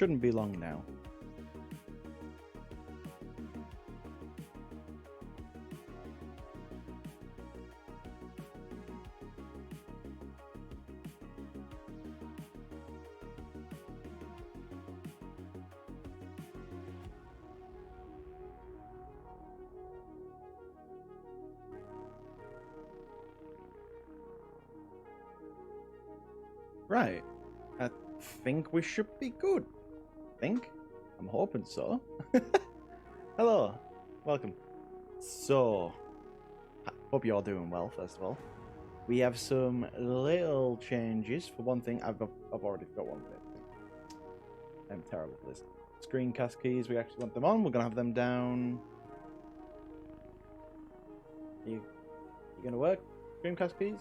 Shouldn't be long now. Right. I think we should be good. I'm hoping so. Hello. Welcome. So, hope you're doing well, first of all. We have some little changes. For one thing, I've already got one thing. I'm terrible for this. Screencast keys, we actually want them on. We're going to have them down. You going to work? Screencast keys?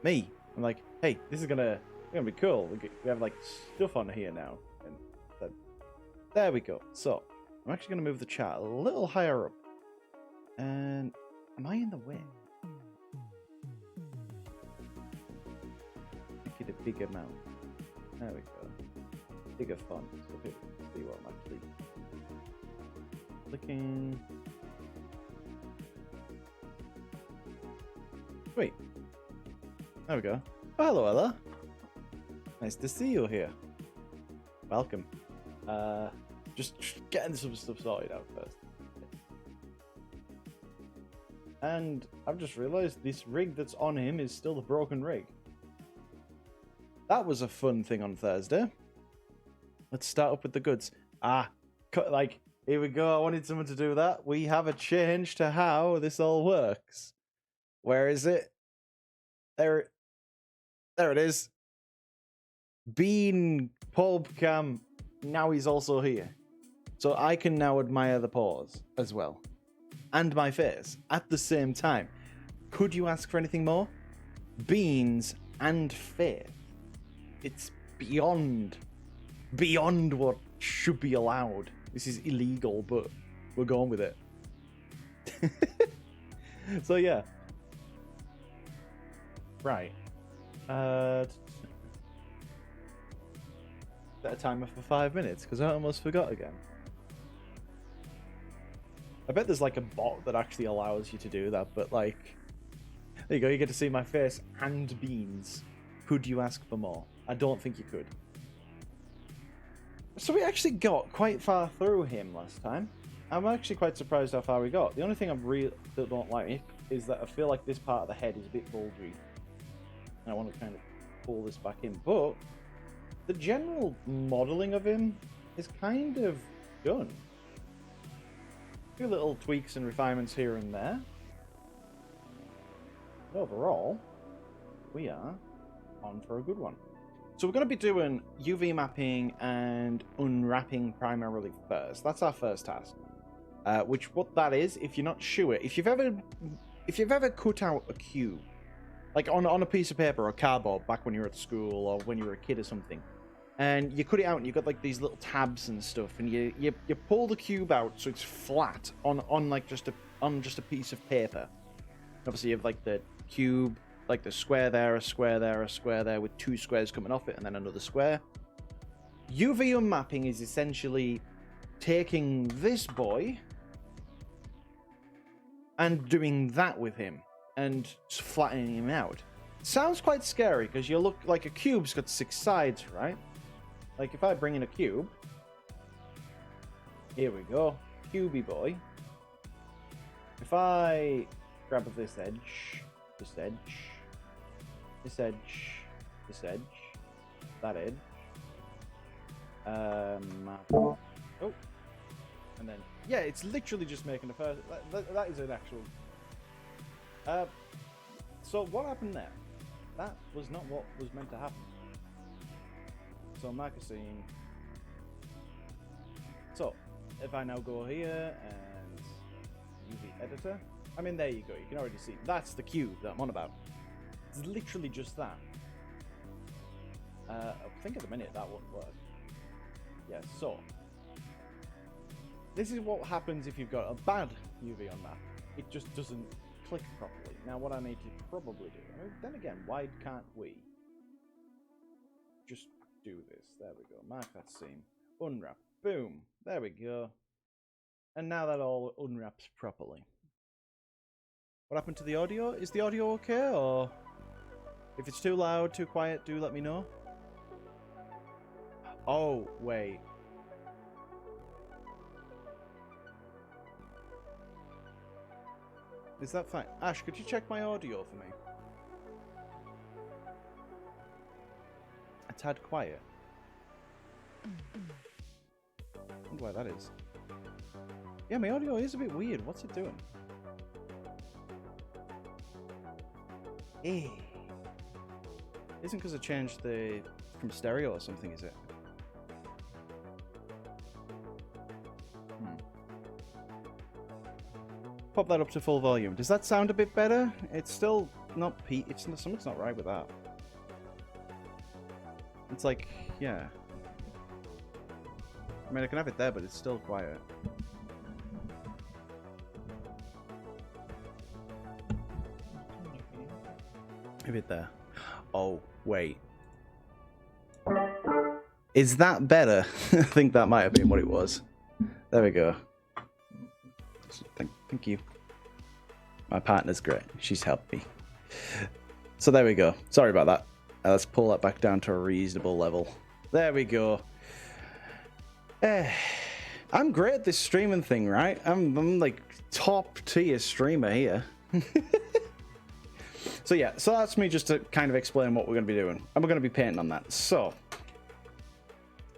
Me. I'm like, hey, this is gonna be cool. We have like stuff on here now, and there we go. So I'm actually gonna move the chat a little higher up. And am I in the way? Make it a bigger amount. There we go. Bigger font. So people can see what I'm actually clicking. Sweet. There we go. Oh, hello, Ella. Nice to see you here. Welcome. Just getting some stuff sorted out first. And I've just realized this rig that's on him is still the broken rig. That was a fun thing on Thursday. Let's start up with the goods. Here we go. I wanted someone to do that. We have a change to how this all works. Where is it? There it is. Bean Pulp Cam. Now he's also here. So I can now admire the paws as well. And my face at the same time. Could you ask for anything more? Beans and faith. It's beyond what should be allowed. This is illegal, but we're going with it. So yeah. Right. Set a timer for 5 minutes, because I almost forgot again. I bet there's like a bot that actually allows you to do that, but like... There you go, you get to see my face and beans. Could you ask for more? I don't think you could. So we actually got quite far through him last time. I'm actually quite surprised how far we got. The only thing I really don't like is that I feel like this part of the head is a bit bulgy. I want to kind of pull this back in, but the general modeling of him is kind of done. A few little tweaks and refinements here and there. But overall, we are on for a good one. So we're going to be doing UV mapping and unwrapping primarily first. That's our first task. What that is, if you're not sure, if you've ever cut out a cube, like on a piece of paper or cardboard back when you were at school or when you were a kid or something, and you cut it out and you've got like these little tabs and stuff, and you pull the cube out so it's flat on just a piece of paper. Obviously you have like the cube, like the square there, a square there, a square there with two squares coming off it and then another square. UV unmapping is essentially taking this boy and doing that with him and just flattening him out. Sounds quite scary because you look like a cube's got 6 sides, right? Like if I bring in a cube, here we go, cubey boy. If I grab this edge, this edge, this edge, this edge, that edge, oh, and then yeah, it's literally just making a first. That is an actual. So what happened there? That was not what was meant to happen. So Marcusine. So if I now go here and UV editor, I mean there you go. You can already see that's the cube that I'm on about. It's literally just that. I think at the minute that won't work. Yeah. So this is what happens if you've got a bad UV on map. It just doesn't click properly. Now what I need to probably do, then again, why can't we just do this. There we go. Mark that seam. Unwrap. Boom. There we go. And now that all unwraps properly. What happened to the audio? Is the audio okay, or if it's too loud, too quiet, do let me know. Oh, wait. Is that fine? Ash, could you check my audio for me? A tad quiet. I wonder why that is. Yeah, my audio is a bit weird. What's it doing? Eh. Isn't because I changed the from stereo or something, is it? Pop that up to full volume. Does that sound a bit better? It's still not it's not, something's not right with that. It's like, yeah. I mean, I can have it there, but it's still quiet. Have it there. Oh, wait. Is that better? I think that might have been what it was. There we go. Thank you. My partner's great. She's helped me. So there we go. Sorry about that. Let's pull that back down to a reasonable level. There we go. I'm great at this streaming thing, right? I'm like top tier streamer here. So yeah, so that's me just to kind of explain what we're going to be doing. And we're going to be painting on that. So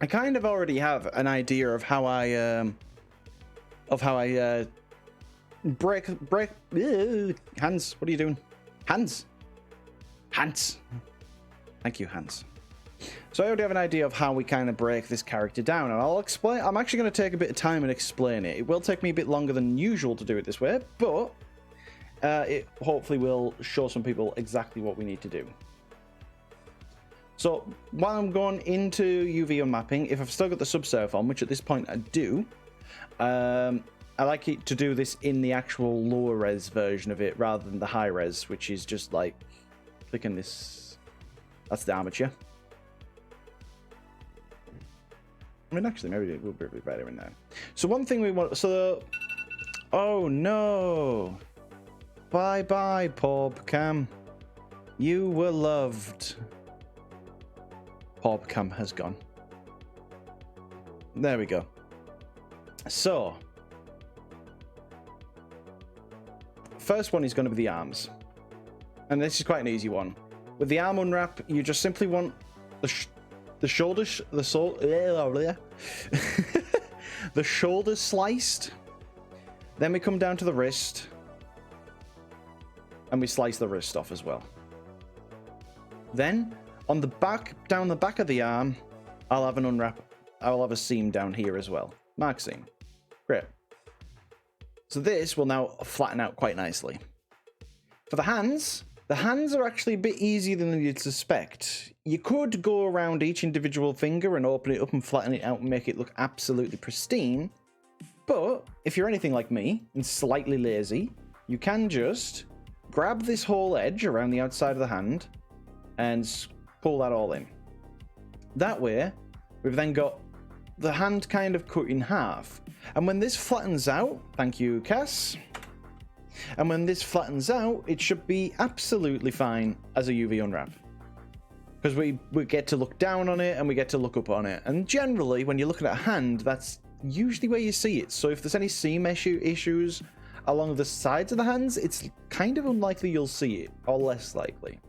I kind of already have an idea of how I break hands. What are you doing? Hands. Thank you, Hans. So I already have an idea of how we kind of break this character down, and I'll explain. I'm actually going to take a bit of time and explain it. It will take me a bit longer than usual to do it this way, but it hopefully will show some people exactly what we need to do. So while I'm going into UV unmapping, if I've still got the subsurf on, which at this point I do, I like it to do this in the actual lower res version of it rather than the high res, which is just like clicking this. That's the armature. I mean, actually, maybe it will be better in there. So one thing we want... So... Oh, no. Bye-bye, PaubCam. You were loved. PaubCam has gone. There we go. So... First one is going to be the arms. And this is quite an easy one. With the arm unwrap, you just simply want the shoulders, the shoulders sliced. Then we come down to the wrist, and we slice the wrist off as well. Then on the back, down the back of the arm, I'll have an unwrap. I'll have a seam down here as well. Mark seam. Great. So this will now flatten out quite nicely. For the hands are actually a bit easier than you'd suspect. You could go around each individual finger and open it up and flatten it out and make it look absolutely pristine. But if you're anything like me and slightly lazy, you can just grab this whole edge around the outside of the hand and pull that all in. That way, we've then got the hand kind of cut in half. And when this flattens out, thank you, Cass. And when this flattens out, it should be absolutely fine as a UV unwrap. Because we get to look down on it and we get to look up on it. And generally, when you're looking at a hand, that's usually where you see it. So if there's any seam issues along the sides of the hands, it's kind of unlikely you'll see it, or less likely.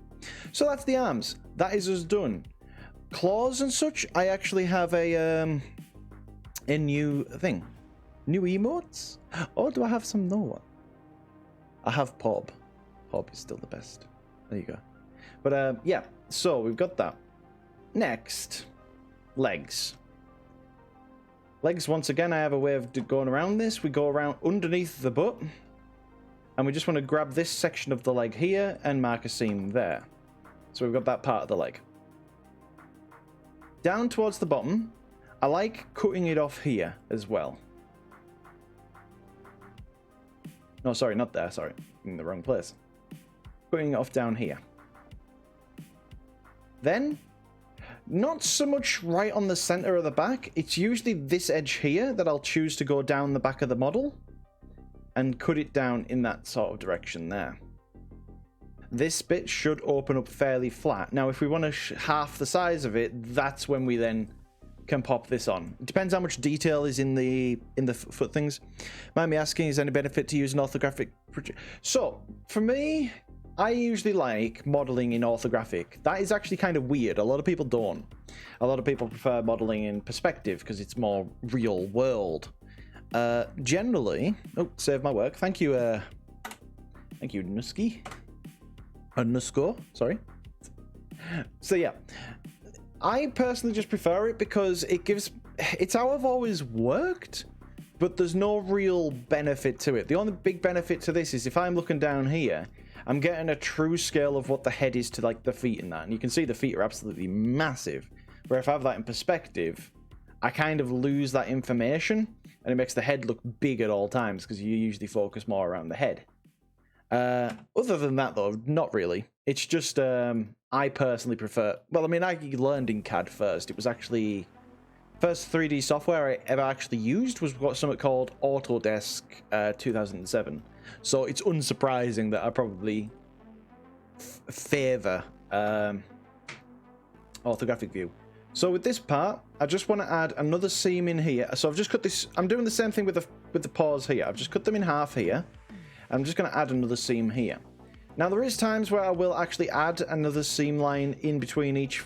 So that's the arms. That is us done. Claws and such, I actually have a new thing. New emotes? Or do I have some no? I have Paub. Paub is still the best. There you go. But yeah, so we've got that. Next, legs. Legs, once again, I have a way of going around this. We go around underneath the butt. And we just want to grab this section of the leg here and mark a seam there. So we've got that part of the leg. Down towards the bottom, I like cutting it off here as well. No, sorry, not there. Sorry, in the wrong place. Putting it off down here. Then, Not so much right on the center of the back. It's usually this edge here that I'll choose to go down the back of the model and cut it down in that sort of direction there. This bit should open up fairly flat. Now, if we want to half the size of it, that's when we then can pop this on. It depends how much detail is in the foot things. Mind me asking, is there any benefit to using orthographic? So, for me, I usually like modeling in orthographic. That is actually kind of weird. A lot of people don't. A lot of people prefer modeling in perspective because it's more real world. Generally, oh, save my work. Thank you, Nusky. Underscore, sorry. So yeah, I personally just prefer it because it's how I've always worked, but there's no real benefit to it. The only big benefit to this is if I'm looking down here, I'm getting a true scale of what the head is to like the feet and that. And you can see the feet are absolutely massive. Where if I have that in perspective, I kind of lose that information and it makes the head look big at all times because you usually focus more around the head. Other than that though, not really. It's just, I personally prefer, well, I mean, I learned in CAD first. It was actually, first 3D software I ever actually used was something called Autodesk 2007. So it's unsurprising that I probably favor orthographic view. So with this part, I just want to add another seam in here. So I've just cut this. I'm doing the same thing with the paws here. I've just cut them in half here. I'm just going to add another seam here. Now there is times where I will actually add another seam line in between each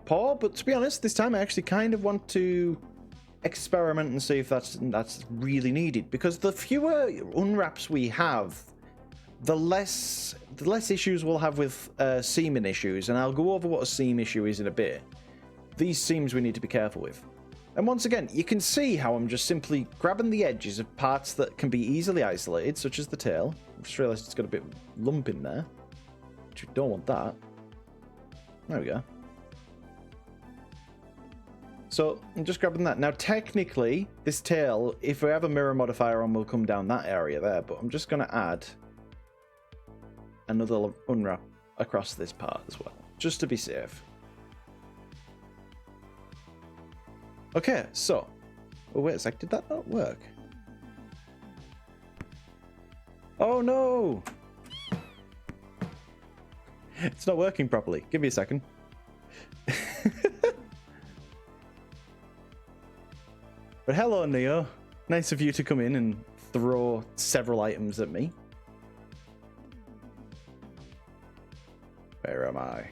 paw, but to be honest, this time I actually kind of want to experiment and see if that's really needed, because the fewer unwraps we have, the less issues we'll have with seaming issues, and I'll go over what a seam issue is in a bit. These seams we need to be careful with. And once again, you can see how I'm just simply grabbing the edges of parts that can be easily isolated, such as the tail. I just realized it's got a bit of lump in there, which we don't want that. There we go. So I'm just grabbing that. Now, technically, this tail, if we have a mirror modifier on, will come down that area there, but I'm just going to add another unwrap across this part as well, just to be safe. Okay, so, oh wait a sec, did that not work? Oh no! It's not working properly. Give me a second. But hello, Neo. Nice of you to come in and throw several items at me. Where am I?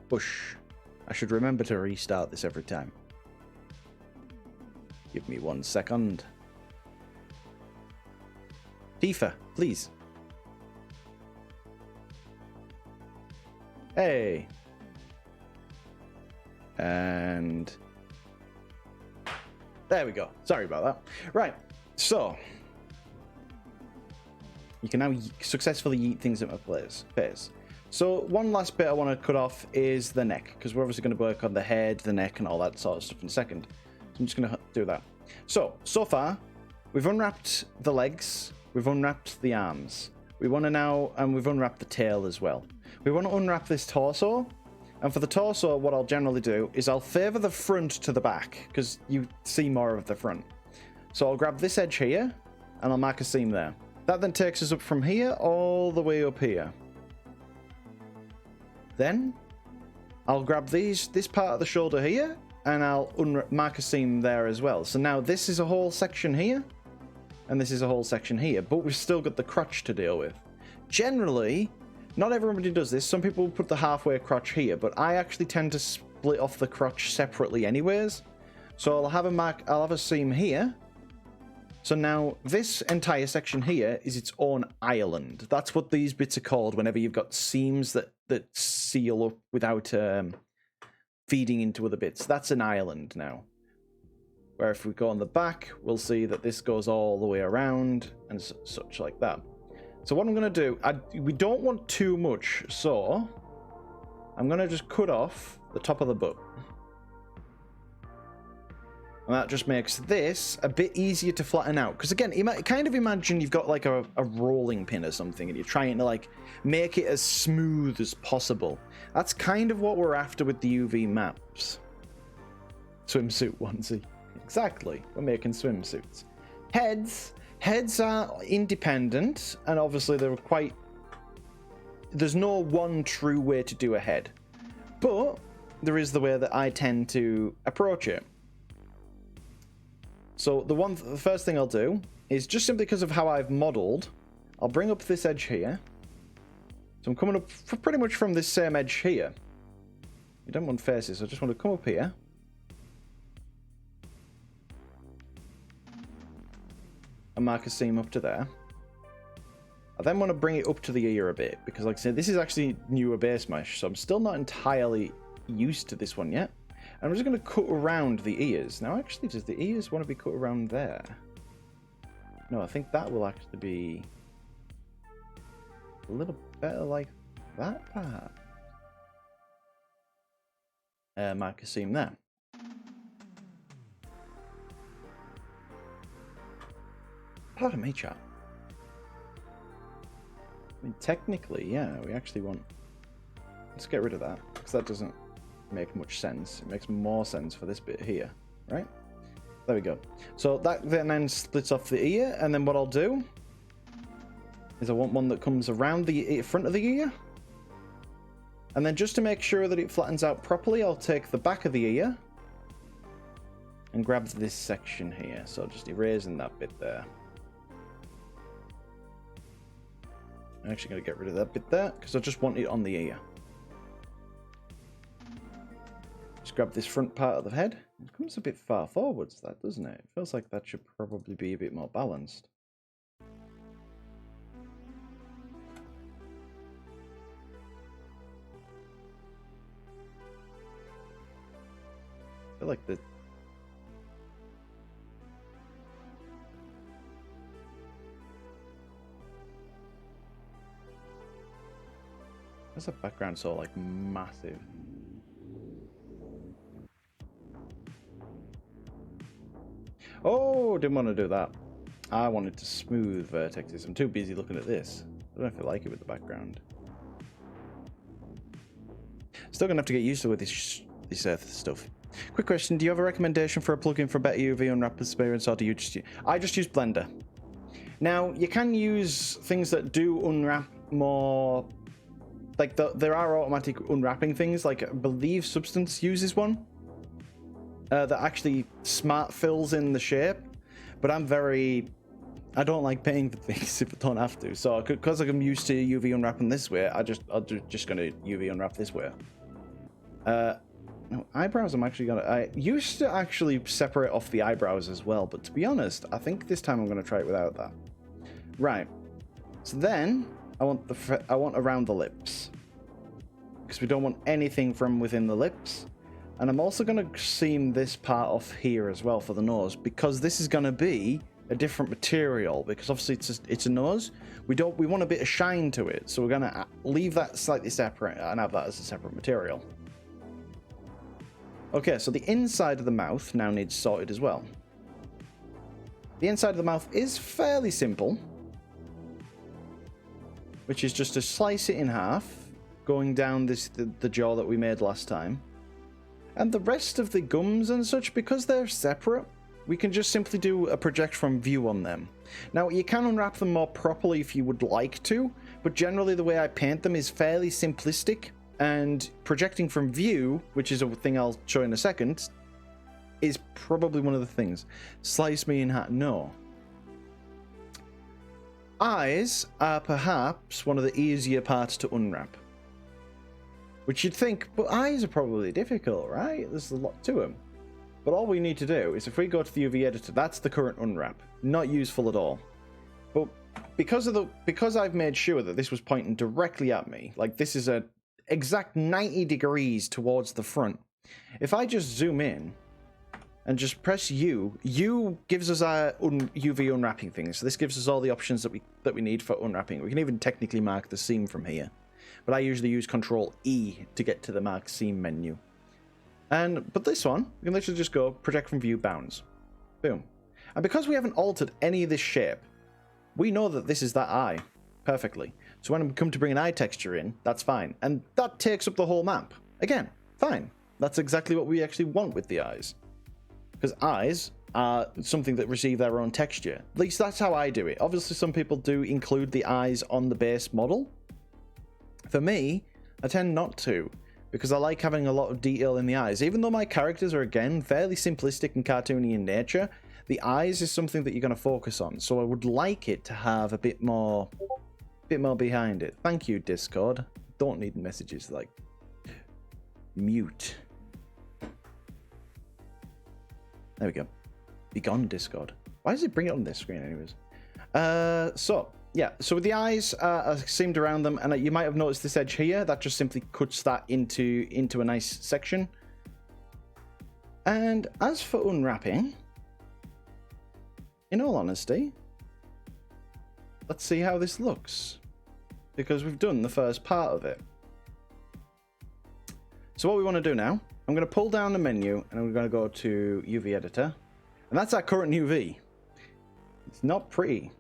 Bush. I should remember to restart this every time. Give me 1 second. Tifa, please. Hey. And there we go. Sorry about that. Right. So you can now successfully yeet things at my face. So one last bit I want to cut off is the neck, because we're obviously going to work on the head, the neck, and all that sort of stuff in a second. So I'm just going to do that. So far, we've unwrapped the legs, we've unwrapped the arms. We want to now, and we've unwrapped the tail as well. We want to unwrap this torso, and for the torso, what I'll generally do is I'll favor the front to the back, because you see more of the front. So I'll grab this edge here, and I'll mark a seam there. That then takes us up from here all the way up here. Then I'll grab this part of the shoulder here, and I'll mark a seam there as well. So now this is a whole section here, and this is a whole section here, but we've still got the crotch to deal with. Generally, not everybody does this. Some people put the halfway crotch here, but I actually tend to split off the crotch separately anyways. So I'll have a seam here. So now this entire section here is its own island. That's what these bits are called whenever you've got seams that seal up without feeding into other bits. That's an island now. Where if we go on the back, we'll see that this goes all the way around and such like that. So what I'm going to do, we don't want too much, so I'm going to just cut off the top of the butt. And that just makes this a bit easier to flatten out. Because again, kind of imagine you've got like a rolling pin or something and you're trying to like make it as smooth as possible. That's kind of what we're after with the UV maps. Swimsuit onesie. Exactly. We're making swimsuits. Heads. Heads are independent, and obviously they're quite... There's no one true way to do a head. But there is the way that I tend to approach it. So the first thing I'll do is, just simply because of how I've modeled, I'll bring up this edge here. So I'm coming up pretty much from this same edge here. You don't want faces, so I just want to come up here. And mark a seam up to there. I then want to bring it up to the ear a bit, because like I said, this is actually newer base mesh, so I'm still not entirely used to this one yet. I'm just going to cut around the ears. Now, actually, does the ears want to be cut around there? No, I think that will actually be a little better like that, perhaps. Mark a seam there. Pardon me, chat. I mean, technically, yeah, we actually want... Let's get rid of that, because that doesn't make much sense. It makes more sense for this bit here, right? There we go. So that then splits off the ear, and then what I'll do is I want one that comes around the front of the ear. And then just to make sure that it flattens out properly, I'll take the back of the ear and grab this section here. So just erasing that bit there. I'm actually going to get rid of that bit there, because I just want it on the ear. Just grab this front part of the head. It comes a bit far forwards, that, doesn't it? It feels like that should probably be a bit more balanced. I feel like the... Where's the background so like massive? Oh, didn't want to do that. I wanted to smooth vertexes. I'm too busy looking at this. I don't know if I like it with the background. Still gonna have to get used to with this stuff. Quick question: do you have a recommendation for a plugin for better UV unwrap experience, or do you just? I just use Blender. Now you can use things that do unwrap more. Like there are automatic unwrapping things. Like I believe Substance uses one. That actually smart fills in the shape, but I don't like paying for things if I don't have to. So because I'm used to UV unwrapping this way, I'm just gonna UV unwrap this way. No, eyebrows I used to actually separate off the eyebrows as well, but to be honest, I think this time I'm gonna try it without that. Right. So then I want around the lips, because we don't want anything from within the lips. And I'm also going to seam this part off here as well for the nose, because this is going to be a different material, because obviously it's a nose. We want a bit of shine to it, so we're going to leave that slightly separate and have that as a separate material. Okay, so the inside of the mouth now needs sorted as well. The inside of the mouth is fairly simple, which is just to slice it in half, going down the jaw that we made last time. And the rest of the gums and such, because they're separate, we can just simply do a project from view on them. Now, you can unwrap them more properly if you would like to, but generally the way I paint them is fairly simplistic, and projecting from view, which is a thing I'll show in a second, is probably one of the things. Slice me in half. No. Eyes are perhaps one of the easier parts to unwrap. Which you'd think, but eyes are probably difficult, right? There's a lot to them. But all we need to do is, if we go to the UV editor, that's the current unwrap. Not useful at all. But because I've made sure that this was pointing directly at me, like this is a exact 90 degrees towards the front. If I just zoom in and just press U gives us our UV unwrapping thing. So this gives us all the options that we need for unwrapping. We can even technically mark the seam from here. But I usually use Control E to get to the mark seam menu. But this one, we can literally just go project from view bounds. Boom. And because we haven't altered any of this shape, we know that this is that eye perfectly. So when we come to bring an eye texture in, that's fine. And that takes up the whole map. Again, fine. That's exactly what we actually want with the eyes. Because eyes are something that receive their own texture. At least that's how I do it. Obviously, some people do include the eyes on the base model. For me, I tend not to, because I like having a lot of detail in the eyes. Even though my characters are, again, fairly simplistic and cartoony in nature, the eyes is something that you're going to focus on. So I would like it to have a bit more behind it. Thank you, Discord. Don't need messages like mute. There we go. Be gone, Discord. Why does it bring it on this screen anyways? So with the eyes seamed around them, and you might have noticed this edge here, that just simply cuts that into a nice section. And as for unwrapping, in all honesty, let's see how this looks, because we've done the first part of it. So what we want to do now, I'm going to pull down the menu and we're going to go to UV editor, and that's our current UV. It's not pretty,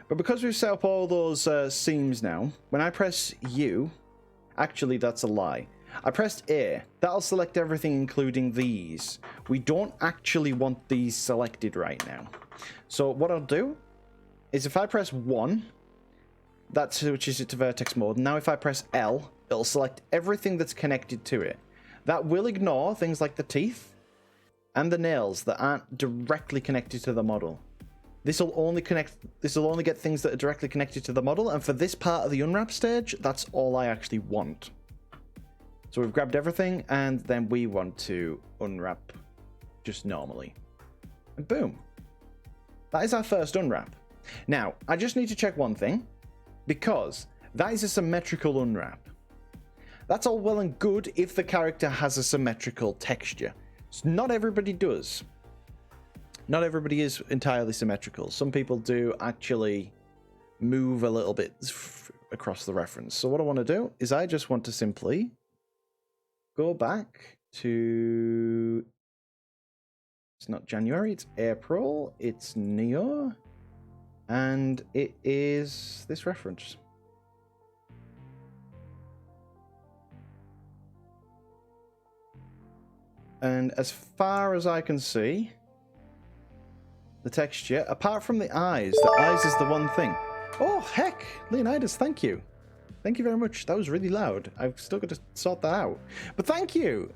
but because we've set up all those seams now, when I press U, actually that's a lie. I pressed A. That'll select everything including these. We don't actually want these selected right now. So what I'll do is if I press 1, that switches it to vertex mode. Now if I press L, it'll select everything that's connected to it. That will ignore things like the teeth and the nails that aren't directly connected to the model. This will only get things that are directly connected to the model, and for this part of the unwrap stage, that's all I actually want. So we've grabbed everything, and then we want to unwrap just normally. And boom. That is our first unwrap. Now, I just need to check one thing, because that is a symmetrical unwrap. That's all well and good if the character has a symmetrical texture. So not everybody does. Not everybody is entirely symmetrical. Some people do actually move a little bit across the reference. So what I want to do is I just want to simply go back to... It's not January, it's April, it's Neo, and it is this reference. And as far as I can see, the texture, apart from the eyes is the one thing. Oh, heck! Leonidas, thank you. Thank you very much. That was really loud. I've still got to sort that out. But thank you!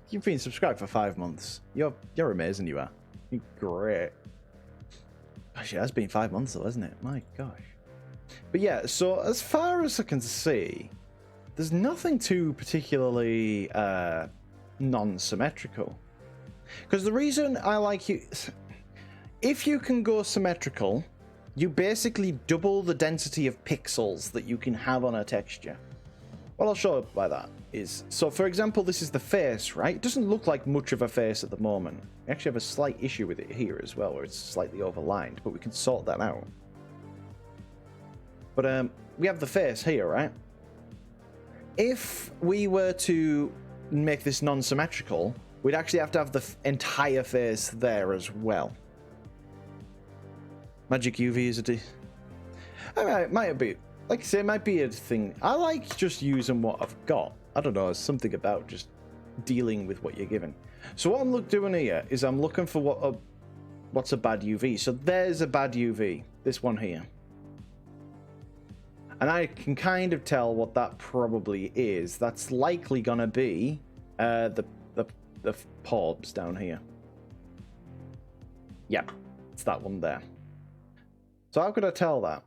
You've been subscribed for 5 months. You're amazing, you are. You're great. Gosh, it has been 5 months though, hasn't it? My gosh. But yeah, so as far as I can see, there's nothing too particularly non-symmetrical. Because the reason I like you... If you can go symmetrical, you basically double the density of pixels that you can have on a texture. What I'll show by that is... So, for example, this is the face, right? It doesn't look like much of a face at the moment. We actually have a slight issue with it here as well, where it's slightly overlined, but we can sort that out. But we have the face here, right? If we were to make this non-symmetrical, we'd actually have to have the entire face there as well. Magic UV is I mean, it might be, like I say, it might be a thing. I like just using what I've got. I don't know, there's something about just dealing with what you're given. So what I'm doing here is I'm looking for what's a bad UV. So there's a bad UV, this one here. And I can kind of tell what that probably is. That's likely gonna be the porbs down here. Yeah, it's that one there. So how could I tell that?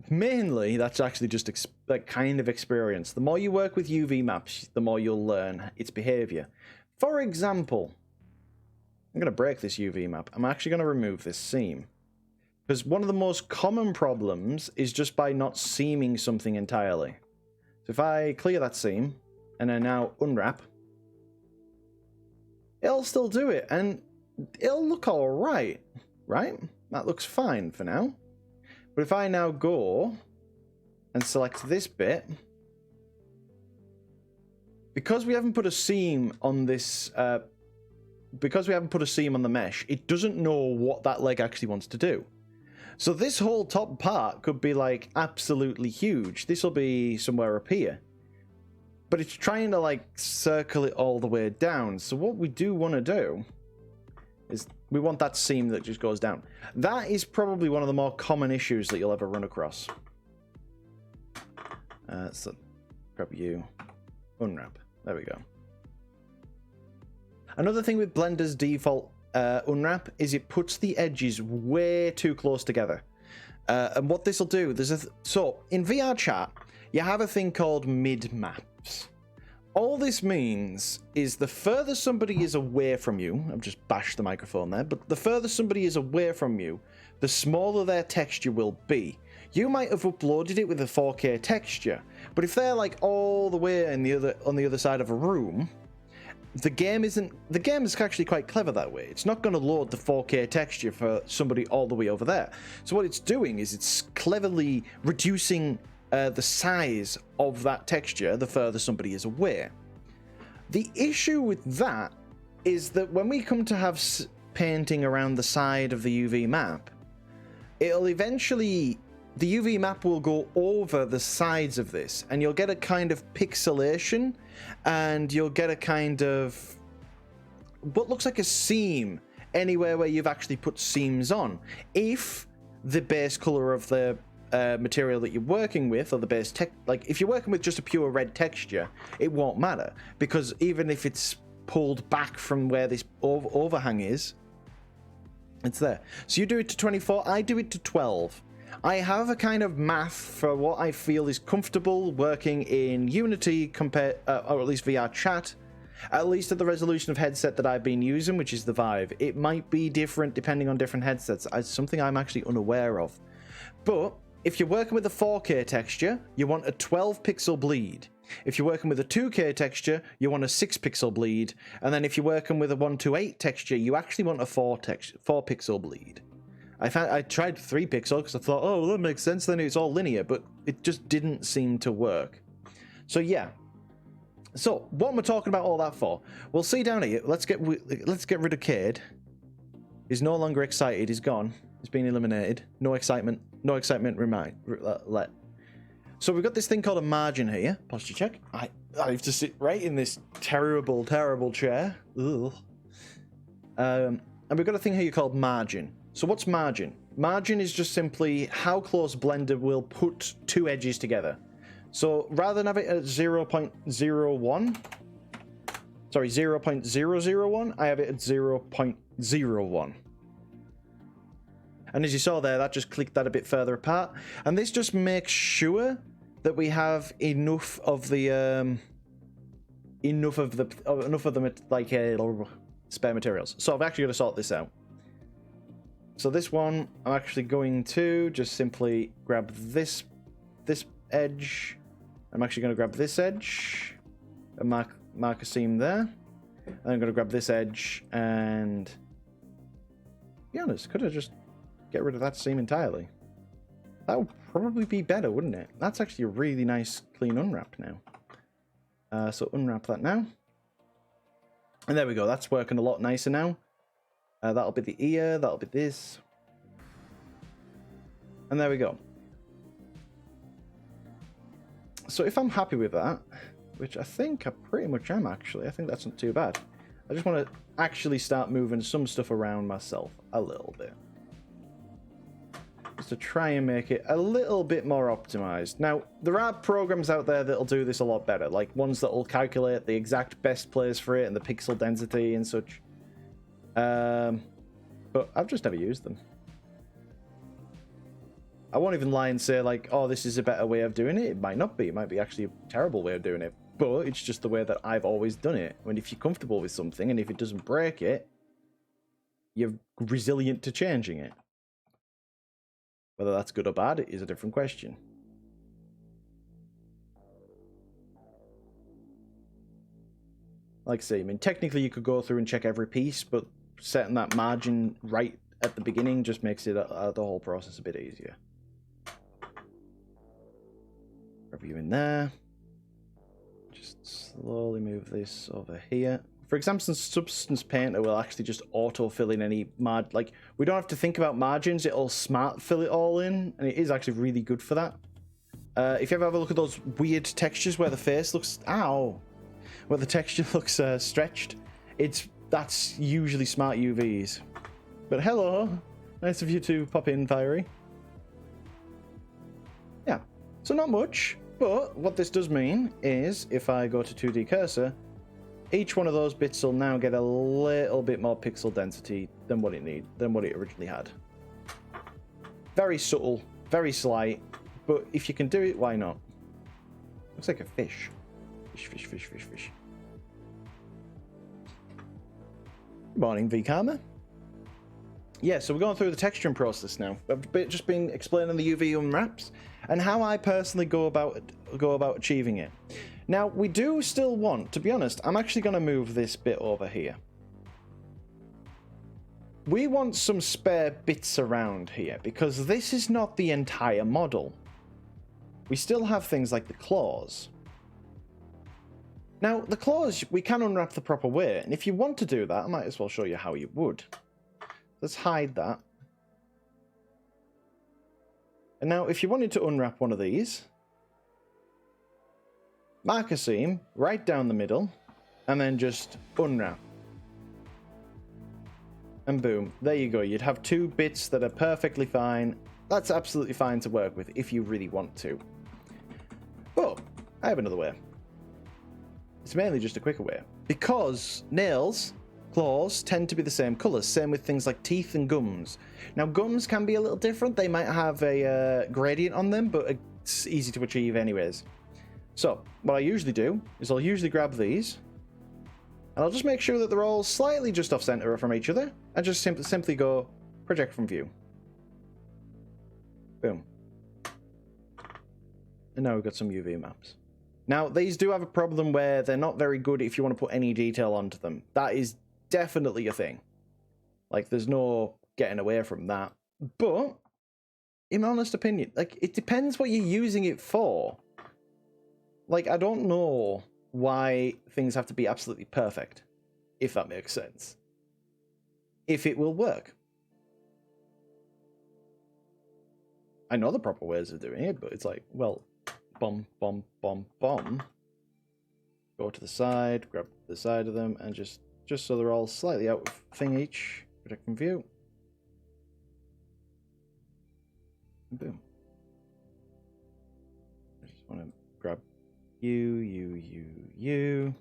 Mainly, that's actually just that kind of experience. The more you work with UV maps, the more you'll learn its behavior. For example, I'm going to break this UV map. I'm actually going to remove this seam. Because one of the most common problems is just by not seaming something entirely. So if I clear that seam, and I now unwrap, it'll still do it, and it'll look alright, right? That looks fine for now. But if I now go and select this bit, because we haven't put a seam on this, because we haven't put a seam on the mesh, it doesn't know what that leg actually wants to do. So this whole top part could be like absolutely huge. This will be somewhere up here. But it's trying to like circle it all the way down. So what we do want to do is we want that seam that just goes down. That is probably one of the more common issues that you'll ever run across. So grab you, unwrap. There we go. Another thing with Blender's default unwrap is it puts the edges way too close together. And what this will do, so in VR chat, you have a thing called mid maps. All this means is the further somebody is away from you, I've just bashed the microphone there, but the further somebody is away from you, the smaller their texture will be. You might have uploaded it with a 4K texture, but if they're like all the way on the other side of a room, the game is actually quite clever that way. It's not going to load the 4K texture for somebody all the way over there. So what it's doing is it's cleverly reducing the size of that texture the further somebody is away. The issue with that is that when we come to have painting around the side of the UV map, it'll eventually, the UV map will go over the sides of this, and you'll get a kind of pixelation, and you'll get a kind of what looks like a seam anywhere where you've actually put seams on. If the base color of the material that you're working with, or the base like if you're working with just a pure red texture, it won't matter, because even if it's pulled back from where this overhang is, it's there. So you do it to 24, I do it to 12. I have a kind of math for what I feel is comfortable working in Unity compared, or at least VR chat, at least at the resolution of headset that I've been using, which is the Vive. It might be different depending on different headsets. It's something I'm actually unaware of. But if you're working with a 4K texture, you want a 12 pixel bleed. If you're working with a 2K texture, you want a 6 pixel bleed. And then if you're working with a 128 texture, you actually want a 4 pixel bleed. I tried 3 pixel because I thought, oh, well, that makes sense, then it's all linear, but it just didn't seem to work. So yeah. So what am I talking about all that for? We'll see down here. Let's get rid of Cade. He's no longer excited. He's gone. He's been eliminated. No excitement. No excitement. Let. So we've got this thing called a margin here. Posture check. I have to sit right in this terrible, terrible chair. Ugh. And we've got a thing here called margin. So what's margin? Margin is just simply how close Blender will put two edges together. So rather than have it at 0.01, sorry, 0.001, I have it at 0.01. And as you saw there, that just clicked that a bit further apart. And this just makes sure that we have enough of the spare materials. So I'm actually going to sort this out. So this one, I'm actually going to just simply grab this edge. I'm actually going to grab this edge and mark a seam there. And I'm going to grab this edge and, to be honest, could I just get rid of that seam entirely? That would probably be better, wouldn't it? That's actually a really nice, clean unwrap now. So unwrap that now. And there we go. That's working a lot nicer now. That'll be the ear. That'll be this. And there we go. So if I'm happy with that, which I think I pretty much am actually, I think that's not too bad. I just want to actually start moving some stuff around myself a little bit. Just to try and make it a little bit more optimized. Now, there are programs out there that'll do this a lot better, like ones that will calculate the exact best place for it and the pixel density and such. But I've just never used them. I won't even lie and say like, oh, this is a better way of doing it. It might not be. It might be actually a terrible way of doing it. But it's just the way that I've always done it. When if you're comfortable with something and if it doesn't break it, you're resilient to changing it. Whether that's good or bad is a different question. Like I say, I mean, technically you could go through and check every piece, but setting that margin right at the beginning just makes it the whole process a bit easier. Grab you in there. Just just slowly move this over here. For example, Substance Painter will actually just auto-fill in any like, we don't have to think about margins, it'll smart fill it all in, and it is actually really good for that. If you ever have a look at those weird textures where the face looks, where the texture looks stretched, that's usually smart UVs. But hello, nice of you to pop in, Fiery. Yeah, so not much, but what this does mean is if I go to 2D cursor, each one of those bits will now get a little bit more pixel density than what it originally had. Very subtle, very slight, but if you can do it, why not? Looks like a fish. Fish. Good morning, V-Karma. Yeah, so we're going through the texturing process now. I've just been explaining the UV unwraps and how I personally go about achieving it. Now, we do still want, to be honest, I'm actually going to move this bit over here. We want some spare bits around here because this is not the entire model. We still have things like the claws. Now, the claws, we can unwrap the proper way, and if you want to do that, I might as well show you how you would. Let's hide that. And now, if you wanted to unwrap one of these, mark a seam right down the middle, and then just unwrap. And boom, there you go. You'd have two bits that are perfectly fine. That's absolutely fine to work with if you really want to. But I have another way. It's mainly just a quicker way. Because nails, claws, tend to be the same colours. Same with things like teeth and gums. Now, gums can be a little different. They might have a gradient on them, but it's easy to achieve anyways. So, what I usually do is I'll usually grab these, and I'll just make sure that they're all slightly just off-center from each other, and just simply go project from view. Boom. And now we've got some UV maps. Now, these do have a problem where they're not very good if you want to put any detail onto them. That is definitely a thing. Like, there's no getting away from that. But, in my honest opinion, like, it depends what you're using it for. Like, I don't know why things have to be absolutely perfect, if that makes sense. If it will work. I know the proper ways of doing it, but it's like, well, bomb. Go to the side, grab the side of them, and just so they're all slightly out of thing each. Project from view. And boom. I just want to grab you.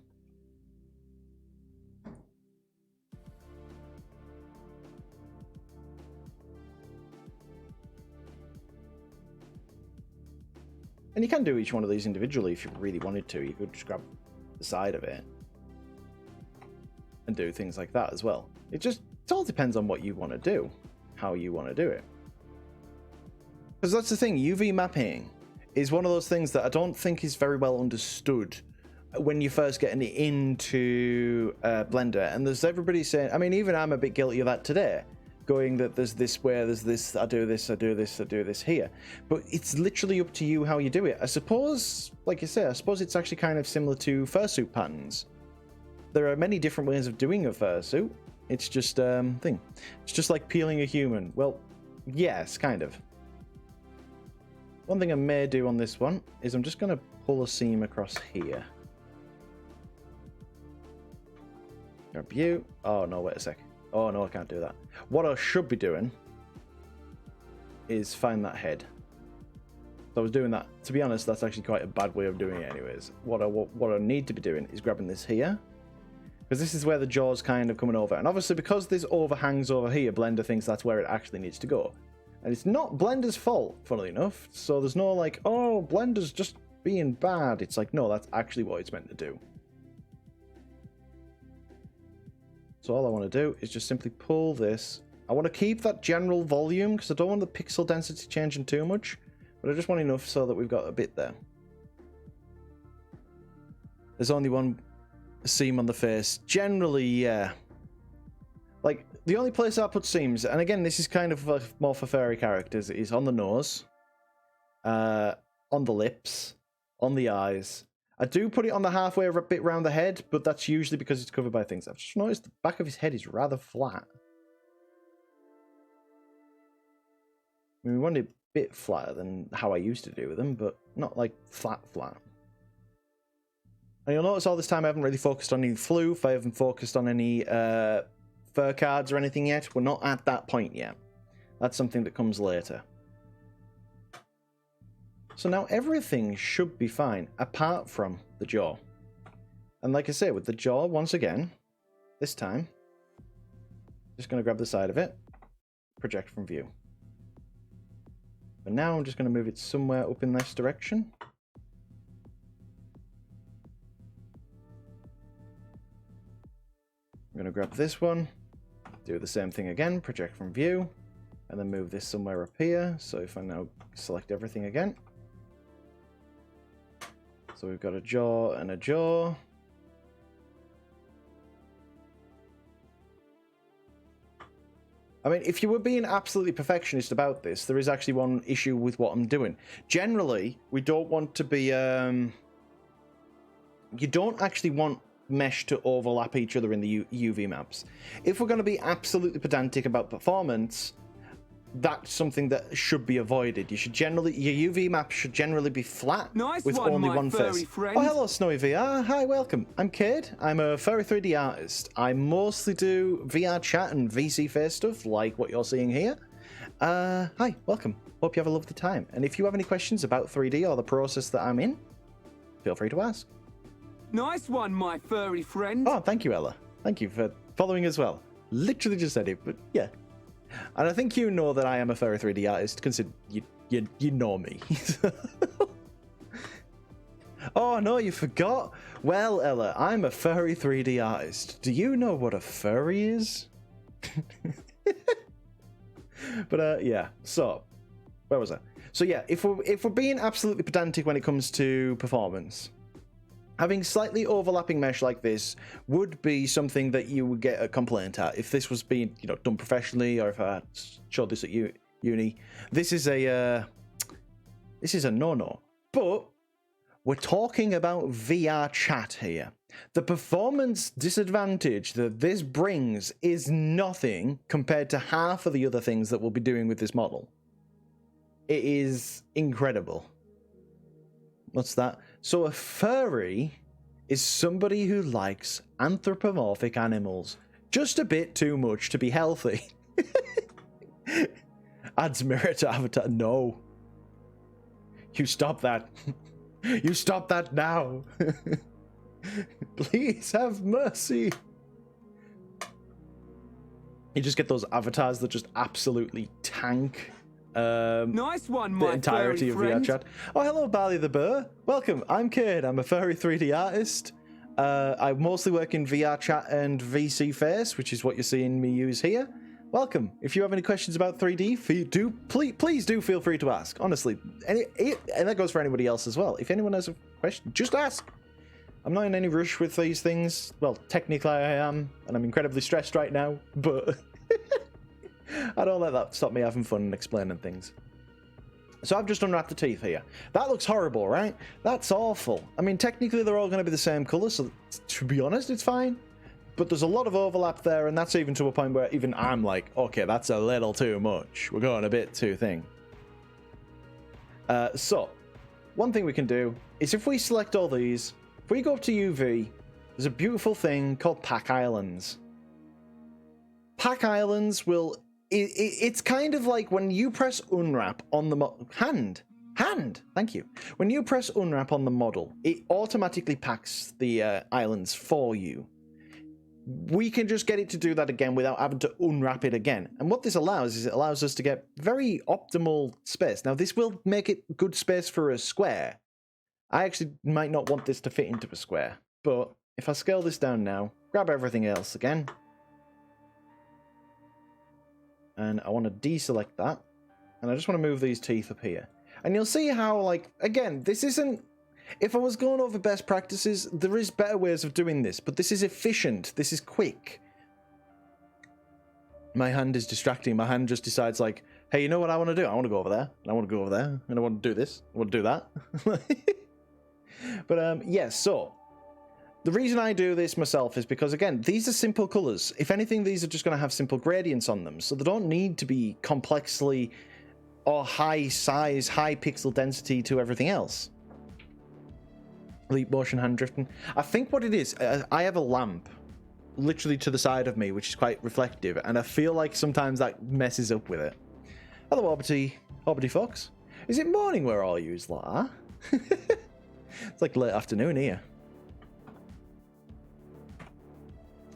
And you can do each one of these individually if you really wanted to. You could just grab the side of it and do things like that as well. It all depends on what you want to do, how you want to do it. Because that's the thing, UV mapping is one of those things that I don't think is very well understood when you're first getting into Blender. And there's everybody saying, I mean, even I'm a bit guilty of that today. Going that there's this where there's this, I do this here. But it's literally up to you how you do it. I suppose, like you say, I suppose it's actually kind of similar to fursuit patterns. There are many different ways of doing a fursuit. It's just thing. It's just like peeling a human. Well, yes, kind of. One thing I may do on this one is I'm just going to pull a seam across here. Grab you. Oh no, wait a sec. Oh no, I can't do that. What I should be doing is find that head. So I was doing that. To be honest, that's actually quite a bad way of doing it anyways. What I need to be doing is grabbing this here. Because this is where the jaw's kind of coming over. And obviously because this overhangs over here, Blender thinks that's where it actually needs to go. And it's not Blender's fault, funnily enough. So there's no like, oh, Blender's just being bad. It's like, no, that's actually what it's meant to do. So all I want to do is just simply pull this. I want to keep that general volume because I don't want the pixel density changing too much, but I just want enough so that we've got a bit there. There's only one seam on the face. Generally, yeah. Like, the only place I put seams, and again, this is kind of more for fairy characters, is on the nose, on the lips, on the eyes, I do put it on the halfway bit around the head, but that's usually because it's covered by things. I've just noticed the back of his head is rather flat. I mean, we want it a bit flatter than how I used to do with them, but not like flat. And you'll notice all this time I haven't really focused on any floof. I haven't focused on any fur cards or anything yet. We're not at that point yet. That's something that comes later. So now everything should be fine, apart from the jaw. And like I say, with the jaw, once again, this time, just going to grab the side of it, project from view. But now I'm just going to move it somewhere up in this direction. I'm going to grab this one, do the same thing again, project from view, and then move this somewhere up here. So if I now select everything again. So we've got a jaw and a jaw. I mean, if you were being absolutely perfectionist about this, there is actually one issue with what I'm doing. Generally, we don't want to be... you don't actually want mesh to overlap each other in the UV maps. If we're going to be absolutely pedantic about performance, that's something that should be avoided. You should generally... Your UV map should generally be flat with only one face. Oh, hello, Snowy VR. Hi, welcome. I'm Cade. I'm a furry 3D artist. I mostly do VR chat and VC face stuff, like what you're seeing here. Hi, welcome. Hope you have a lovely time. And if you have any questions about 3D or the process that I'm in, feel free to ask. Nice one, my furry friend. Oh, thank you, Ella. Thank you for following as well. Literally just said it, but yeah. And I think you know that I am a furry 3D artist, consider you know me. Oh, no, you forgot? Well, Ella, I'm a furry 3D artist. Do you know what a furry is? But, yeah. So, where was I? So, yeah, if we're being absolutely pedantic when it comes to performance, having slightly overlapping mesh like this would be something that you would get a complaint at if this was being, done professionally, or if I showed this at uni. This is a no-no. But we're talking about VR chat here. The performance disadvantage that this brings is nothing compared to half of the other things that we'll be doing with this model. It is incredible. What's that? So a furry is somebody who likes anthropomorphic animals just a bit too much to be healthy. Adds mirror to avatar. No. You stop that. You stop that now. Please have mercy. You just get those avatars that just absolutely tank nice one, my the entirety of VR chat. Oh, hello, Barley the Burr. Welcome. I'm Cade. I'm a furry 3D artist. I mostly work in VR chat and VC face, which is what you're seeing me use here. Welcome. If you have any questions about 3D, please do feel free to ask. Honestly, and that goes for anybody else as well. If anyone has a question, just ask. I'm not in any rush with these things. Well, technically I am, and I'm incredibly stressed right now, but I don't let that stop me having fun and explaining things. So I've just unwrapped the teeth here. That looks horrible, right? That's awful. I mean, technically they're all going to be the same color, so to be honest, it's fine. But there's a lot of overlap there, and that's even to a point where even I'm like, okay, that's a little too much. We're going a bit too thin. So, one thing we can do is if we select all these, if we go up to UV, there's a beautiful thing called Pack Islands. Pack Islands will... It's kind of like when you press Unwrap on the hand, thank you. When you press Unwrap on the model, it automatically packs the islands for you. We can just get it to do that again without having to unwrap it again. And what this allows is it allows us to get very optimal space. Now, this will make it good space for a square. I actually might not want this to fit into a square, but if I scale this down now, grab everything else again, and I want to deselect that, and I just want to move these teeth up here. And you'll see how, like, again, this isn't... If I was going over best practices, there is better ways of doing this, but this is efficient. This is quick. My hand is distracting. My hand just decides, like, hey, you know what I want to do? I want to go over there, and I want to go over there, and I want to do this, I want to do that. But yeah, so the reason I do this myself is because, again, these are simple colors. If anything, these are just going to have simple gradients on them, so they don't need to be complexly or high size, high pixel density to everything else. Leap motion, hand drifting. I think what it is, I have a lamp literally to the side of me, which is quite reflective, and I feel like sometimes that messes up with it. Hello, Orbity Fox. Is it morning where all yous lot are? It's like late afternoon here.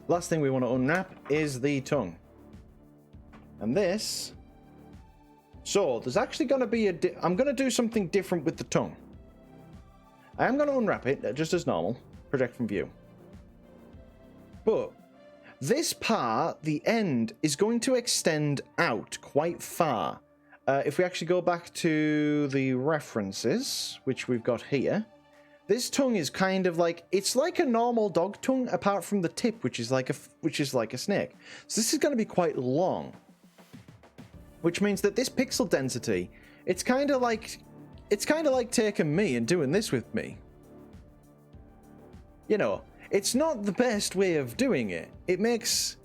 Last thing we want to unwrap is the tongue. And this... So, there's actually going to be I'm going to do something different with the tongue. I am going to unwrap it, just as normal. Project from view. But, this part, the end, is going to extend out quite far. If we actually go back to the references, which we've got here, this tongue is kind of like, it's like a normal dog tongue, apart from the tip, which is like a snake. So this is going to be quite long, which means that this pixel density, it's kind of like taking me and doing this with me. You know, it's not the best way of doing it. It makes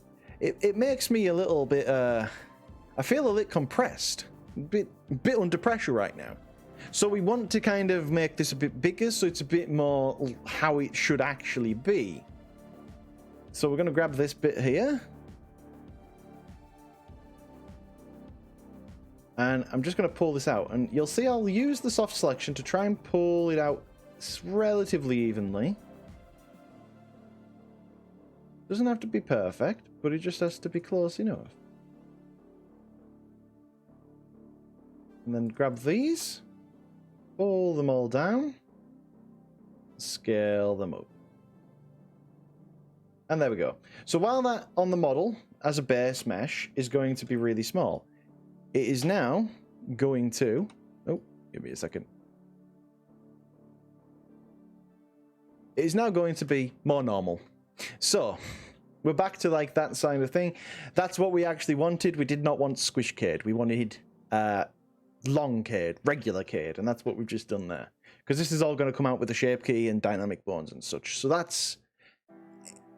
me a little bit. I feel a bit compressed, a bit under pressure right now. So we want to kind of make this a bit bigger, so it's a bit more how it should actually be. So we're going to grab this bit here. And I'm just going to pull this out. And you'll see I'll use the soft selection to try and pull it out relatively evenly. Doesn't have to be perfect, but it just has to be close enough. And then grab these. Pull them all down. Scale them up. And there we go. So while that on the model, as a base mesh, is going to be really small, it is now going to... Oh, give me a second. It is now going to be more normal. So, we're back to like that side of thing. That's what we actually wanted. We did not want squish cade. We wanted long cade, regular cade, and that's what we've just done there. Because this is all going to come out with the shape key and dynamic bones and such. So that's...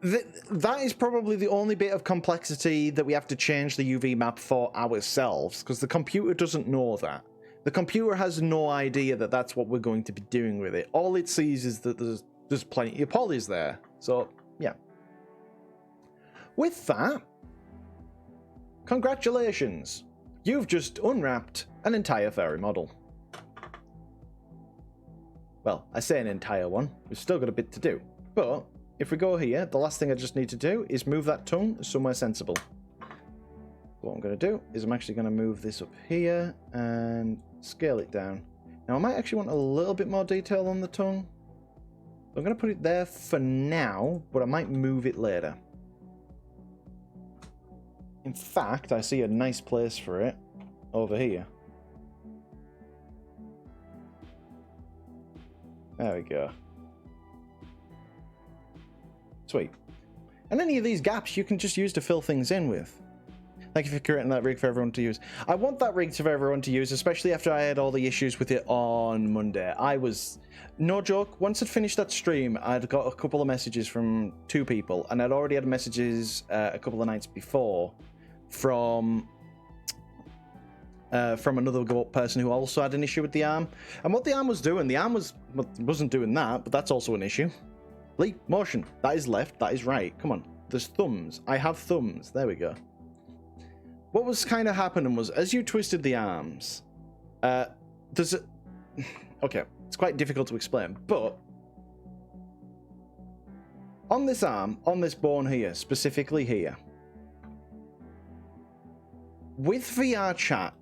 That is probably the only bit of complexity that we have to change the UV map for ourselves, because the computer doesn't know that. The computer has no idea that that's what we're going to be doing with it. All it sees is that there's plenty of polys there. So, yeah. With that, congratulations. You've just unwrapped an entire fairy model. Well, I say an entire one. We've still got a bit to do. But if we go here, the last thing I just need to do is move that tongue somewhere sensible. What I'm going to do is I'm actually going to move this up here and scale it down. Now, I might actually want a little bit more detail on the tongue. I'm going to put it there for now, but I might move it later. In fact, I see a nice place for it over here. There we go. Sweet. And any of these gaps you can just use to fill things in with. Thank you for creating that rig for everyone to use. I want that rig for everyone to use, especially after I had all the issues with it on Monday. I was, no joke, once I'd finished that stream, I'd got a couple of messages from 2 people, and I'd already had messages a couple of nights before from another person who also had an issue with the arm. And what the arm was doing, the arm wasn't doing that, but that's also an issue. Leap, motion, that is left, that is right. Come on, there's thumbs. I have thumbs. There we go. What was kind of happening was, as you twisted the arms, there's a... Okay, it's quite difficult to explain, but on this arm, on this bone here, specifically here, with VR chat,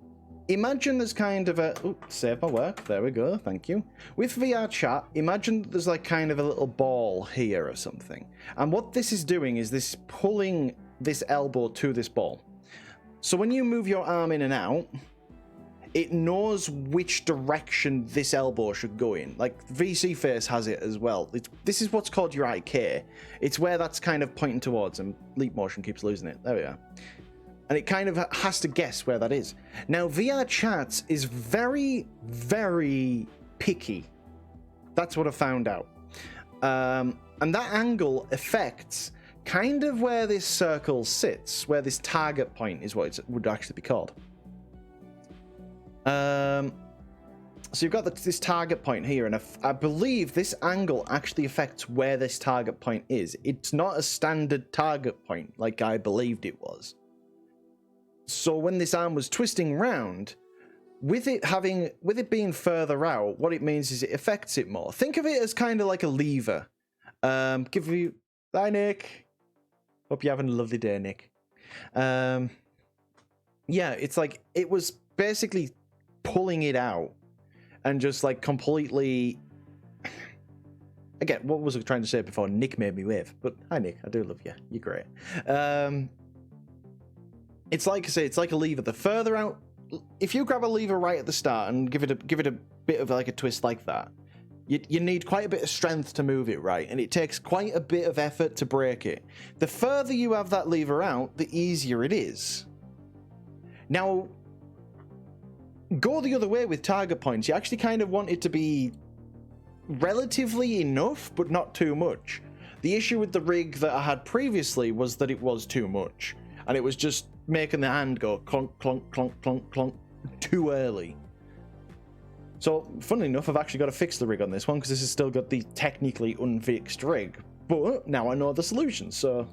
imagine there's kind of a... Ooh, save my work. There we go. Thank you. With VR chat, imagine there's like kind of a little ball here or something. And what this is doing is this pulling this elbow to this ball. So when you move your arm in and out, it knows which direction this elbow should go in. Like VC Face has it as well. This is what's called your IK. It's where that's kind of pointing towards, and Leap Motion keeps losing it. There we are. And it kind of has to guess where that is. Now, VR Chats is very, very picky That's what I found out. And that angle affects kind of where this circle sits, where this target point is what it would actually be called. So you've got this target point here, and I believe this angle actually affects where this target point is. It's not a standard target point like I believed it was. So when this arm was twisting round, with it being further out, what it means is it affects it more. Think of it as kind of like a lever. Hi, Nick. Hope you're having a lovely day, Nick. Yeah, it's like it was basically pulling it out and just like completely. Again, what was I trying to say before? Nick made me wave, but hi, Nick. I do love you. You're great. It's like I say, it's like a lever. The further out, if you grab a lever right at the start and give it a bit of like a twist like that, you need quite a bit of strength to move it right, and it takes quite a bit of effort to break it. The further you have that lever out, the easier it is. Now, go the other way with target points. You actually kind of want it to be relatively enough, but not too much. The issue with the rig that I had previously was that it was too much, and it was just making the hand go clunk, clunk, clunk, clunk, clunk too early. So, funnily enough, I've actually got to fix the rig on this one because this has still got the technically unfixed rig. But now I know the solution, so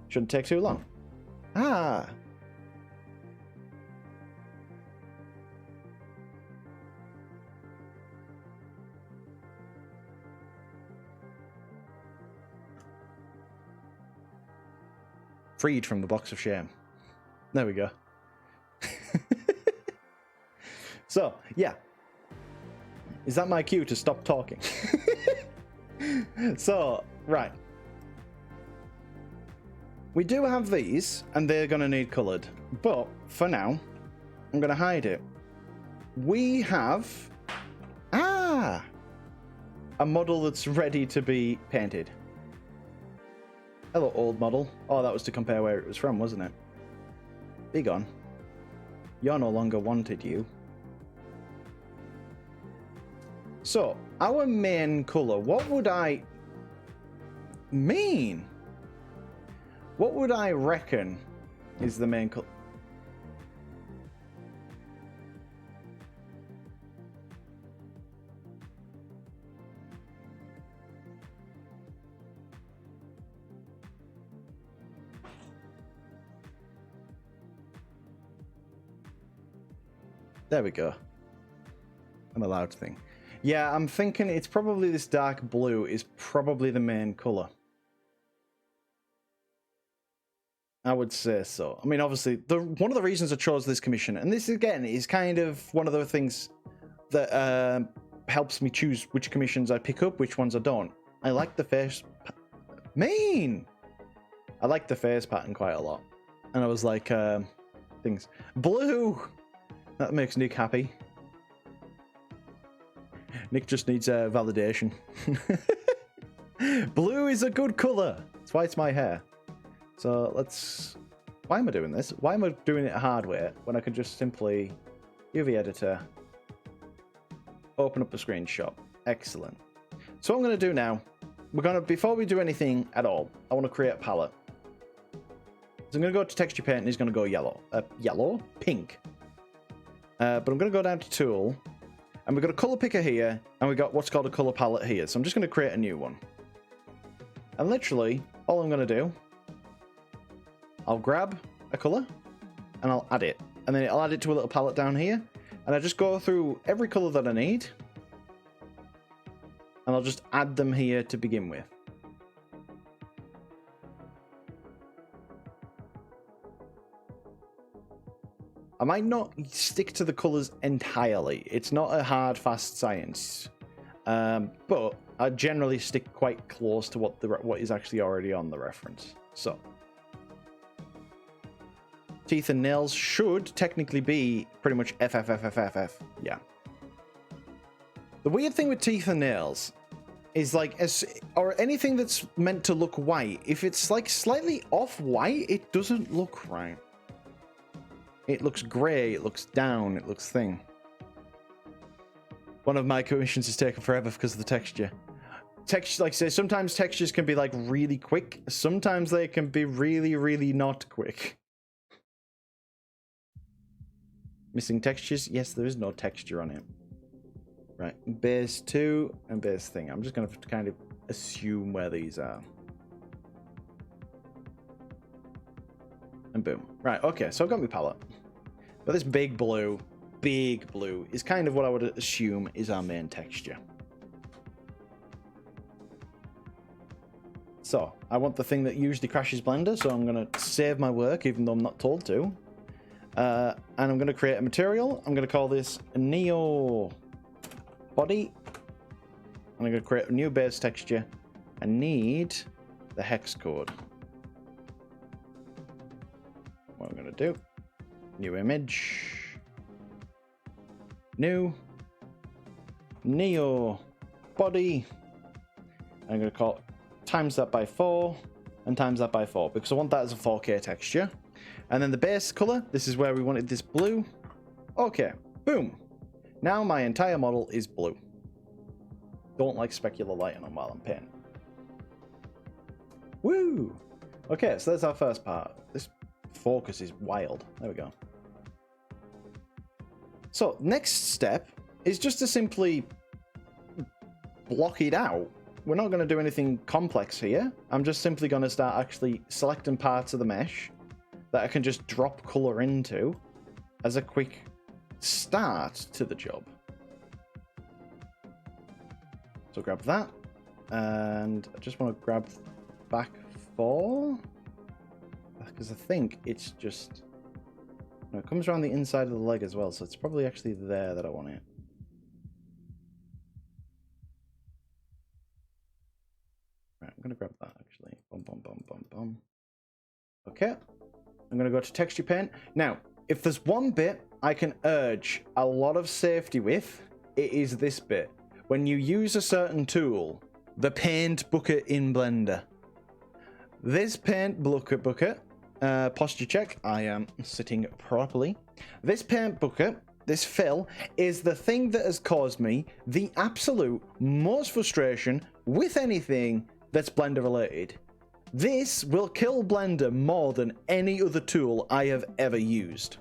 shouldn't take too long. Ah. Freed from the box of shame. There we go. So, yeah. Is that my cue to stop talking? So, right. We do have these, and they're going to need coloured. But, for now, I'm going to hide it. We have... a model that's ready to be painted. Hello, old model. Oh, that was to compare where it was from, wasn't it? Be gone. You're no longer wanted, you. So, our main colour, what would I mean? What would I reckon is the main colour? There we go. I'm allowed to think. Yeah, I'm thinking it's probably this dark blue is probably the main colour. I would say so. I mean, obviously, one of the reasons I chose this commission, and this again is kind of one of the things that helps me choose which commissions I pick up, which ones I don't. I like the face... I like the face pattern quite a lot. And I was like, things. Blue! That makes Nick happy. Nick just needs validation. Blue is a good colour. That's why it's my hair. So let's... Why am I doing this? Why am I doing it hard way when I could just simply UV editor, open up a screenshot. Excellent. So what I'm going to do now, before we do anything at all, I want to create a palette. So I'm going to go to texture paint and it's going to go yellow? Pink. But I'm going to go down to tool, and we've got a color picker here, and we've got what's called a color palette here. So I'm just going to create a new one. And literally, all I'm going to do, I'll grab a color, and I'll add it. And then I'll add it to a little palette down here, and I just go through every color that I need, and I'll just add them here to begin with. I might not stick to the colours entirely. It's not a hard, fast science. But I generally stick quite close to what is actually already on the reference. So, teeth and nails should technically be pretty much FFFFFF. Yeah. The weird thing with teeth and nails is like, or anything that's meant to look white, if it's like slightly off white, it doesn't look right. It looks grey, it looks down, it looks thing. One of my commissions is taking forever because of the texture. Texture, like I say, sometimes textures can be like really quick. Sometimes they can be really, really not quick. Missing textures? Yes, there is no texture on it. Right, base 2 and base thing. I'm just going to kind of assume where these are. And boom. Right, okay, so I've got my palette. But this big blue is kind of what I would assume is our main texture. So, I want the thing that usually crashes Blender, so I'm going to save my work, even though I'm not told to. And I'm going to create a material. I'm going to call this Neo Body. And I'm going to create a new base texture. I need the hex code. What I'm going to do, new image. New Neo Body. I'm going to call it times that by 4 and times that by 4 because I want that as a 4K texture. And then the base color, this is where we wanted this blue. Okay, boom. Now my entire model is blue. Don't like specular lighting on while I'm painting. Woo! Okay, so that's our first part. This focus is wild. There we go. So, next step is just to simply block it out. We're not going to do anything complex here. I'm just simply going to start actually selecting parts of the mesh that I can just drop color into as a quick start to the job. So grab that, and I just want to grab back 4, because I think it's just... No, it comes around the inside of the leg as well, so it's probably actually there that I want it. Right, I'm going to grab that, actually. Bum, bum, bum, bum, bum. Okay. I'm going to go to Texture Paint. Now, if there's one bit I can urge a lot of safety with, it is this bit. When you use a certain tool, the paint bucket in Blender. This paint bucket, posture check, I am sitting properly. This paint bucket, this fill, is the thing that has caused me the absolute most frustration with anything that's Blender related. This will kill Blender more than any other tool I have ever used.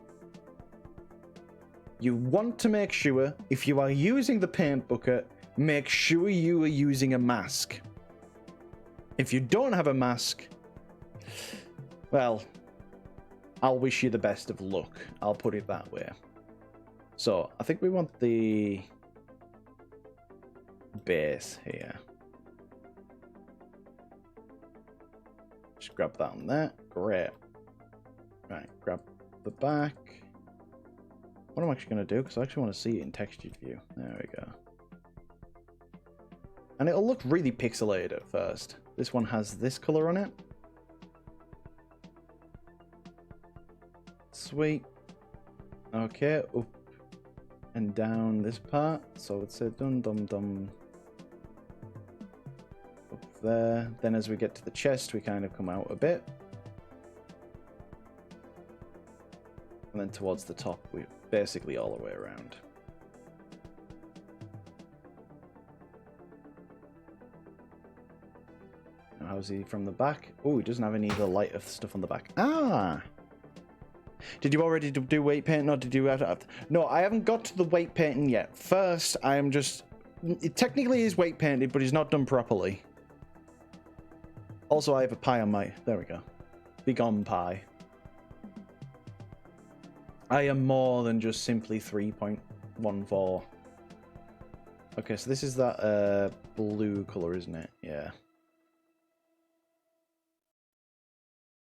You want to make sure, if you are using the paint bucket, make sure you are using a mask. If you don't have a mask, well, I'll wish you the best of luck. I'll put it that way. So, I think we want the base here. Just grab that on there. Great. Right, grab the back. What I'm actually going to do, because I actually want to see it in textured view. There we go. And it'll look really pixelated at first. This one has this color on it. Sweet. Okay, up and down this part. So it's a dum dum dum. Up there. Then as we get to the chest, we kind of come out a bit. And then towards the top, we're basically all the way around. Now, how's he from the back? Oh, he doesn't have any of the lighter stuff on the back. Ah! Did you already do weight paint? No, did you have to... No, I haven't got to the weight painting yet. First, I am just... It technically is weight painted, but it's not done properly. Also, I have a pie on my... There we go. Big on pie. I am more than just simply 3.14. Okay, so this is that blue color, isn't it? Yeah.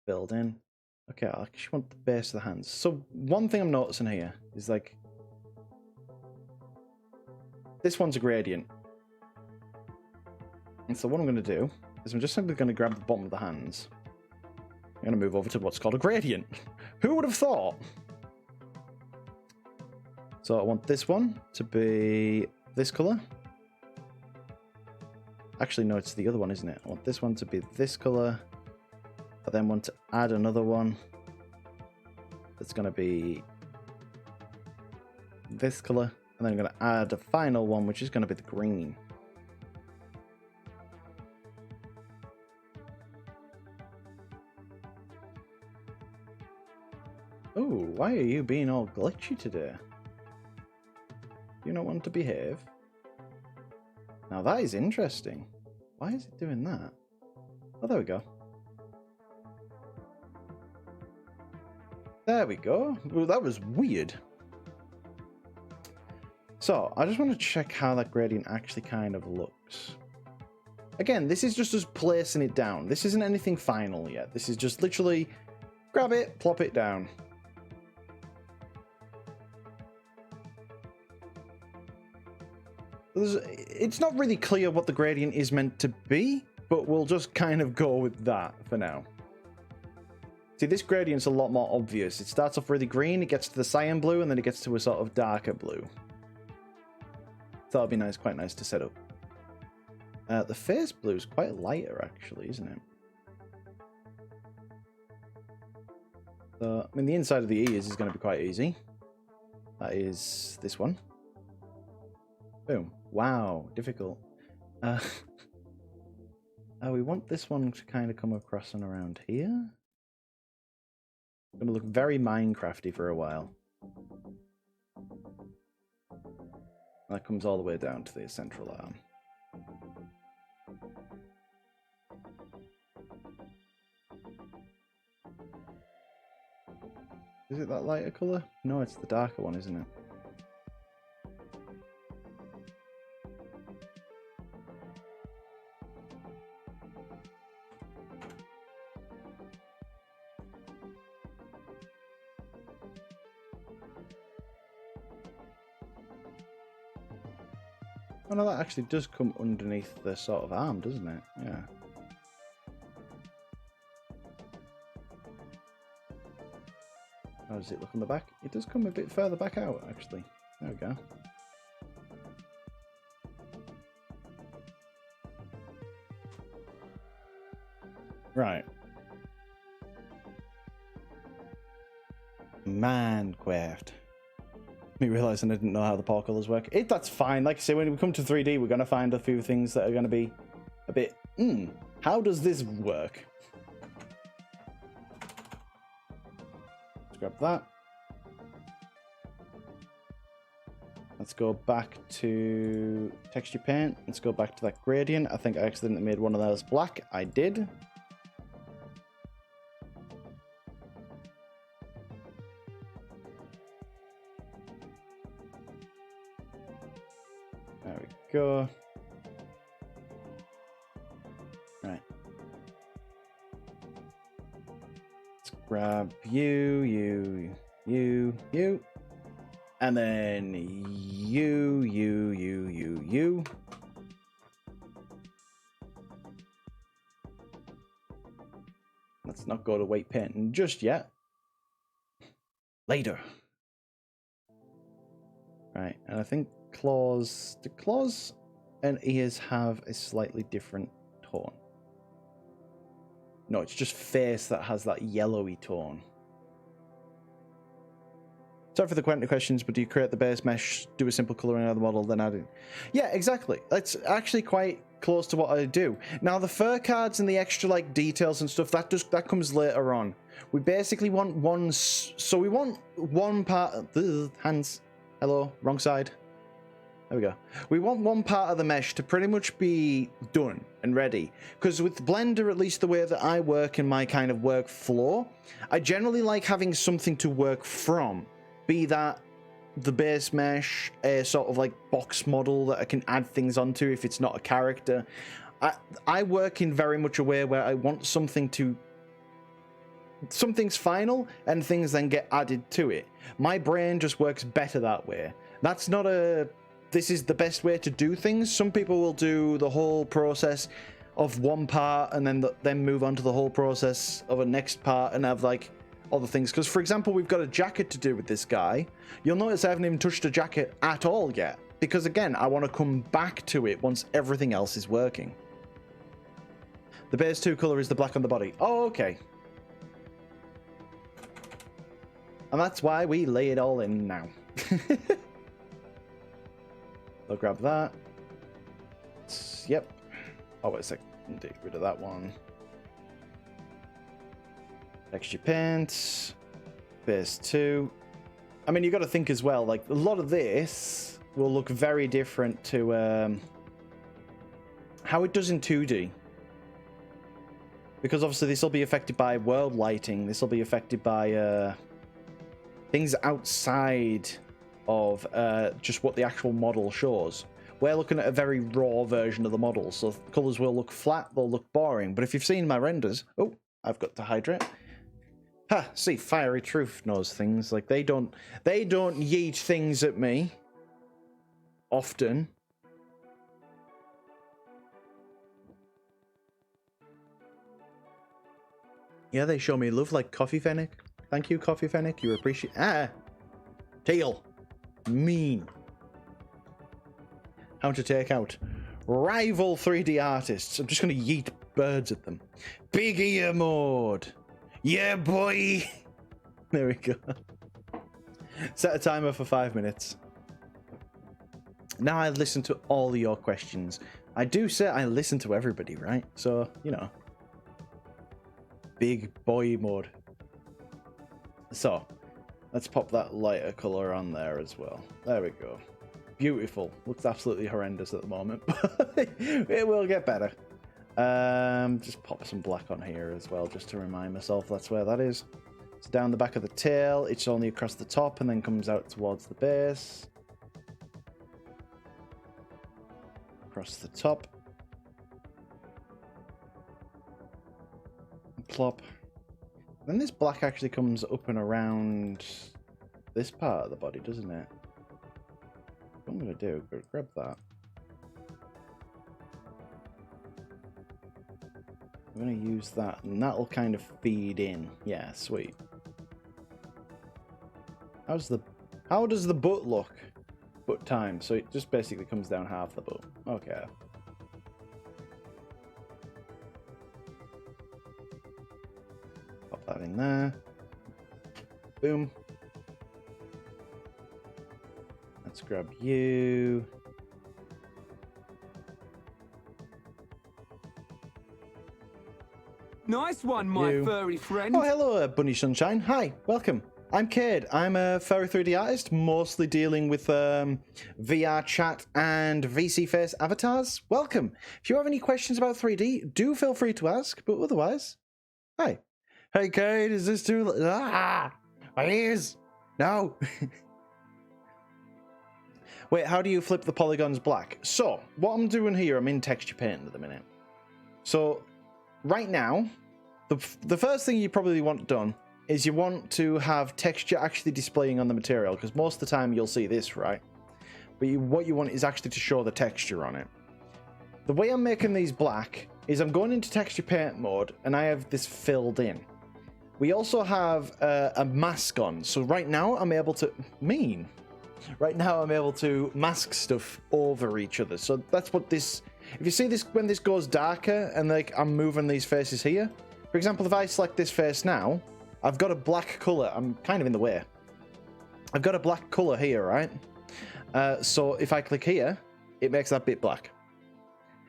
Build in. Okay, I actually want the base of the hands. So one thing I'm noticing here is like... This one's a gradient. And so what I'm going to do is I'm just simply going to grab the bottom of the hands. I'm going to move over to what's called a gradient. Who would have thought? So I want this one to be this color. Actually, no, it's the other one, isn't it? I want this one to be this color. I then want to add another one that's going to be this color. And then I'm going to add a final one, which is going to be the green. Oh, why are you being all glitchy today? You don't want to behave? Now that is interesting. Why is it doing that? Oh, there we go. There we go. Well, that was weird. So, I just want to check how that gradient actually kind of looks. Again, this is just us placing it down. This isn't anything final yet. This is just literally grab it, plop it down. It's not really clear what the gradient is meant to be, but we'll just kind of go with that for now. See, this gradient's a lot more obvious. It starts off really green, it gets to the cyan blue, and then it gets to a sort of darker blue. So that'll be nice, quite nice to set up. The face blue is quite lighter, actually, isn't it? So, I mean, the inside of the ears is going to be quite easy. That is this one. Boom. Wow, difficult. We want this one to kind of come across and around here. It's going to look very Minecrafty for a while. That comes all the way down to the central arm. Is it that lighter colour? No, it's the darker one, isn't it? Oh no, that actually does come underneath the sort of arm, doesn't it? Yeah. How does it look on the back? It does come a bit further back out, actually. There we go. Right. Minecraft. Me realizing I didn't know how the paw colors work. That's fine. Like I say, when we come to 3D, we're going to find a few things that are going to be a bit, how does this work? Let's grab that. Let's go back to texture paint. Let's go back to that gradient. I think I accidentally made one of those black. I did. There we go. Right. Let's grab you. And then you. Let's not go to weight painting just yet. Later. Right, and I think the claws and ears have a slightly different tone. No, it's just face that has that yellowy tone. Sorry for the questions, but do you create the base mesh, do a simple coloring of the model, then add it? Yeah, exactly. That's actually quite close to what I do. Now, the fur cards and the extra like details and stuff, that comes later on. We basically want we want one part of the hands. Hello, wrong side. There we go. We want one part of the mesh to pretty much be done and ready. Because with Blender, at least the way that I work in my kind of workflow, I generally like having something to work from. Be that the base mesh, a sort of like box model that I can add things onto if it's not a character. I work in very much a way where I want something's final and things then get added to it. My brain just works better that way. That's not this is the best way to do things. Some people will do the whole process of one part and then move on to the whole process of a next part and have like other things. Because for example, we've got a jacket to do with this guy. You'll notice I haven't even touched the jacket at all yet. Because again, I want to come back to it once everything else is working. The base 2 color is the black on the body. Oh, okay. And that's why we lay it all in now. I'll grab that. Yep. Oh, wait a second. Get rid of that one. Texture paint. Base 2. I mean, you got to think as well, like, a lot of this will look very different to how it does in 2D. Because obviously this will be affected by world lighting. This will be affected by things outside of just what the actual model shows. We're looking at a very raw version of the model, so colors will look flat, they'll look boring. But if you've seen my renders, oh, I've got to hydrate. Ha! See, Fiery Truth knows things. Like they don't yeet things at me often. Yeah, they show me love like Coffee Fennec. Thank you, Coffee Fennec. You appreciate. Teal. Mean. How to take out rival 3D artists. I'm just going to yeet birds at them. Big ear mode. Yeah, boy. There we go. Set a timer for 5 minutes. Now I've listened to all your questions. I do say I listen to everybody, right? So, you know. Big boy mode. So, let's pop that lighter color on there as well. There we go. Beautiful. Looks absolutely horrendous at the moment, but it will get better. Just pop some black on here as well, just to remind myself that's where that is. It's down the back of the tail. It's only across the top and then comes out towards the base. Across the top. Plop. Then this black actually comes up and around this part of the body, doesn't it? What I'm going to do, grab that. I'm going to use that, and that'll kind of feed in. Yeah, sweet. How does the butt look? Butt time. So it just basically comes down half the butt. Okay. Pop that in there. Boom. Let's grab you. Nice one, my furry friend. Oh, hello, Bunny Sunshine. Hi, welcome. I'm Cade. I'm a furry 3D artist, mostly dealing with VR chat and VC face avatars. Welcome. If you have any questions about 3D, do feel free to ask, but otherwise, hi. Hey, Cade, is this too... Ah! My ears! No! Wait, how do you flip the polygons black? So, what I'm doing here, I'm in texture paint at the minute. So, right now, the first thing you probably want done is you want to have texture actually displaying on the material, because most of the time you'll see this, right? But what you want is actually to show the texture on it. The way I'm making these black is I'm going into texture paint mode, and I have this filled in. We also have a mask on, so right now I'm able to... Right now I'm able to mask stuff over each other. So that's what this... If you see this, when this goes darker and like I'm moving these faces here, for example, if I select this face now, I've got a black color. I'm kind of in the way. I've got a black color here, right? So if I click here, it makes that bit black.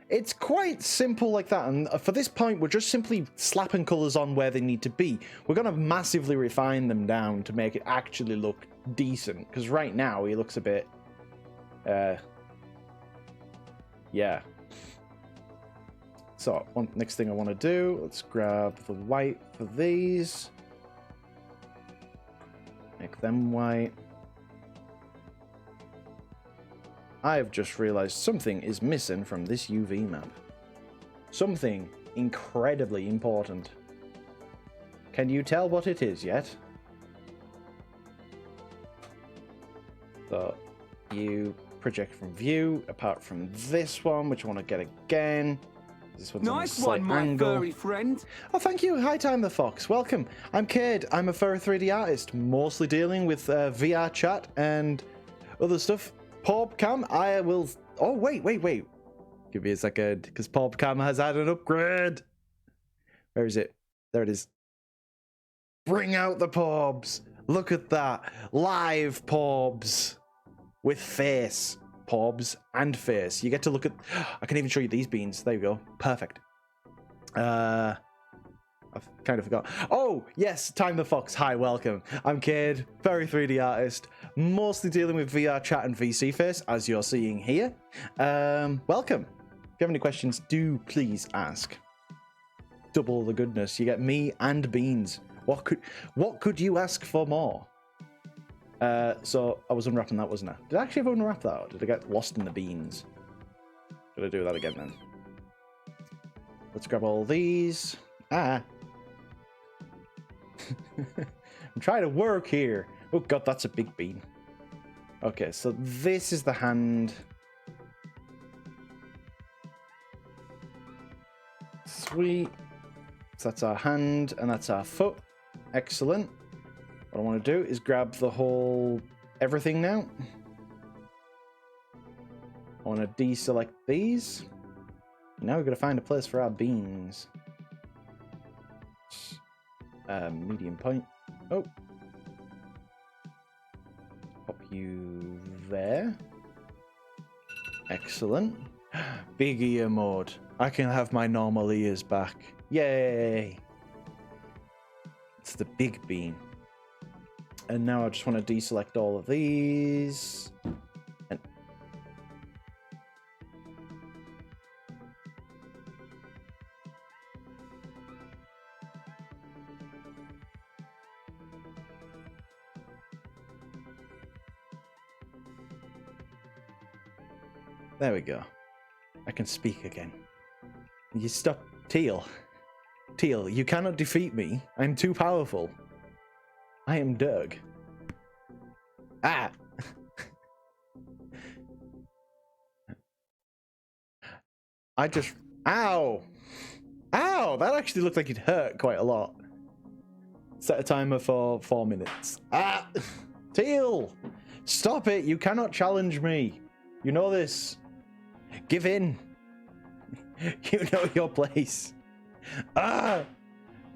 It's quite simple like that, and for this point, we're just simply slapping colors on where they need to be. We're going to massively refine them down to make it actually look decent, because right now he looks a bit... yeah. So, next thing I want to do, let's grab the white for these. Make them white. I've just realized something is missing from this UV map. Something incredibly important. Can you tell what it is yet? So, you project from view, apart from this one, which I want to get again. This one's nice on a slight one, my angle. furry friend. Oh, thank you. Hi, Time the Fox. Welcome. I'm Cade. I'm a furry 3D artist, mostly dealing with VR chat and other stuff. PobCam, I will... Oh, wait. Give me a second, because PobCam has had an upgrade. Where is it? There it is. Bring out the Pobs. Look at that. Live Pobs. With face. paws, and face. You get to look at... I can even show you these beans. There you go. Perfect. I've kind of forgot. Oh, yes, Time the Fox. Hi, welcome. I'm Cade, very 3D artist, mostly dealing with VR chat and VC face, as you're seeing here. Welcome. If you have any questions, do please ask. Double the goodness. You get me and beans. What could you ask for more? So I was unwrapping that, wasn't I? Did I actually ever unwrap that, or did I get lost in the beans? Should I do that again then? Let's grab all these. I'm trying to work here. Oh god, that's a big bean. Okay, so this is the hand. Sweet. So that's our hand, and that's our foot. Excellent. What I want to do is grab the whole everything now. I want to deselect these. Now we've got to find a place for our beans. Medium point. Oh. Pop you there. Excellent. Big ear mode. I can have my normal ears back. Yay! It's the big bean. And now I just want to deselect all of these. And there we go. I can speak again. You stop, Teal. Teal, you cannot defeat me. I'm too powerful. I am Doug. Ah! I just... Ow! Ow! That actually looked like it hurt quite a lot. Set a timer for 4 minutes. Ah! Teal! Stop it! You cannot challenge me. You know this. Give in. You know your place. Ah!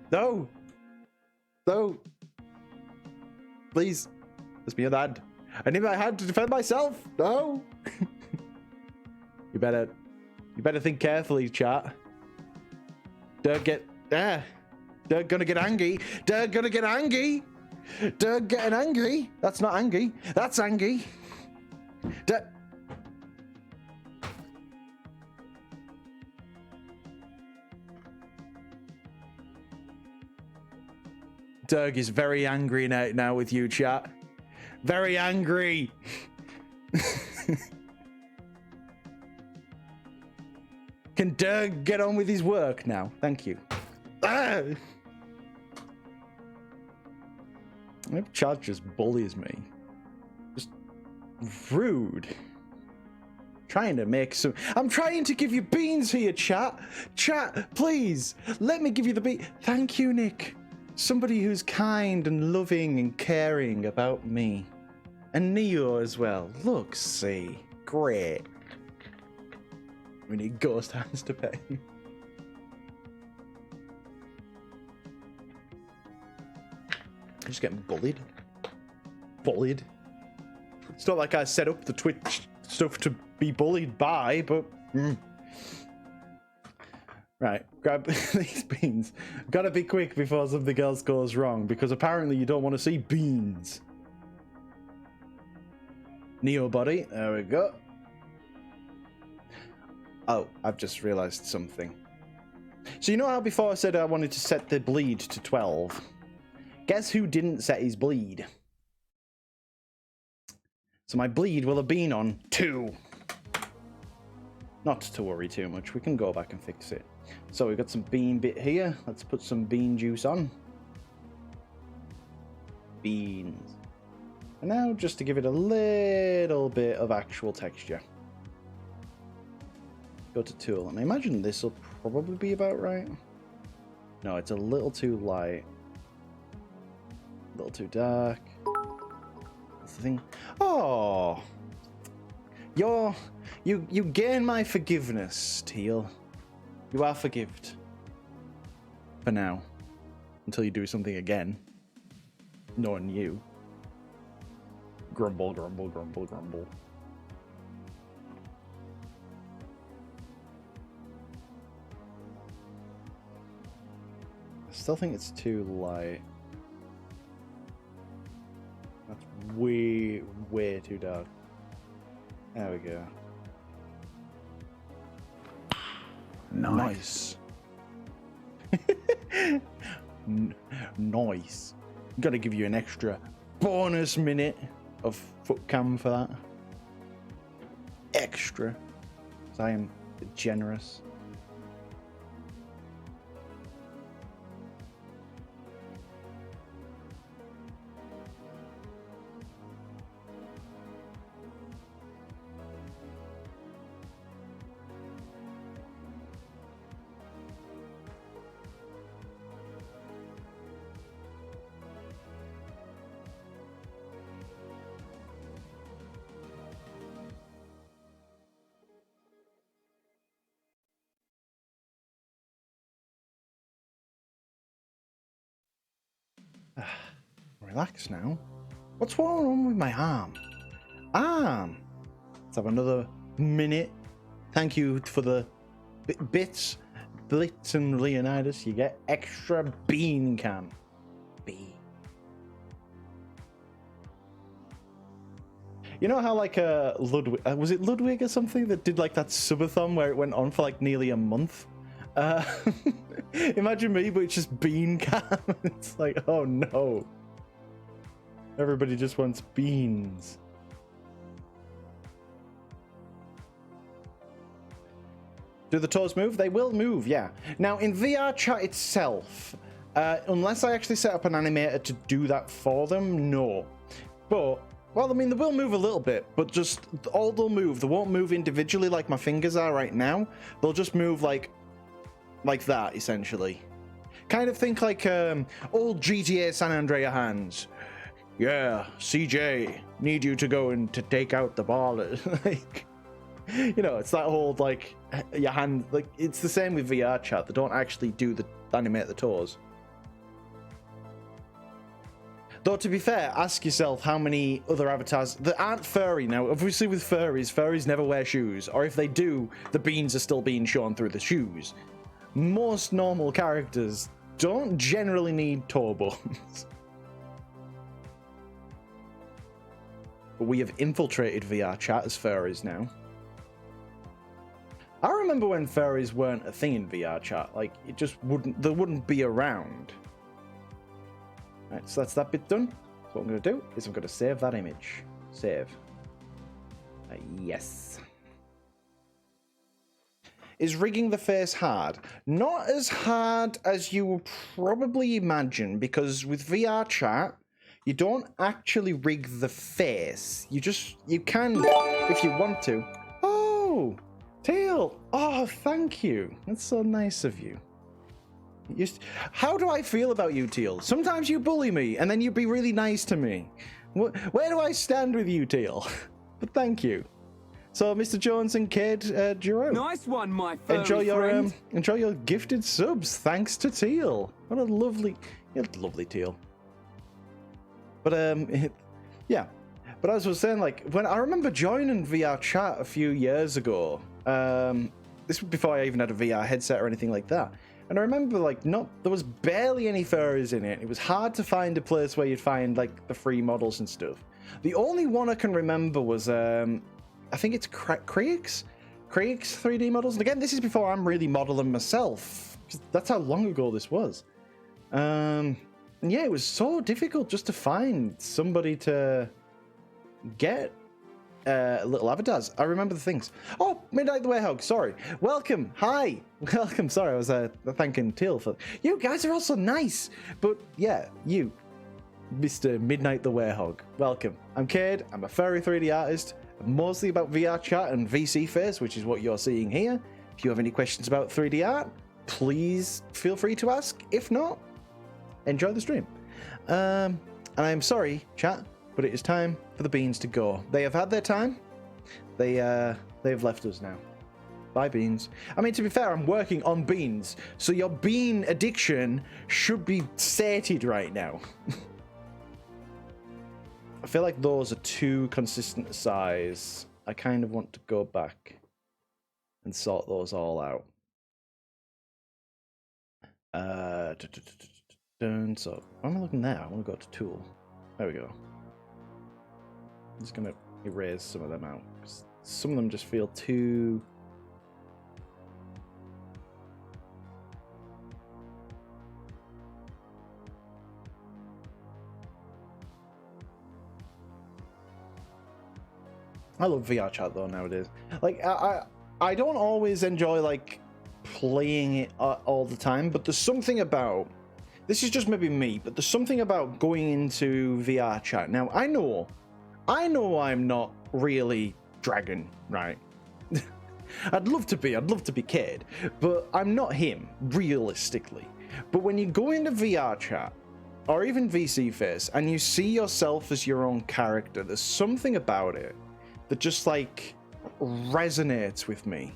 No! No! Please. Just be your dad. I need my hand to defend myself. No! You better think carefully, chat. Don't get... Don't gonna get angry. Don't gonna get angry. Don't getting angry. That's not angry. That's angry. Doug is very angry now with you, chat. Very angry. Can Doug get on with his work now? Thank you. Ah! Chad just bullies me. Just rude. Trying to make some... I'm trying to give you beans here, chat. Chat, please. Let me give you the bean. Thank you, Nick. Somebody who's kind and loving and caring about me. And Neo as well. Look, see. Great. We need ghost hands to pay. I'm just getting bullied. Bullied. It's not like I set up the Twitch stuff to be bullied by, but... Right, grab these beans. Gotta be quick before something else goes wrong, because apparently you don't want to see beans. Neo body, there we go. Oh, I've just realized something. So you know how before I said I wanted to set the bleed to 12? Guess who didn't set his bleed? So my bleed will have been on 2. Not to worry too much, we can go back and fix it. So we've got some bean bit here. Let's put some bean juice on. Beans. And now just to give it a little bit of actual texture. Go to tool, and I imagine this will probably be about right. No, it's a little too light. A little too dark. That's the thing. Oh! You gain my forgiveness, Teal. You are forgived. For now. Until you do something again. Knowing you. Grumble, grumble, grumble, grumble. still think it's too light. That's way, way too dark. There we go. Nice. Nice. Gotta give you an extra bonus minute of foot cam for that. Extra. 'Cause I am generous. Relax now. What's going on with my arm? Let's have another minute. Thank you for the bits, Blitz and Leonidas. You get extra bean can. Bean. You know how like Ludwig, was it Ludwig or something that did like that subathon where it went on for like nearly a month? Imagine me, but it's just bean can. It's like, oh no. Everybody just wants beans. Do the toes move? They will move, yeah. Now, in VR chat itself, unless I actually set up an animator to do that for them, no. But, well, I mean, they will move a little bit, but just all they'll move. They won't move individually like my fingers are right now. They'll just move like that, essentially. Kind of think like old GTA San Andreas hands. Yeah, CJ, need you to go and to take out the ball. Like, you know, it's that whole like your hand. Like it's the same with VR chat. They don't actually animate the toes. Though to be fair, ask yourself how many other avatars that aren't furry now. Obviously, with furries never wear shoes, or if they do, the beans are still being shown through the shoes. Most normal characters don't generally need toe bones. But we have infiltrated VR chat as furries now. I remember when furries weren't a thing in VR chat. Like, it just they wouldn't be around. Right, so that's that bit done. So what I'm going to do is I'm going to save that image. Save. Yes. Is rigging the face hard? Not as hard as you would probably imagine, because with VR chat, you don't actually rig the face. You can if you want to. Oh, Teal. Oh, thank you. That's so nice of you. How do I feel about you, Teal? Sometimes you bully me, and then you be really nice to me. Where do I stand with you, Teal? But thank you. So, Mr. Jones and Kid, Jerome. Nice one, my furry friend. Enjoy your gifted subs. Thanks to Teal. What a lovely Teal. But yeah. But as I was saying, like when I remember joining VR chat a few years ago. This was before I even had a VR headset or anything like that. And I remember like there was barely any furries in it. It was hard to find a place where you'd find like the free models and stuff. The only one I can remember was I think it's Creeks 3D models. And again, this is before I'm really modeling myself. That's how long ago this was. And yeah, it was so difficult just to find somebody to get little avatars. I remember the things. Oh, Midnight the Werehog, sorry. Welcome. Hi. Welcome. Sorry, I was thanking Teal for... You guys are also nice. But yeah, you, Mr. Midnight the Werehog, welcome. I'm Cade. I'm a furry 3D artist. I'm mostly about VR chat and VC face, which is what you're seeing here. If you have any questions about 3D art, please feel free to ask. If not, enjoy the stream. And I'm sorry, chat, but it is time for the beans to go. They have had their time. They've left us now. Bye, beans. I mean, to be fair, I'm working on beans, so your bean addiction should be sated right now. I feel like those are too consistent size. I kind of want to go back and sort those all out. So why am I looking there? I want to go to tool. There we go. I'm just gonna erase some of them out because some of them just feel too. I love VR chat though nowadays. Like I don't always enjoy like playing it all the time, but there's something about, this is just maybe me, but there's something about going into VR chat. Now I know I'm not really Dragon, right? I'd love to be Cade, but I'm not him realistically. But when you go into VR chat or even VC Face and you see yourself as your own character, there's something about it that just like resonates with me.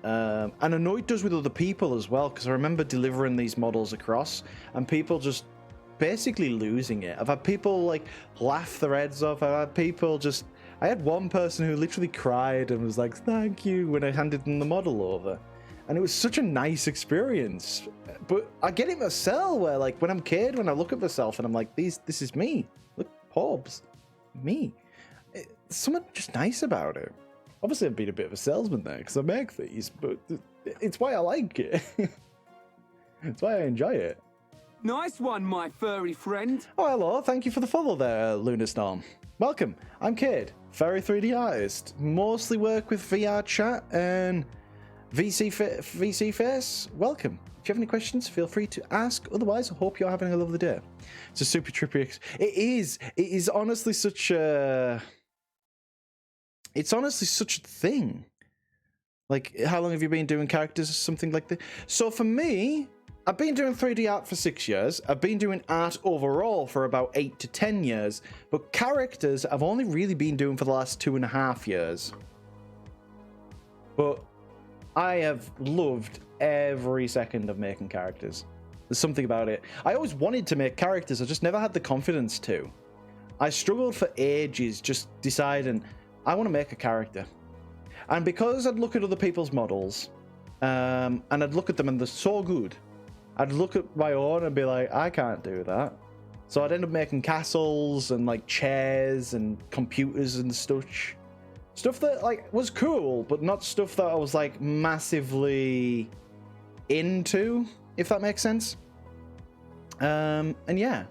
And I know it does with other people as well, because I remember delivering these models across and people just basically losing it. I've had people like laugh their heads off. I've had people just, I had one person who literally cried and was like, thank you, when I handed them the model over. And it was such a nice experience. But I get it myself where like when I'm Cade, when I look at myself and I'm like, this is me. Look, Porbs, me. There's something just nice about it. Obviously, I've been a bit of a salesman there because I make these, but it's why I like it. It's why I enjoy it. Nice one, my furry friend. Oh, hello. Thank you for the follow there, Lunar Storm. Welcome. I'm Cade, furry 3D artist. Mostly work with VR chat and VC Face. Welcome. If you have any questions, feel free to ask. Otherwise, I hope you're having a lovely day. It's a super trippy. It is honestly such a. It's honestly such a thing. Like, how long have you been doing characters or something like that? So for me, I've been doing 3D art for 6 years. I've been doing art overall for about 8 to 10 years. But characters, I've only really been doing for the last 2.5 years. But I have loved every second of making characters. There's something about it. I always wanted to make characters. I just never had the confidence to. I struggled for ages just deciding, I want to make a character. And because I'd look at other people's models, and I'd look at them and they're so good, I'd look at my own and be like, I can't do that. So I'd end up making castles and like chairs and computers and stuff. Stuff that like was cool, but not stuff that I was like massively into, if that makes sense. And yeah,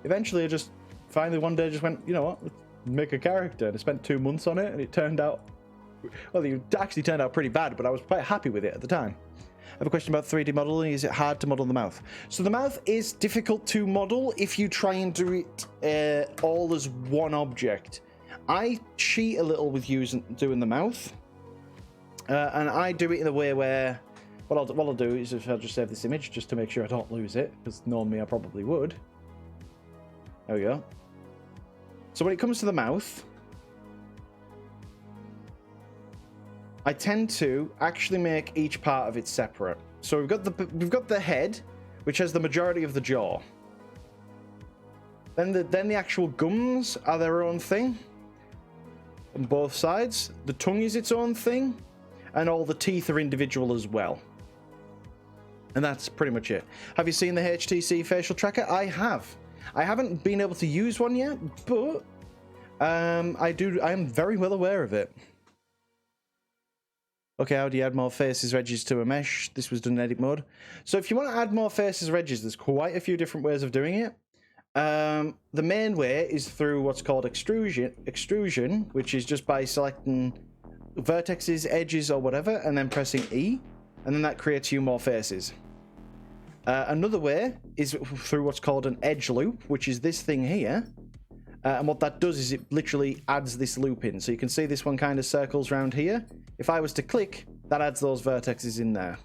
eventually I just finally one day just went, you know what, let's make a character. And I spent 2 months on it and it turned out, well, it actually turned out pretty bad, but I was quite happy with it at the time. I have a question about 3D modeling. Is it hard to model the mouth? So the mouth is difficult to model if you try and do it all as one object. I cheat a little with doing the mouth, and I do it in a way where what I'll do is I'll just save this image just to make sure I don't lose it, because knowing me I probably would. There we go. So when it comes to the mouth, I tend to actually make each part of it separate. So we've got the head, which has the majority of the jaw. Then the actual gums are their own thing on both sides. The tongue is its own thing, and all the teeth are individual as well. And that's pretty much it. Have you seen the HTC facial tracker? I have. I haven't been able to use one yet, but I am very well aware of it. Okay, how do you add more faces or edges to a mesh? This was done in edit mode. So if you want to add more faces or edges, there's quite a few different ways of doing it. The main way is through what's called extrusion, which is just by selecting vertexes, edges, or whatever, and then pressing E, and then that creates you more faces. Another way is through what's called an edge loop, which is this thing here. And what that does is it literally adds this loop in. So you can see this one kind of circles around here. If I was to click, that adds those vertexes in there.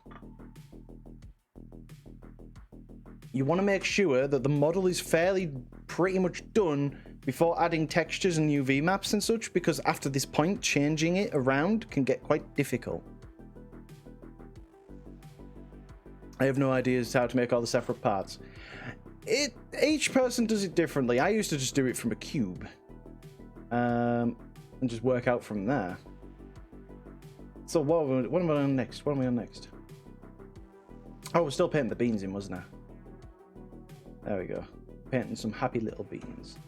You want to make sure that the model is pretty much done before adding textures and UV maps and such, because after this point, changing it around can get quite difficult. I have no idea as to how to make all the separate parts. Each person does it differently. I used to just do it from a cube and just work out from there. So what am I on next? Oh, we're still painting the beans in, wasn't I? There we go. Painting some happy little beans.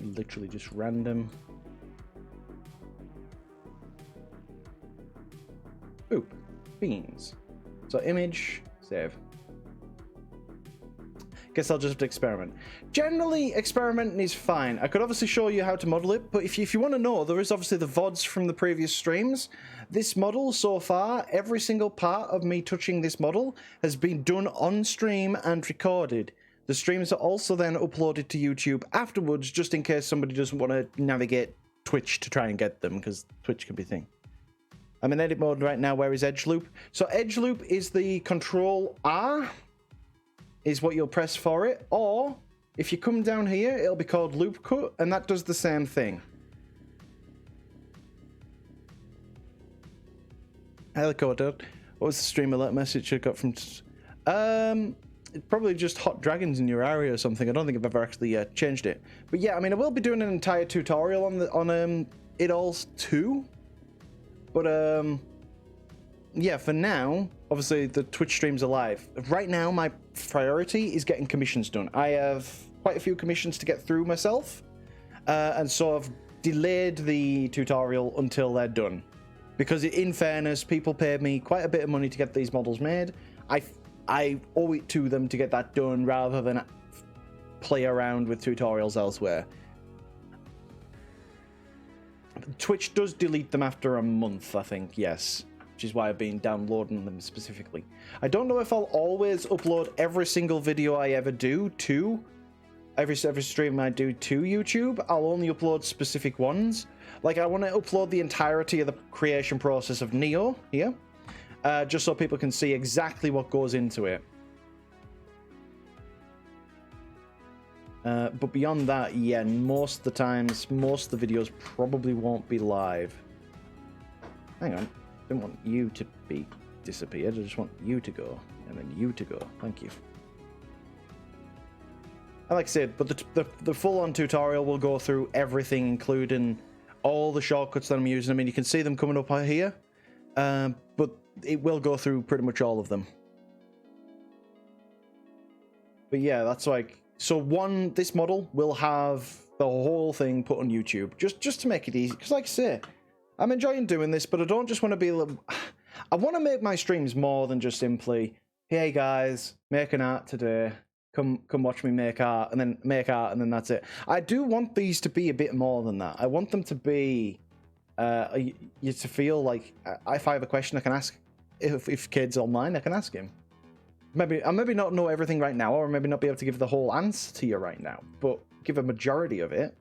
Literally just random. Oop, beans. So image, save. Guess I'll just have to experiment. Generally, experimenting is fine. I could obviously show you how to model it, but if you want to know, there is obviously the VODs from the previous streams. This model so far, every single part of me touching this model has been done on stream and recorded. The streams are also then uploaded to YouTube afterwards, just in case somebody doesn't want to navigate Twitch to try and get them, because Twitch can be a thing. I'm in edit mode right now. Where is edge loop? So edge loop is the Control R, is what you'll press for it. Or if you come down here, it'll be called loop cut, and that does the same thing. Helicopter. What was the stream alert message I got from? Probably just hot dragons in your area or something. I don't think I've ever actually changed it. But yeah, I mean, I will be doing an entire tutorial on it all too. But yeah, for now, obviously the Twitch streams are live. Right now, my priority is getting commissions done. I have quite a few commissions to get through myself, and so I've delayed the tutorial until they're done. Because in fairness, people paid me quite a bit of money to get these models made. I owe it to them to get that done rather than play around with tutorials elsewhere. Twitch does delete them after a month, I think, yes. Which is why I've been downloading them specifically. I don't know if I'll always upload every single video I ever do to... Every stream I do to YouTube. I'll only upload specific ones. Like, I want to upload the entirety of the creation process of Neo here. Just so people can see exactly what goes into it. But beyond that, yeah, most of the times, most of the videos probably won't be live. Hang on. I don't want you to be disappeared. I just want you to go. And then you to go. Thank you. Like I said, but the full-on tutorial will go through everything, including all the shortcuts that I'm using. I mean, you can see them coming up here. But it will go through pretty much all of them. But yeah, that's like... So this model will have the whole thing put on YouTube. Just to make it easy. Because like I say, I'm enjoying doing this, but I don't just want to be... I want to make my streams more than just simply, hey guys, making art today. Come watch me make art, and then that's it. I do want these to be a bit more than that. I want them to be... you to feel like if I have a question I can ask, if Kid's online, I can ask him. I maybe not know everything right now, or maybe not be able to give the whole answer to you right now, but give a majority of it,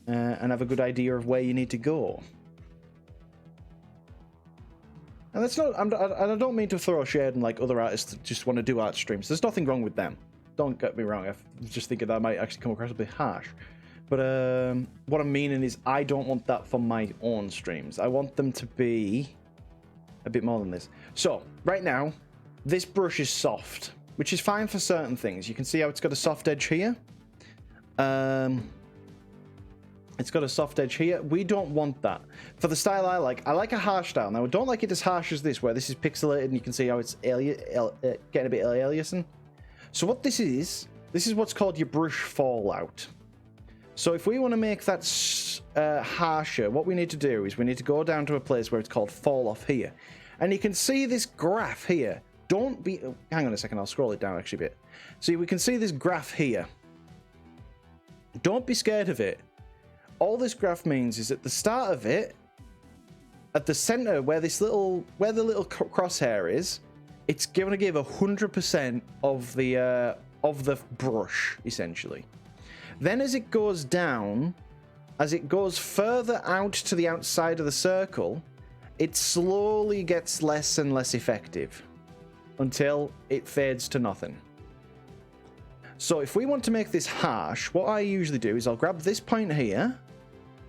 and have a good idea of where you need to go. And that's not, I don't mean to throw shade on like other artists that just want to do art streams. There's nothing wrong with them. Don't get me wrong. I just think that might actually come across a bit harsh. But what I'm meaning is I don't want that for my own streams. I want them to be a bit more than this. So, right now, this brush is soft, which is fine for certain things. You can see how it's got a soft edge here. It's got a soft edge here. We don't want that. For the style I like a harsh style. Now, I don't like it as harsh as this, where this is pixelated and you can see how it's getting a bit aliasing. So what this is what's called your brush fallout. So if we want to make that harsher, what we need to do is we need to go down to a place where it's called fall off here. And you can see this graph here. Hang on a second, I'll scroll it down actually a bit. See, we can see this graph here. Don't be scared of it. All this graph means is at the start of it, at the center where the little crosshair is, it's going to give 100% of the brush essentially. Then as it goes down, as it goes further out to the outside of the circle, it slowly gets less and less effective until it fades to nothing. So if we want to make this harsh, what I usually do is I'll grab this point here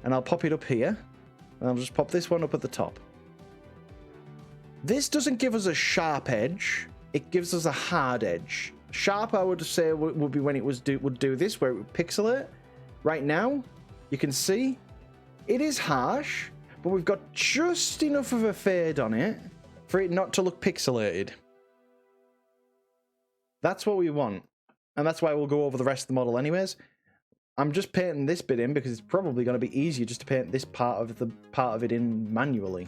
and I'll pop it up here and I'll just pop this one up at the top. This doesn't give us a sharp edge. It gives us a hard edge. Sharp, I would say, would be when it would do this, where it would pixel it. Right now, you can see it is harsh, but we've got just enough of a fade on it for it not to look pixelated. That's what we want, and that's why we'll go over the rest of the model anyways. I'm just painting this bit in because it's probably going to be easier just to paint this part of it in manually.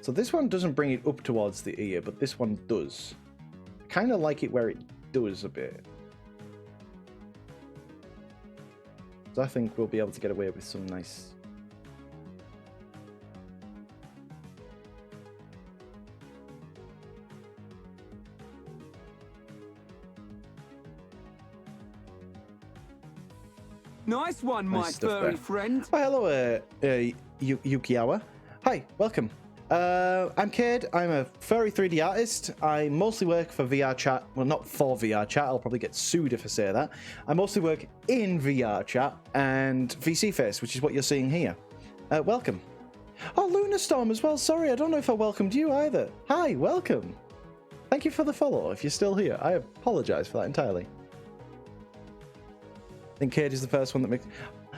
So this one doesn't bring it up towards the ear, but this one does. I kind of like it where it does a bit. So I think we'll be able to get away with some nice... Nice one, my furry friend. Oh, hello, Yukiawa. Hi, welcome. I'm Cade. I'm a furry 3D artist. I mostly work for VR chat. Well, not for VR chat. I'll probably get sued if I say that. I mostly work in VR chat and VC Face, which is what you're seeing here. Welcome. Oh, Lunarstorm as well. Sorry, I don't know if I welcomed you either. Hi, welcome. Thank you for the follow. If you're still here, I apologize for that entirely. I think Cade is the first one that makes...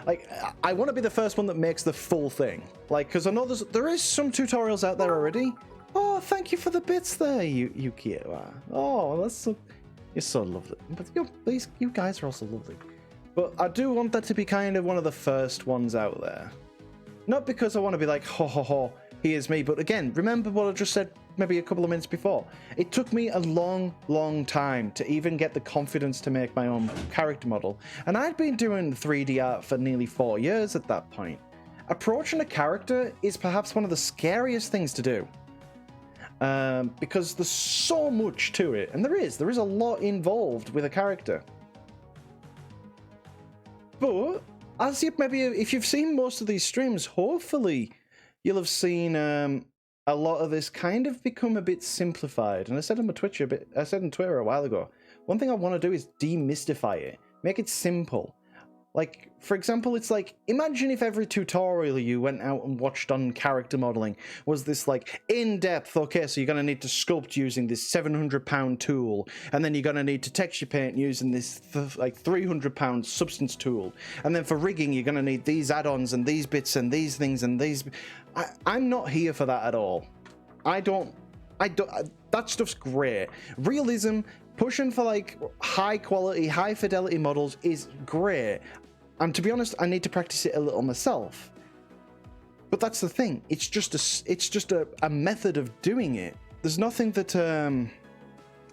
Like, I want to be the first one that makes the full thing. Like, because I know there is some tutorials out there already. Oh, thank you for the bits there, Yukiwa. Oh, that's so... You're so lovely. But you guys are also lovely. But I do want that to be kind of one of the first ones out there. Not because I want to be like, ho, ho, ho, here's me. But again, remember what I just said maybe a couple of minutes before. It took me a long, long time to even get the confidence to make my own character model. And I'd been doing 3D art for nearly 4 years at that point. Approaching a character is perhaps one of the scariest things to do. Because there's so much to it. And there is a lot involved with a character. But as you maybe, if you've seen most of these streams, hopefully you'll have seen a lot of this kind of become a bit simplified. And I said on my Twitch I said on Twitter a while ago, one thing I want to do is demystify it, make it simple. Like, for example, it's like, imagine if every tutorial you went out and watched on character modeling was this like in-depth, okay, so you're going to need to sculpt using this 700-pound tool, and then you're going to need to texture paint using this like 300-pound substance tool, and then for rigging you're going to need these add-ons and these bits and these things and these. I'm not here for that at all. I don't, that stuff's great. Realism, pushing for like high quality, high fidelity models is great. And to be honest, I need to practice it a little myself. But that's the thing. It's just a method of doing it. There's nothing that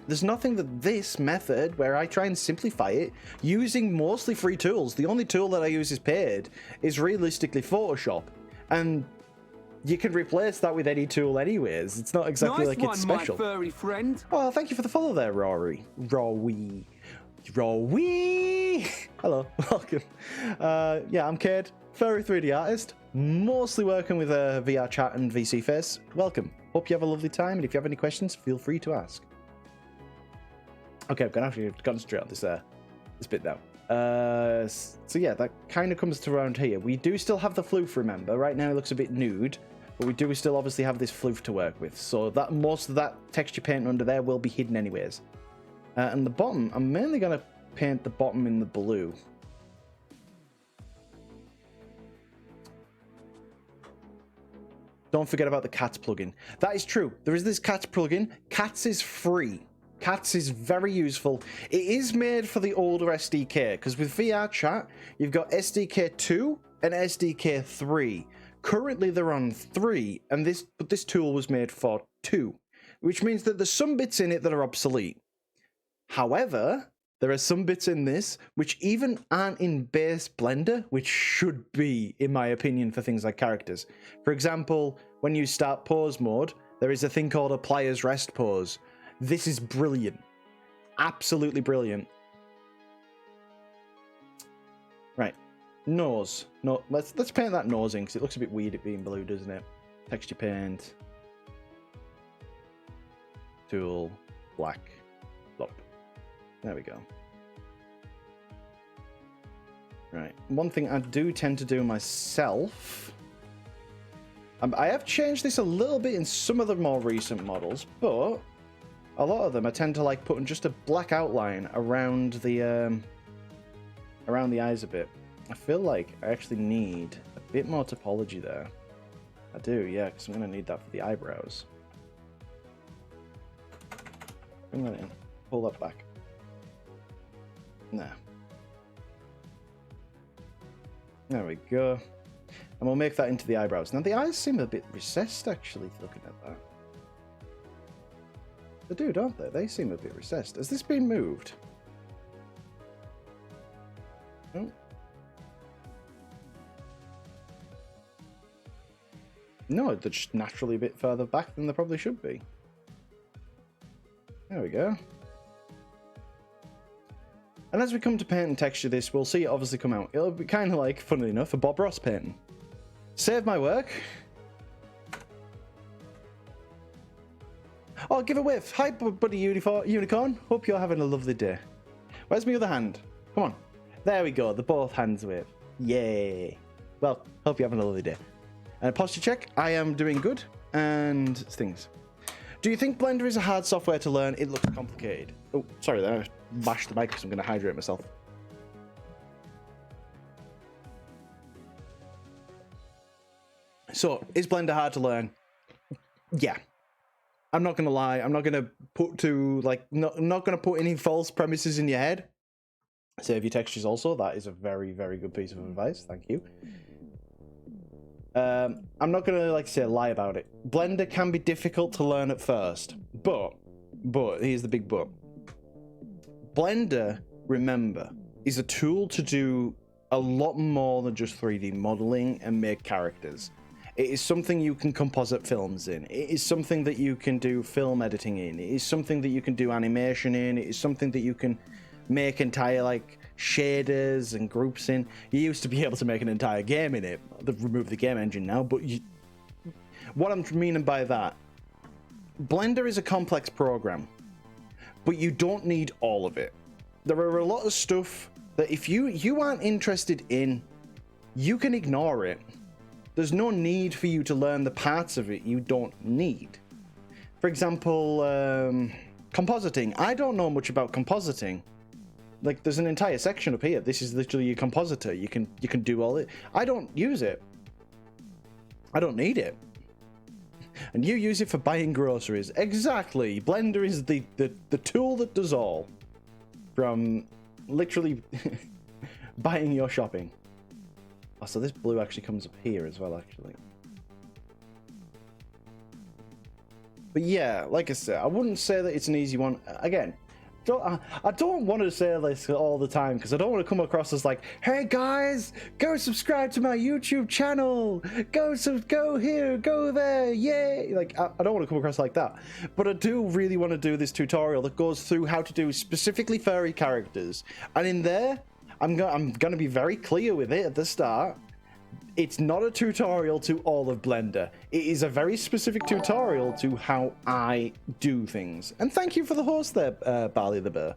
this method where I try and simplify it using mostly free tools. The only tool that I use is paid is realistically Photoshop, and you can replace that with any tool anyways. It's not exactly nice like it's special. My furry friend. Oh, thank you for the follow there, Rory. Rowie. Hello, welcome. Yeah, I'm Cade, furry 3D artist, mostly working with VR chat and VC Face. Welcome. Hope you have a lovely time, and if you have any questions, feel free to ask. Okay, I'm gonna have to concentrate on this bit now. So yeah, that kind of comes to around here. We do still have the floof, remember. Right now it looks a bit nude, but we do still obviously have this floof to work with. So that most of that texture paint under there will be hidden anyways. And the bottom, I'm mainly going to paint the bottom in the blue. Don't forget about the Cats plugin. That is true. There is this Cats plugin. Cats is free. Cats is very useful. It is made for the older SDK, because with VR chat, you've got SDK 2 and SDK 3. Currently, they're on 3, and this tool was made for 2, which means that there's some bits in it that are obsolete. However, there are some bits in this which even aren't in base Blender, which should be, in my opinion, for things like characters. For example, when you start pose mode, there is a thing called a player's rest pose. This is brilliant. Absolutely brilliant. Right. Nose. No, let's paint that nose in, because it looks a bit weird it being blue, doesn't it? Texture paint. Tool. Black. Plop. There we go. Right. One thing I do tend to do myself... I have changed this a little bit in some of the more recent models, but a lot of them I tend to like putting just a black outline around the eyes a bit. I feel like I actually need a bit more topology there. I do, yeah, because I'm going to need that for the eyebrows. Bring that in. Pull that back. There. There we go. And we'll make that into the eyebrows. Now, the eyes seem a bit recessed, actually, looking at that. They do, don't they? They seem a bit recessed. Has this been moved? No. No, they're just naturally a bit further back than they probably should be. There we go. And as we come to paint and texture this, we'll see it obviously come out. It'll be kind of like, funnily enough, a Bob Ross painting. Save my work. Oh, give a whiff. Hi, buddy unicorn. Hope you're having a lovely day. Where's my other hand? Come on. There we go. The both hands wave. Yay. Well, hope you're having a lovely day. And posture check. I am doing good. And things. Do you think Blender is a hard software to learn? It looks complicated. Oh, sorry there. I bashed the mic because I'm going to hydrate myself. So, is Blender hard to learn? Yeah. I'm not going to lie. I'm not going to put not going to put any false premises in your head. Save your textures also. That is a very, very good piece of advice. Thank you. I'm not going to say lie about it. Blender can be difficult to learn at first, but here's the big but. Blender, remember, is a tool to do a lot more than just 3D modeling and make characters. It is something you can composite films in. It is something that you can do film editing in. It is something that you can do animation in. It is something that you can make entire shaders and groups in. You used to be able to make an entire game in it. They've removed the game engine now, but what I'm meaning by that, Blender is a complex program, but you don't need all of it. There are a lot of stuff that if you aren't interested in, you can ignore it. There's no need for you to learn the parts of it you don't need. For example, compositing. I don't know much about compositing. There's an entire section up here. This is literally your compositor. You can do all it. I don't use it. I don't need it. And you use it for buying groceries. Exactly. Blender is the tool that does all. From literally buying your shopping. Oh, so this blue actually comes up here as well, actually. But yeah, like I said, I wouldn't say that it's an easy one. Again, I don't want to say this all the time because I don't want to come across as like, hey guys, go subscribe to my YouTube channel. Go here, go there, yay. I don't want to come across like that. But I do really want to do this tutorial that goes through how to do specifically furry characters. And in there, I'm going to be very clear with it at the start. It's not a tutorial to all of Blender. It is a very specific tutorial to how I do things. And thank you for the host there, Barley the Bear.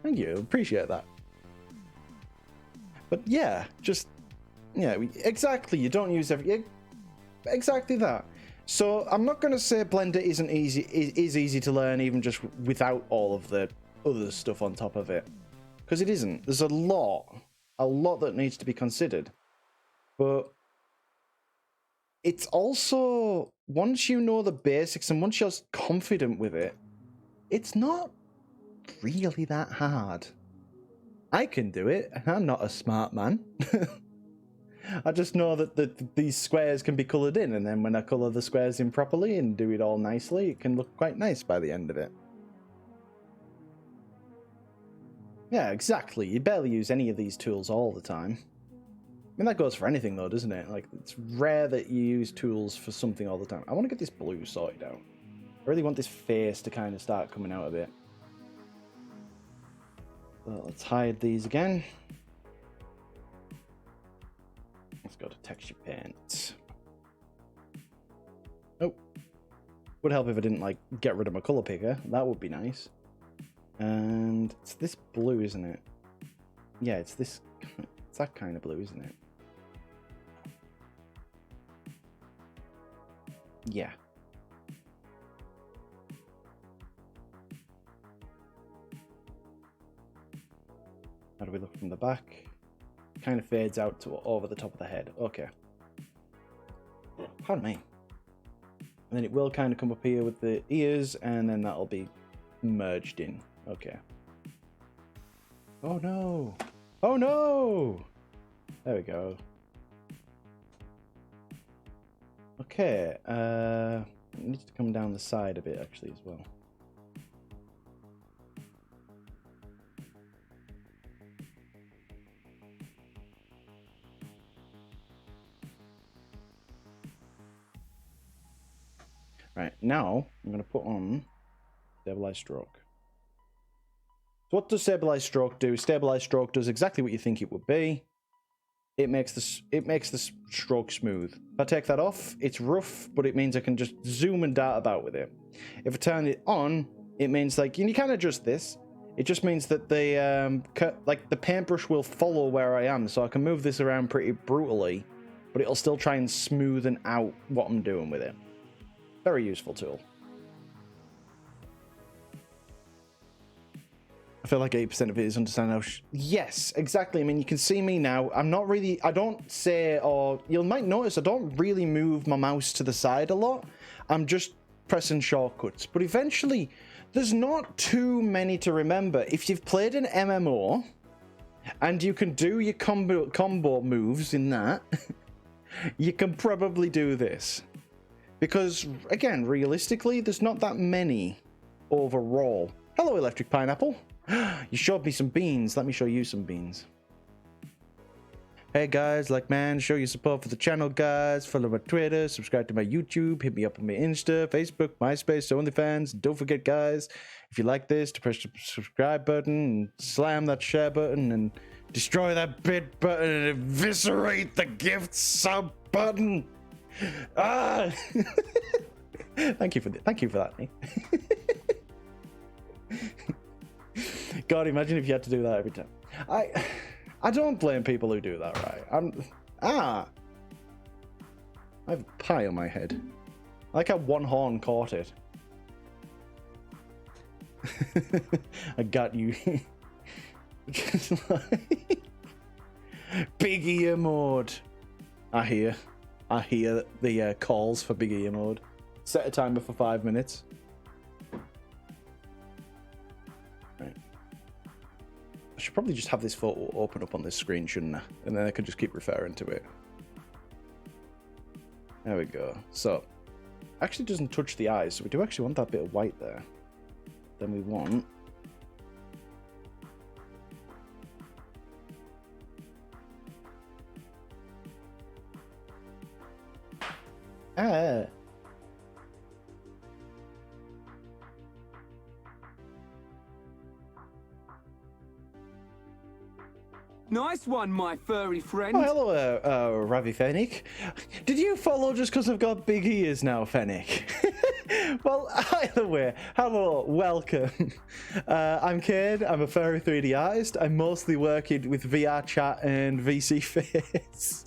Thank you, appreciate that. But yeah, exactly. You don't use exactly that. So I'm not going to say Blender is easy to learn, even just without all of the other stuff on top of it. Because it isn't. There's a lot that needs to be considered. But it's also, once you know the basics and once you're confident with it, it's not really that hard. I can do it, and I'm not a smart man. I just know that these squares can be coloured in, and then when I colour the squares in properly and do it all nicely, it can look quite nice by the end of it. Yeah, exactly. You barely use any of these tools all the time. I mean, that goes for anything, though, doesn't it? It's rare that you use tools for something all the time. I want to get this blue sorted out. I really want this face to kind of start coming out a bit. So let's hide these again. Let's go to texture paint. Oh. Would help if I didn't, get rid of my color picker. That would be nice. And it's this blue, isn't it? Yeah, it's this. It's that kind of blue, isn't it? Yeah. How do we look from the back? Kind of fades out to over the top of the head. Okay. Pardon me. And then it will kind of come up here with the ears, and then that'll be merged in. Okay. Oh no! Oh no! There we go. Okay. It needs to come down the side a bit actually as well. Right, now I'm going to put on stabilized stroke. So what does stabilized stroke do? Stabilized stroke does exactly what you think it would be. It makes the stroke smooth. If I take that off, it's rough, but it means I can just zoom and dart about with it. If I turn it on, it means like, and you can adjust this. It just means that the paintbrush will follow where I am, so I can move this around pretty brutally, but it'll still try and smoothen out what I'm doing with it. Very useful tool. I feel like 80% of it is understanding how... Yes, exactly. I mean, you can see me now. I'm not really... I don't say, or you might notice, I don't really move my mouse to the side a lot. I'm just pressing shortcuts. But eventually, there's not too many to remember. If you've played an MMO, and you can do your combo moves in that, you can probably do this. Because, again, realistically, there's not that many overall. Hello, Electric Pineapple. You showed me some beans. Let me show you some beans. Hey, guys, show your support for the channel, guys. Follow my Twitter, subscribe to my YouTube, hit me up on my Insta, Facebook, MySpace, OnlyFans. Don't forget, guys, if you like this, to press the subscribe button and slam that share button and destroy that bit button and eviscerate the gift sub button. Ah! Thank you for that, Nick. God, imagine if you had to do that every time. I don't blame people who do that, right? I have a pie on my head. I like how one horn caught it. I got you. Big ear mode. I hear the calls for big ear mode. Set a timer for 5 minutes. Right. I should probably just have this photo open up on this screen, shouldn't I? And then I can just keep referring to it. There we go. So, actually doesn't touch the eyes, so we do actually want that bit of white there. Then we want... Nice one, my furry friend. Oh, hello, Ravi Fennec. Did you follow just because I've got big ears now, Fennec? Well, either way, hello, welcome. I'm Kane, I'm a furry 3D artist. I'm mostly working with VR chat and VC Face.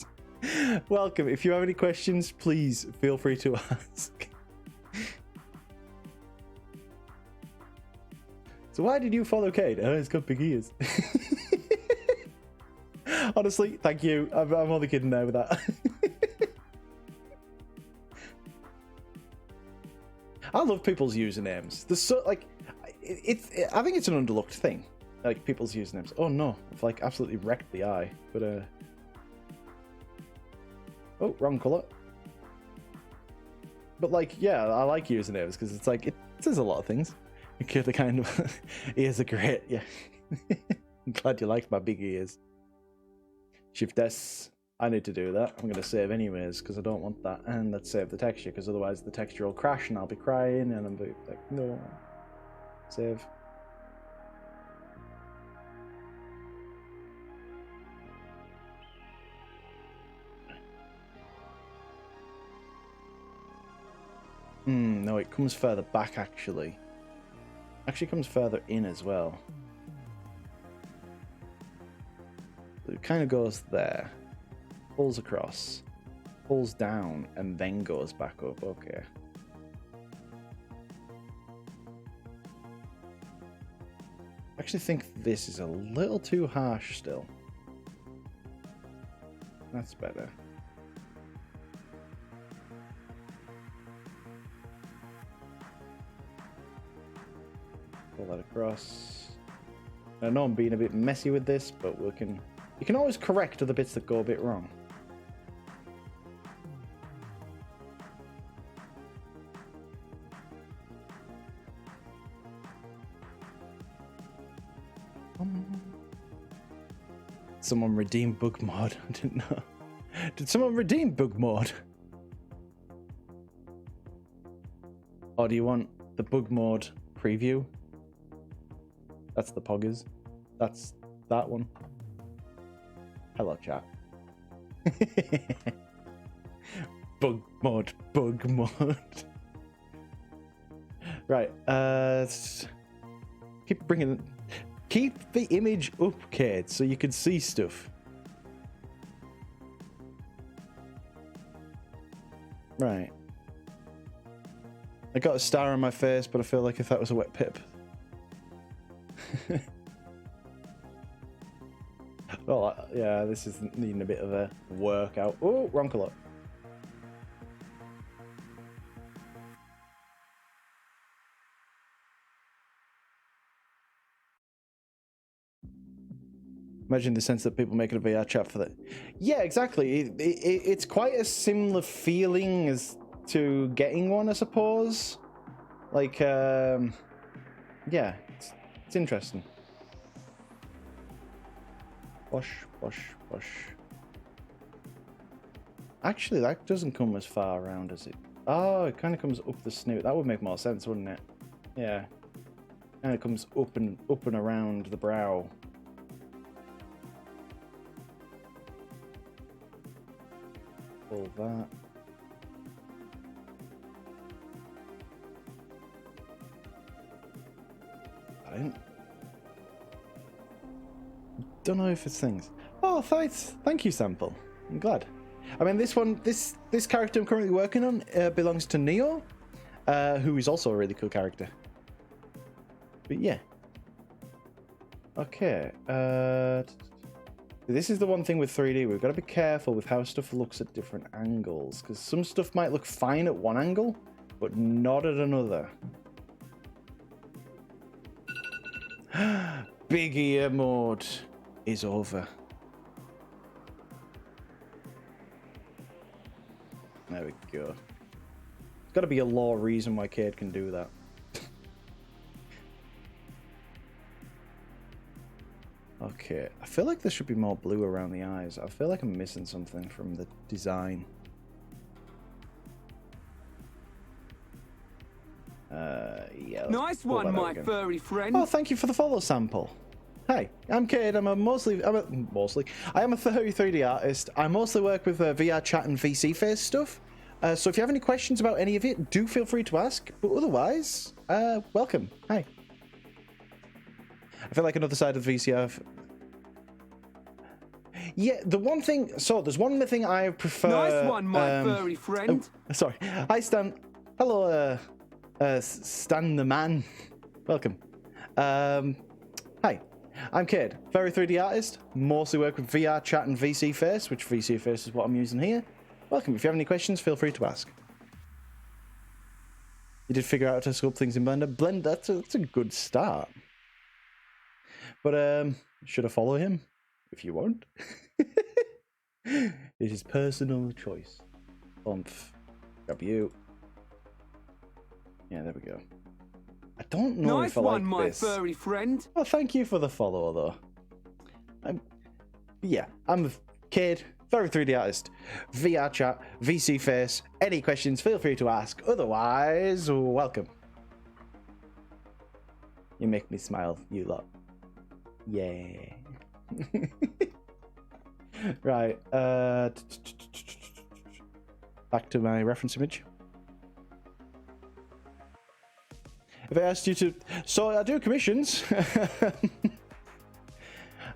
Welcome. If you have any questions, please feel free to ask. So why did you follow Kane? Oh, he's got big ears. Honestly, thank you. I'm only kidding there with that. I love people's usernames. There's so like, I think it's an underlooked thing. Like people's usernames. Oh no, I've like absolutely wrecked the eye. But oh, wrong color. But like, yeah, I like usernames because it's like it says a lot of things. Okay, the kind of ears are great. Yeah, I'm glad you liked my big ears. Shift S. I need to do that. I'm going to save anyways because I don't want that. And let's save the texture because otherwise the texture will crash and I'll be crying and I'll be like, no. Save. No, it comes further back actually. Actually comes further in as well. it kind of goes there, pulls across, pulls down, and then goes back up. Okay. I actually think this is a little too harsh still. That's better. Pull that across. I know I'm being a bit messy with this, but you can always correct the bits that go a bit wrong. Someone redeem bug mod. I didn't know. Did someone redeem bug mod? Or do you want the bug mod preview? That's the poggers. That's that one. Hello, chat. Bug mod. Right. Keep the image up, Kate, so you can see stuff. Right. I got a star on my face, but I feel like if that was a wet pip. Well, yeah, this is needing a bit of a workout. Oh, wrong colour. Imagine the sense that people making a VR chat for that. Yeah, exactly. It's quite a similar feeling as to getting one, I suppose. Like, yeah, it's interesting. Wash. Actually, that doesn't come as far around as it. Oh, it kind of comes up the snoot. That would make more sense, wouldn't it? Yeah. And it comes up and around the brow. Pull that. Don't know if it's things. Oh, thanks. Thank you, Sample. I'm glad. I mean, this character I'm currently working on belongs to Neo, who is also a really cool character. But yeah. Okay. This is the one thing with 3D. We've got to be careful with how stuff looks at different angles, because some stuff might look fine at one angle, but not at another. Big ear mode is over. There we go. There's got to be a law reason why Cade can do that. Okay, I feel like there should be more blue around the eyes. I feel like I'm missing something from the design. Yeah. Nice one, my furry friend. Oh, thank you for the follow, Sample. Hi, I'm Cade. I am a furry 3D artist. I mostly work with VR chat and VC face stuff. So if you have any questions about any of it, do feel free to ask. But otherwise, welcome. Hi. I feel like another side of the VCR. Yeah, the one thing. So there's one thing I prefer. Nice one, my furry friend. Oh, sorry. Hi, Stan. Hello, Stan the man. Welcome. Hi. I'm Cade, very 3D artist. Mostly work with VR chat and VC face, which VC face is what I'm using here. Welcome. If you have any questions, feel free to ask. You did figure out how to sculpt things in Blender. Blender, that's a good start. But should I follow him? If you won't. It is personal choice. Grab you. Yeah, there we go. I don't know if I like this. Nice one, my furry friend. Oh, thank you for the follow, though. I'm a kid, very 3D artist. VR chat, VC face. Any questions, feel free to ask. Otherwise, welcome. You make me smile, you lot. Yeah. Right. Back to my reference image. If I asked you to... So I do commissions.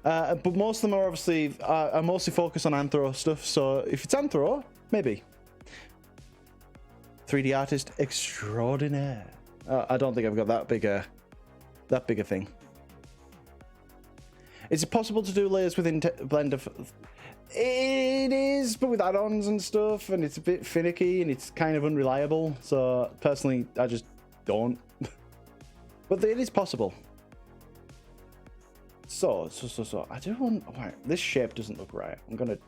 But most of them are obviously are mostly focused on anthro stuff. So if it's anthro, maybe 3D artist extraordinaire. I don't think I've got that big a thing. Is it possible to do layers within Blender? It is, but with add-ons and stuff, and it's a bit finicky and it's kind of unreliable. So personally, I just don't. But it is possible. So I don't want. Right, this shape doesn't look right. I'm gonna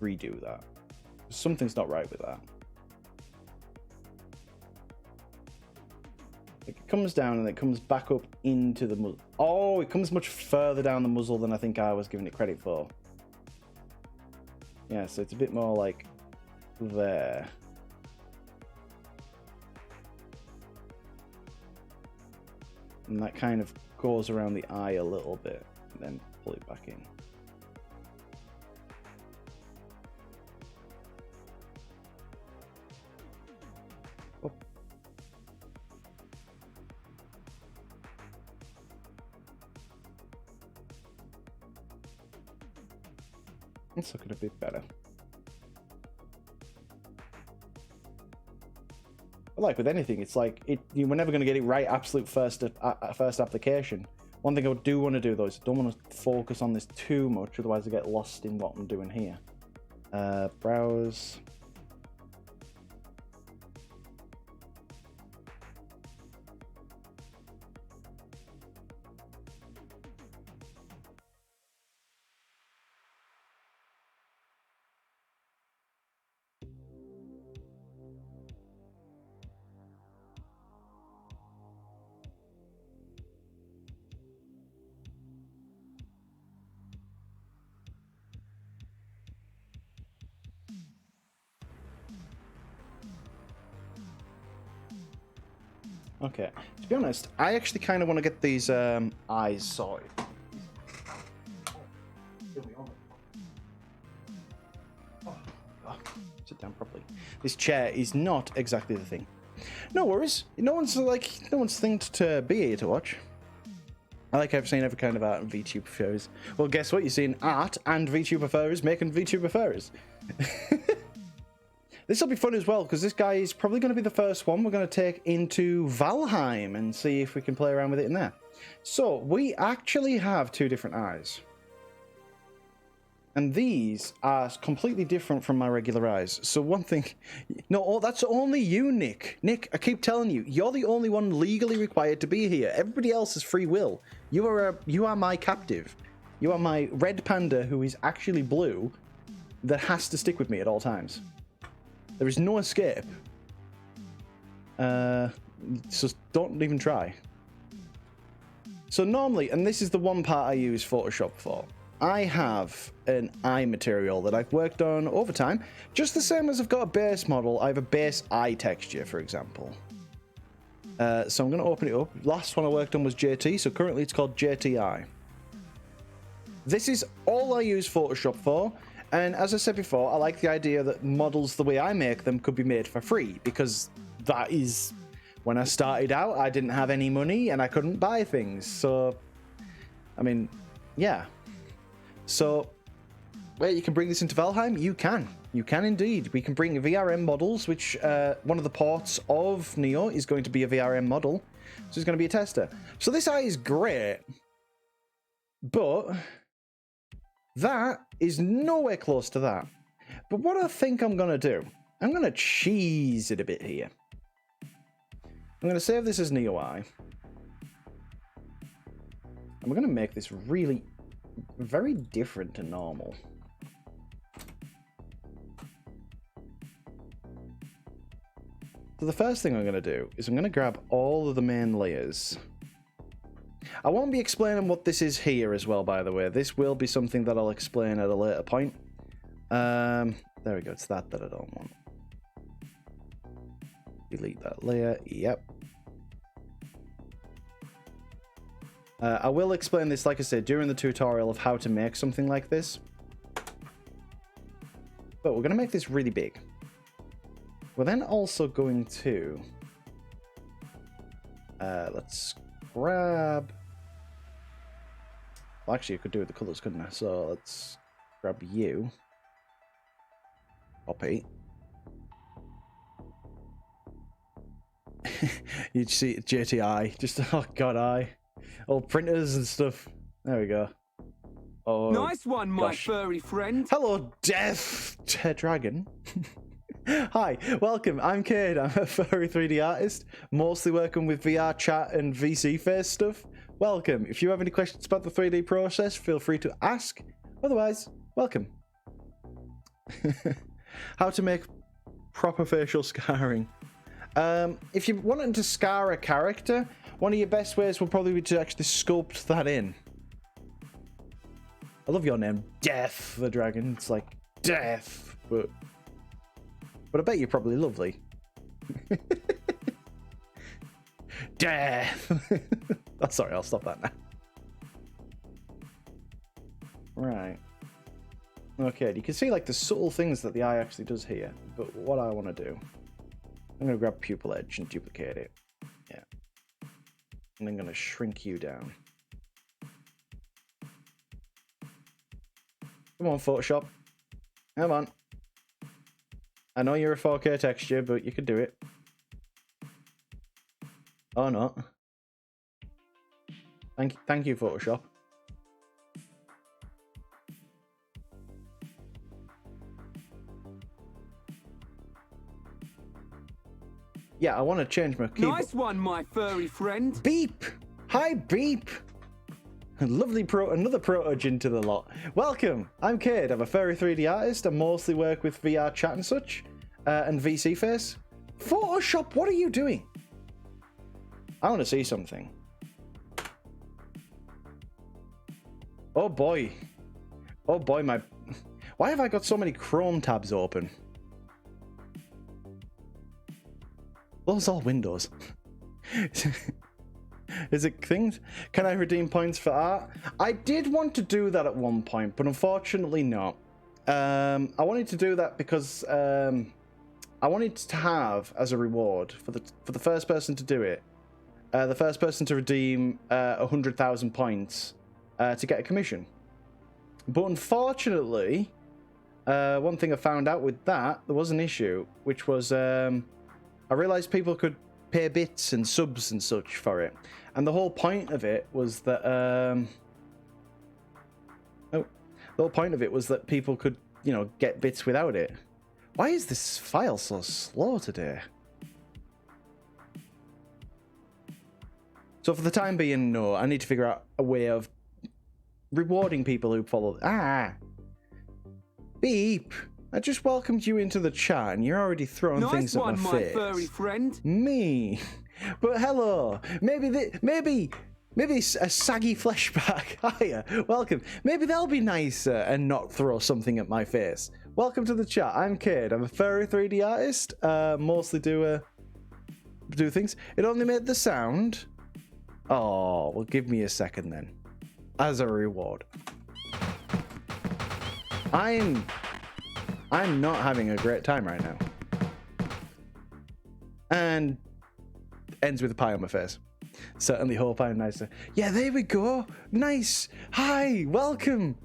redo that. Something's not right with that. It comes down and it comes back up into the muzzle. Oh, it comes much further down the muzzle than I think I was giving it credit for. Yeah, so it's a bit more like there. And that kind of goes around the eye a little bit, and then pull it back in. Oh. It's looking a bit better. But like with anything, it's like we're never going to get it right absolute first application. One thing I do want to do though is I don't want to focus on this too much, otherwise I get lost in what I'm doing here. Browse. Okay, to be honest, I actually kind of want to get these eyes sorted. Sit down properly. This chair is not exactly the thing. No worries. No one's thinked to be here to watch. I like I've seen every kind of art and VTuber furries. Well, guess what? You're seeing art and VTuber furries making VTuber furries. This will be fun as well, because this guy is probably going to be the first one we're going to take into Valheim and see if we can play around with it in there. So, we actually have two different eyes. And these are completely different from my regular eyes. So one thing... No, that's only you, Nick. Nick, I keep telling you, you're the only one legally required to be here. Everybody else is free will. You are my captive. You are my red panda who is actually blue that has to stick with me at all times. There is no escape. So don't even try. So normally, and this is the one part I use Photoshop for, I have an eye material that I've worked on over time. Just the same as I've got a base model, I have a base eye texture, for example. So I'm going to open it up. Last one I worked on was JT, so currently it's called JTI. This is all I use Photoshop for. And as I said before, I like the idea that models the way I make them could be made for free, because that is, when I started out, I didn't have any money and I couldn't buy things. So, I mean, yeah. So, wait, you can bring this into Valheim? You can. You can indeed. We can bring VRM models, which one of the ports of Neo is going to be a VRM model. So it's going to be a tester. So this eye is great, but... that is nowhere close to that. But what I think I'm going to do, I'm going to cheese it a bit here. I'm going to save this as Neo Eye. And we're going to make this really very different to normal. So the first thing I'm going to do is I'm going to grab all of the main layers. I won't be explaining what this is here as well, by the way. This will be something that I'll explain at a later point. There we go. It's that I don't want. Delete that layer. Yep. I will explain this, like I said, during the tutorial of how to make something like this. But we're going to make this really big. We're then also going to... let's grab... Well, actually, I could do with the colours, couldn't I? So let's grab you. Copy. You'd see JTI. Just, oh god, old printers and stuff. There we go. Oh, Nice one, my gosh. furry friend. Hello, Death Dragon. Hi, welcome. I'm Cade. I'm a furry 3D artist, mostly working with VR chat and VC face stuff. Welcome. If you have any questions about the 3D process, feel free to ask. Otherwise, welcome. How to make proper facial scarring. If you're wanting to scar a character, one of your best ways will probably be to actually sculpt that in. I love your name, Death the Dragon. It's like death, but I bet you're probably lovely. Death. Oh, sorry, I'll stop that now. Right. Okay, you can see like the subtle things that the eye actually does here. But what I want to do, I'm going to grab pupil edge and duplicate it. Yeah. And I'm going to shrink you down. Come on, Photoshop. Come on. I know you're a 4K texture, but you could do it. Or not. Thank you, Photoshop. Yeah, I want to change my keyboard. Nice one, my furry friend. Beep! Hi, Beep! Lovely another protogen to the lot. Welcome! I'm Cade. I'm a furry 3D artist. I mostly work with VR chat and such, and VC face. Photoshop, what are you doing? I want to see something. Oh boy. Oh boy, my... Why have I got so many Chrome tabs open? Those are all Windows. Is it things? Can I redeem points for art? I did want to do that at one point, but unfortunately not. I wanted to do that because I wanted to have as a reward for the first person to do it, the first person to redeem 100,000 points to get a commission. But unfortunately, one thing I found out with that, there was an issue, which was I realized people could pay bits and subs and such for it. And the whole point of it was that the whole point of it was that people could, you know, get bits without it. Why is this file so slow today? So for the time being, no, I need to figure out a way of rewarding people who follow. Beep! I just welcomed you into the chat and you're already throwing things at my face. Nice one, my furry friend. Me. But hello. Maybe a saggy fleshback. Hiya. Welcome. Maybe they'll be nicer and not throw something at my face. Welcome to the chat. I'm Cade. I'm a furry 3D artist. Mostly do things. It only made the sound. Oh, well, give me a second then. As a reward. I'm not having a great time right now. And ends with a pie on my face. Certainly hope I'm nicer. Yeah, there we go. Nice. Hi, welcome.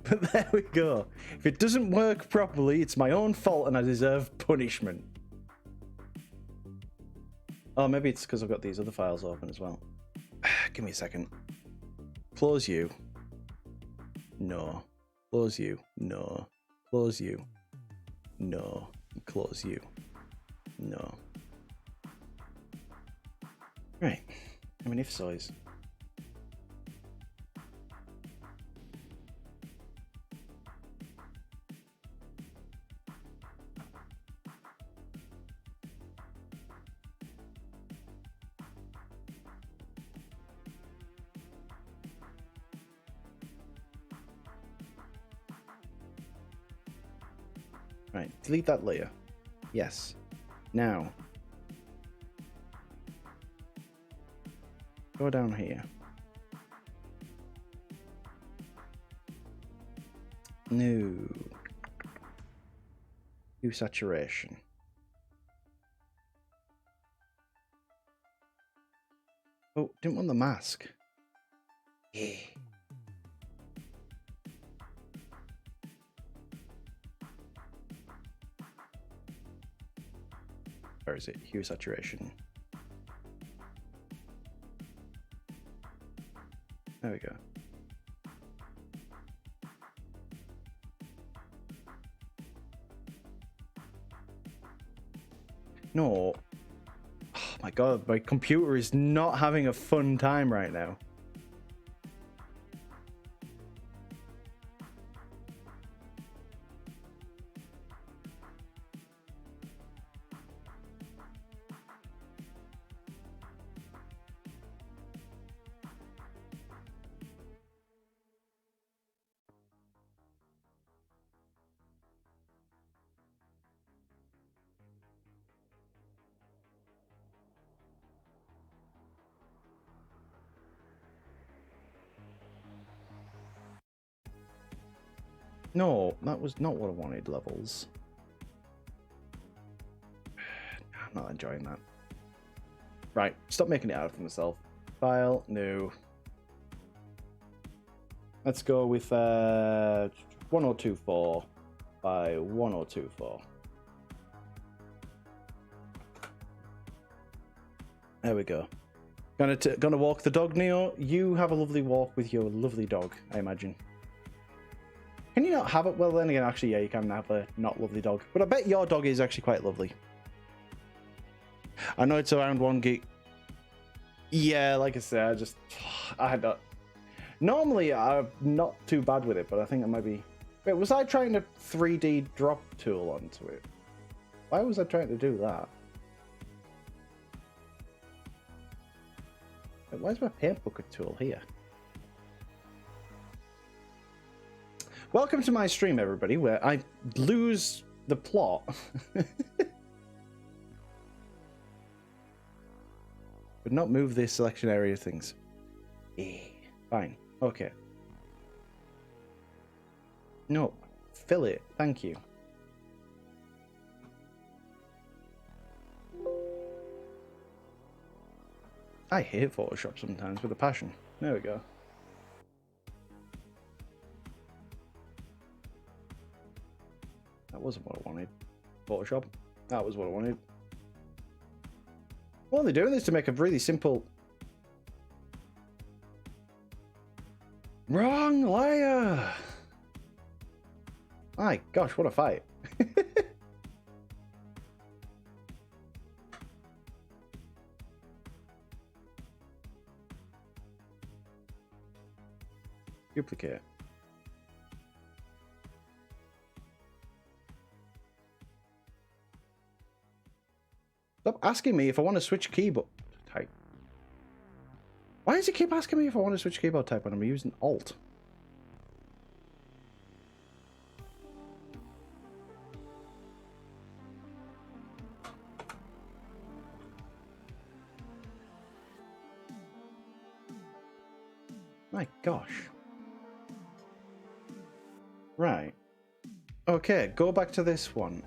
But there we go. If it doesn't work properly, it's my own fault and I deserve punishment. Oh, maybe it's because I've got these other files open as well. Give me a second. Close you. No. Close you. No. Close you. No. Close you. No. Right. I mean, if size. Right, delete that layer. Yes. Now, go down here. No. Do saturation. Oh, didn't want the mask. Yeah. Where is it? Hue saturation. There we go. No. Oh my god, my computer is not having a fun time right now. No, that was not what I wanted, levels. I'm not enjoying that. Right, stop making it out for myself. File, no. Let's go with 1024 by 1024. There we go. Gonna walk the dog, Neo. You have a lovely walk with your lovely dog, I imagine. Can you not have it? Well, then again, actually, yeah, you can have a not lovely dog. But I bet your dog is actually quite lovely. I know it's around 1 gig. Yeah, like I said, I had that. Normally, I'm not too bad with it, but I think it might be... Wait, was I trying to 3D drop tool onto it? Why was I trying to do that? Wait, why is my paint bucket tool here? Welcome to my stream, everybody, where I lose the plot. But not move this selection area things. Yeah, fine. Okay. No, fill it. Thank you. I hate Photoshop sometimes with a passion. There we go. That wasn't what I wanted. Photoshop. That was what I wanted. Well, they're doing this to make a really simple... Wrong layer! My gosh, what a fight. Duplicate. Stop asking me if I want to switch keyboard type. Why does it keep asking me if I want to switch keyboard type when I'm using Alt? My gosh. Right. Okay, go back to this one.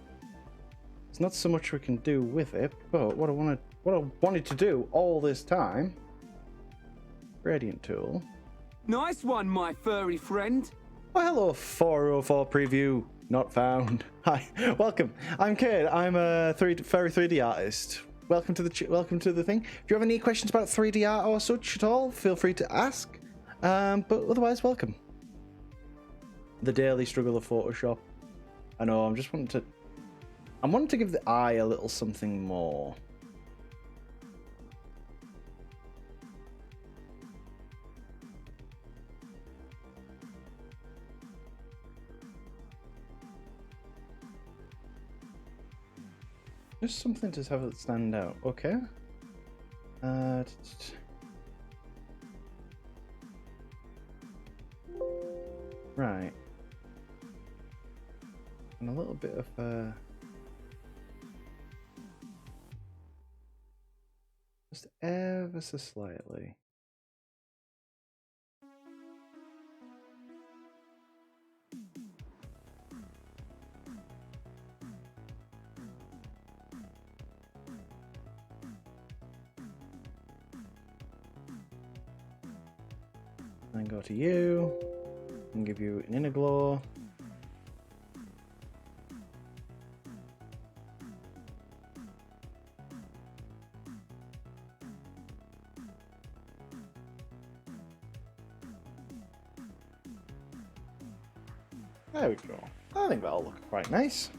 There's not so much we can do with it, but what I wanted to do all this time. Gradient tool. Nice one, my furry friend. Oh, hello, 404 preview not found. Hi, welcome. I'm Kade. I'm a furry 3D artist. Welcome to the thing. If you have any questions about 3D art or such at all, feel free to ask. But otherwise, welcome. The daily struggle of Photoshop. I know. I'm wanting to give the eye a little something more. Just something to have it stand out. Okay. Right. And a little bit of just ever so slightly. Then go to you and give you an inner glow. There we go. I think that'll look quite nice.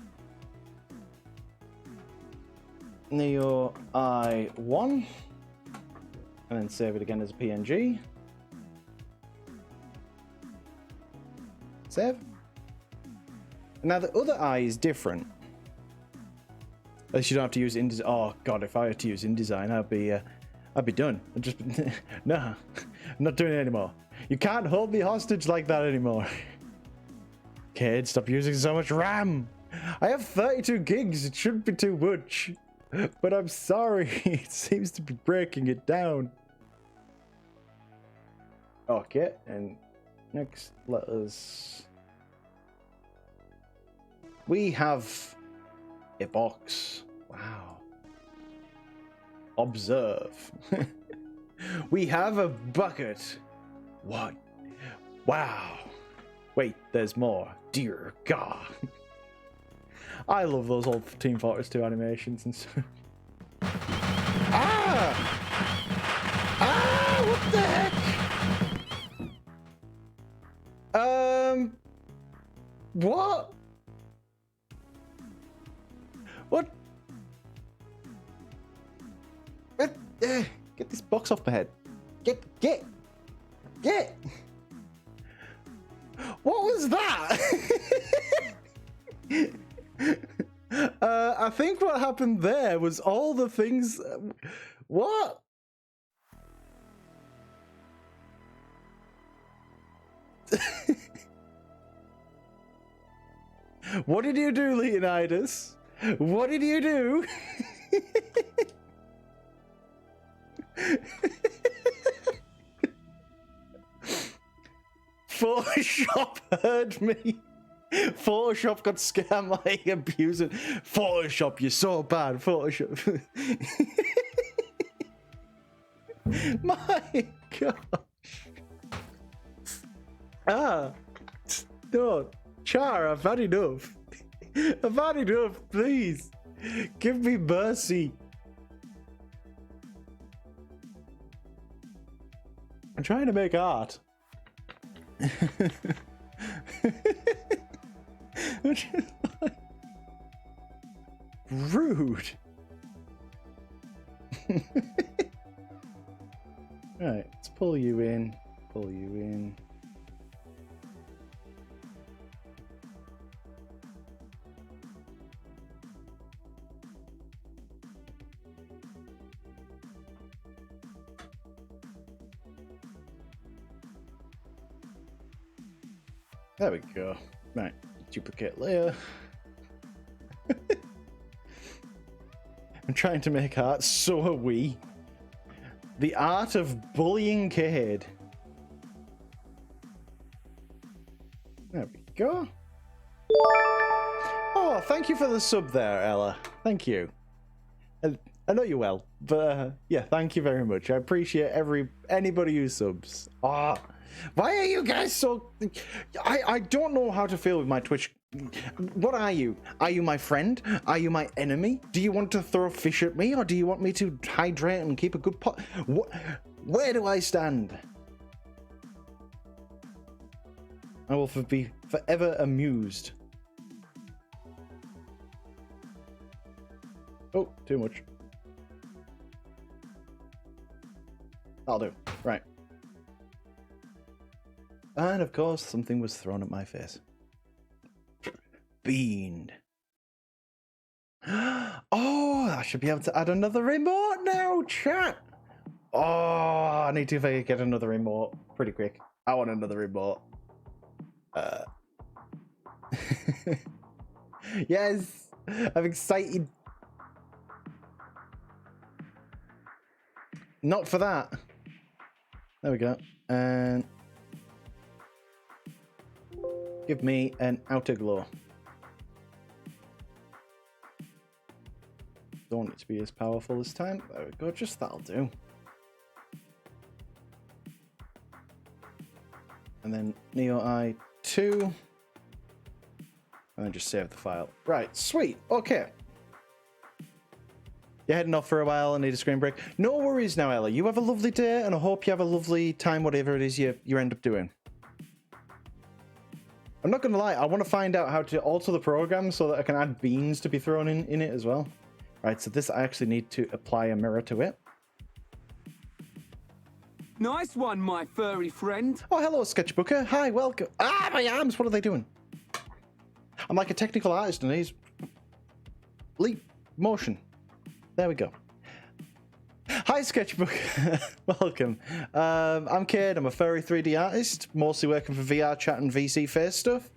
Neo I1. And then save it again as a PNG. Save. Now the other eye is different. At least you don't have to use InDesign. Oh god, if I had to use InDesign, I'd be done. I'd just no, I'm not doing it anymore. You can't hold me hostage like that anymore. Kid, stop using so much RAM. I have 32 gigs. It shouldn't be too much. But I'm sorry. It seems to be breaking it down. Okay, and next let us... We have a box. Wow. Observe. We have a bucket. What? Wow. Wait, there's more. Dear God. I love those old Team Fortress 2 animations and stuff. Ah! Ah! What the heck? What? What? Get this box off my head. Get! What was that? I think what happened there was all the things... What? What did you do, Leonidas? What did you do? Photoshop heard me. Photoshop got scammed like abusing. Photoshop, you're so bad. Photoshop. My gosh. Ah. No. Char, I've had enough. I've had enough, please. Give me mercy. I'm trying to make art. Rude. Right, let's pull you in. Pull you in. There we go. Right, duplicate layer. I'm trying to make art, so are we. The art of bullying Cade. There we go. Oh, thank you for the sub there, Ella. Thank you. I know you well, but yeah, thank you very much. I appreciate anybody who subs. Ah. Why are you guys so... I don't know how to feel with my Twitch. What are you? Are you my friend? Are you my enemy? Do you want to throw fish at me? Or do you want me to hydrate and keep a good pot? Where do I stand? I will be forever amused. Oh, too much. That'll do. Right. And of course, something was thrown at my face. Beaned. Oh, I should be able to add another remote now, chat. Oh, I need to get another remote pretty quick. I want another remote. Yes, I'm excited. Not for that. There we go. And give me an outer glow. Don't want it to be as powerful this time. There we go, just that'll do. And then Neo I2. And then just save the file. Right, sweet. Okay. You're heading off for a while and need a screen break. No worries now, Ella. You have a lovely day, and I hope you have a lovely time, whatever it is you end up doing. I'm not going to lie. I want to find out how to alter the program so that I can add beans to be thrown in it as well. Right, so this I actually need to apply a mirror to it. Nice one, my furry friend. Oh, hello, Sketchbooker. Hi, welcome. Ah, my arms. What are they doing? I'm like a technical artist and he's... Leap. Motion. There we go. Hi, Sketchbook. Welcome. I'm Cade. I'm a furry 3D artist, mostly working for VR chat and VC face stuff.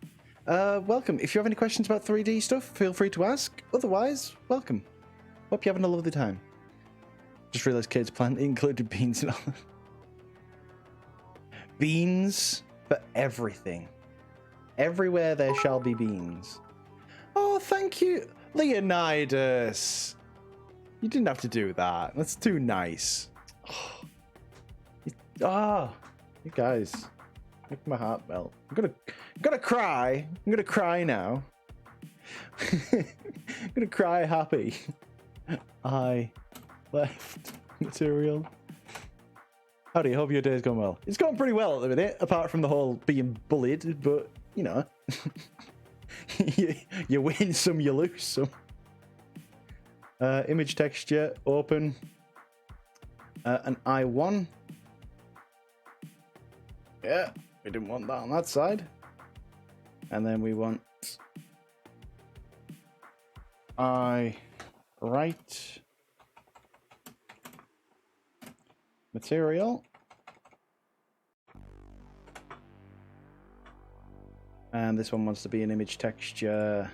Welcome. If you have any questions about 3D stuff, feel free to ask. Otherwise, welcome. Hope you're having a lovely time. Just realised Cade's plan included beans and all. Beans for everything. Everywhere there shall be beans. Oh, thank you, Leonidas. You didn't have to do that. That's too nice. You guys make my heart melt. I'm gonna cry. I'm gonna cry now. I'm gonna cry happy. I left material. Howdy, hope your day's going well. It's going pretty well at the minute, apart from the whole being bullied, but you know. you win some, you lose some. Image texture, open. An I1. Yeah, we didn't want that on that side. And then we want I right material. And this one wants to be an image texture.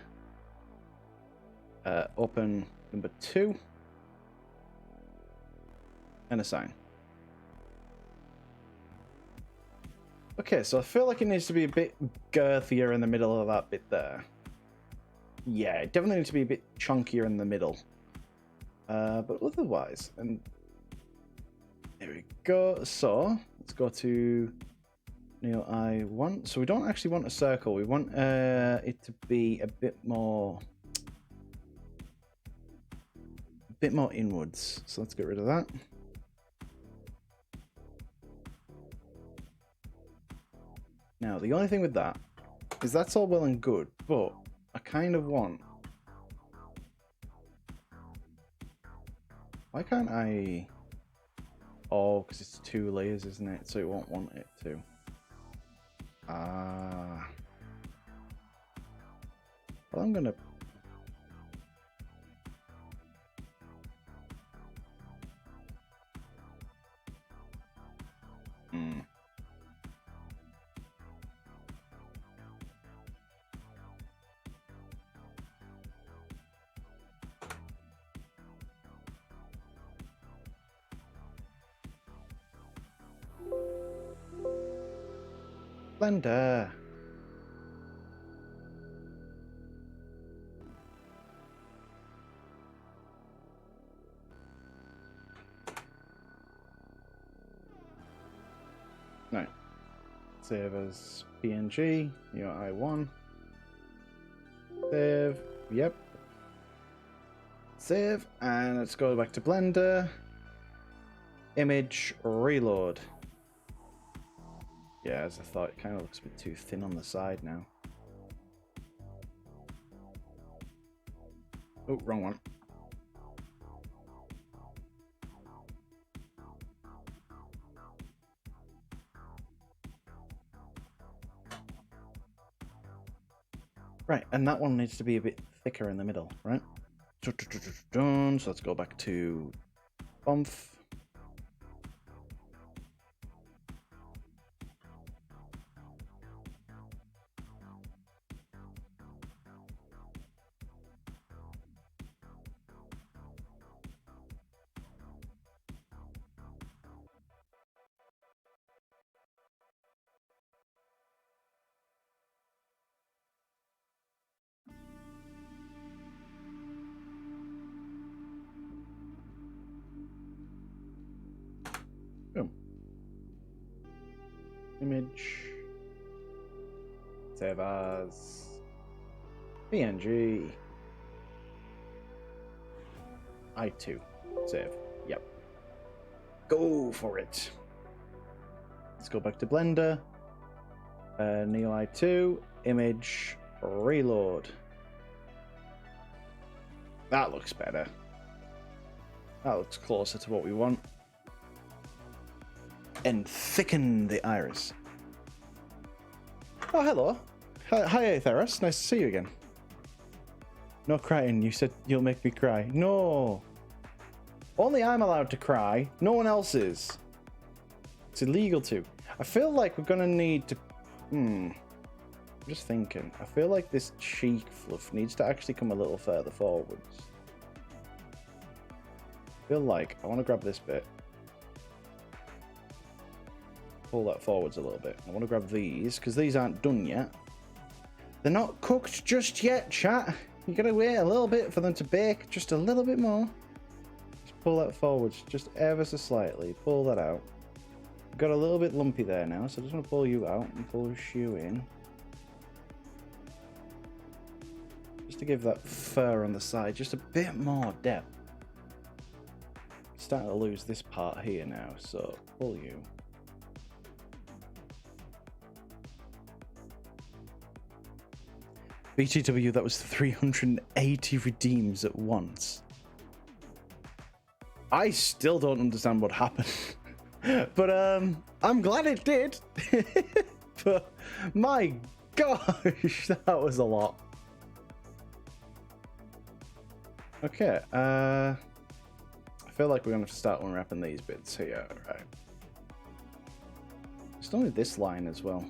Open number 2. And assign. Okay, so I feel like it needs to be a bit girthier in the middle of that bit there. Yeah, it definitely needs to be a bit chunkier in the middle. But otherwise, and there we go. So let's go to Neo I1. So we don't actually want a circle. We want it to be a bit more inwards. So let's get rid of that. Now, the only thing with that is that's all well and good, but I kind of want... Why can't I... Oh, because it's 2 layers, isn't it? So it won't want it to. Well, I'm gonna... Blender. No. Save as PNG. Your I1. Save. Yep. Save. And let's go back to Blender. Image. Reload. Yeah, as I thought, it kind of looks a bit too thin on the side now. Oh, wrong one. Right, and that one needs to be a bit thicker in the middle, right? So let's go back to Bump. Boom. Image. Save as PNG. I2. Save. Yep. Go for it. Let's go back to Blender. Neo I2. Image. Reload. That looks better. That looks closer to what we want. And thicken the iris. Oh, hello. Hi, Theros. Nice to see you again. No crying. You said you'll make me cry. No. Only I'm allowed to cry. No one else is. It's illegal to. I feel like we're gonna need to... I'm just thinking. I feel like this cheek fluff needs to actually come a little further forwards. I feel like I want to grab this bit. Pull that forwards a little bit. I want to grab these, because these aren't done yet. They're not cooked just yet, chat. You gotta wait a little bit for them to bake just a little bit more. Just pull that forwards just ever so slightly. Pull that out. Got a little bit lumpy there now, so I just want to pull you out and pull you in. Just to give that fur on the side just a bit more depth. Starting to lose this part here now, so pull you. BTW, that was 380 redeems at once. I still don't understand what happened. But I'm glad it did. But my gosh, that was a lot. Okay, I feel like we're gonna have to start unwrapping these bits here, right? It's only this line as well.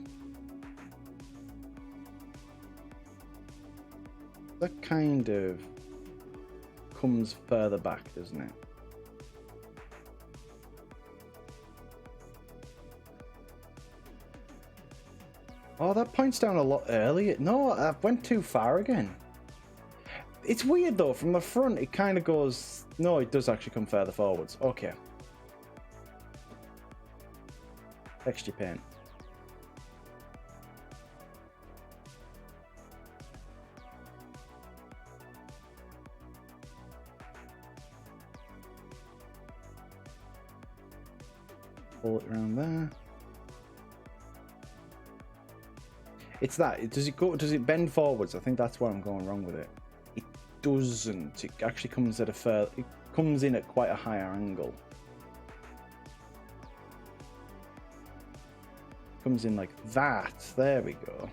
That kind of comes further back, doesn't it? Oh, that points down a lot earlier. No, I went too far again. It's weird though, from the front it kind of goes... No, it does actually come further forwards. Okay. Texture paint. Pull it around there. It's that. Does it go? Does it bend forwards? I think that's where I'm going wrong with it. It doesn't. It actually comes at a fair. It comes in at quite a higher angle. Comes in like that. There we go.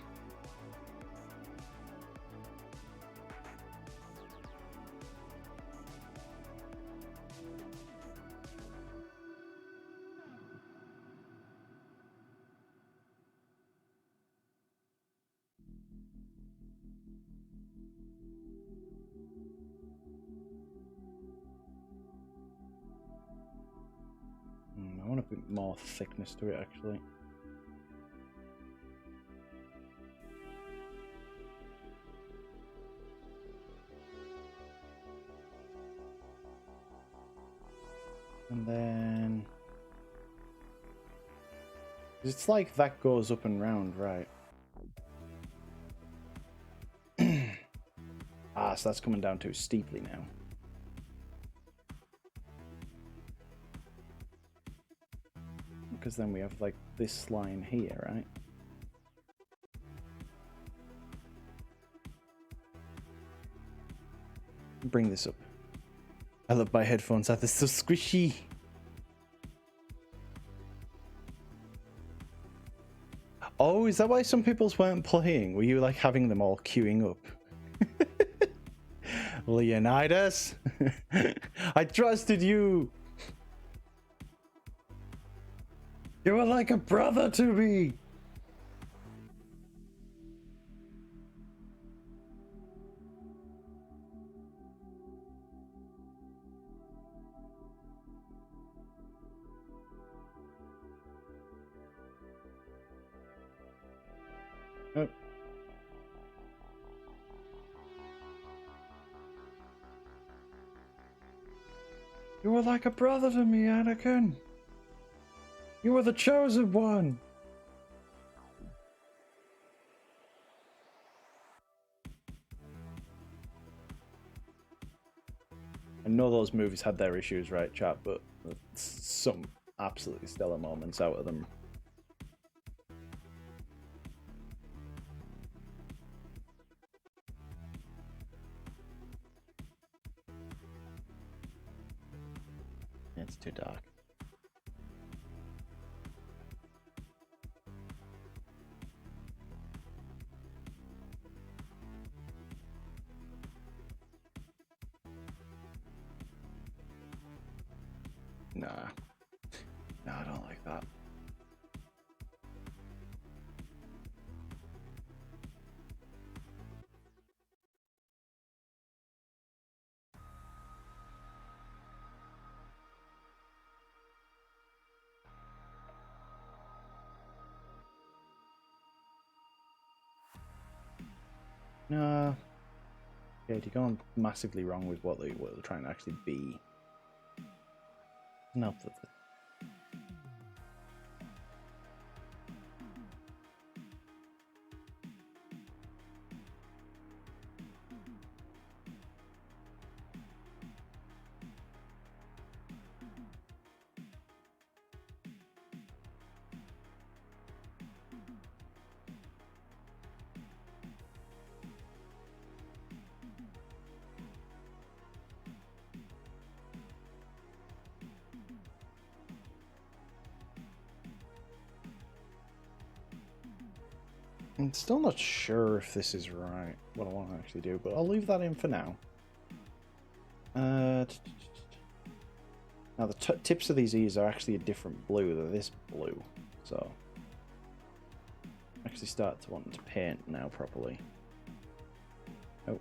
I want a bit more thickness to it, actually. And then... It's like that goes up and round, right? Ah, so that's coming down too steeply now. Because then we have like this line here, right? Bring this up. I love my headphones, they're so squishy. Oh, is that why some people's weren't playing? Were you like having them all queuing up? Leonidas, I trusted you. You were like a brother to me. Oh. You were like a brother to me, Anakin. You were the chosen one. know those movies had their issues, right, chat, but some absolutely stellar moments out of them. It's too dark. Nah. No, I don't like that. No. Yeah, you're going massively wrong with what they're trying to actually be. No, I'm still not sure if this is right, what I want to actually do, but I'll leave that in for now. Now the tips of these E's are actually a different blue, they're this blue, so I actually start to want to paint now properly. Oh.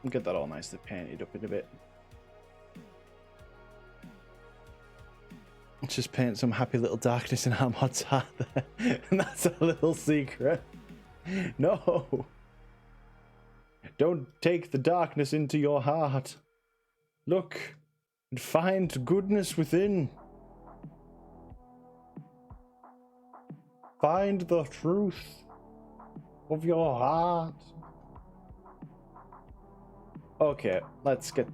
Get that all nicely painted up in a bit. Just paint some happy little darkness in our mod's heart there. And that's a little secret. No! Don't take the darkness into your heart. Look and find goodness within. Find the truth of your heart. Okay, let's get...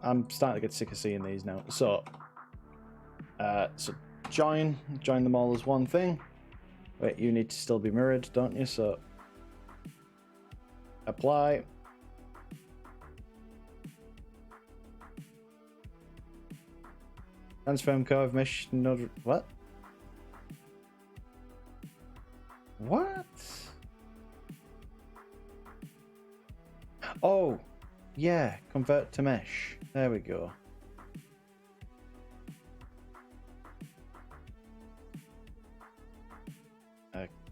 I'm starting to get sick of seeing these now. So join them all as one thing. Wait, you need to still be mirrored, don't you? So apply. Transform curve mesh node. What? What? Oh, yeah, convert to mesh. There we go.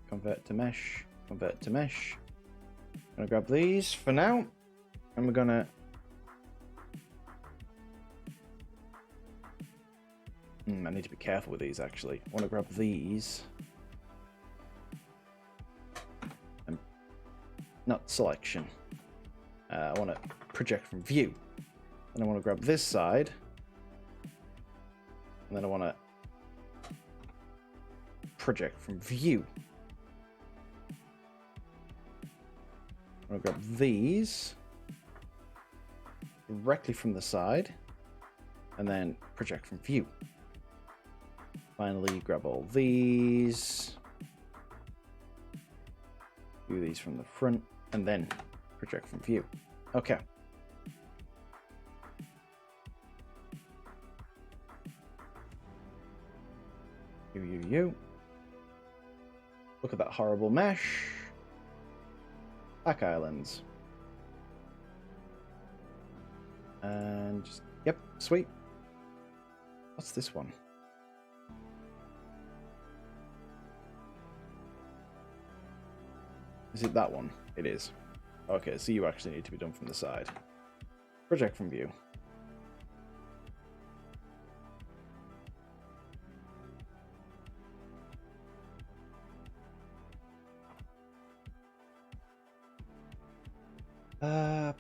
Convert to mesh, convert to mesh. I'm gonna grab these for now, and we're gonna I need to be careful with these actually. I want to grab these and not selection. I want to project from view, and I want to grab this side, and then I want to project from view. I'm going to grab these directly from the side and then project from view. Finally, grab all these, do these from the front, and then project from view. Okay. You. Look at that horrible mesh. Back islands. And just, yep, sweet. What's this one? Is it that one? It is. Okay, so you actually need to be done from the side. Project from view.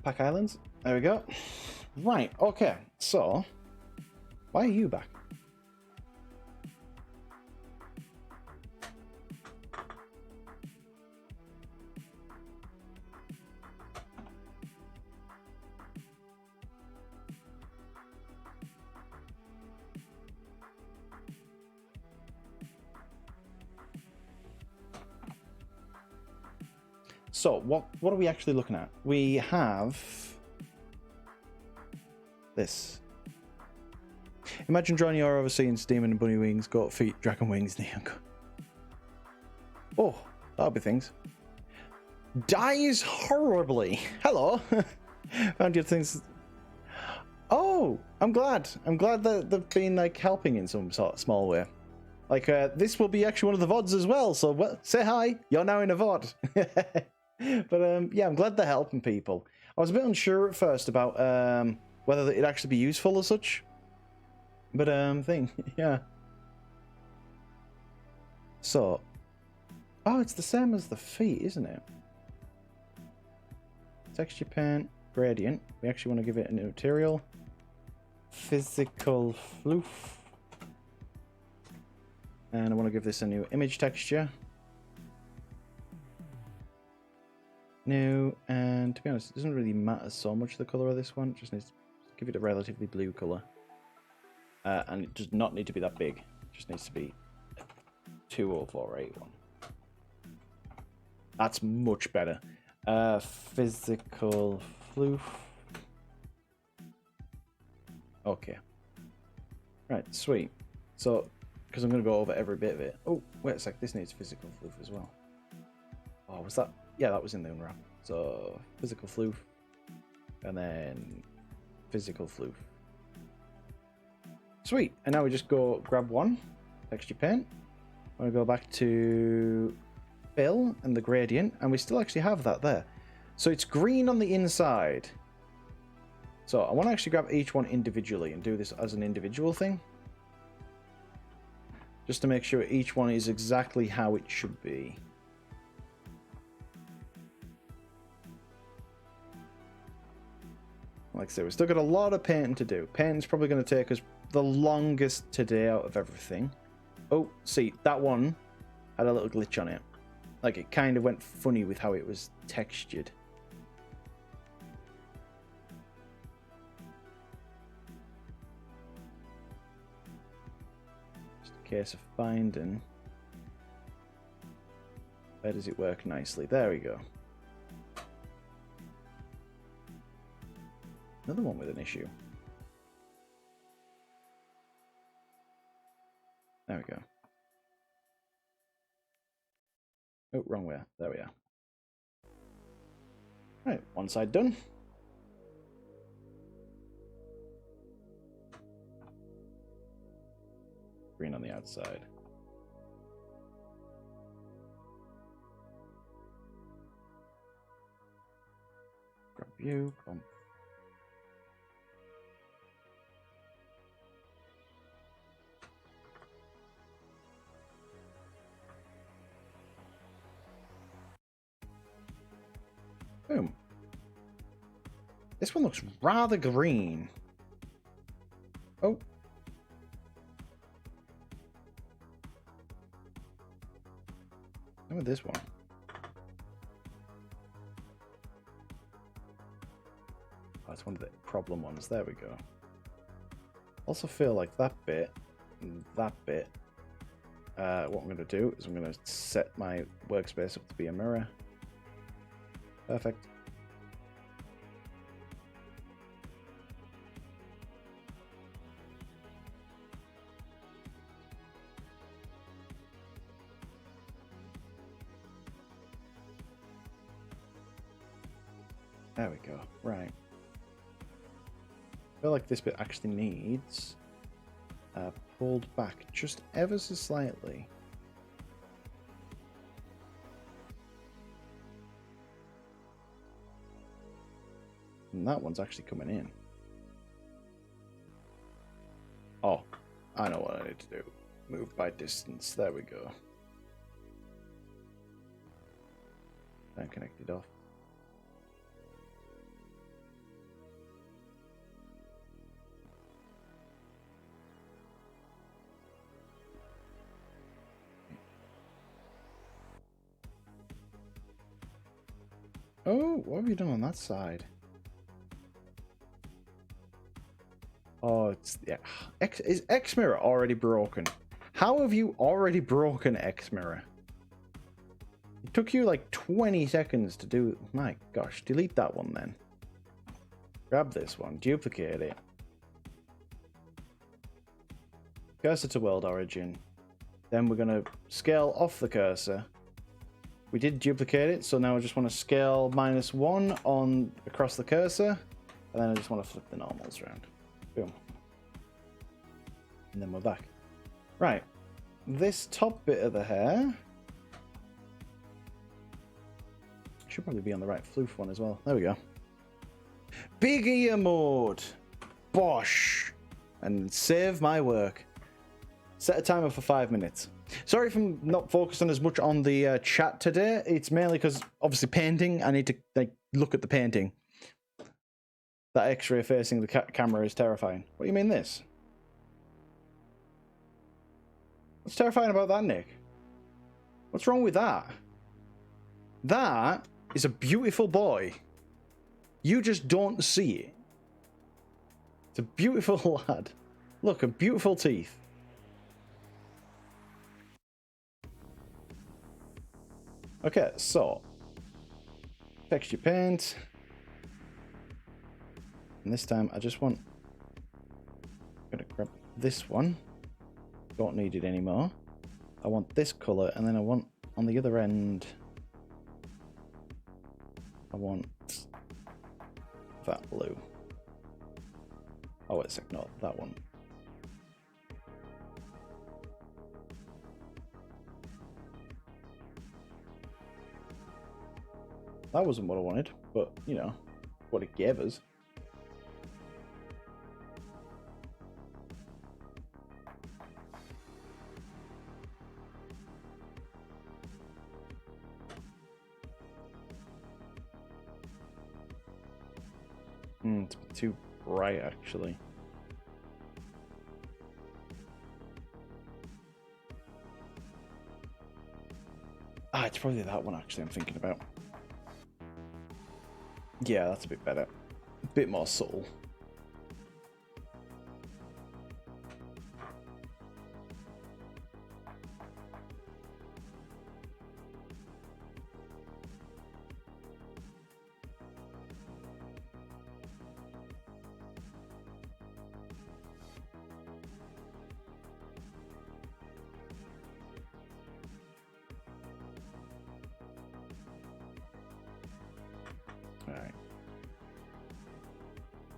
Pack Islands. There we go. Right, okay. So, why are you back? So, what are we actually looking at? We have this. Imagine drawing your overseas demon and bunny wings, goat feet, dragon wings, neon. Oh, that'll be things. Dies horribly. Hello. Found your things. Oh, I'm glad. I'm glad that they've been like helping in some sort of small way. Like this will be actually one of the VODs as well. So say hi. You're now in a VOD. But yeah, I'm glad they're helping people. I was a bit unsure at first about whether it'd actually be useful as such. But yeah. So, oh, it's the same as the feet, isn't it? Texture paint, gradient. We actually want to give it a new material. Physical floof. And I want to give this a new image texture. New, and to be honest, it doesn't really matter so much the color of this one. It just needs to give it a relatively blue color. And it does not need to be that big. It just needs to be 20481. That's much better. Physical floof. Okay. Right, sweet. So, because I'm going to go over every bit of it. Oh, wait a sec. This needs physical floof as well. Oh, was that? Yeah, that was in the unwrap. So, physical floof. And then physical floof. Sweet. And now we just go grab one. Texture paint. I'm going to go back to fill and the gradient. And we still actually have that there. So it's green on the inside. So I want to actually grab each one individually and do this as an individual thing. Just to make sure each one is exactly how it should be. Like I said, we've still got a lot of painting to do. Painting's probably going to take us the longest today out of everything. Oh, see, that one had a little glitch on it. Like, it kind of went funny with how it was textured. Just a case of finding. Where does it work nicely? There we go. Another one with an issue. There we go. Oh, wrong way. There we are. Right, one side done. Green on the outside. Grab you. Boom. Boom. This one looks rather green. Oh. How about this one? Oh, it's one of the problem ones. There we go. Also feel like that bit and that bit. What I'm going to do is I'm going to set my workspace up to be a mirror. Perfect. There we go. Right. I feel like this bit actually needs pulled back just ever so slightly. And that one's actually coming in. Oh, I know what I need to do. Move by distance. There we go. And connect it off. Oh, what have you done on that side? Oh, it's yeah. Is X mirror already broken? How have you already broken X mirror? It took you like 20 seconds to do. My gosh, delete that one then. Grab this one, duplicate it. Cursor to world origin. Then we're gonna scale off the cursor. We did duplicate it, so now I just want to scale -1 on across the cursor, and then I just want to flip the normals around. Boom. And then we're back. Right. This top bit of the hair should probably be on the right floof one as well. There we go. Big ear mode. Bosh. And save my work. Set a timer for 5 minutes. Sorry if I'm not focusing as much on the chat today. It's mainly because, obviously, painting. I need to look at the painting. That X-ray facing the camera is terrifying. What do you mean this? What's terrifying about that, Nick? What's wrong with that? That is a beautiful boy. You just don't see it. It's a beautiful lad. Look, a beautiful teeth. Okay, so texture paint. And this time I just want, I'm gonna grab this one. Don't need it anymore. I want this color, and then I want on the other end, I want that blue. Oh, wait a sec, no, that one. That wasn't what I wanted, but, you know, what it gave us. It's too bright, actually. Ah, it's probably that one, actually, I'm thinking about. Yeah, that's a bit better. A bit more subtle.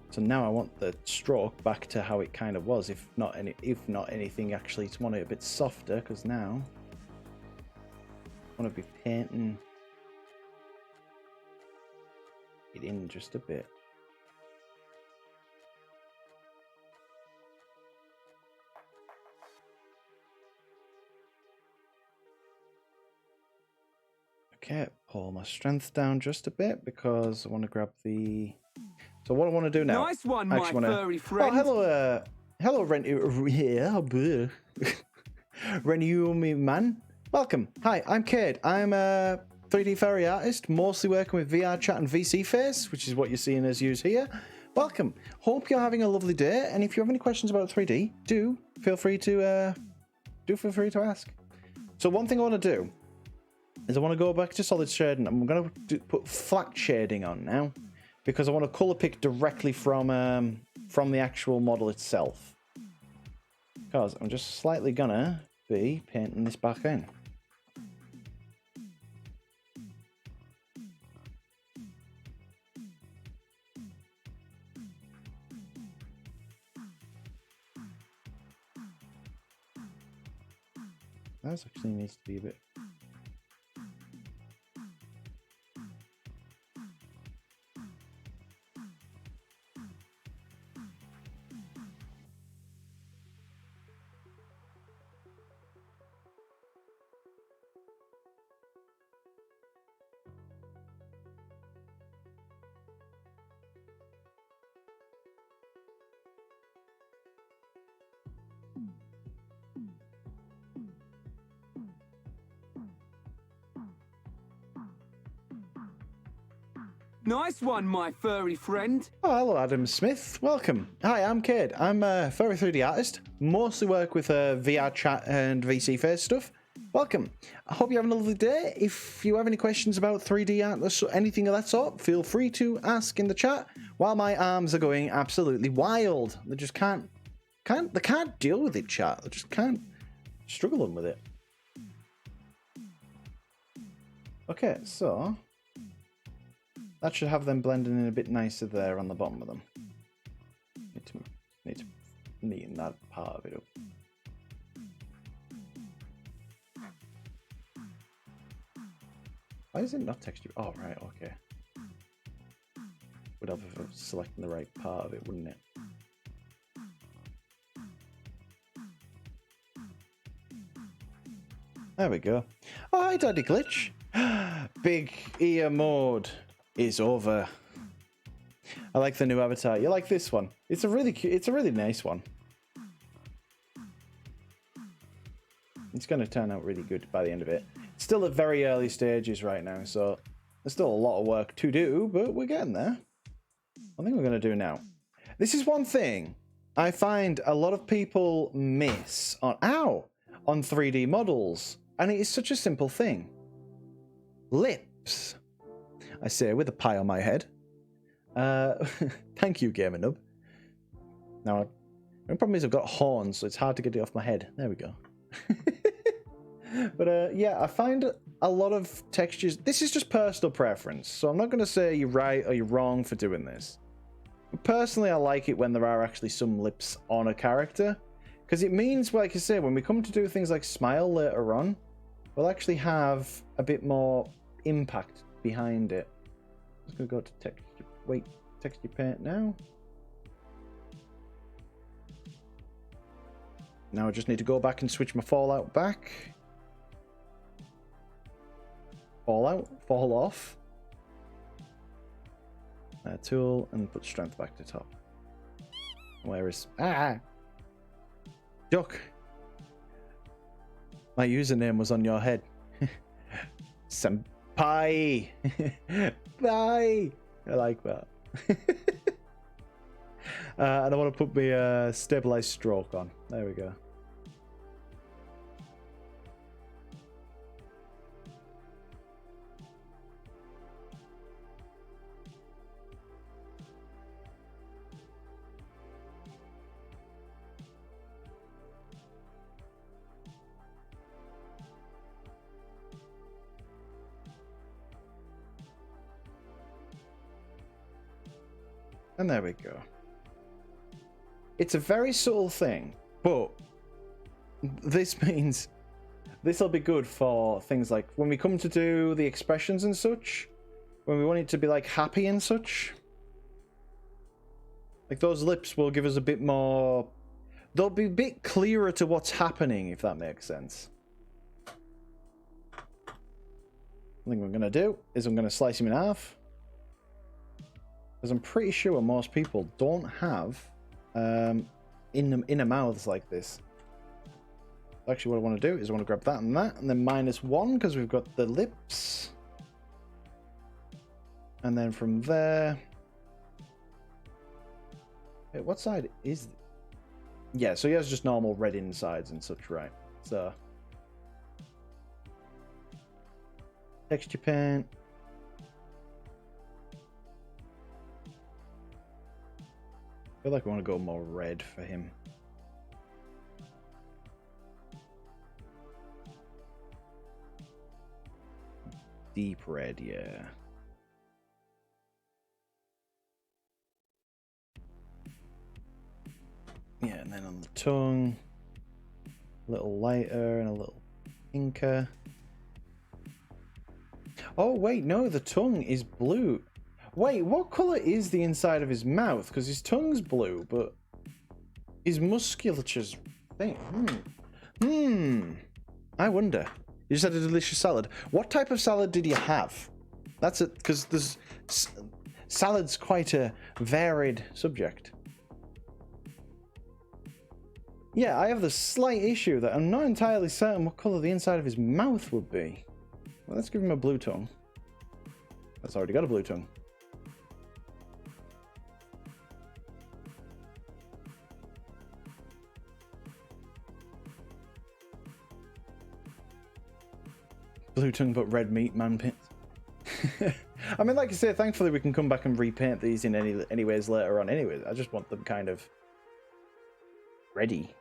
So now I want the stroke back to how it kind of was, if not anything, actually, to want it a bit softer, because now I want to be painting it in just a bit. Okay, pull my strength down just a bit because I want to grab the. So what I want to do now? Nice one, my furry friend. Oh, hello, Reniumi man. Welcome. Hi, I'm Cade. I'm a 3D furry artist, mostly working with VR chat and VC face, which is what you're seeing us use here. Welcome. Hope you're having a lovely day. And if you have any questions about 3D, do feel free to ask. So one thing I want to do is I want to go back to solid shading. I'm going to put flat shading on now, because I want to color pick directly from the actual model itself. Because I'm just slightly gonna be painting this back in. That actually needs to be a bit. Nice one, my furry friend. Oh, hello, Adam Smith. Welcome. Hi, I'm Cade. I'm a furry 3D artist. Mostly work with VR chat and VC face stuff. Welcome. I hope you're having a lovely day. If you have any questions about 3D art or anything of that sort, feel free to ask in the chat. While my arms are going absolutely wild, they just can't deal with it, chat. They just can't struggling with it. Okay, so that should have them blending in a bit nicer there on the bottom of them. Need to neaten that part of it up. Why is it not texture? Oh, right, okay. Would have if I was selecting the right part of it, wouldn't it? There we go. Oh, hi, Daddy Glitch. Big ear mode is over. I like the new avatar. You like this one? It's a really cute, it's a really nice one. It's going to turn out really good by the end of it. It's still at very early stages right now, so there's still a lot of work to do, but we're getting there. I think we're going to do now. This is one thing I find a lot of people miss on 3D models, and it is such a simple thing. Lips. I say with a pie on my head. Thank you, Gamer Nub. Now, the problem is I've got horns, so it's hard to get it off my head. There we go. But yeah, I find a lot of textures. This is just personal preference, so I'm not going to say you're right or you're wrong for doing this. Personally, I like it when there are actually some lips on a character, because it means, like I say, when we come to do things like smile later on, we'll actually have a bit more impact behind it. I'm just going to go to texture paint now. Now I just need to go back and switch my fallout back. Fallout, fall off. Tool and put strength back to top. Where is Duck? My username was on your head. Senpai. Bye. I like that. And I want to put my stabilized stroke on. There we go. And there we go. It's a very subtle thing, but this means this will be good for things like when we come to do the expressions and such, when we want it to be like happy and such. Like those lips will give us a bit more, they'll be a bit clearer to what's happening, if that makes sense. I think what I'm going to do is I'm going to slice him in half. Because I'm pretty sure most people don't have inner mouths like this. Actually, what I want to do is I want to grab that, and then -1 because we've got the lips. And then from there... Wait, what side is... Yeah, so he has just normal red insides and such, right? So... Texture paint. I feel like I want to go more red for him. Deep red, yeah. Yeah, and then on the tongue, a little lighter and a little Inca. Oh, wait, no, the tongue is blue. Wait, what colour is the inside of his mouth? Because his tongue's blue, but his musculature's pink. I wonder. You just had a delicious salad. What type of salad did you have? That's it, because there's... Salad's quite a varied subject. Yeah, I have the slight issue that I'm not entirely certain what colour the inside of his mouth would be. Well, let's give him a blue tongue. That's already got a blue tongue. Blue tongue but red meat, man pits. I mean, like I say, thankfully we can come back and repaint these in any ways later on anyways. I just want them kind of ready.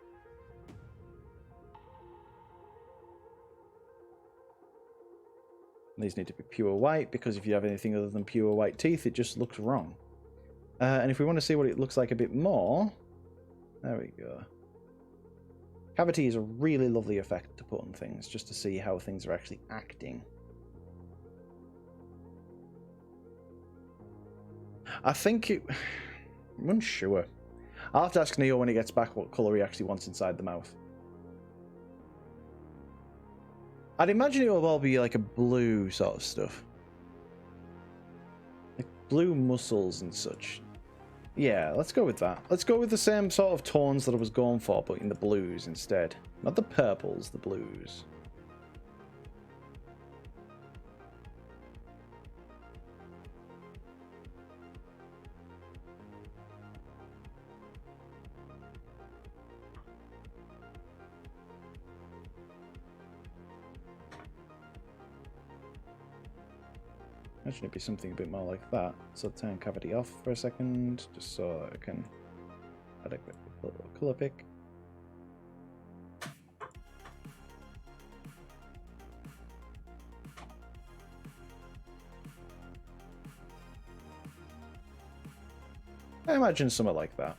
These need to be pure white, because if you have anything other than pure white teeth, it just looks wrong. And if we want to see what it looks like a bit more, there we go. Cavity is a really lovely effect to put on things, just to see how things are actually acting. I think it... I'm unsure. I'll have to ask Neo when he gets back what colour he actually wants inside the mouth. I'd imagine it will all be like a blue sort of stuff. Like blue muscles and such. Yeah, let's go with that. Let's go with the same sort of tones that I was going for, but in the blues instead. Not the purples, the blues. Imagine it'd be something a bit more like that. So turn cavity off for a second, just so I can add a quick colour pick. I imagine something like that.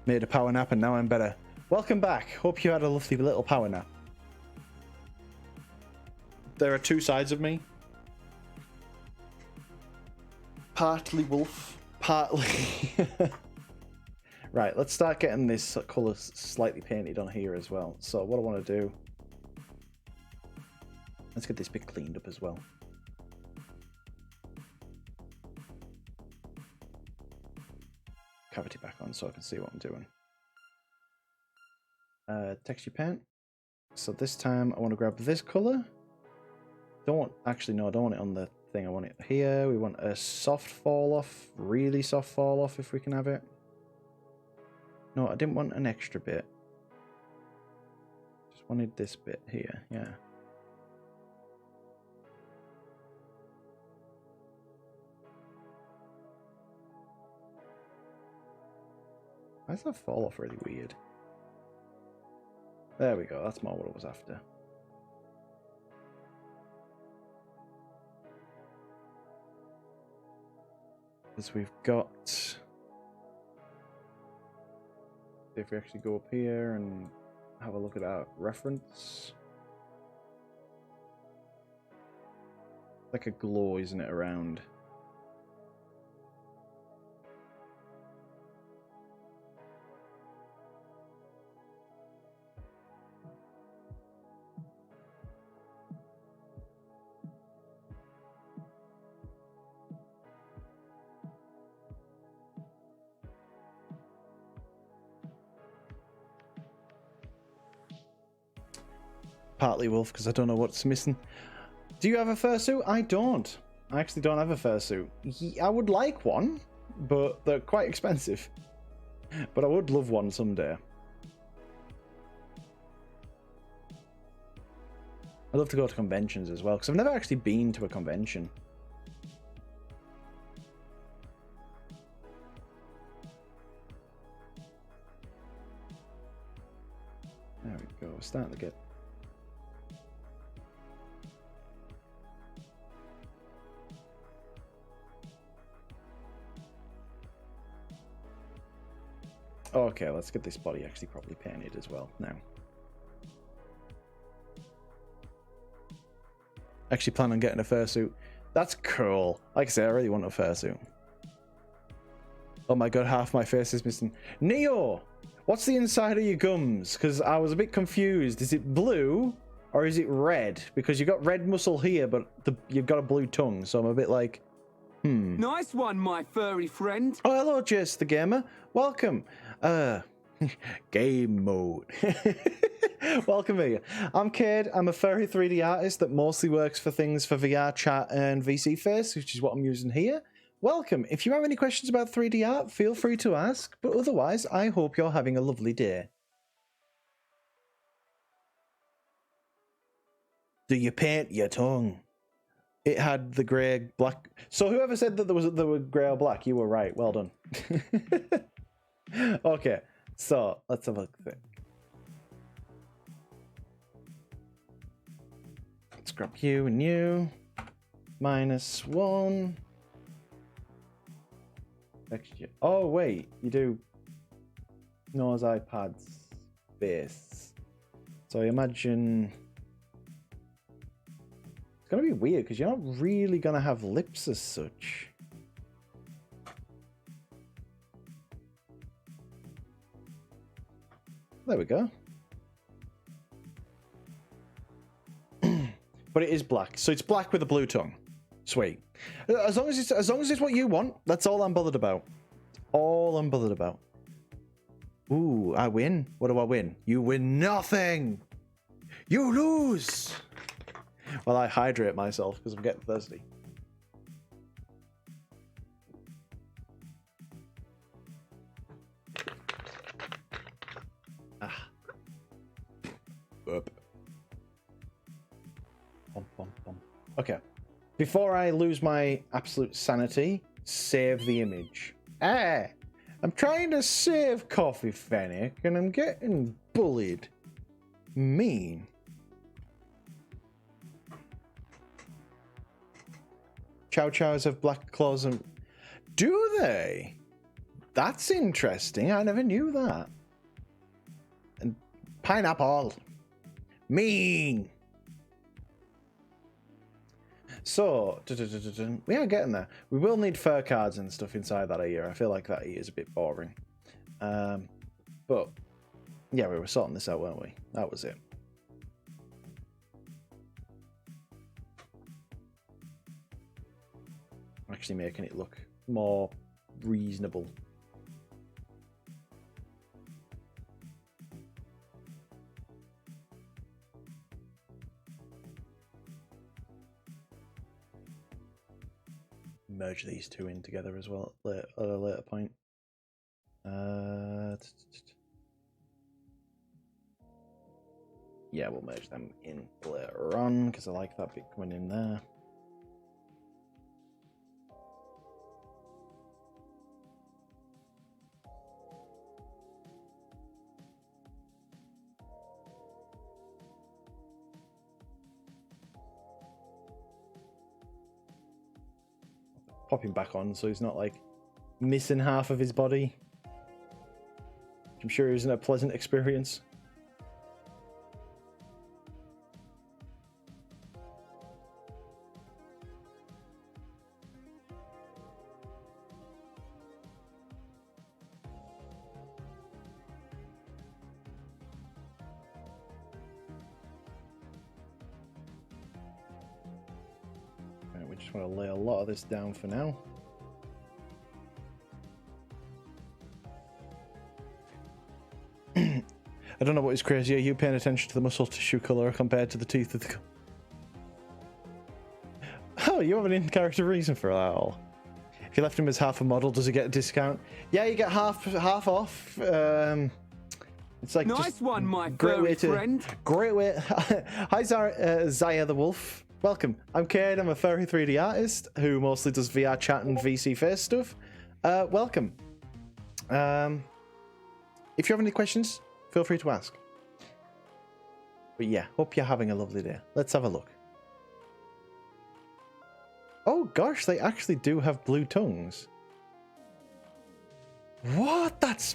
Made a power nap and now I'm better. Welcome back. Hope you had a lovely little power nap. There are two sides of me. Partly wolf, partly... Right, let's start getting this colour slightly painted on here as well. So what I want to do... Let's get this bit cleaned up as well. Cavity back on so I can see what I'm doing. Texture paint. So this time I want to grab this color. Don't want, actually no, I don't want it on the thing. I want it here. We want a soft fall off, really soft fall off if we can have it. No, I didn't want an extra bit. Just wanted this bit here, yeah. Why is that fall off really weird? There we go, that's more what I was after. Because we've got... If we actually go up here and have a look at our reference. Like a glow, isn't it, around? Partly wolf, because I don't know what's missing. Do you have a fursuit? I don't. I actually don't have a fursuit. I would like one, but they're quite expensive. But I would love one someday. I'd love to go to conventions as well, because I've never actually been to a convention. There we go, we're starting to get... Okay, let's get this body actually properly painted as well now. Actually plan on getting a fursuit. That's cool. Like I say, I really want a fursuit. Oh my god, half my face is missing. Neo! What's the inside of your gums? Because I was a bit confused. Is it blue or is it red? Because you've got red muscle here, but you've got a blue tongue. So I'm a bit like, Nice one, my furry friend. Oh, hello, Jess the Gamer. Welcome. Game mode. Welcome here. I'm Cade. I'm a furry 3D artist that mostly works for things for VR chat and VC Face, which is what I'm using here. Welcome. If you have any questions about 3D art, feel free to ask. But otherwise, I hope you're having a lovely day. Do you paint your tongue? It had the grey black. So whoever said that there were grey or black, you were right. Well done. Okay, so let's have a look. Let's grab you and you. -1. Texture. Oh wait, you do nose, iPads, base. So I imagine it's gonna be weird because you're not really gonna have lips as such. There we go. But it is black, so it's black with a blue tongue. Sweet. As long as it's what you want, that's all I'm bothered about. All I'm bothered about. Ooh, I win. What do I win? You win nothing. You lose. Well, I hydrate myself because I'm getting thirsty. Ah. Burp. Okay. Before I lose my absolute sanity, save the image. Ah! I'm trying to save Coffee Fennec and I'm getting bullied. Mean. Chow Chows have black claws and... Do they? That's interesting. I never knew that. And pineapple. Mean. So, we are getting there. We will need fur cards and stuff inside that ear. I feel like that ear is a bit boring. But, yeah, we were sorting this out, weren't we? That was it. Actually making it look more reasonable. Merge these two in together as well at a later point. Yeah, we'll merge them in later on because I like that bit coming in there. Pop him back on so he's not like missing half of his body. I'm sure isn't a pleasant experience. Right, we just want to lay a lot of this down for now. I don't know what is crazier, you paying attention to the muscle tissue colour compared to the teeth of the... Oh, you have an in-character reason for that all. If you left him as half a model, does he get a discount? Yeah, you get half off. It's like nice just one, my furry friend. Great way. Hi, Zaya the Wolf. Welcome. I'm Cade. I'm a furry 3D artist who mostly does VR chat and VC Face stuff. Welcome. If you have any questions, feel free to ask. But yeah, hope you're having a lovely day. Let's have a look. Oh gosh, they actually do have blue tongues. What? That's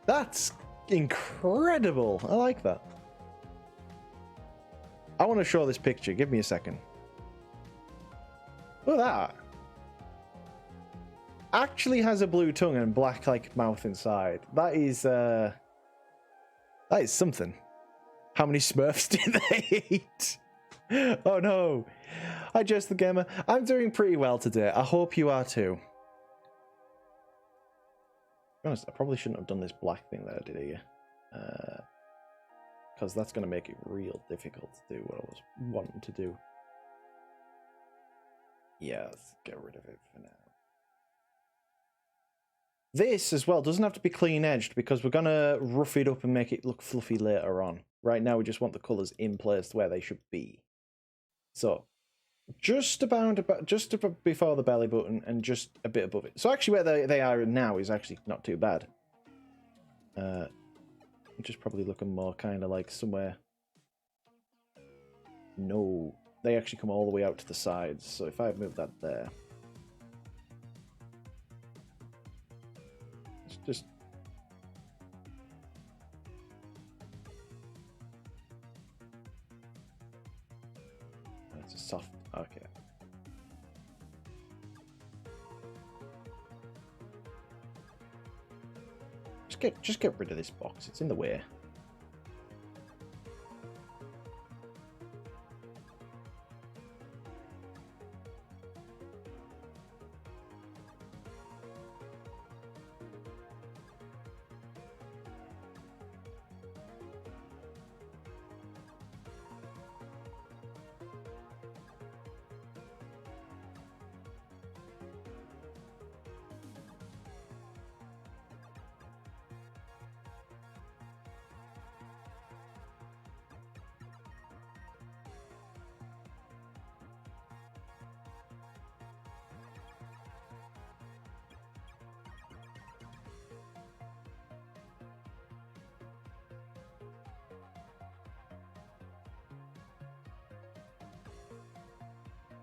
That's incredible. I like that. I want to show this picture. Give me a second. Look at that. Actually has a blue tongue and black like mouth inside. That is something. How many Smurfs did they eat? Oh no. Hi Jess the Gamer. I'm doing pretty well today. I hope you are too. To be honest, I probably shouldn't have done this black thing that I did here. Because that's going to make it real difficult to do what I was wanting to do. Yeah, let's get rid of it for now. This as well doesn't have to be clean edged because we're going to rough it up and make it look fluffy later on. Right now we just want the colours in place where they should be. So, just about before the belly button and just a bit above it. So actually where they are now is actually not too bad. Just probably looking more kind of like somewhere. No, they actually come all the way out to the sides. So if I move that there. It's just... It's a soft... Okay. Just get rid of this box. It's in the way.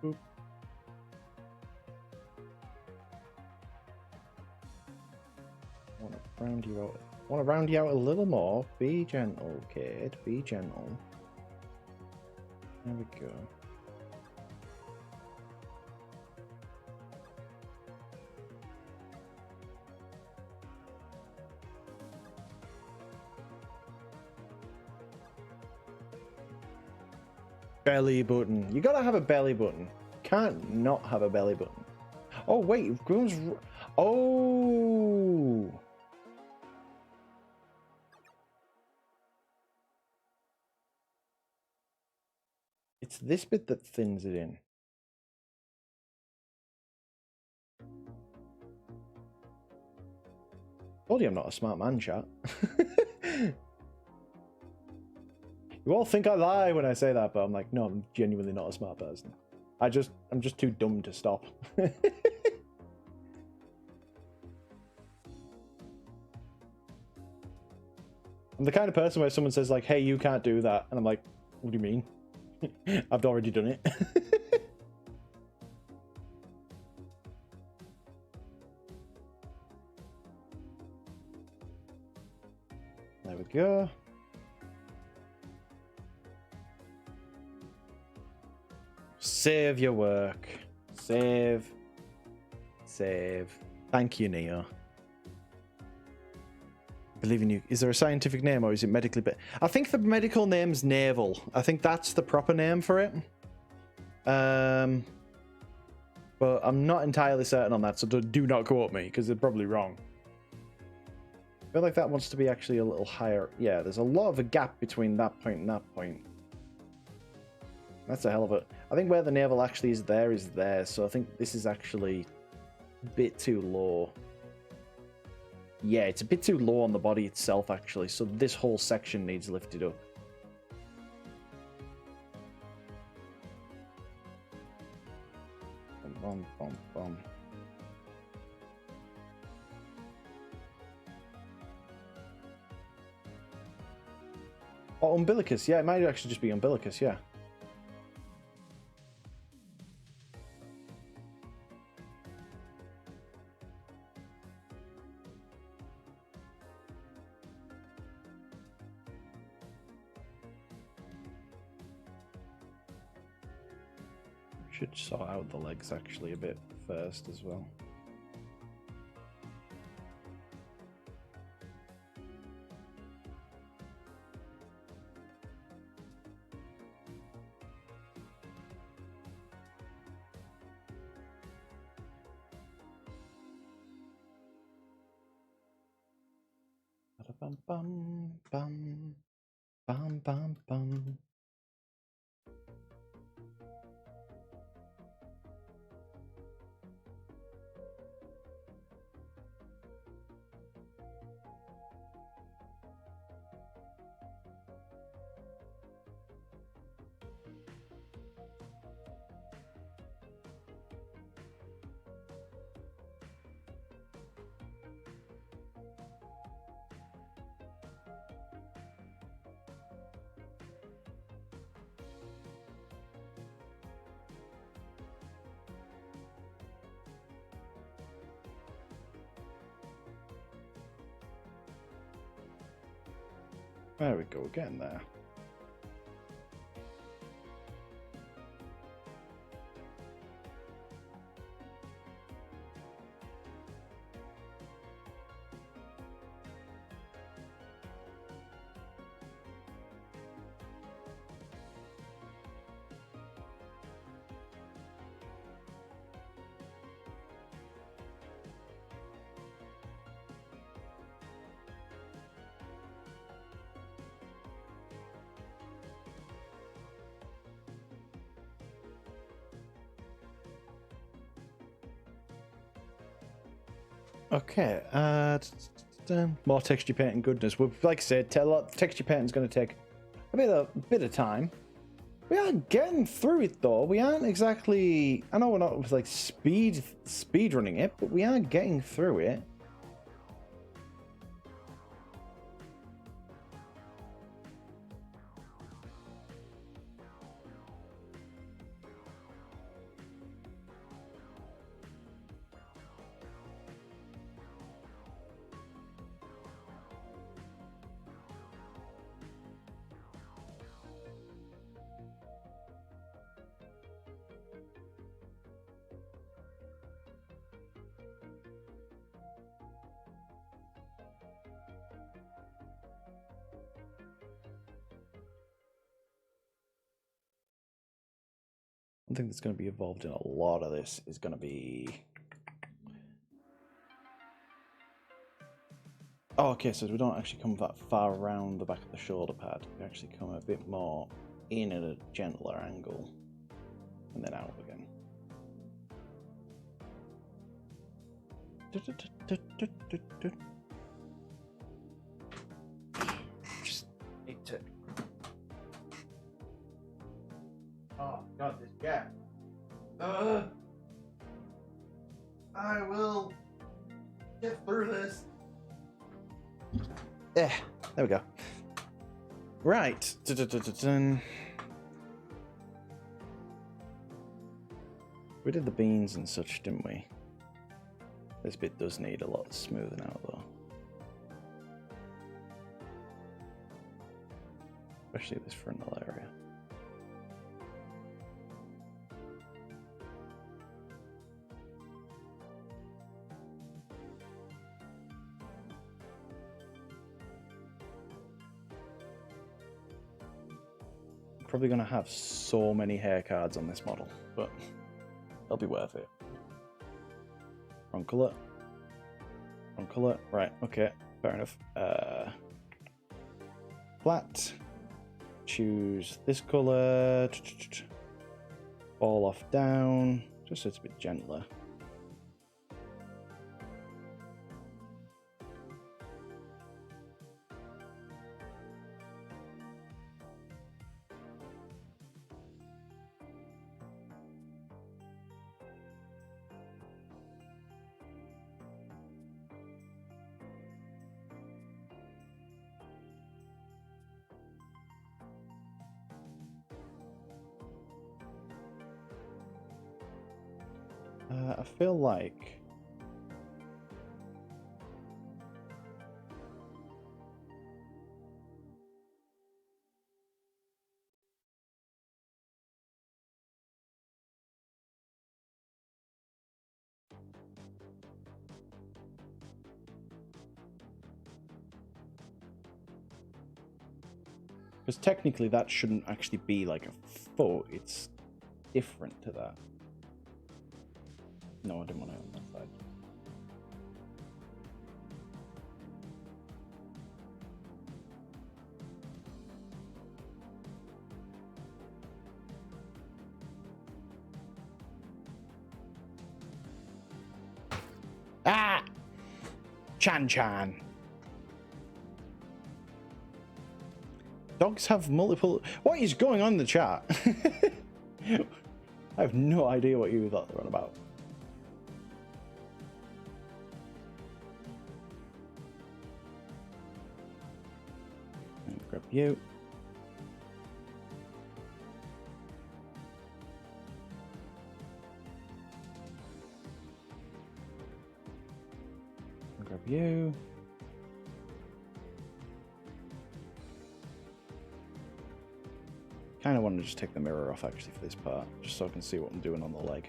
Boop. I want to round you out. I want to round you out a little more. Be gentle, kid. Be gentle. There we go. Belly button. You gotta have a belly button. Can't not have a belly button. Oh wait, Groom's. Oh. It's this bit that thins it in. Told you I'm not a smart man, chat. You all think I lie when I say that, but I'm like, no, I'm genuinely not a smart person. I'm just too dumb to stop. I'm the kind of person where someone says like, hey, you can't do that. And I'm like, what do you mean? I've already done it. There we go. Save your work. Save. Save. Thank you, Neo. Believe in you. Is there a scientific name or is it medically? I think the medical name's navel. I think that's the proper name for it. But I'm not entirely certain on that, so do not quote me because they're probably wrong. I feel like that wants to be actually a little higher. Yeah, there's a lot of a gap between that point and that point. That's a hell of a... I think where the navel actually is there, so I think this is actually a bit too low. Yeah, it's a bit too low on the body itself, actually, so this whole section needs lifted up. Bum, bum, bum. Oh, umbilicus. Yeah, it might actually just be umbilicus, yeah. Should sort out the legs actually a bit first as well. Bum bum bum bum bum bum. There we go, again there. Okay, more texture painting goodness. Well, like I said, texture painting is going to take a bit of time. We are getting through it though. We aren't exactly. I know we're not like speed running it, but we are getting through it. One thing that's going to be involved in a lot of this is going to be... Oh, okay, so we don't actually come that far around the back of the shoulder pad. We actually come a bit more in at a gentler angle and then out again. Just need to... Oh god, this gap. I will get through this. Yeah, there we go. Right. We did the beans and such, didn't we? This bit does need a lot of smoothing out though. Especially this frontal area. Probably going to have so many hair cards on this model, but they'll be worth it. Wrong colour. Wrong colour. Right, okay, fair enough. Flat. Choose this colour. All off down, just so it's a bit gentler. I feel like Because technically that shouldn't actually be like a foot. It's different to that. No, I didn't want it on that side. Ah! Chan. Dogs have multiple... What is going on in the chat? I have no idea what you thought they were on about. Grab you. Grab you. Kind of want to just take the mirror off actually for this part, just so I can see what I'm doing on the leg.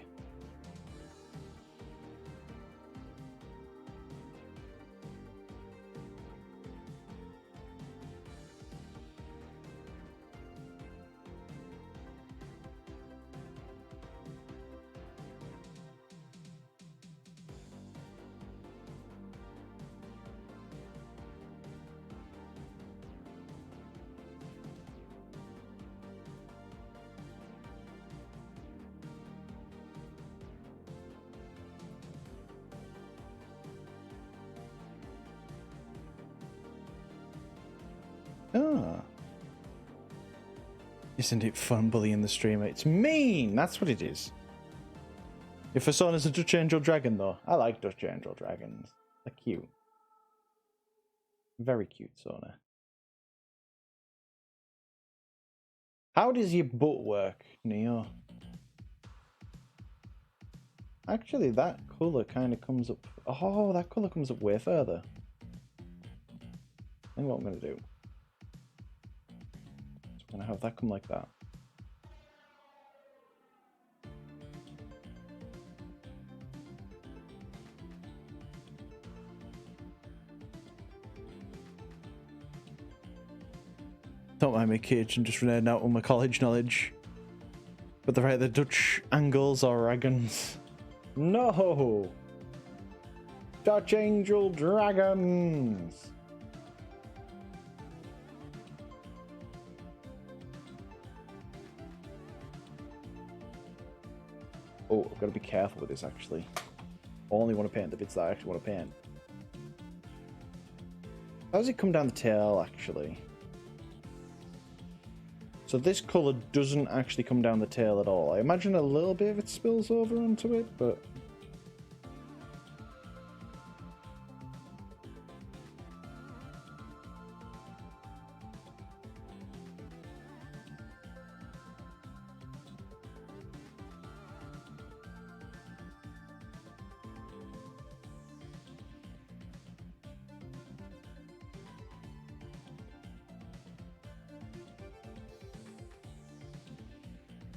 Ah. Isn't it fun bullying the streamer? It's mean! That's what it is. Your Persona's a Dutch Angel Dragon, though. I like Dutch Angel Dragons. They're cute. Very cute, Sona. How does your butt work, Neo? Actually, that colour kind of comes up... Oh, that colour comes up way further. I think what I'm going to do. I'm going to have that come like that. Don't mind me, kids, I'm just running out on my college knowledge. But they're either Dutch angles or dragons. No! Dutch Angel Dragons! Oh, I've got to be careful with this actually. I only want to paint the bits that I actually want to paint. How does it come down the tail actually? So this colour doesn't actually come down the tail at all. I imagine a little bit of it spills over onto it, but...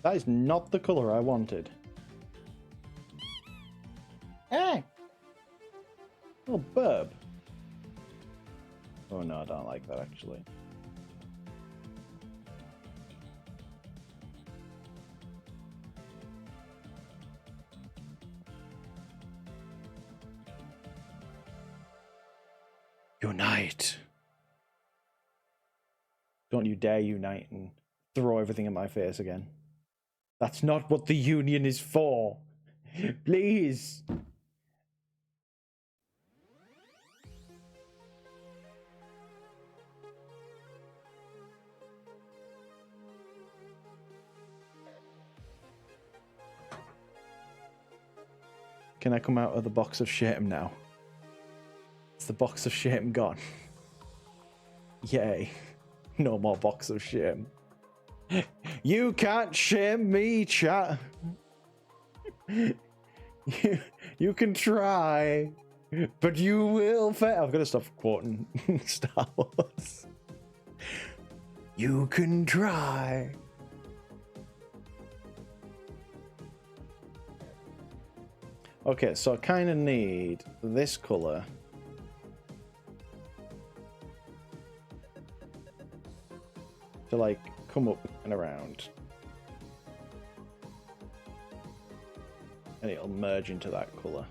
That is not the colour I wanted. Hey! Little burb. Oh no, I don't like that actually. Unite! Don't you dare unite and throw everything in my face again. That's not what the union is for. Please. Can I come out of the box of shame now? It's the box of shame gone. Yay. No more box of shame. You can't shame me, chat. You can try, but you will fail. I've got to stop quoting Star Wars. You can try. Okay, so I kind of need this color. to like come up and around. And it'll merge into that colour.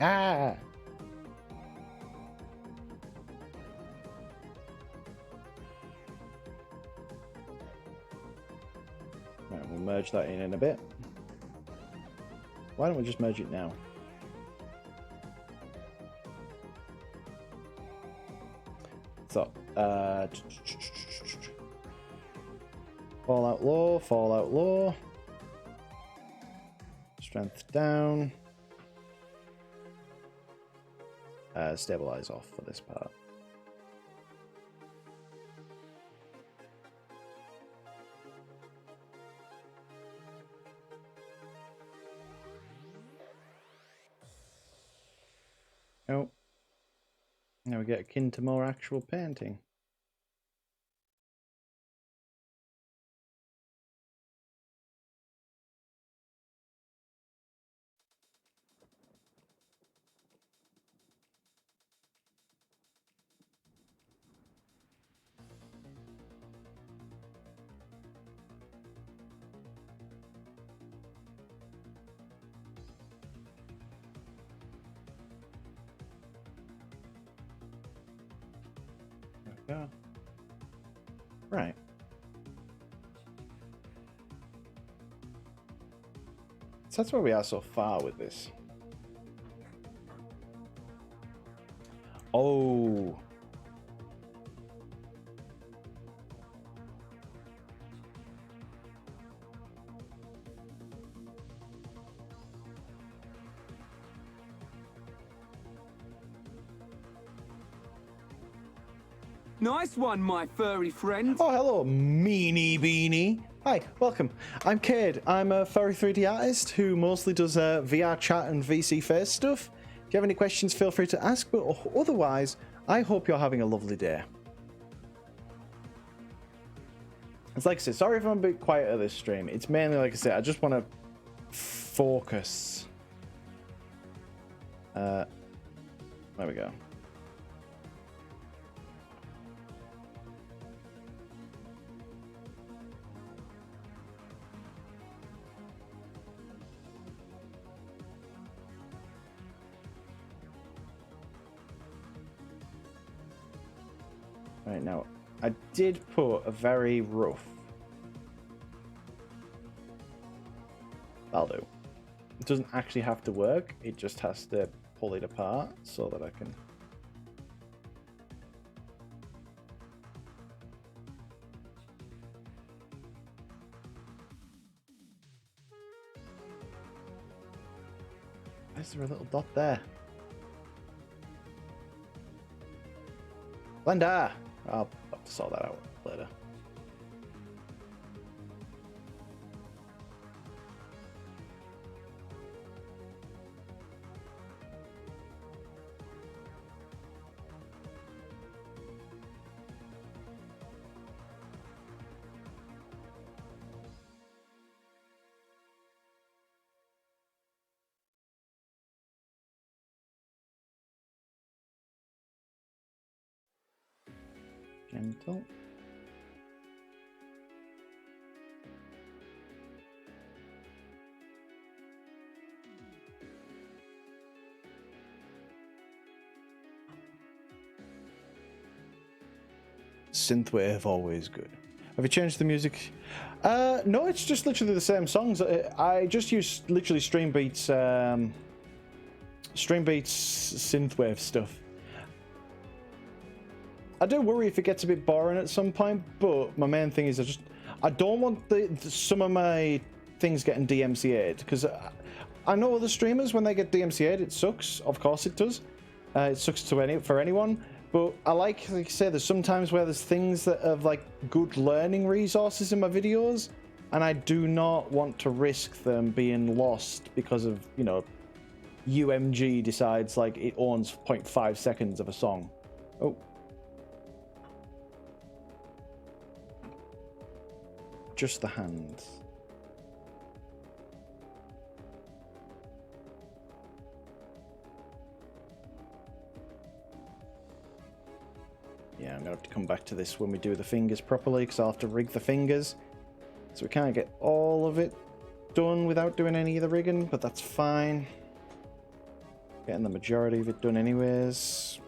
Ah! Right, we'll merge that in a bit. Why don't we just merge it now? So, fallout low, fallout low. Strength down. Stabilize off for this part. Oh. Now we get akin to more actual painting. Yeah. Right. So that's where we are so far with this. Oh. Nice one, my furry friend. Oh, hello, meanie beanie. Hi, welcome. I'm Cade. I'm a furry 3D artist who mostly does VR chat and VC face stuff. If you have any questions, feel free to ask, but otherwise, I hope you're having a lovely day. It's like I said, sorry if I'm a bit quiet at this stream. It's mainly, like I said, I just want to focus. There we go. Right, now, I did put a very rough. That'll do. It doesn't actually have to work, it just has to pull it apart so that I can... Why is there a little dot there? Blender! I'll have to sort that out later. Gentle. Synthwave, always good. Have you changed the music? No, it's just literally the same songs. I just use literally Stream Beats synthwave stuff. I do worry if it gets a bit boring at some point, but my main thing is I don't want some of my things getting DMCA'd, because I know other streamers, when they get DMCA'd, it sucks. Of course it does. It sucks for anyone. But I like I say, there's sometimes where there's things that have like good learning resources in my videos, and I do not want to risk them being lost because of, you know, UMG decides like it owns 0.5 seconds of a song. Oh. Just the hands. gonna have to come back to this when we do the fingers properly, because I'll have to rig the fingers. So we can't get all of it done without doing any of the rigging, but that's fine. Getting the majority of it done anyways.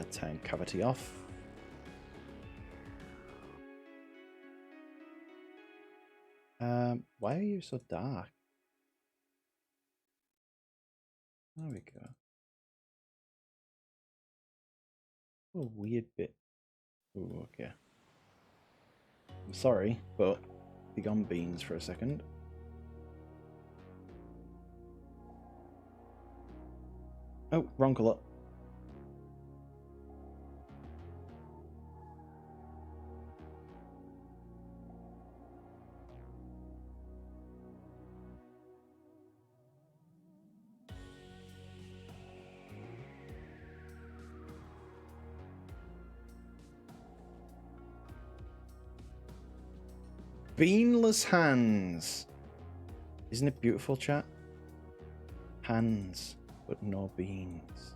Turn cavity off. Why are you so dark? There we go. Oh, weird bit. Oh, okay. I'm sorry, but be on beans for a second. Oh, wrong colour. Beanless hands. Isn't it beautiful, chat? Hands, but no beans.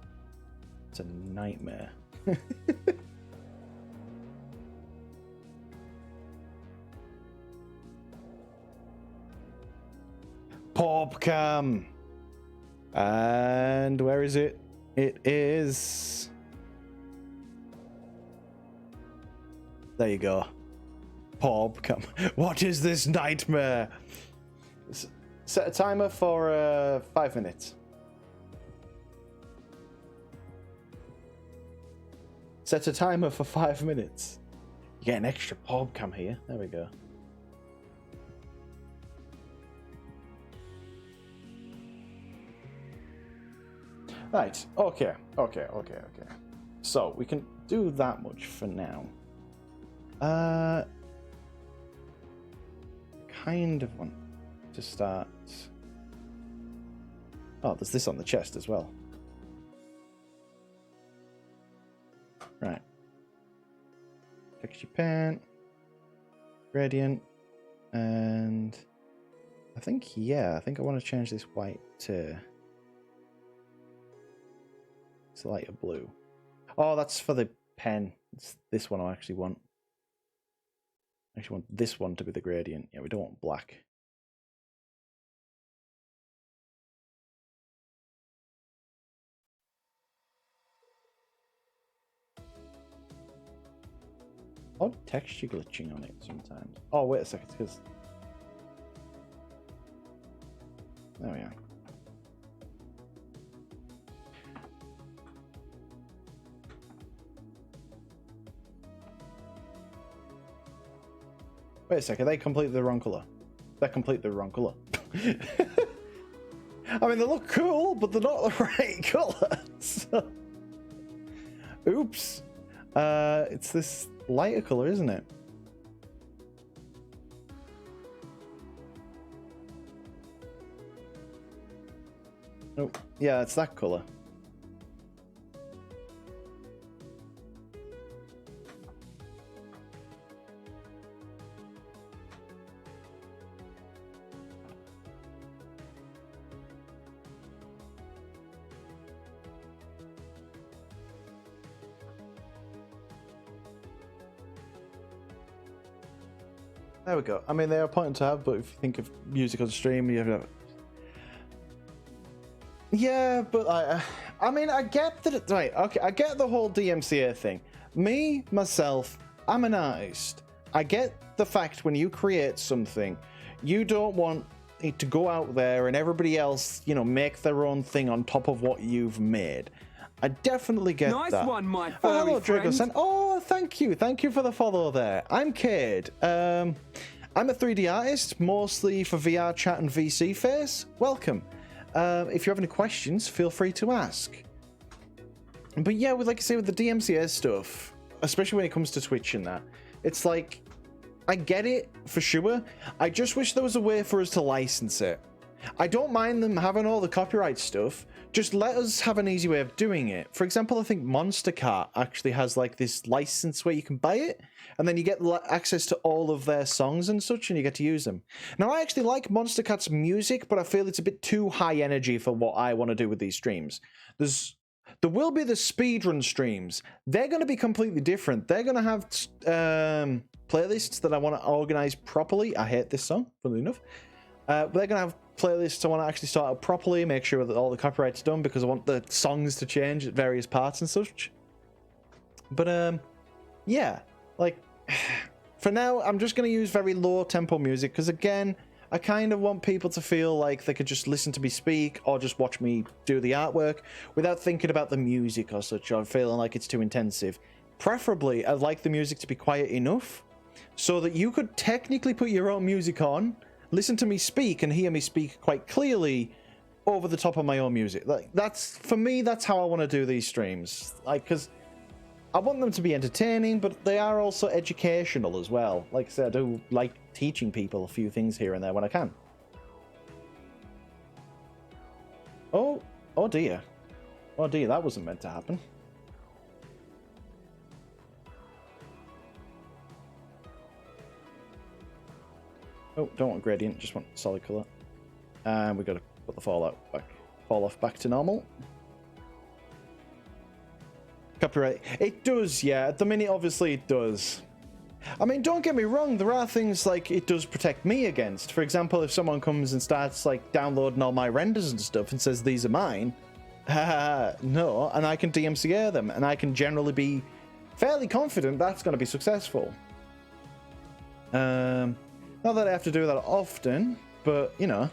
It's a nightmare. Popcam. And where is it? It is... There you go. Popcam. What is this nightmare? Set a timer for 5 minutes. Set a timer for 5 minutes. You get an extra Popcam here. There we go. Right. Okay. So we can do that much for now. Kind of want to start. Oh, there's this on the chest as well. Right. Texture paint, gradient, and I think I want to change this white to it's lighter blue. Oh, that's for the pen. It's this one I actually want. I actually want this one to be the gradient. Yeah, we don't want black. Odd texture glitching on it sometimes. Oh, wait a second, because there we are. Wait a second, they completely the wrong colour. They're completely the wrong colour. I mean, they look cool, but they're not the right colour. So... Oops. It's this lighter colour, isn't it? Oh, yeah, it's that colour. There we go. I mean, they are pointing to have, but if you think of music on stream, you have to... Yeah, but I mean, I get that. Right, okay, I get the whole DMCA thing. Me, myself, I'm an artist. I get the fact when you create something, you don't want it to go out there and everybody else, you know, make their own thing on top of what you've made. I definitely get that. Nice one, my hello, furry friend. Oh, thank you for the follow there. I'm Cade. I'm a 3D artist, mostly for VR chat and VC face. Welcome. If you have any questions, feel free to ask. But yeah, with, like I say, with the DMCA stuff, especially when it comes to Twitch and that, it's like, I get it for sure. I just wish there was a way for us to license it. I don't mind them having all the copyright stuff. Just let us have an easy way of doing it. For example, I think Monster Cart actually has like this license where you can buy it, and then you get access to all of their songs and such, and you get to use them. Now, I actually like Monster Cart's music, but I feel it's a bit too high energy for what I want to do with these streams. There will be the speedrun streams. They're going to be completely different. They're going to have playlists that I want to organize properly. I hate this song, funnily enough. But they're going to have playlists I want to actually start out properly, make sure that all the copyright's done, because I want the songs to change at various parts and such. But, yeah. Like, for now, I'm just going to use very low tempo music, because again, I kind of want people to feel like they could just listen to me speak or just watch me do the artwork without thinking about the music or such, or feeling like it's too intensive. Preferably, I'd like the music to be quiet enough so that you could technically put your own music on, listen to me speak, and hear me speak quite clearly over the top of my own music. Like, that's, for me, that's how I want to do these streams. Like, because I want them to be entertaining, but they are also educational as well. Like I said, I do like teaching people a few things here and there when I can. Oh dear. Oh dear, that wasn't meant to happen. Oh, don't want gradient, just want solid color. And we got to put the fall off back to normal. Copyright. It does, yeah. At the minute, obviously, it does. I mean, don't get me wrong. There are things like it does protect me against. For example, if someone comes and starts like downloading all my renders and stuff and says these are mine, no, and I can DMCA them, and I can generally be fairly confident that's going to be successful. Not that I have to do that often, but you know,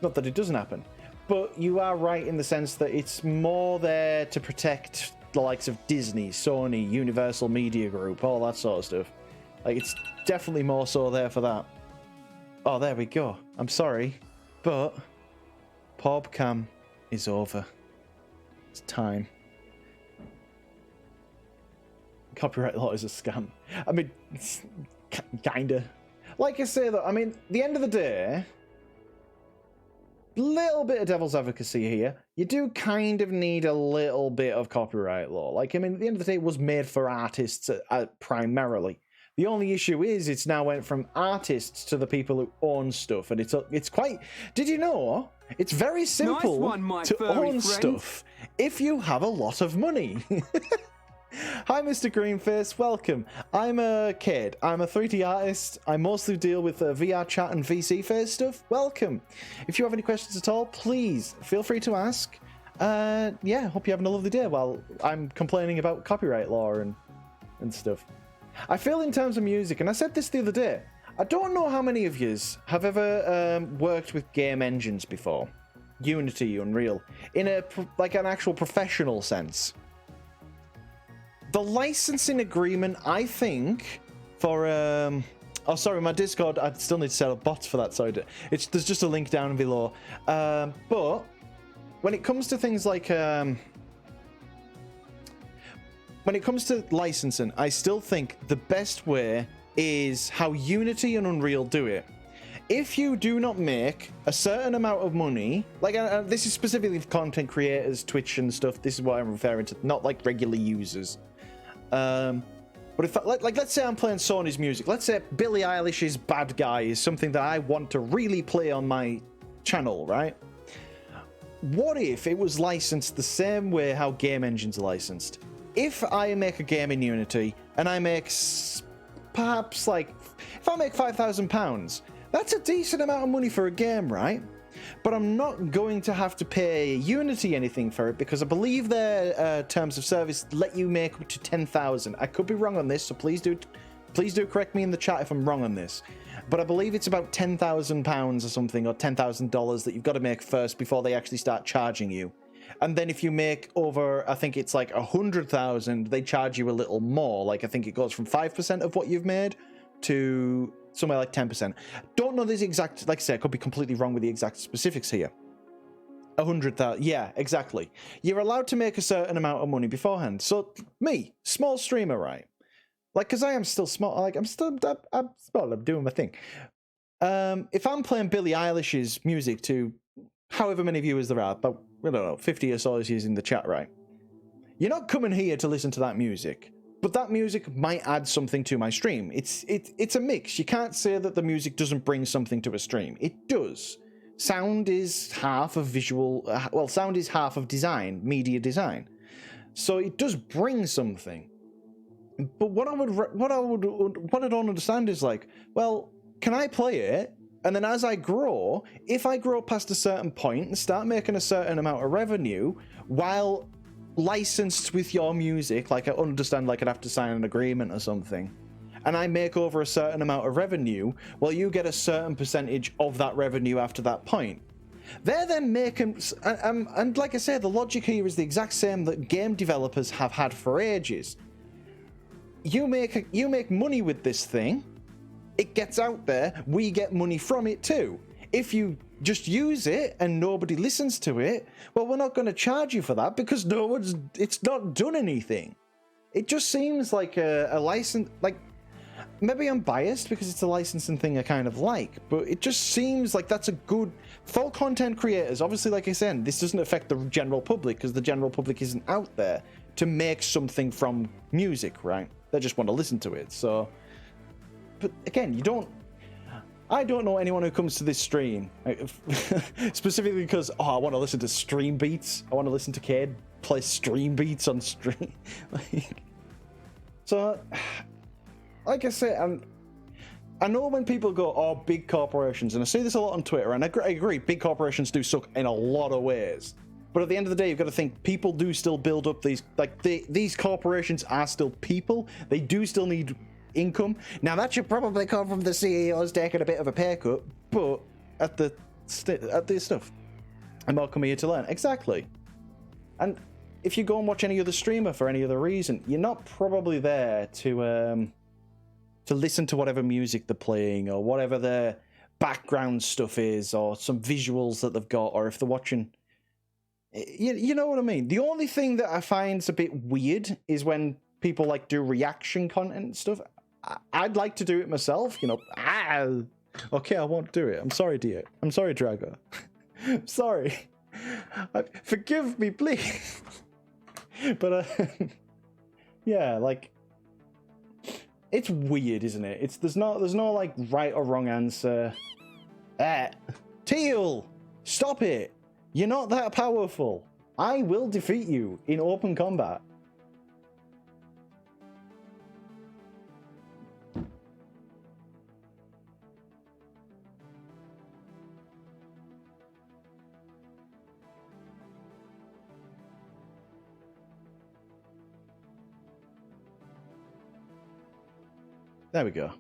not that it doesn't happen. But you are right in the sense that it's more there to protect the likes of Disney, Sony, Universal Media Group, all that sort of stuff. Like, it's definitely more so there for that. Oh, there we go. I'm sorry, but PobCam is over. It's time. Copyright law is a scam. I mean, it's kinda. Like I say, though, I mean, at the end of the day, little bit of devil's advocacy here. You do kind of need a little bit of copyright law. Like, I mean, at the end of the day, it was made for artists primarily. The only issue is it's now went from artists to the people who own stuff, and it's quite. Did you know? It's very simple to own stuff if you have a lot of money. Hi, Mr. Greenface. Welcome. I'm a kid. I'm a 3D artist. I mostly deal with VR chat and VC phase stuff. Welcome. If you have any questions at all, please feel free to ask. Yeah, hope you're having a lovely day while I'm complaining about copyright law and stuff. I feel in terms of music, and I said this the other day, I don't know how many of yous have ever worked with game engines before. Unity, Unreal, in an actual professional sense. The licensing agreement, I think, for oh, sorry, my Discord, I still need to set up bots for that, so there's just a link down below. But when it comes to things like when it comes to licensing, I still think the best way is how Unity and Unreal do it. If you do not make a certain amount of money, like this is specifically for content creators, Twitch and stuff. This is what I'm referring to, not like regular users. But if like let's say I'm playing Sony's music, let's say Billie Eilish's Bad Guy is something that I want to really play on my channel, right? What if it was licensed the same way how game engines are licensed? If I make a game in Unity and I make perhaps like, if I make £5,000, that's a decent amount of money for a game, right? But I'm not going to have to pay Unity anything for it because I believe their terms of service let you make up to 10,000. I could be wrong on this, so please do correct me in the chat if I'm wrong on this. But I believe it's about £10,000 or something, or $10,000 that you've got to make first before they actually start charging you. And then if you make over, I think it's like 100,000, they charge you a little more. Like I think it goes from 5% of what you've made to somewhere like 10%. Don't know this exact, like I said, I could be completely wrong with the exact specifics here. 100,000. Yeah, exactly. You're allowed to make a certain amount of money beforehand. So me, small streamer, right? Like, because I am still small. Like, I'm small. I'm doing my thing. If I'm playing Billie Eilish's music to however many viewers there are, but I don't know, 50 or so is using the chat, right? You're not coming here to listen to that music, but that music might add something to my stream. It's a mix. You can't say that the music doesn't bring something to a stream. It does. Sound is half of visual. Well, sound is half of design, media design. So it does bring something. But what I don't understand is like, well, can I play it? And then as I grow, if I grow past a certain point and start making a certain amount of revenue while licensed with your music, like I understand, like I'd have to sign an agreement or something, and I make over a certain amount of revenue, well, you get a certain percentage of that revenue after that point. They're then making, and like I said, the logic here is the exact same that game developers have had for ages. You make money with this thing, it gets out there, we get money from it too. If you just use it and nobody listens to it, well, we're not going to charge you for that because it's not done anything. It just seems like a license, like, maybe I'm biased because it's a licensing thing I kind of like, but it just seems like that's a good, for content creators, obviously, like I said, this doesn't affect the general public because the general public isn't out there to make something from music, right? They just want to listen to it, so... But again, I don't know anyone who comes to this stream specifically because, I want to listen to stream beats. I want to listen to Cade play stream beats on stream. So, like I say, I know when people go, big corporations, and I see this a lot on Twitter, and I agree, big corporations do suck in a lot of ways. But at the end of the day, you've got to think people do still build up these, like, these corporations are still people. They do still need income. Now that should probably come from the CEOs taking a bit of a pay cut, but at the stuff, I'm not coming here to learn. Exactly. And if you go and watch any other streamer for any other reason, you're not probably there to listen to whatever music they're playing or whatever their background stuff is or some visuals that they've got, or if they're watching. You know what I mean? The only thing that I find's a bit weird is when people like do reaction content and stuff. I'd like to do it myself, you know. Okay, I won't do it. I'm sorry, dear. I'm sorry, Drago. I'm sorry. Forgive me, please. But yeah, like, it's weird, isn't it? There's no like right or wrong answer. Teal, stop it. You're not that powerful. I will defeat you in open combat. There we go.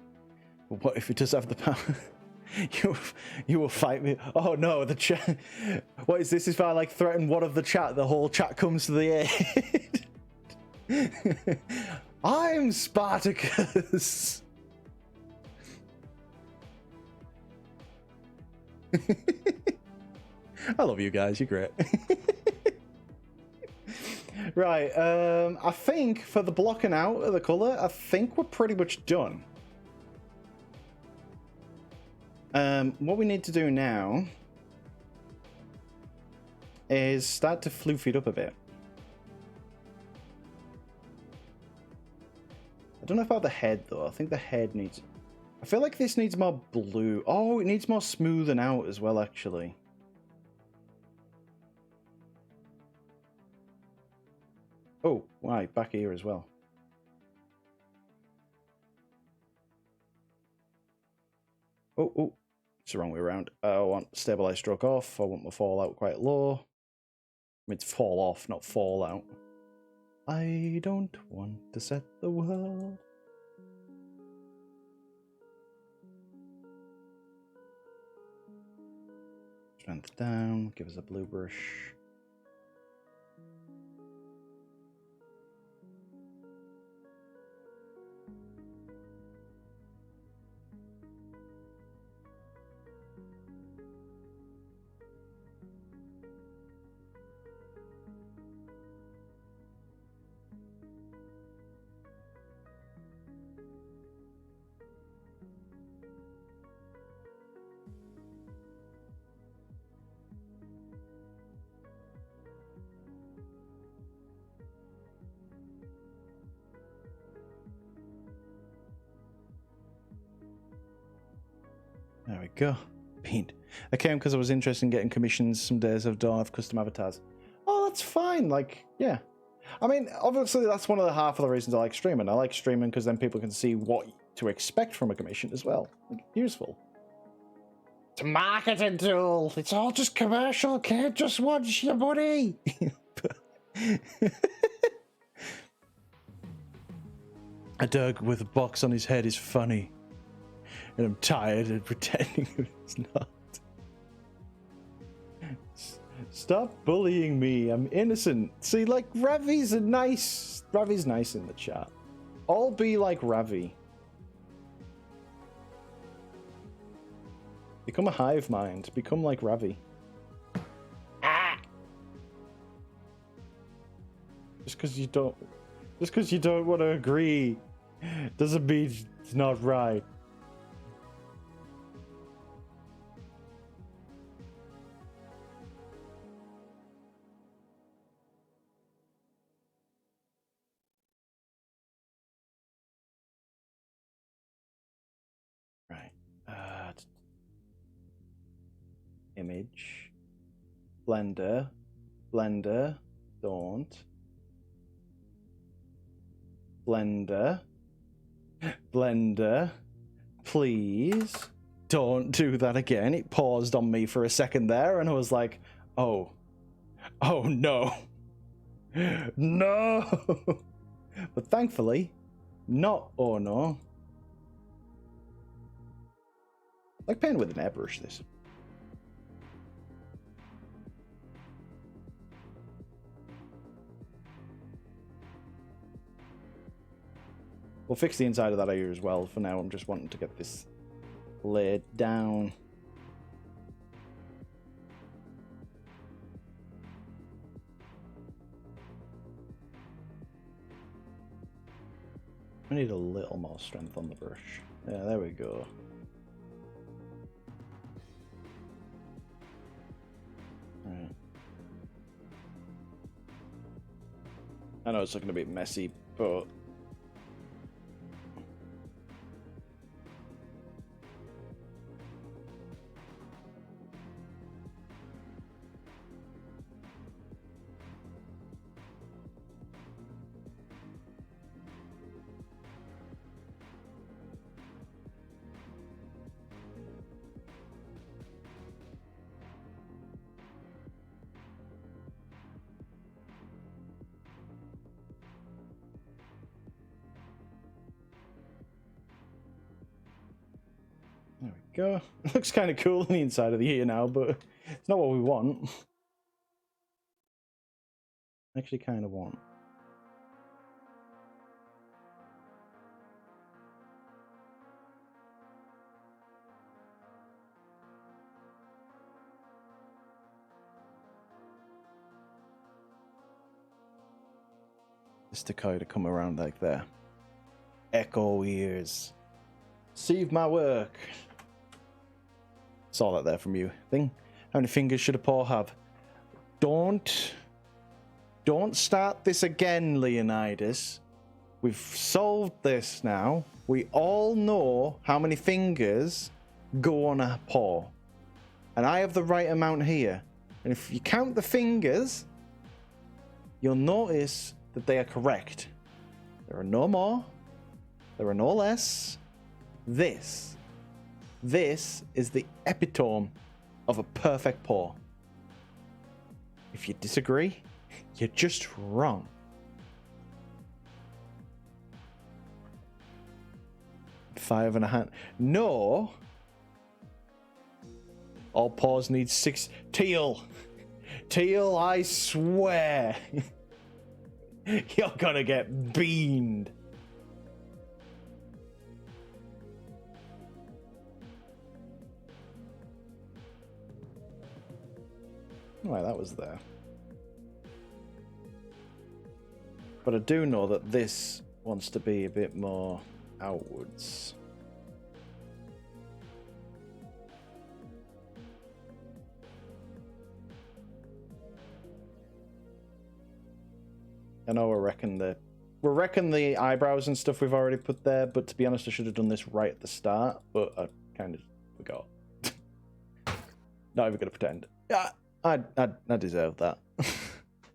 What if it does have the power? You will fight me. Oh no, the chat. What is this? If I like threaten one of the chat, the whole chat comes to the aid. I'm Spartacus. I love you guys. You're great. Right, I think for the blocking out of the colour, I think we're pretty much done. What we need to do now is start to floof it up a bit. I don't know about the head, though. I think the head needs... I feel like this needs more blue. Oh, it needs more smoothing out as well, actually. Oh, right, back here as well. Oh, it's the wrong way around. I want stabilize stroke off. I want my fallout quite low. I mean, it's fall off, not fallout. I don't want to set the world. Strength down, give us a blue brush. There we go. Bean. I came because I was interested in getting commissions some days of Dawn of custom avatars. Oh, that's fine. Like, yeah. I mean, obviously, that's one of the half of the reasons I like streaming. I like streaming because then people can see what to expect from a commission as well. Like, useful. It's a marketing tool. It's all just commercial. Kid just wants your money. A dog with a box on his head is funny. And I'm tired of pretending it's not. Stop bullying me. I'm innocent. See, like, Ravi's nice in the chat. I'll be like Ravi. Become a hive mind. Become like Ravi. Ah! Just because you don't want to agree doesn't mean it's not right. Right. Image. Blender. Don't. Blender. Please. Don't do that again. It paused on me for a second there and I was like, oh no. No. But thankfully, not oh no. Like painting with an airbrush, this. We'll fix the inside of that ear as well. For now, I'm just wanting to get this laid down. I need a little more strength on the brush. Yeah, there we go. Right. I know it's looking a bit messy, but there we go. It looks kind of cool on the inside of the ear now, but it's not what we want. Actually kind of want. This decoy to come around like there. Echo ears. Save my work. Saw that there from you. Thing. How many fingers should a paw have? Don't start this again, Leonidas. We've solved this now. We all know how many fingers go on a paw. And I have the right amount here. And if you count the fingers, you'll notice that they are correct. There are no more. There are no less. This is the epitome of a perfect paw. If you disagree, you're just wrong. Five and a hand. No. All paws need 6. Teal, I swear. You're gonna get beamed. Right, that was there. But I do know that this wants to be a bit more outwards. I know we're wrecking the eyebrows and stuff we've already put there, but to be honest, I should have done this right at the start, but I kind of forgot. Not even gonna pretend. Yeah, I deserve that.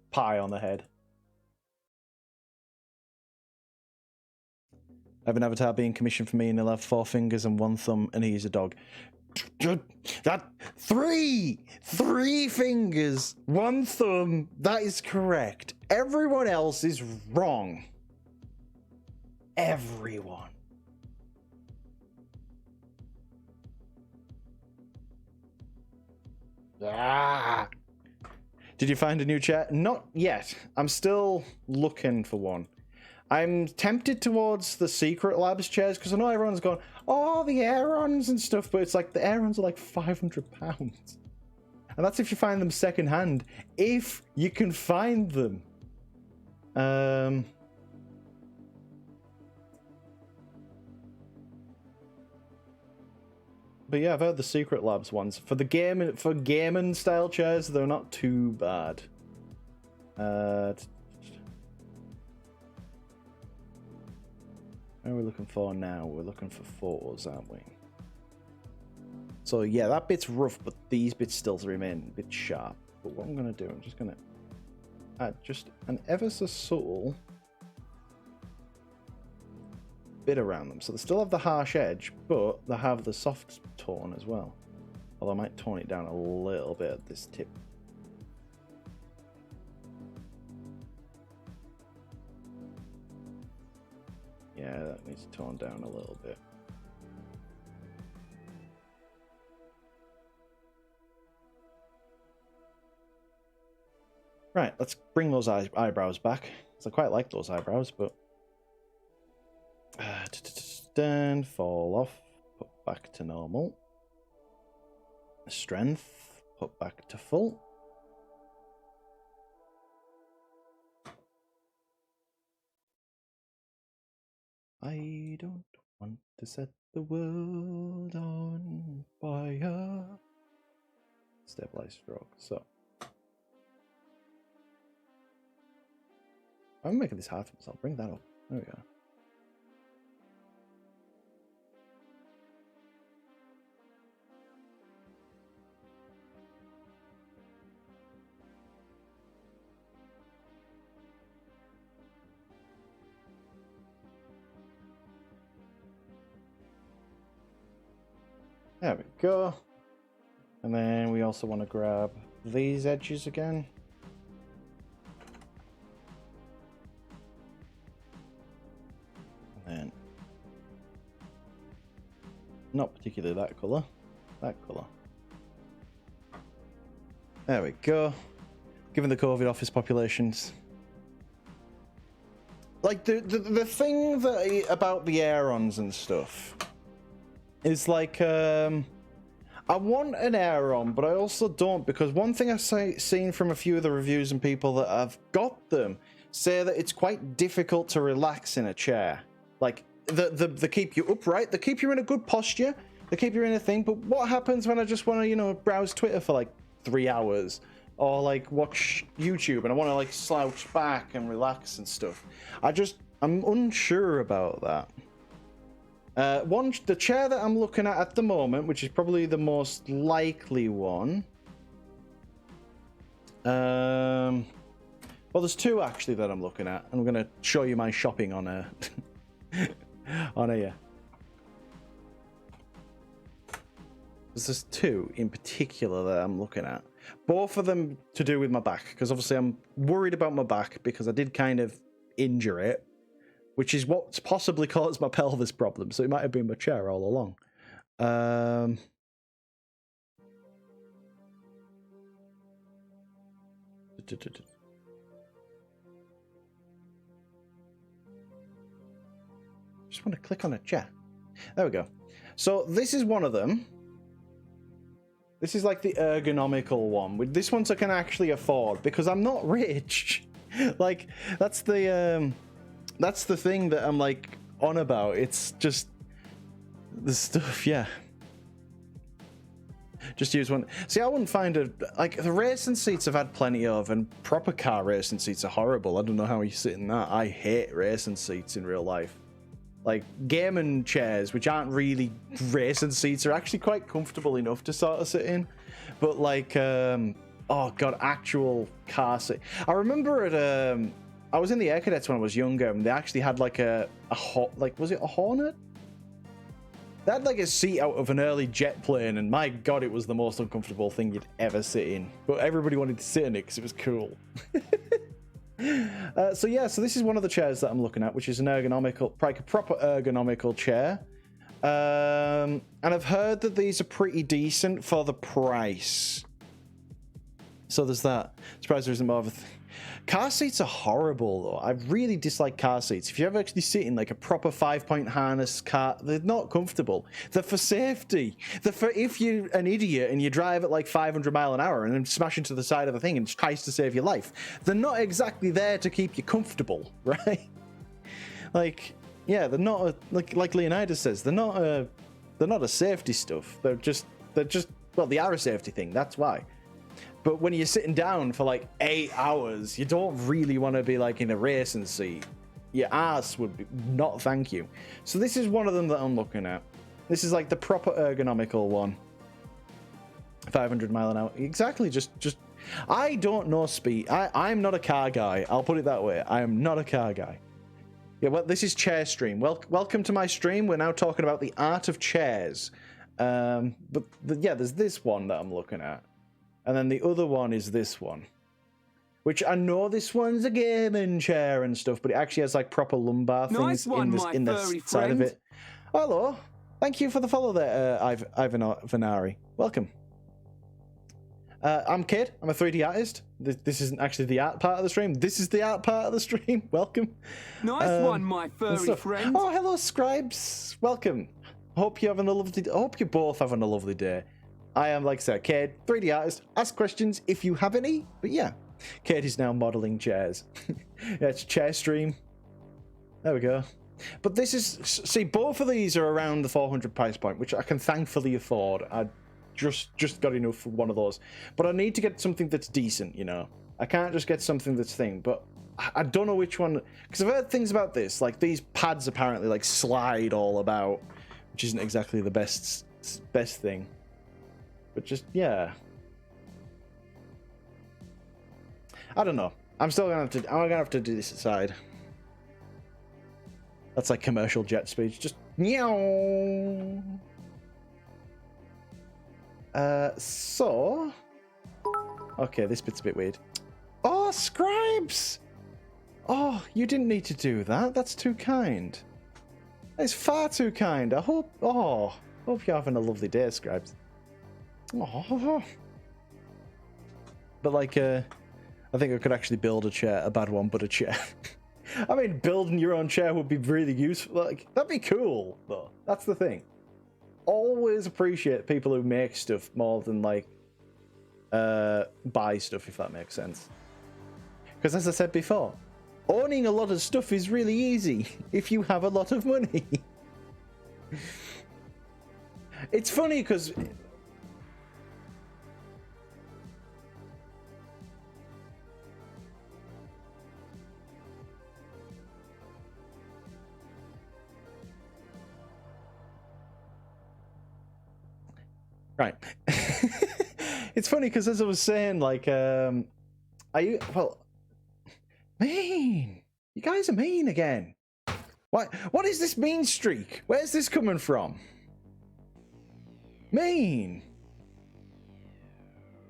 Pie on the head. I have an avatar being commissioned for me, and he'll have 4 fingers and 1 thumb, and he's a dog. That 3 fingers, 1 thumb. That is correct. Everyone else is wrong. Everyone. Ah. Did you find a new chair? Not yet. I'm still looking for one. I'm tempted towards the Secret Labs chairs because I know everyone's going, oh, the Aerons and stuff, but it's like the Aerons are like £500. And that's if you find them secondhand. If you can find them. But yeah, I've heard the Secret Labs ones. For gaming style chairs, they're not too bad. What are we looking for now? We're looking for 4s, aren't we? So yeah, that bit's rough, but these bits still remain a bit sharp. But what I'm going to do, I'm just going to add just an ever so subtle bit around them. So they still have the harsh edge, but they have the soft tone as well. Although I might tone it down a little bit at this tip. Yeah, that needs to tone down a little bit. Right, let's bring those eyebrows back. So I quite like those eyebrows, but... Stand, fall off, put back to normal. Strength, put back to full. I don't want to set the world on fire. Stabilize stroke. So I'm making this hard for myself. Bring that up. There we go. There we go. And then we also want to grab these edges again. And then not particularly that colour. That colour. There we go. Given the COVID office populations. Like the thing that about the Aerons and stuff is like I want an Aeron, but I also don't, because one thing I've seen from a few of the reviews and people that have got them say that it's quite difficult to relax in a chair. Like they keep you upright, they keep you in a good posture, they keep you in a thing. But what happens when I just want to, you know, browse Twitter for like 3 hours, or like watch YouTube and I want to like slouch back and relax and stuff? I'm unsure about that. The chair that I'm looking at the moment, which is probably the most likely one. Well, there's 2 actually that I'm looking at. I'm going to show you my shopping on a on a. There's 2 in particular that I'm looking at. Both of them to do with my back, because obviously I'm worried about my back because I did kind of injure it, which is what's possibly caused my pelvis problem. So it might have been my chair all along. Just want to click on a chair. There we go. So this is one of them. This is like the ergonomical one. With this one I can actually afford because I'm not rich. Like that's the thing that I'm like on about. It's just the stuff, yeah. Just use one. See, I wouldn't find like the racing seats I've had plenty of, and proper car racing seats are horrible. I don't know how you sit in that. I hate racing seats in real life. like gaming chairs, which aren't really racing seats, are actually quite comfortable enough to sort of sit in. But like, oh god, actual car seat. I remember at I was in the Air Cadets when I was younger, and they actually had like like, was it a Hornet? They had like a seat out of an early jet plane, and my god, it was the most uncomfortable thing you'd ever sit in. But everybody wanted to sit in it because it was cool. So yeah, so this is one of the chairs that I'm looking at, which is an ergonomical, like a proper ergonomical chair. And I've heard that these are pretty decent for the price. So there's that. Surprised there isn't more of a thing. Car seats are horrible, though. I really dislike car seats. If you ever actually sit in like a proper 5-point harness car, they're not comfortable. They're for safety. They're for if you're an idiot and you drive at like 500 mile an hour and then smash into the side of the thing and it tries to save your life. They're not exactly there to keep you comfortable, right? Like, yeah, they're not like Leonidas says. They're not a safety stuff. They're just well, they are a safety thing. That's why. But when you're sitting down for like 8 hours, you don't really want to be like in a racing seat. Your ass would be not thank you. So this is one of them that I'm looking at. This is like the proper ergonomical one. 500 mile an hour. Exactly. Just I don't know speed. I'm not a car guy. I'll put it that way. I am not a car guy. Yeah, well, this is Chair Stream. Welcome to my stream. We're now talking about the art of chairs. But yeah, there's this one that I'm looking at. And then the other one is this one, which I know this one's a gaming chair and stuff, but it actually has like proper lumbar things in the side of it. Hello. Thank you for the follow there, Ivan Venari. Welcome. I'm Kid. I'm a 3D artist. This isn't actually the art part of the stream. This is the art part of the stream. Welcome. Nice one, my furry friend. Oh, hello, Scribes. Welcome. Hope you're having a lovely day. I hope you're both having a lovely day. I am, like I said, Cade, 3D artist. Ask questions if you have any. But yeah, Cade is now modeling chairs. Yeah, it's chair stream. There we go. But this is, see, both of these are around the 400 price point, which I can thankfully afford. I just got enough for one of those. But I need to get something that's decent, you know. I can't just get something that's thing. But I don't know which one, because I've heard things about this. Like these pads apparently like slide all about, which isn't exactly the best thing. But just, yeah. I don't know. I'm gonna have to do this aside. That's like commercial jet speed. Just meow. So okay, this bit's a bit weird. Oh, Scribes! Oh, you didn't need to do that. That's too kind. It's far too kind. I hope you're having a lovely day, Scribes. Oh. But like, I think I could actually build a chair, a bad one, but a chair. I mean, building your own chair would be really useful. Like, that'd be cool, though. That's the thing. Always appreciate people who make stuff more than like, buy stuff, if that makes sense. Because as I said before, owning a lot of stuff is really easy if you have a lot of money. It's funny because right. It's funny because as I was saying, like, are you, well, mean. You guys are mean again. What is this mean streak? Where's this coming from? Mean.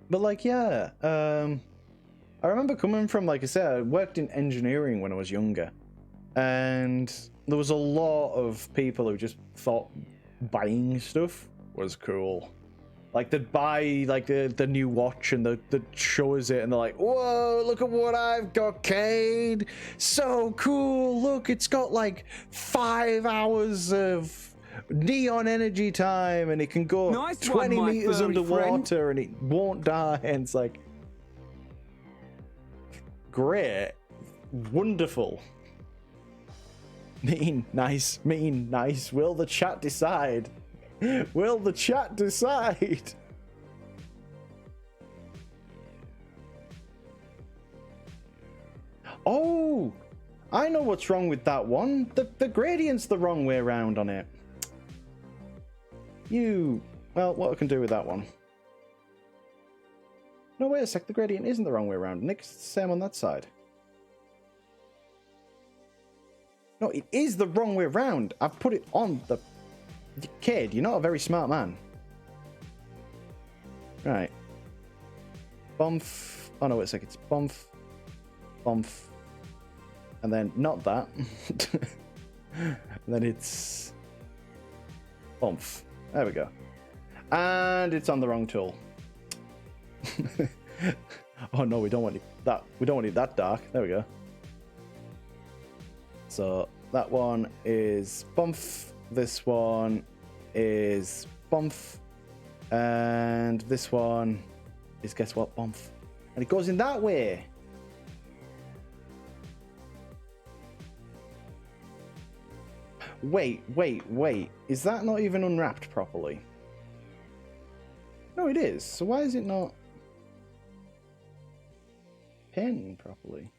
But like, yeah, I remember coming from, like I said, I worked in engineering when I was younger. And there was a lot of people who just thought buying stuff was cool. Like, they'd buy, like, the new watch and they'd show us it and they're like, whoa, look at what I've got, Cade. So cool. Look, it's got, like, 5 hours of neon energy time and it can go nice 20 meters underwater and it won't die. And it's like, great. Wonderful. Mean, nice. Mean, nice. Will the chat decide? Will the chat decide? Oh, I know what's wrong with that one. The gradient's the wrong way around on it. Well, what I can do with that one? No, wait a sec. The gradient isn't the wrong way around. Nick's the same on that side. No, it is the wrong way around. I've put it on the... Kid, you're not a very smart man. Right. Bump. Oh, no, wait a sec. It's bump. Bump. And then not that. And then it's... Bump. There we go. And it's on the wrong tool. Oh no, we don't want it that. We don't want it that dark. There we go. So that one is bump. This one is bump, and this one is, guess what, bump. And it goes in that way. Wait. Is that not even unwrapped properly? No, it is. So why is it not painting properly?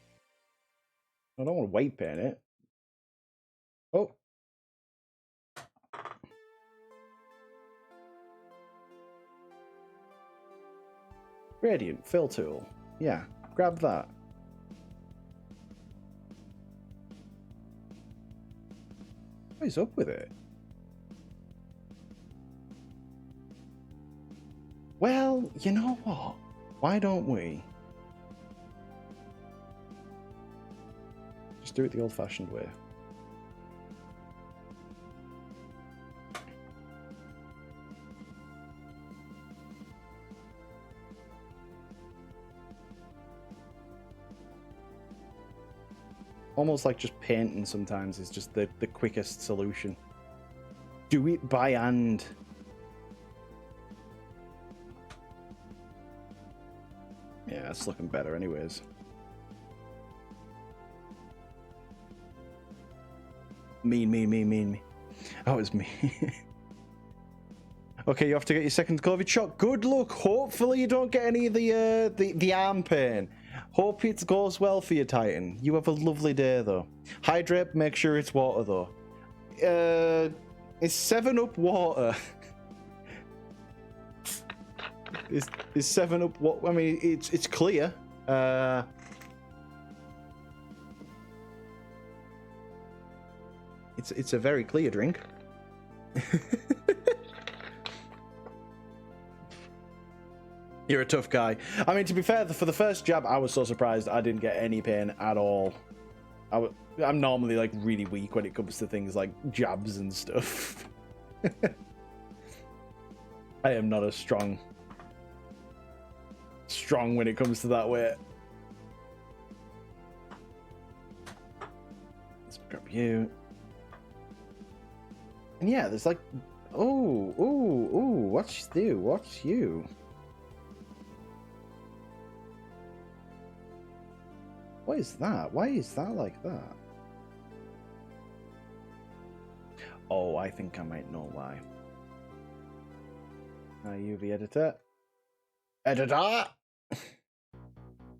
I don't want to weight paint it. Oh. Gradient, fill tool. Yeah, grab that. What is up with it? Well, you know what? Why don't we just do it the old-fashioned way? Almost like just painting sometimes is just the quickest solution. Do it by hand. Yeah, it's looking better anyways. Me. Oh, it's me. Okay, you have to get your second COVID shot. Good luck. Hopefully you don't get any of the arm pain. Hope it goes well for you, Titan. You have a lovely day, though. Hydrate, make sure it's water, though. It's 7-Up water. Is 7-Up what? I mean, it's clear. It's a very clear drink. You're a tough guy. I mean, to be fair, for the first jab, I was so surprised I didn't get any pain at all. I'm normally like really weak when it comes to things like jabs and stuff. I am not as strong when it comes to that way. Let's grab you. And yeah, there's like, ooh, what's you? What's you? What is that? Why is that like that? Oh, I think I might know why. UV editor. Editor!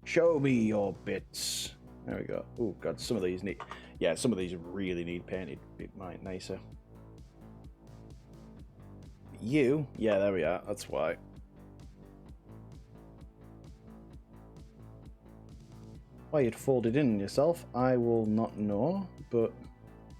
Show me your bits. There we go. Oh god, some of these need... Yeah, some of these really need painted a bit nicer. You? Yeah, there we are. That's why. Why you'd folded in yourself, I will not know, but...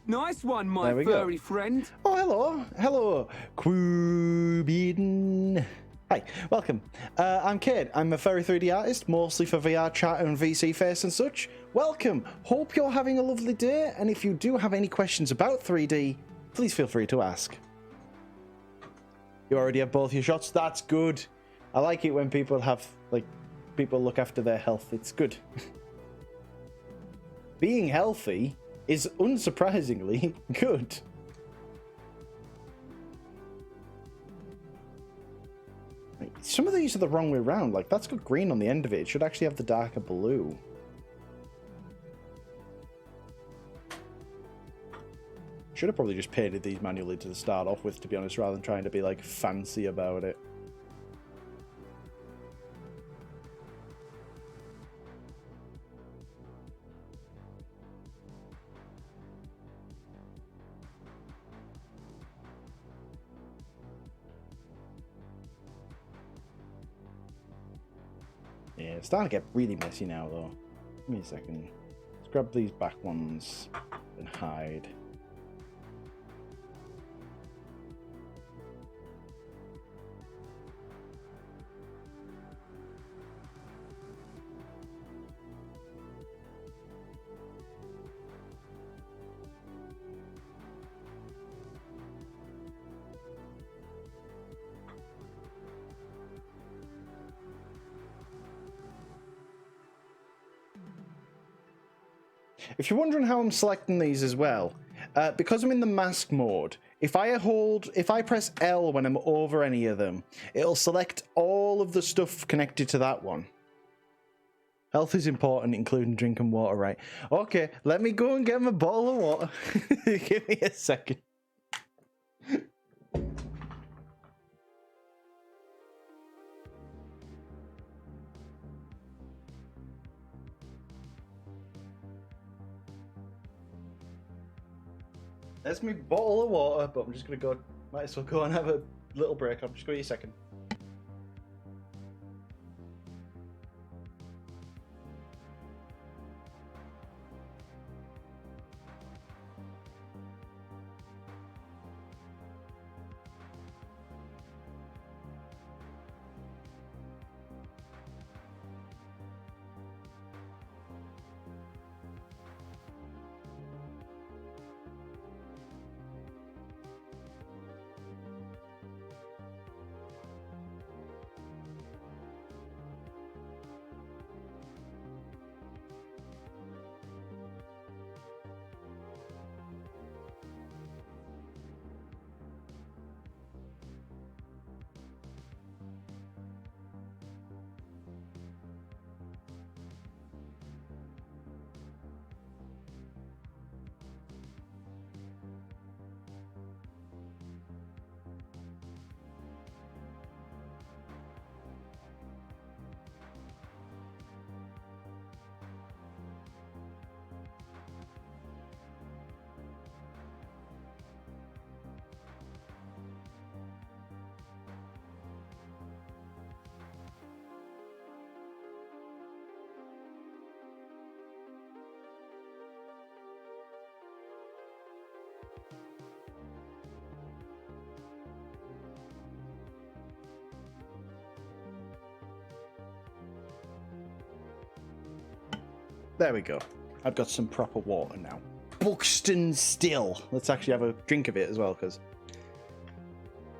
Nice one, my furry friend. Oh, hello, Quubin. Hi, welcome. I'm Cade. I'm a furry 3D artist, mostly for VR chat and VC face and such. Welcome. Hope you're having a lovely day, and if you do have any questions about 3D, please feel free to ask. You already have both your shots? That's good. I like it when people have, like, people look after their health. It's good. Being healthy is unsurprisingly good. Some of these are the wrong way around. Like, that's got green on the end of it. It should actually have the darker blue. Should have probably just painted these manually to start off with, to be honest, rather than trying to be, like, fancy about it. Yeah, it's starting to get really messy now, though. Give me a second. Let's grab these back ones and hide. If you're wondering how I'm selecting these as well, because I'm in the mask mode, if I press L when I'm over any of them, it'll select all of the stuff connected to that one. Health is important, including drinking water, right? Okay, let me go and get my bottle of water. Give me a second. There's my bottle of water, but I'm just gonna go. Might as well go and have a little break. I'm just going to a second. There we go. I've got some proper water now. Buxton still. Let's actually have a drink of it as well, because...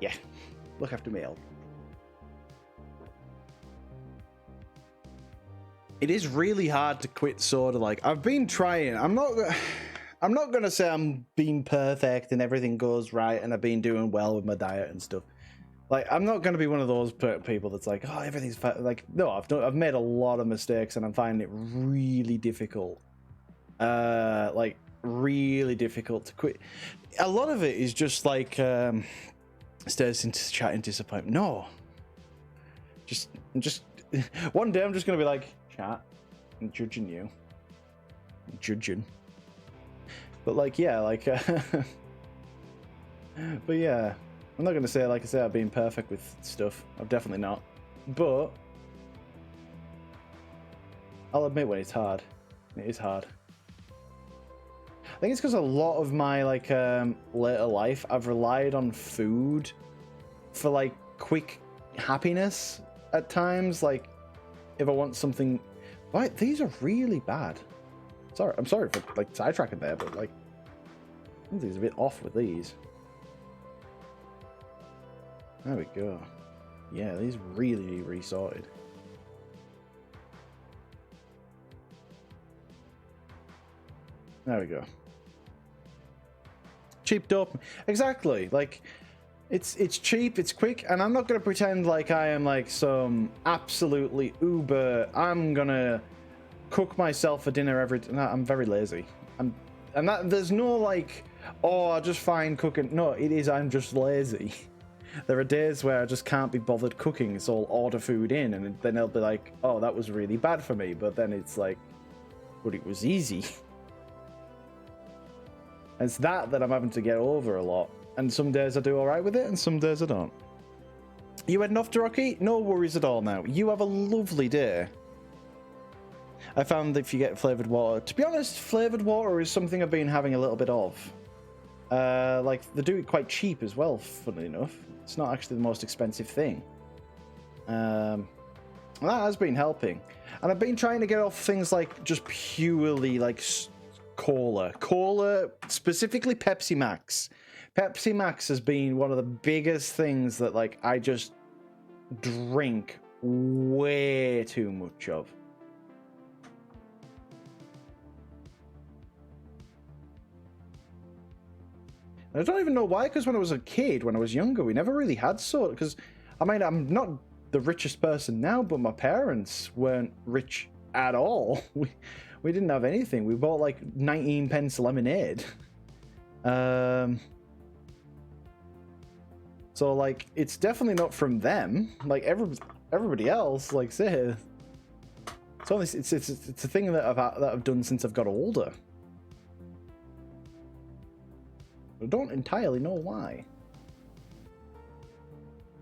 yeah. Look after me, El. It is really hard to quit soda. Like, I've been trying. I'm not going to say I'm being perfect and everything goes right and I've been doing well with my diet and stuff. Like, I'm not going to be one of those people that's like, oh, everything's like, no, I've made a lot of mistakes and I'm finding it really difficult. Like, really difficult to quit. A lot of it is just like, stares into chat in disappointment. No. Just, one day I'm just going to be like, chat, I'm judging you. I'm judging. But like, yeah, like, but yeah. I'm not going to say, like I say, I've been perfect with stuff. I've definitely not. But I'll admit when it's hard. It is hard. I think it's because a lot of my, like, later life, I've relied on food for, like, quick happiness at times. Like, if I want something... Right, these are really bad. Sorry, I'm sorry for, like, sidetracking there, but, like, something's a bit off with these. There we go. Yeah, these really need resorted. There we go. Cheap dope. Exactly. Like, it's cheap, it's quick, and I'm not going to pretend like I am like some absolutely uber, I'm going to cook myself for dinner every... No, I'm very lazy. And that there's no like, oh, I just find cooking. No, it is, I'm just lazy. There are days where I just can't be bothered cooking, so I'll order food in, and then they'll be like, oh, that was really bad for me. But then it's like, but it was easy. It's that I'm having to get over a lot. And some days I do alright with it, and some days I don't. You heading off to Rocky? No worries at all now. You have a lovely day. I found that if you get flavored water, to be honest, flavored water is something I've been having a little bit of. Like, they do it quite cheap as well, funnily enough. It's not actually the most expensive thing. That has been helping. And I've been trying to get off things like just purely like cola. Cola, specifically Pepsi Max. Pepsi Max has been one of the biggest things that like I just drink way too much of. I don't even know why, because when I was a kid, when I was younger, we never really had soda. Because, I mean, I'm not the richest person now, but my parents weren't rich at all. We didn't have anything. We bought like 19 pence lemonade. So, like, it's definitely not from them. Like, everybody else, like, say, it's a thing that I've done since I've got older. I don't entirely know why.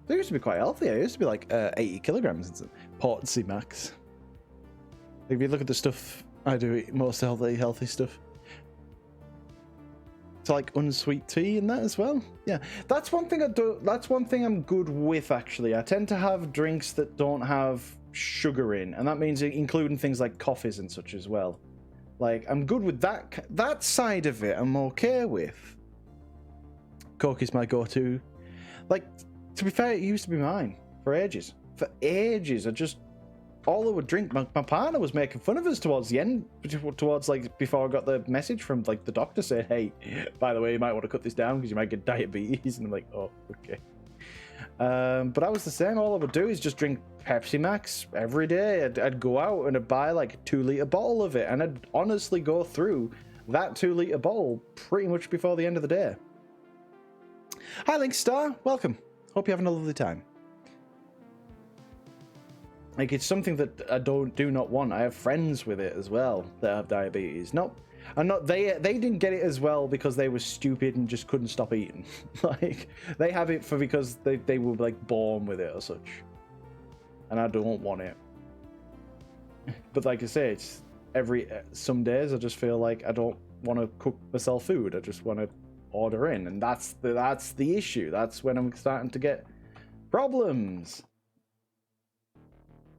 They used to be quite healthy. I used to be like 80 kilograms in Pepsi Max. If you look at the stuff I do, eat most healthy stuff. It's like unsweet tea and that as well. Yeah, that's one thing I do. That's one thing I'm good with, actually. I tend to have drinks that don't have sugar in, and that means including things like coffees and such as well. Like, I'm good with that side of it. I'm okay with. Coke is my go-to. Like, to be fair, it used to be mine for ages. For ages, all I would drink. My partner was making fun of us towards the end, towards like before I got the message from like the doctor saying, "Hey, by the way, you might want to cut this down because you might get diabetes." And I'm like, "Oh, okay." But I was the same. All I would do is just drink Pepsi Max every day. I'd go out and I'd buy like a 2-liter bottle of it, and I'd honestly go through that 2-liter bottle pretty much before the end of the day. Hi, Link Star. Welcome. Hope you're having a lovely time. Like, it's something that I do not want. I have friends with it as well that have diabetes. They didn't get it as well because they were stupid and just couldn't stop eating. Like, they have it because they were like born with it or such. And I don't want it. But like I say, it's some days I just feel like I don't want to cook myself food. I just want to order in, and that's the issue. That's when I'm starting to get problems.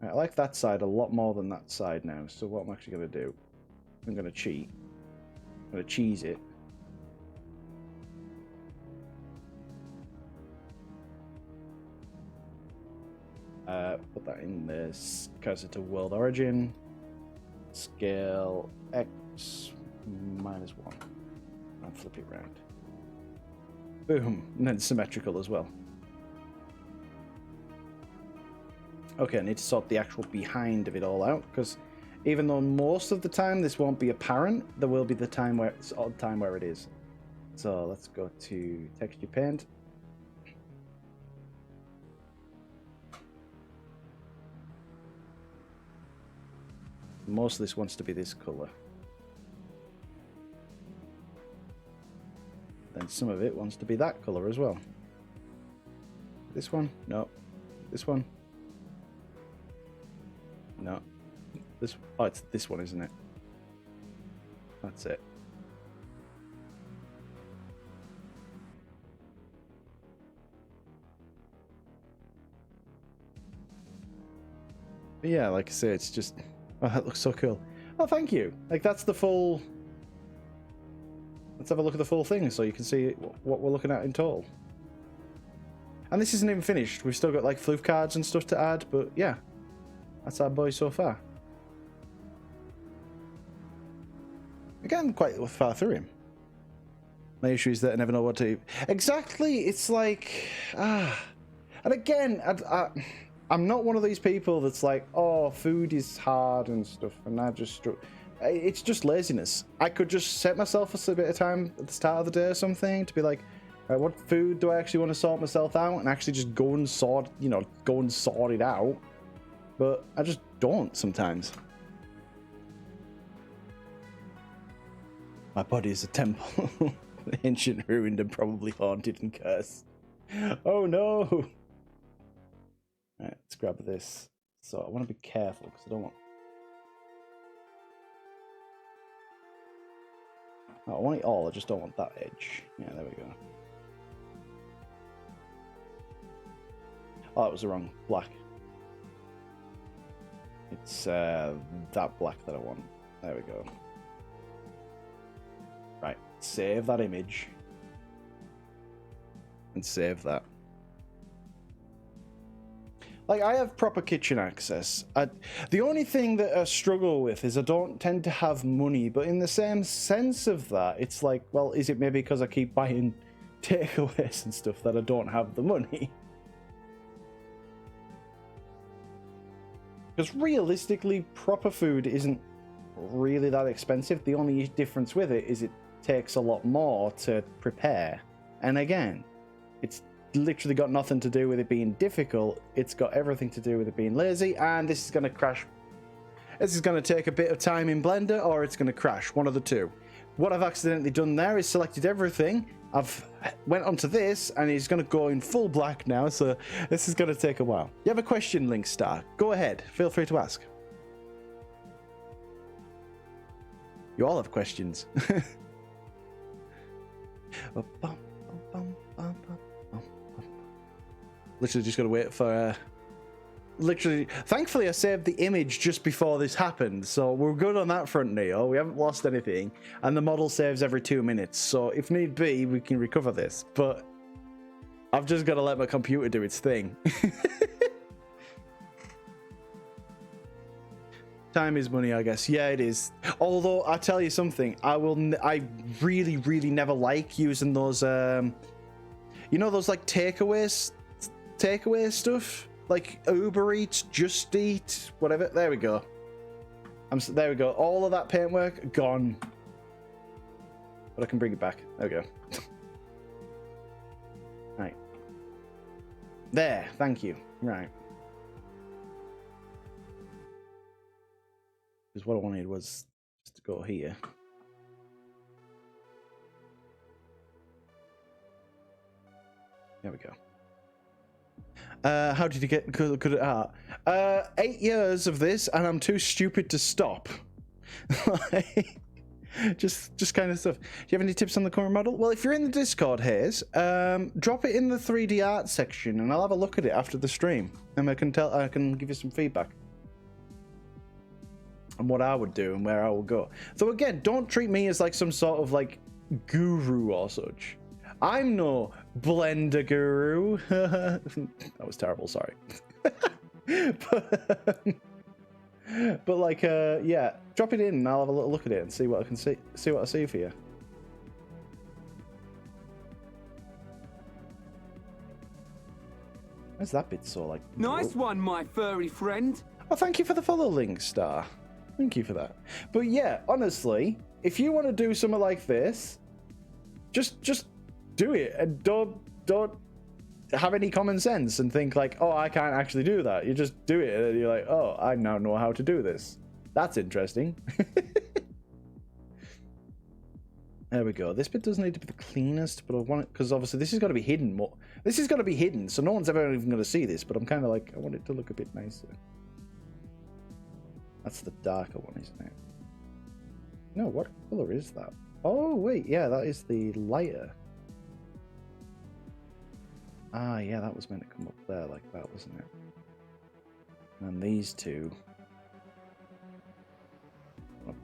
I like that side a lot more than that side now. So what I'm actually going to do, I'm going to cheat. I'm going to cheese it. Put that in this cursor to world origin. Scale X -1. And flip it around. Boom. And then symmetrical as well. Okay, I need to sort the actual behind of it all out, because even though most of the time this won't be apparent, there will be the time where it's odd time where it is. So let's go to texture paint. Most of this wants to be this color. Then some of it wants to be that color as well. This one? No. This one? No. Oh, it's this one, isn't it? That's it. But yeah, like I say, it's just... Oh, that looks so cool. Oh, thank you. Like, that's the full... Let's have a look at the full thing so you can see what we're looking at in total. And this isn't even finished. We've still got, like, floof cards and stuff to add, but yeah. That's our boy so far. We're getting quite far through him. My issue is that I never know what to... Exactly! It's like... And again, I'm not one of these people that's like, oh, food is hard and stuff, and I just... It's just laziness. I could just set myself a bit of time at the start of the day or something to be like, right, what food do I actually want to sort myself out, and actually just go and sort it out. But I just don't sometimes. My body is a temple. Ancient, ruined, and probably haunted and cursed. Oh no! Alright, let's grab this. So I want to be careful because I don't want... Oh, I want it all, I just don't want that edge. Yeah, there we go. Oh, that was the wrong black. It's that black that I want. There we go. Right, save that image. And save that. Like, I have proper kitchen access. The only thing that I struggle with is I don't tend to have money, but in the same sense of that, it's like, well, is it maybe because I keep buying takeaways and stuff that I don't have the money? Because realistically, proper food isn't really that expensive. The only difference with it is it takes a lot more to prepare. And again, it's literally got nothing to do with it being difficult. It's got everything to do with it being lazy. And this is going to crash. This is going to take a bit of time in Blender, or it's going to crash. One of the two. What I've accidentally done there is selected everything. I've went onto this, and it's going to go in full black now. So this is going to take a while. You have a question, Link Star? Go ahead. Feel free to ask. You all have questions. Literally just gotta wait for literally, thankfully I saved the image just before this happened, so we're good on that front, Neo. We haven't lost anything, and the model saves every 2 minutes, so if need be we can recover this, but I've just got to let my computer do its thing. Time is money, I guess. Yeah, it is. Although I tell you something, I really never like using those you know, those like takeaway stuff, like Uber Eats, Just Eat, whatever. There we go. There we go. All of that paintwork gone, but I can bring it back. There we go. Right there. Thank you. Right. Because what I wanted was just to go here. There we go. How did you get good at art? 8 years of this, and I'm too stupid to stop. just kind of stuff. Do you have any tips on the current model? Well, if you're in the Discord, Hayes, drop it in the 3D art section, and I'll have a look at it after the stream, and I can give you some feedback on what I would do and where I will go. So again, don't treat me as like some sort of like guru or such. I'm no Blender guru. That was terrible, sorry. but like, yeah, drop it in and I'll have a little look at it and see what I can see what I see for you. Where's that bit so like... Nice one, my furry friend. Oh, thank you for the follow, Link Star. Thank you for that. But yeah, honestly, if you want to do something like this, just do it, and don't have any common sense and think like, oh, I can't actually do that. You just do it, and you're like, oh, I now know how to do this. That's interesting. There we go. This bit doesn't need to be the cleanest, but I want it because obviously this is going to be hidden more. This is going to be hidden, so no one's ever even going to see this. But I'm kind of like, I want it to look a bit nicer. That's the darker one, isn't it? No, what color is that? Oh wait, yeah, that is the lighter. Ah, yeah, that was meant to come up there like that, wasn't it? And these two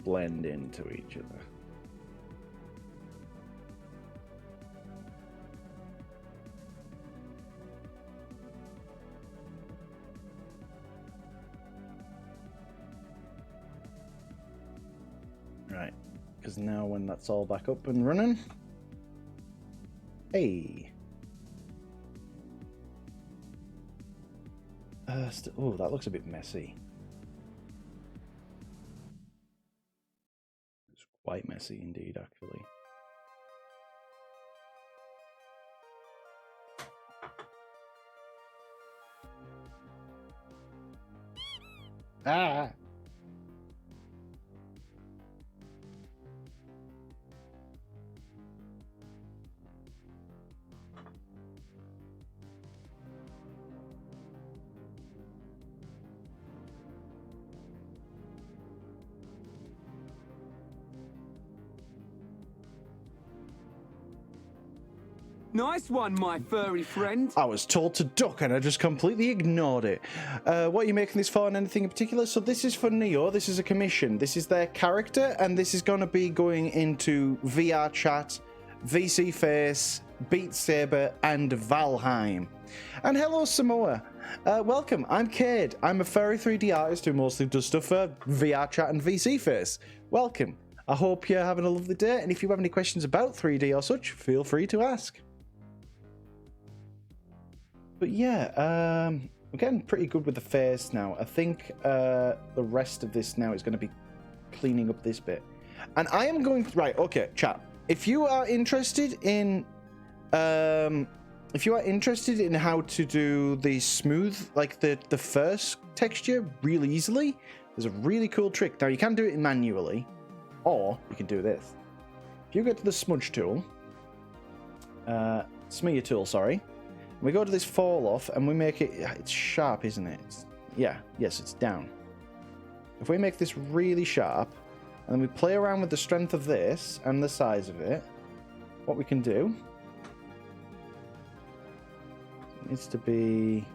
blend into each other. Right, because now when that's all back up and running, hey. Oh, that looks a bit messy. It's quite messy indeed, actually. Ah! Nice one, my furry friend. I was told to duck and I just completely ignored it. What are you making this for and anything in particular? So this is for Neo. This is a commission. This is their character and this is going to be going into VR chat, VC Face, Beat Saber, and Valheim. And hello, Samoa. Welcome. I'm Cade. I'm a furry 3D artist who mostly does stuff for VR chat and VC Face. Welcome. I hope you're having a lovely day. And if you have any questions about 3D or such, feel free to ask. But yeah, we're getting pretty good with the face now. I think the rest of this now is going to be cleaning up this bit. And I am going... Right, okay, chat. If you are interested in... how to do the smooth, like the first texture really easily, there's a really cool trick. Now, you can do it manually, or you can do this. If you go to the smudge tool, smear tool, sorry, we go to this fall off and we make it, it's sharp, isn't it? Yes, it's down. If we make this really sharp and then we play around with the strength of this and the size of it, what we can do, it needs to be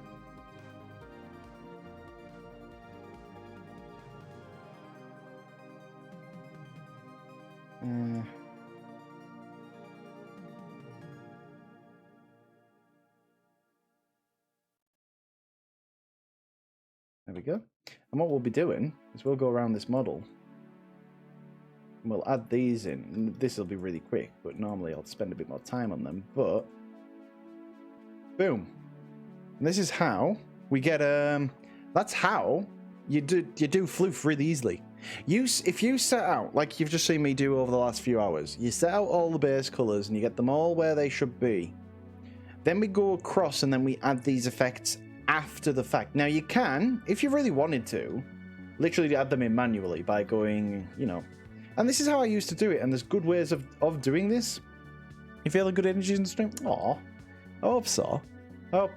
there we go. And what we'll be doing is we'll go around this model and we'll add these in. This will be really quick, but normally I'll spend a bit more time on them. But boom. And this is how we get that's how you do floof really easily. If you set out, like you've just seen me do over the last few hours, you set out all the base colors and you get them all where they should be. Then we go across and then we add these effects after the fact. Now you can, if you really wanted to, literally add them in manually by going, and this is how I used to do it, and there's good ways of doing this. You feel a good energy in the stream? Aw, I hope so. I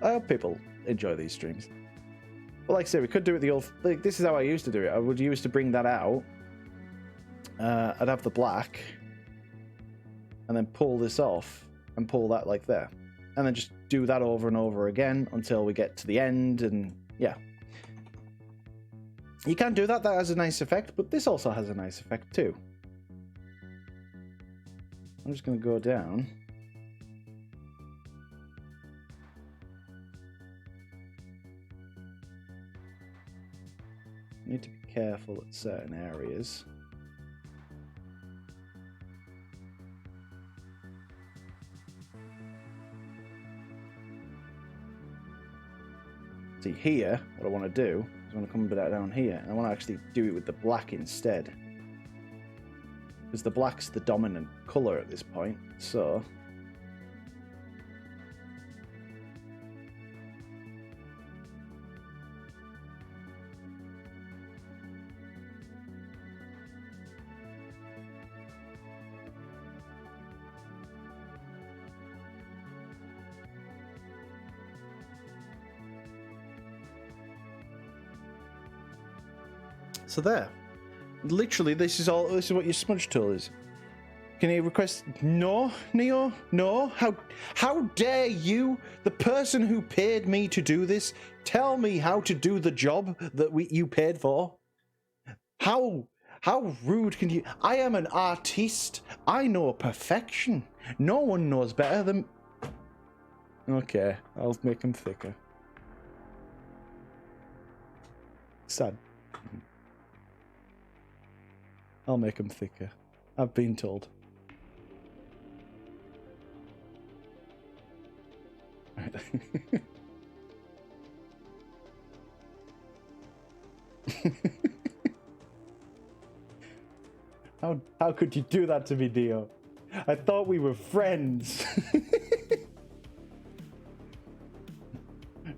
hope people enjoy these streams. But like I say, we could do it the old, like this is how I used to do it. I would use to bring that out. I'd have the black and then pull this off and pull that like there. And then just do that over and over again until we get to the end, and yeah. You can do that, that has a nice effect, but this also has a nice effect too. I'm just going to go down. Need to be careful at certain areas. See here, what I want to do is I want to come down here, and I want to actually do it with the black instead. Because the black's the dominant colour at this point, so... So there, literally, this is what your smudge tool is. Can you request? No, Neo, no. How dare you, the person who paid me to do this, tell me how to do the job that you paid for? How rude can you? I am an artiste. I know perfection. No one knows better than. Okay, I'll make them thicker. Sad. I'll make them thicker. I've been told. How could you do that to me, Dio? I thought we were friends.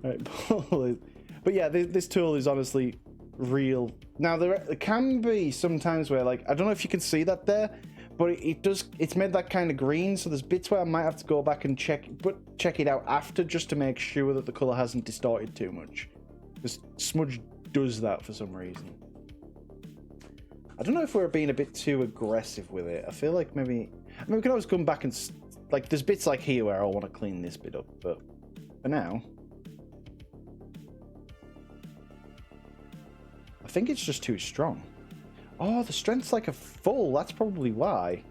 Right, but yeah, this tool is honestly real. Now there can be sometimes where, like, I don't know if you can see that there, but it's made that kind of green, so there's bits where I might have to go back and check it out after, just to make sure that the color hasn't distorted too much, because smudge does that for some reason. I don't know if we're being a bit too aggressive with it. I feel like maybe we can always come back and like, there's bits like here where I want to clean this bit up, but for now, I think it's just too strong. Oh, the strength's like a full. That's probably why.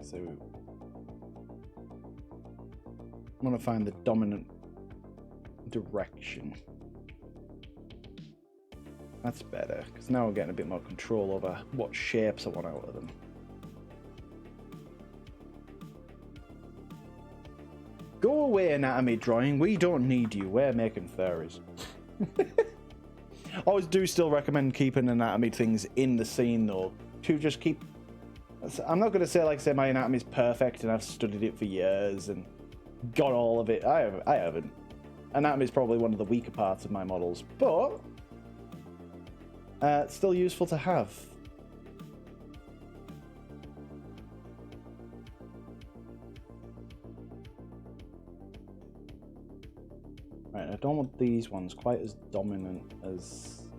So I want to find the dominant direction. That's better, because now we're getting a bit more control over what shapes I want out of them. Go away, anatomy drawing. We don't need you. We're making furries. Always do still recommend keeping anatomy things in the scene, though, to just keep... I'm not going to say, like, say my anatomy's perfect and I've studied it for years and got all of it. I haven't. Anatomy's probably one of the weaker parts of my models, but it's still useful to have. Right, I don't want these ones quite as dominant as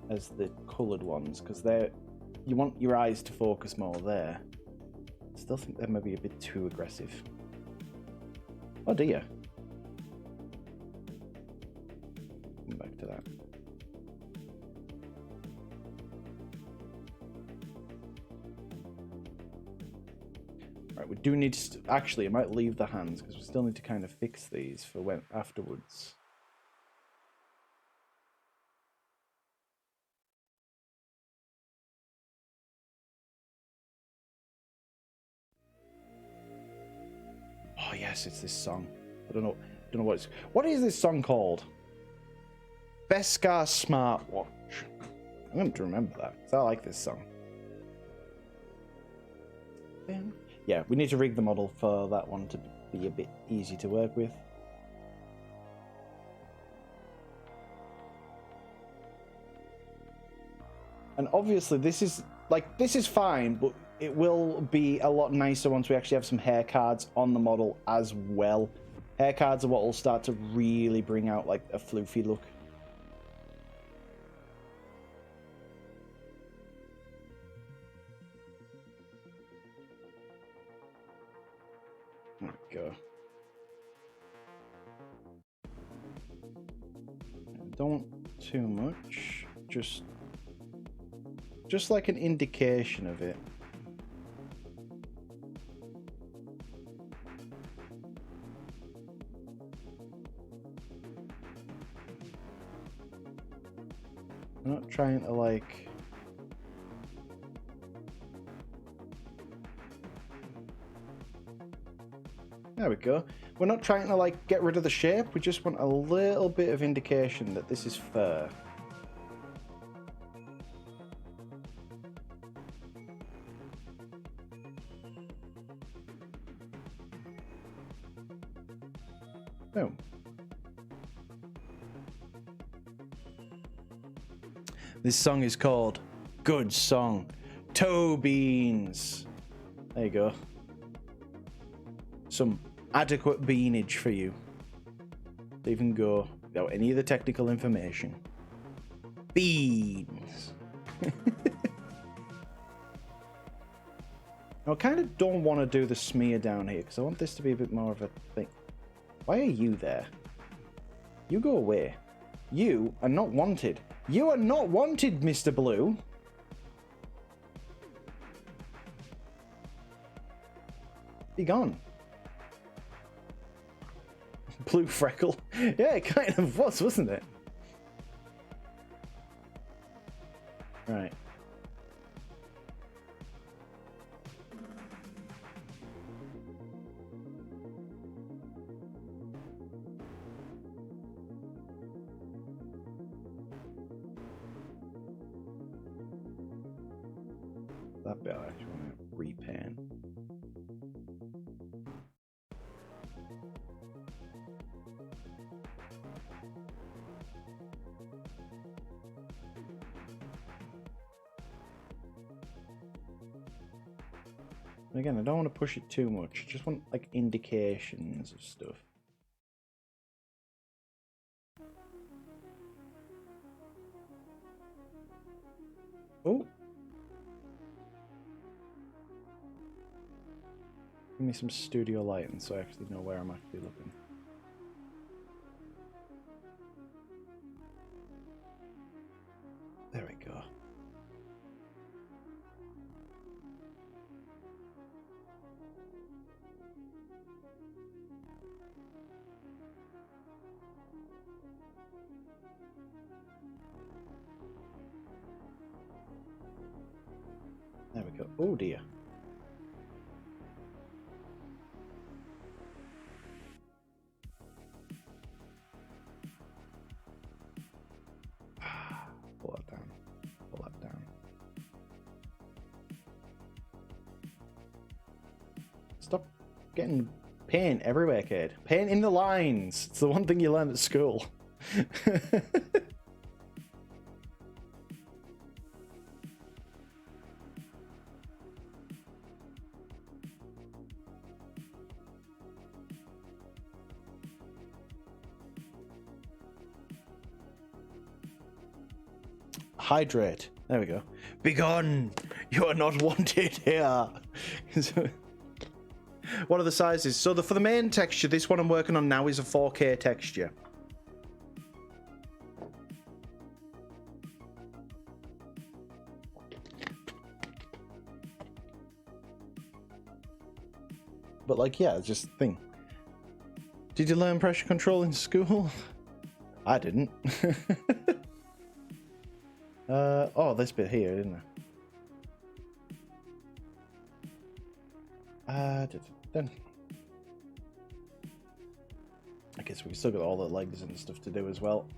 the coloured ones, because they're... You want your eyes to focus more there. I still think they may be a bit too aggressive. Oh dear. Come back to that. Right, we do need to... Actually, I might leave the hands, because we still need to kind of fix these for when afterwards. Oh yes, it's this song. I don't know what it's... What is this song called? Beskar Smartwatch. I'm going to remember that, because I like this song. Yeah, we need to rig the model for that one to be a bit easy to work with. And obviously this is fine, but it will be a lot nicer once we actually have some hair cards on the model as well. Hair cards are what will start to really bring out like a floofy look. There we go. Don't want too much, just like an indication of it. I'm not trying to like... There we go. We're not trying to like get rid of the shape, we just want a little bit of indication that this is fur. Boom. This song is called Good Song. Toe beans. There you go. Some adequate beanage for you. They even go without any of the technical information. Beans. I kind of don't want to do the smear down here because I want this to be a bit more of a thing. Why are you there? You go away. You are not wanted. You are not wanted, Mr. Blue. Be gone. Blue freckle. Yeah, it kind of was, wasn't it? Right. that bit I actually want to repaint. And again, I don't want to push it too much. I just want like indications of stuff. Oh. Give me some studio lighting so I actually know where I'm actually looking. There we go. There we go. Oh dear. Pull that down. Pull that down. Stop getting paint everywhere, kid. Paint in the lines. It's the one thing you learn at school. Hydrate. There we go. Begone! You are not wanted here. What are the sizes? So for the main texture, this one I'm working on now is a 4K texture. But like, yeah, it's just a thing. Did you learn pressure control in school? I didn't. Oh, this bit here, didn't I? Then. I guess we've still got all the legs and stuff to do as well.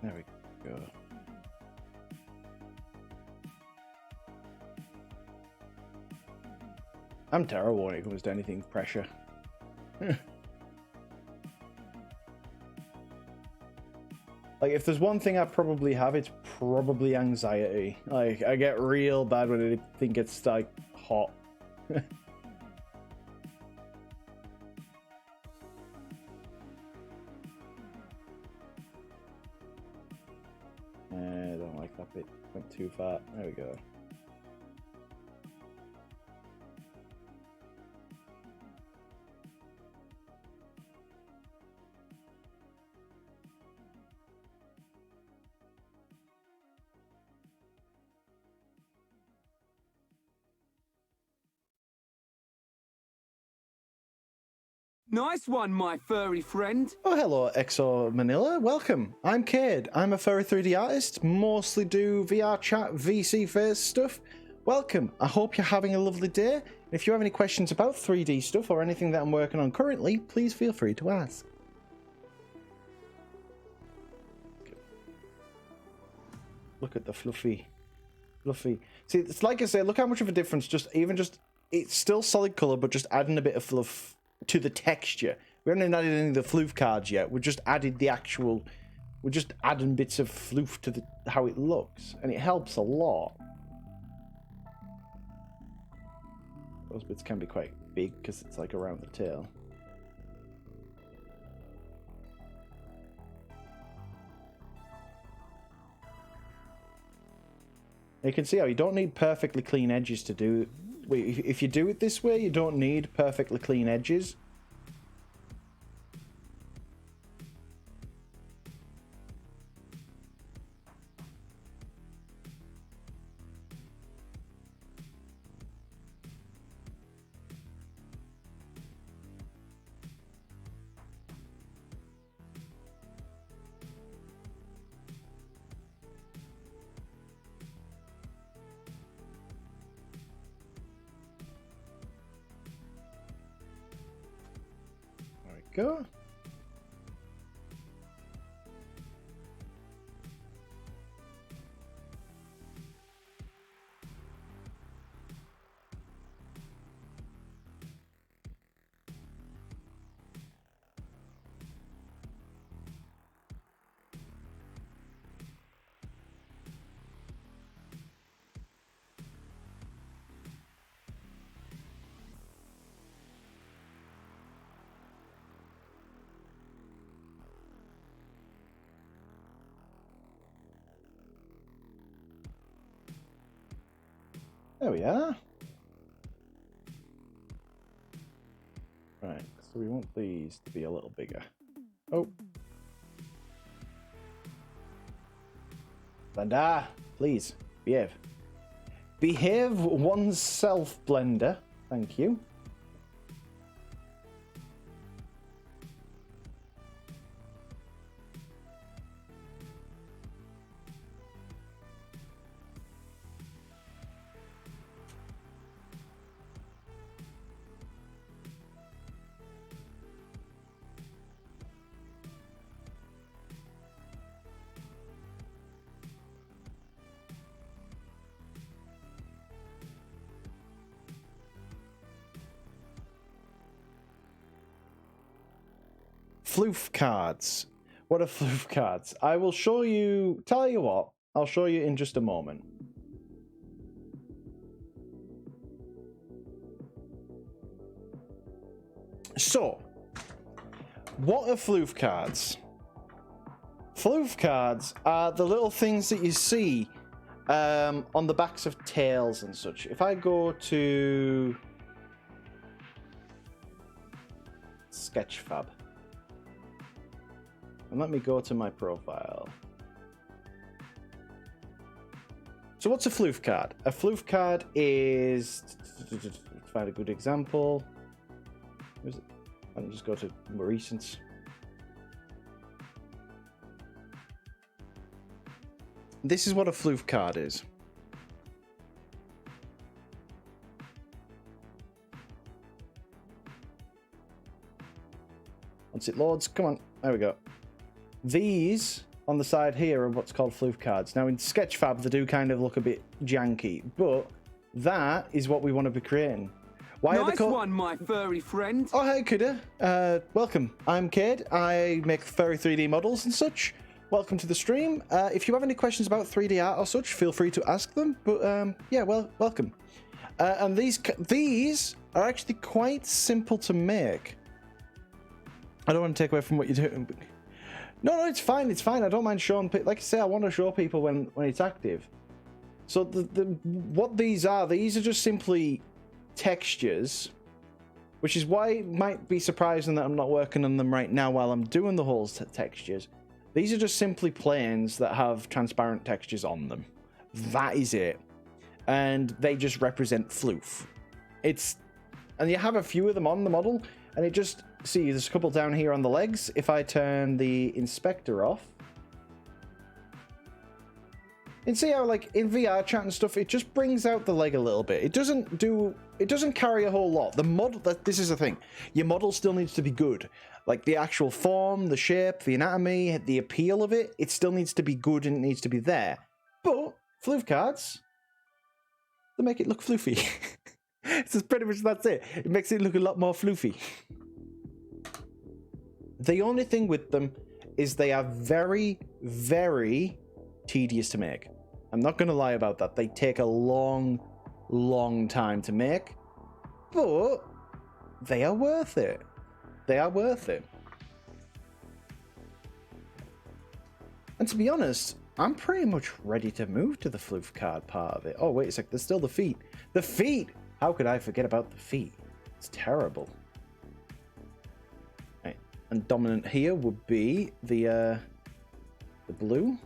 There we go. I'm terrible when it comes to anything pressure. Like, if there's one thing I probably have, it's probably anxiety. Like, I get real bad when anything gets, like, hot. I don't like that bit. Went too far. There we go. Nice one, my furry friend. Oh, hello, Exo Manila. Welcome. I'm Cade. I'm a furry 3D artist, mostly do VR chat, VC face stuff. Welcome. I hope you're having a lovely day. If you have any questions about 3D stuff or anything that I'm working on currently, please feel free to ask. Look at the fluffy. See, it's like I say, look how much of a difference, it's still solid color, but just adding a bit of fluff to the texture. We haven't even added any of the floof cards yet. We're just adding bits of floof to how it looks, and it helps a lot. Those bits can be quite big because it's like around the tail. You can see how you don't need perfectly clean edges to do. If you do it this way, you don't need perfectly clean edges. go. There we are. Right, so we want these to be a little bigger. Oh. Blender, please, behave. Behave oneself, Blender. Thank you. Floof cards. What are floof cards? I will show you. Tell you what, I'll show you in just a moment. So, what are floof cards? Floof cards are the little things that you see on the backs of tails and such. If I go to Sketchfab, and let me go to my profile. So what's a floof card? A floof card is, find a good example. Where's it? I'll just go to more recent. This is what a floof card is. Once it loads, come on, there we go. These on the side here are what's called floof cards. Now in Sketchfab they do kind of look a bit janky, but that is what we want to be creating. Why nice are they called? One, my furry friend. Oh, hey, Kuda. Welcome. I'm Cade. I make furry 3D models and such. Welcome to the stream. If you have any questions about 3D art or such, feel free to ask them. But yeah, well, welcome. And these are actually quite simple to make. I don't want to take away from what you're doing. But... No, it's fine. It's fine. I don't mind showing. Like I say, I want to show people when it's active. So what these are just simply textures, which is why it might be surprising that I'm not working on them right now while I'm doing the whole textures. These are just simply planes that have transparent textures on them. That is it. And they just represent floof. And you have a few of them on the model, and it just, see, there's a couple down here on the legs. If I turn the inspector off, and see how, like, in VR chat and stuff, it just brings out the leg a little bit. It doesn't carry a whole lot. The model, this is the thing. Your model still needs to be good. Like, the actual form, the shape, the anatomy, the appeal of it, it still needs to be good and it needs to be there. But floof cards, they make it look floofy. It's pretty much, that's it. It makes it look a lot more floofy. The only thing with them is they are very, very tedious to make. I'm not going to lie about that. They take a long, long time to make, but they are worth it. They are worth it. And to be honest, I'm pretty much ready to move to the floof card part of it. Oh, wait a sec. There's still the feet. The feet! How could I forget about the feet? It's terrible. Right. And dominant here would be the blue.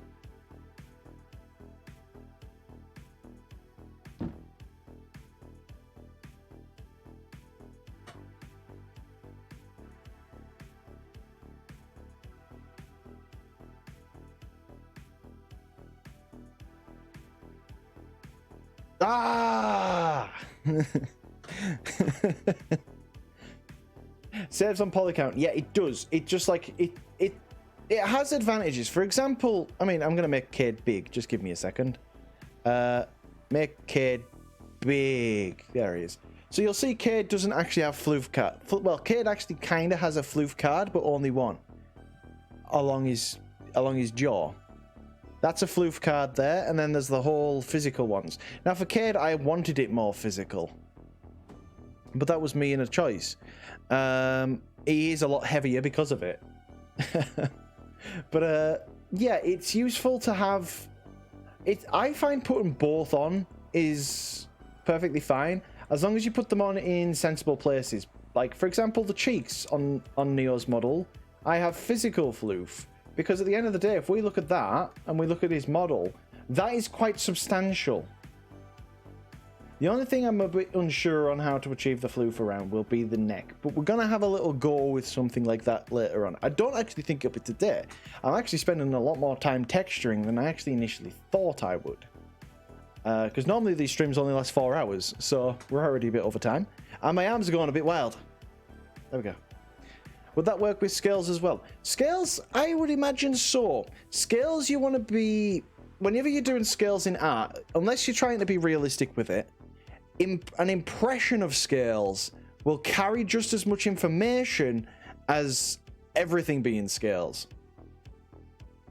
Ah! Saves on poly count. Yeah, it does. It just like it has advantages. For example, I mean, I'm gonna make Cade big. Just give me a second. Make Cade big. There he is. So you'll see Cade doesn't actually have floof card. Well, Cade actually kind of has a floof card, but only one along his jaw. That's a floof card there, and then there's the whole physical ones. Now for Cade, I wanted it more physical, but that was me in a choice. He is a lot heavier because of it. But yeah, it's useful to have it. I find putting both on is perfectly fine as long as you put them on in sensible places. Like for example, the cheeks on Neo's model, I have physical floof, because at the end of the day, if we look at that and we look at his model, that is quite substantial. The only thing I'm a bit unsure on how to achieve the floof around will be the neck, but we're going to have a little go with something like that later on. I don't actually think of it today. I'm actually spending a lot more time texturing than I actually initially thought I would. Because normally these streams only last 4 hours, so we're already a bit over time. And my arms are going a bit wild. There we go. Would that work with scales as well? Scales, I would imagine so. Scales, you want to be... Whenever you're doing scales in art, unless you're trying to be realistic with it, an impression of scales will carry just as much information as everything being scales.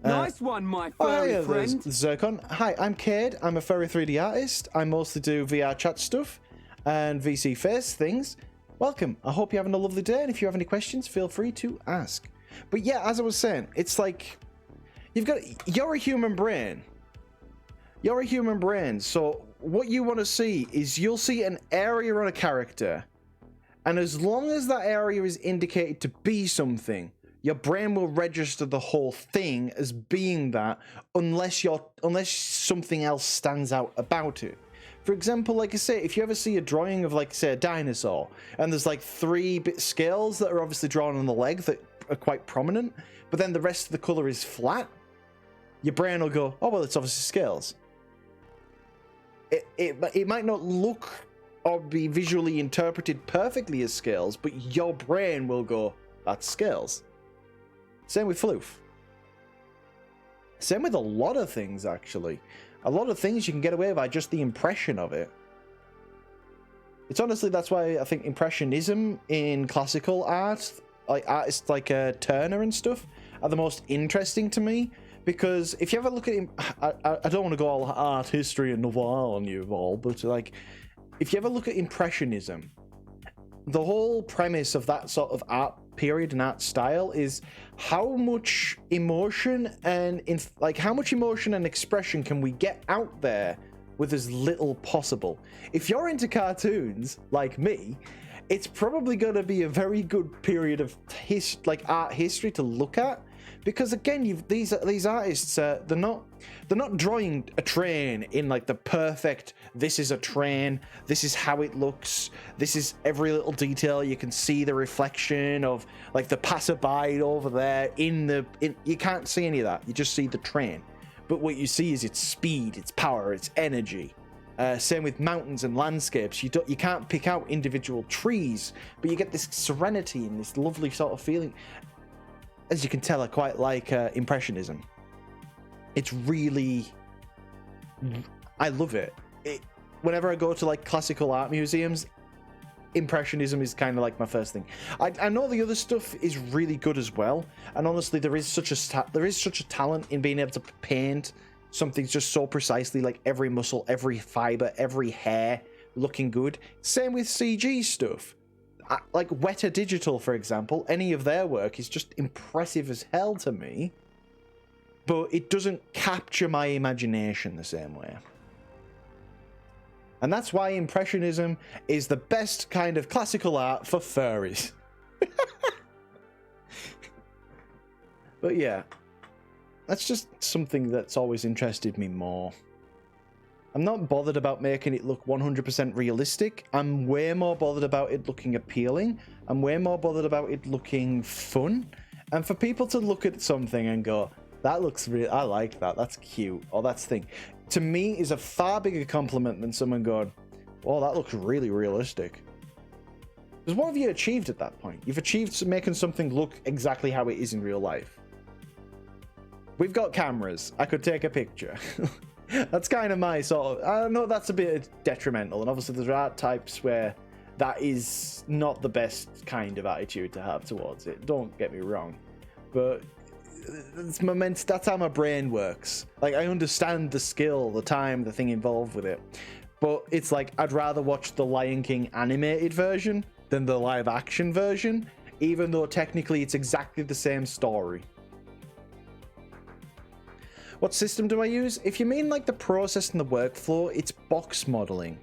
Nice one, my furry friend. Zircon. Hi, I'm Cade. I'm a furry 3D artist. I mostly do VR chat stuff and VC face things. Welcome. I hope you're having a lovely day, and if you have any questions, feel free to ask. But yeah, as I was saying, it's like you're a human brain. You're a human brain, so what you want to see is you'll see an area on a character, and as long as that area is indicated to be something, your brain will register the whole thing as being that, unless something else stands out about it. For example, like I say, if you ever see a drawing of, like, say, a dinosaur, and there's like 3-bit scales that are obviously drawn on the leg that are quite prominent, but then the rest of the color is flat, your brain will go, oh, well, it's obviously scales. It might not look or be visually interpreted perfectly as scales, but your brain will go, that's scales. Same with floof. Same with a lot of things, actually. A lot of things you can get away by just the impression of it. It's honestly, that's why I think Impressionism in classical art, like artists like Turner and stuff, are the most interesting to me. Because if you ever look at him, I don't want to go all art history and noir on you all, but like, if you ever look at Impressionism, the whole premise of that sort of art period and art style is how much emotion and how much emotion and expression can we get out there with as little possible. If you're into cartoons like me, it's probably going to be a very good period of art history to look at, because again, these artists, they're not drawing a train in like the perfect, this is a train, this is how it looks, this is every little detail, you can see the reflection of like the passerby over there you can't see any of that, you just see the train. But what you see is its speed, its power, its energy. Same with mountains and landscapes. You can't pick out individual trees, but you get this serenity and this lovely sort of feeling. As you can tell, I quite like Impressionism. It's really... I love it. Whenever I go to like classical art museums, Impressionism is kind of like my first thing. I know the other stuff is really good as well, and honestly, there is such a talent in being able to paint something just so precisely, like every muscle, every fiber, every hair looking good. Same with CG stuff. Like Weta Digital, for example, any of their work is just impressive as hell to me, but it doesn't capture my imagination the same way. And that's why Impressionism is the best kind of classical art for furries. But yeah, that's just something that's always interested me more. I'm not bothered about making it look 100% realistic. I'm way more bothered about it looking appealing. I'm way more bothered about it looking fun. And for people to look at something and go, that looks real, I like that, that's cute, or that's thing, to me is a far bigger compliment than someone going, oh, that looks really realistic. Because what have you achieved at that point? You've achieved making something look exactly how it is in real life. We've got cameras. I could take a picture. That's kind of my sort of... I know that's a bit detrimental, and obviously there's art types where that is not the best kind of attitude to have towards it. Don't get me wrong. But that's how my brain works. Like, I understand the skill, the time, the thing involved with it. But it's like, I'd rather watch the Lion King animated version than the live action version, even though technically it's exactly the same story. What system do I use? If you mean like the process and the workflow, it's box modeling.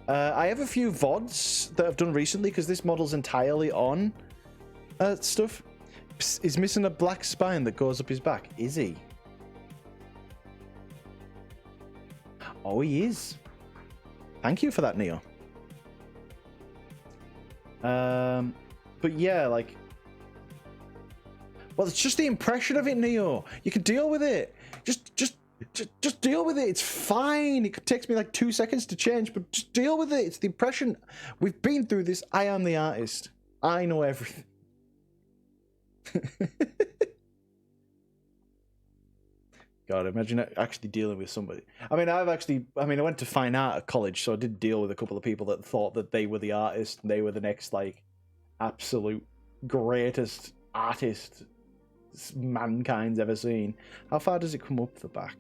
I have a few VODs that I've done recently because this model's entirely on stuff. Psst, he's missing a black spine that goes up his back. Is he? Oh, he is. Thank you for that, Neo. But yeah, like... Well, it's just the impression of it, Neo. You can deal with it. Just deal with it. It's fine. It takes me like 2 seconds to change, but just deal with it. It's the impression. We've been through this. I am the artist. I know everything. God, imagine actually dealing with somebody. I mean, I went to fine art at college, so I did deal with a couple of people that thought that they were the artist and they were the next, like, absolute greatest artist mankind's ever seen. How far does it come up the back?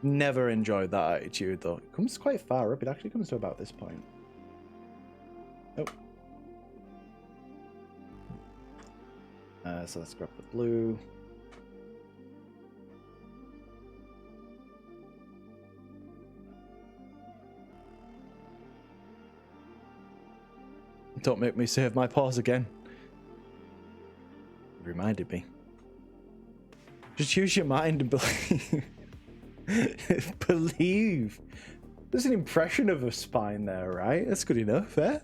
Never enjoyed that attitude, though. It comes quite far up. It actually comes to about this point. Oh. So let's grab the blue. Don't make me save my pause again. It reminded me. Just use your mind and believe. Believe. There's an impression of a spine there, right? That's good enough, eh?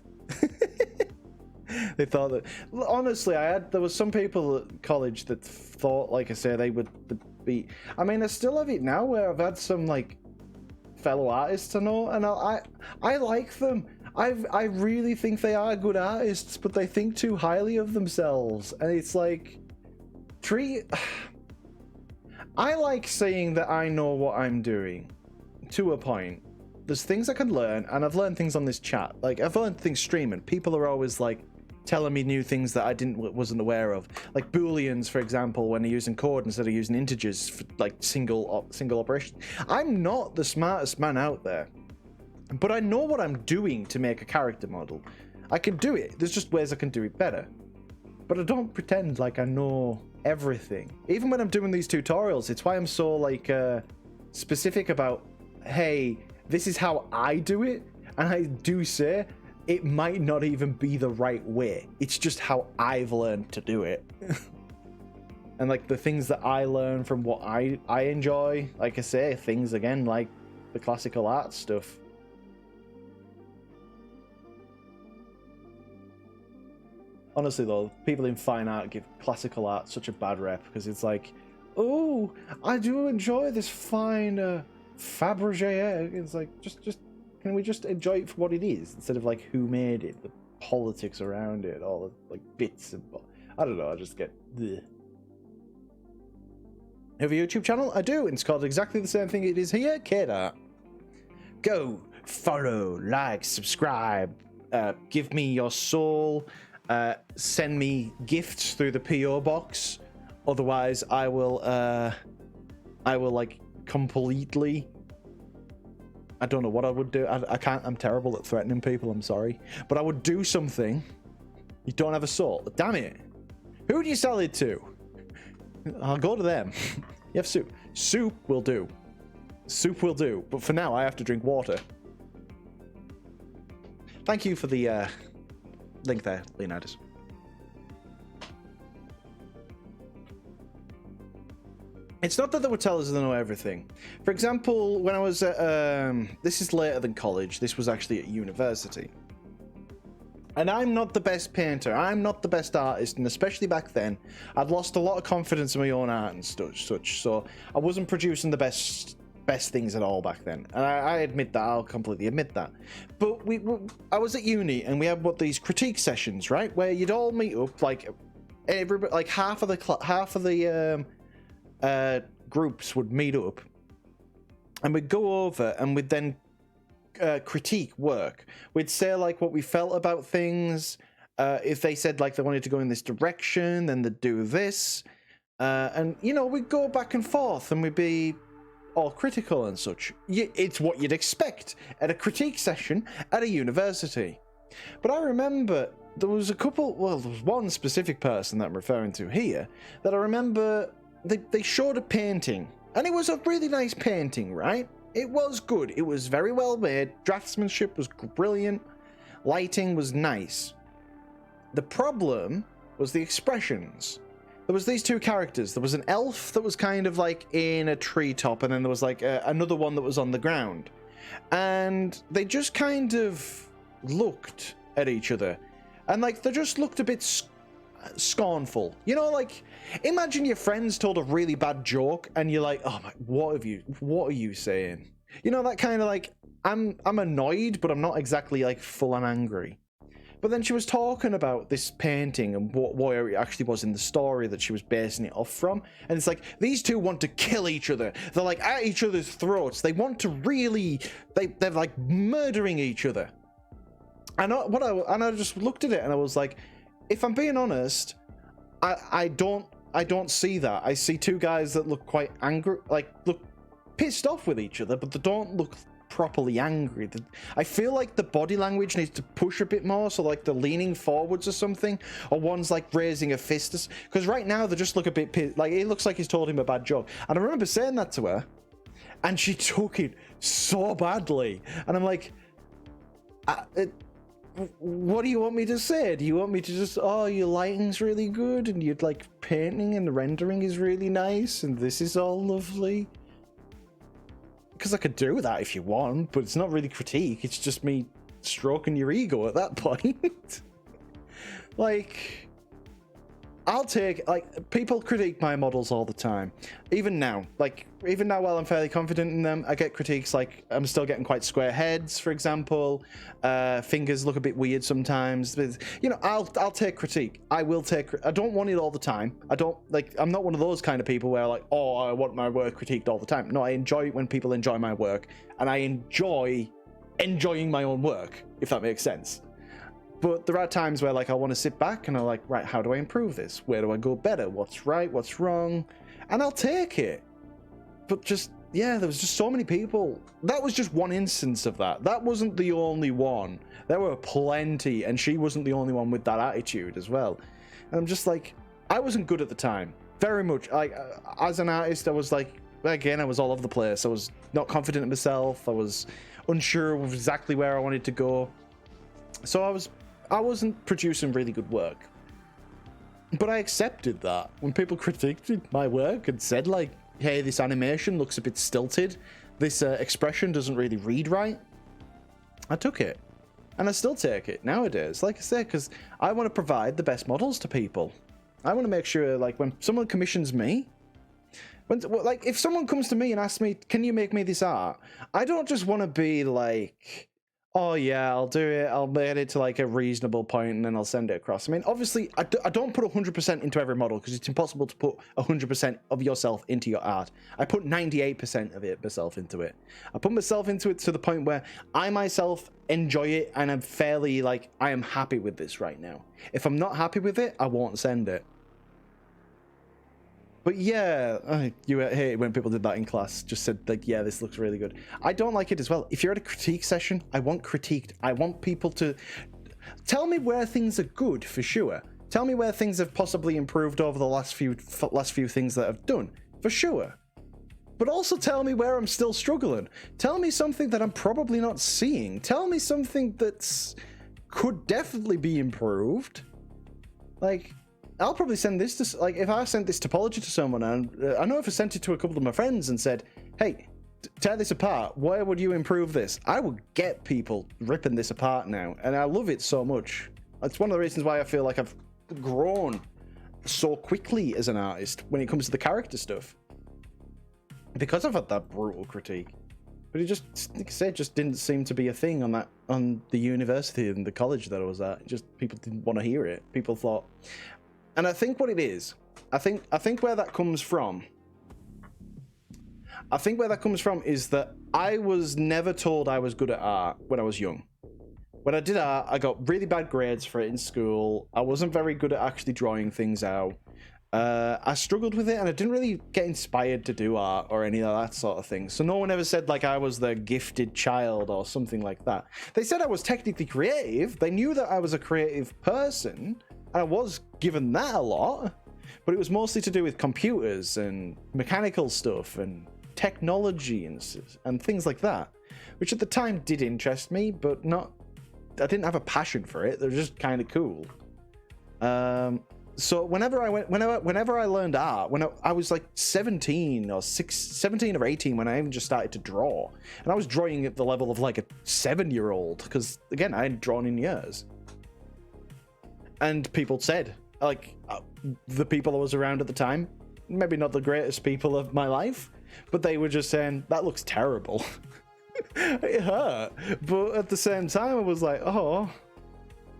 They thought that... Honestly, there was some people at college that thought, like I say, they would be... I mean, I still have it now where I've had some, like, fellow artists I know, and I like them. I really think they are good artists, but they think too highly of themselves. And it's like... I like saying that I know what I'm doing, to a point. There's things I can learn, and I've learned things on this chat. Like, I've learned things streaming. People are always, like, telling me new things that I wasn't aware of. Like booleans, for example, when you're using code instead of using integers for, like, single operation. I'm not the smartest man out there, but I know what I'm doing to make a character model. I can do it. There's just ways I can do it better. But I don't pretend like I know everything. Even when I'm doing these tutorials, it's why I'm so, like, specific about, hey, this is how I do it. And I do say it might not even be the right way. It's just how I've learned to do it. And, like, the things that I learn from what I enjoy, like I say, things, again, like the classical art stuff. Honestly, though, people in fine art give classical art such a bad rep, because it's like, oh, I do enjoy this fine Fabergé. It's like, just can we just enjoy it for what it is, instead of, like, who made it, the politics around it, all the, like, bits and... I don't know, I just get... Bleh. Have a YouTube channel? I do, and it's called exactly the same thing it is here, Kid Art. Go, follow, like, subscribe, give me your soul... send me gifts through the PO box. Otherwise, I will like completely. I don't know what I would do. I can't. I'm terrible at threatening people. I'm sorry, but I would do something. You don't have a soul. Damn it! Who do you sell it to? I'll go to them. You have soup. Soup will do. Soup will do. But for now, I have to drink water. Thank you for the. Link there, Leonidas. It's not that they would tell us they know everything. For example, when I was at, this is later than college, this was actually at university. And I'm not the best painter, I'm not the best artist, and especially back then, I'd lost a lot of confidence in my own art and such, so I wasn't producing the best best things at all back then. And I admit that. I'll completely admit that. But I was at uni and we had these critique sessions, right, where you'd all meet up, like everybody, like half of the groups would meet up, and we'd go over and we'd then critique work. We'd say like what we felt about things. If they said like they wanted to go in this direction, then they'd do this. And, you know, we'd go back and forth and we'd be all critical and such. It's what you'd expect at a critique session at a university. But I remember there was there was one specific person that I'm referring to here that I remember they showed a painting. And it was a really nice painting, right? It was good. It was very well made. Draftsmanship was brilliant. Lighting was nice. The problem was the expressions. There was these two characters. There was an elf that was kind of like in a treetop, and then there was like another one that was on the ground. And they just kind of looked at each other. And like they just looked a bit scornful. You know, like imagine your friends told a really bad joke and you're like, oh my, what are you saying? You know, that kind of like, I'm annoyed, but I'm not exactly like full on angry. But then she was talking about this painting and what it actually was in the story that she was basing it off from. And it's like, these two want to kill each other. They're like at each other's throats. They want to really, they're like murdering each other. And I just looked at it and I was like, if I'm being honest, I don't see that. I see two guys that look quite angry, like look pissed off with each other, but they don't look properly angry. I feel like the body language needs to push a bit more, so like they're leaning forwards or something, or one's like raising a fist, because right now they just look a bit pissed. Like it looks like he's told him a bad joke. And I remember saying that to her and she took it so badly, and I'm like, what do you want me to say? Do you want me to just, oh, your lighting's really good and you'd like painting and the rendering is really nice and this is all lovely? Because I could do that if you want, but it's not really critique. It's just me stroking your ego at that point. Like, I'll take, like, people critique my models all the time. Even now while I'm fairly confident in them, I get critiques like I'm still getting quite square heads, for example. Fingers look a bit weird sometimes. You know, I'll take critique. I don't want it all the time. I'm not one of those kind of people where like, oh, I want my work critiqued all the time. No, I enjoy it when people enjoy my work, and I enjoy enjoying my own work, if that makes sense. But there are times where like I want to sit back and I'm like, right, how do I improve this? Where do I go better? What's right? What's wrong? And I'll take it. But just, yeah, there was just so many people. That was just one instance of that. That wasn't the only one. There were plenty, and she wasn't the only one with that attitude as well. And I'm just like, I wasn't good at the time. Very much. Like, as an artist, I was like, again, I was all over the place. I was not confident in myself. I was unsure of exactly where I wanted to go. So I wasn't producing really good work. But I accepted that. When people critiqued my work and said like, hey, this animation looks a bit stilted, this expression doesn't really read right, I took it. And I still take it nowadays, like I said, because I want to provide the best models to people. I want to make sure, like, when someone commissions me, like, if someone comes to me and asks me, can you make me this art? I don't just want to be like, oh yeah, I'll do it, I'll get it to like a reasonable point and then I'll send it across. I mean, obviously, I don't put 100% into every model because it's impossible to put 100% of yourself into your art. I put 98% of it myself into it. I put myself into it to the point where I myself enjoy it and I'm fairly like, I am happy with this right now. If I'm not happy with it, I won't send it. But yeah, you hate when people did that in class, just said like, yeah, this looks really good. I don't like it as well. If you're at a critique session, I want critiqued. I want people to tell me where things are good, for sure. Tell me where things have possibly improved over the last few things that I've done, for sure. But also tell me where I'm still struggling. Tell me something that I'm probably not seeing. Tell me something that's could definitely be improved. Like, I'll probably send this to, like, if I sent this topology to someone, and I know if I sent it to a couple of my friends and said, hey, tear this apart, where would you improve this? I would get people ripping this apart now, and I love it so much. That's one of the reasons why I feel like I've grown so quickly as an artist when it comes to the character stuff. because I've had that brutal critique. But it just, like I said, just didn't seem to be a thing on the university and the college that I was at. Just people didn't want to hear it. People thought, and I think what it is, I think where that comes from. I think where that comes from is that I was never told I was good at art when I was young. When I did art, I got really bad grades for it in school. I wasn't very good at actually drawing things out. I struggled with it, and I didn't really get inspired to do art or any of that sort of thing. So no one ever said like I was the gifted child or something like that. They said I was technically creative. They knew that I was a creative person, and I was given that a lot. But it was mostly to do with computers and mechanical stuff and technology and things like that, which at the time did interest me, but not. I didn't have a passion for it. They're just kind of cool. So whenever I learned art, when I was like 17 or 18 when I even just started to draw, and I was drawing at the level of like a 7-year-old, because again, I hadn't drawn in years. And people said, like, the people I was around at the time, maybe not the greatest people of my life, but they were just saying, that looks terrible. It hurt. But at the same time, I was like, oh.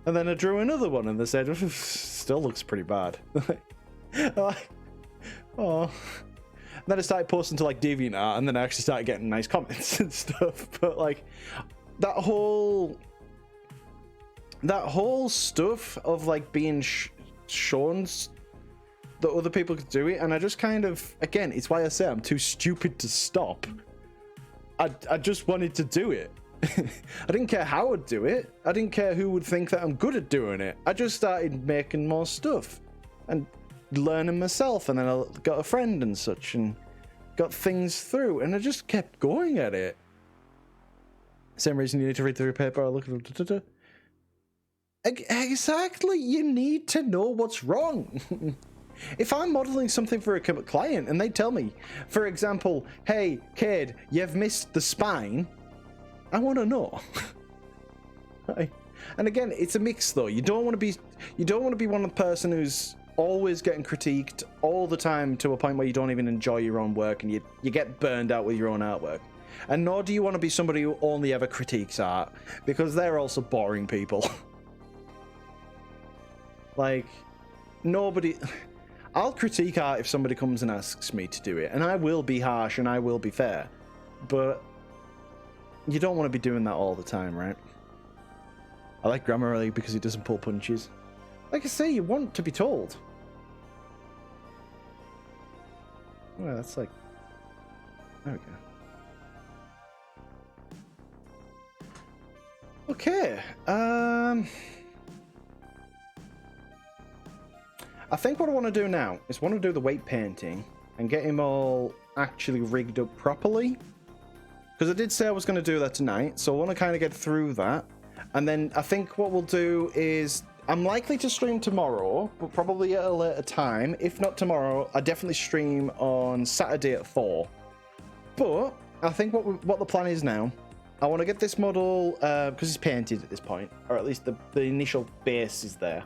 And then I drew another one, and they said, still looks pretty bad. Like, oh. And then I started posting to like DeviantArt, and then I actually started getting nice comments and stuff. But like, that whole stuff of like being shown that other people could do it, and I just kind of, again, it's why I say I'm too stupid to stop. I just wanted to do it. I didn't care how I'd do it. I didn't care who would think that I'm good at doing it. I just started making more stuff and learning myself, and then I got a friend and such and got things through, and I just kept going at it. Same reason you need to read through a paper or look at it. Exactly, you need to know what's wrong. If I'm modeling something for a client and they tell me, for example, hey kid, you've missed the spine, I want to know. Right? And again, it's a mix though. You don't want to be one of the person who's always getting critiqued all the time to a point where you don't even enjoy your own work and you get burned out with your own artwork. And nor do you want to be somebody who only ever critiques art, because they're also boring people. Like, nobody... I'll critique art if somebody comes and asks me to do it, and I will be harsh and I will be fair, but you don't want to be doing that all the time, right? I like Grammarly because he doesn't pull punches. Like I say, you want to be told. Well, that's like... There we go. Okay, I think what I want to do now is want to do the weight painting and get him all actually rigged up properly. Because I did say I was going to do that tonight, so I want to kind of get through that. And then I think what we'll do is, I'm likely to stream tomorrow, but probably at a later time. If not tomorrow, I definitely stream on Saturday at 4. But I think what the plan is now, I want to get this model, because it's painted at this point, or at least the initial base is there.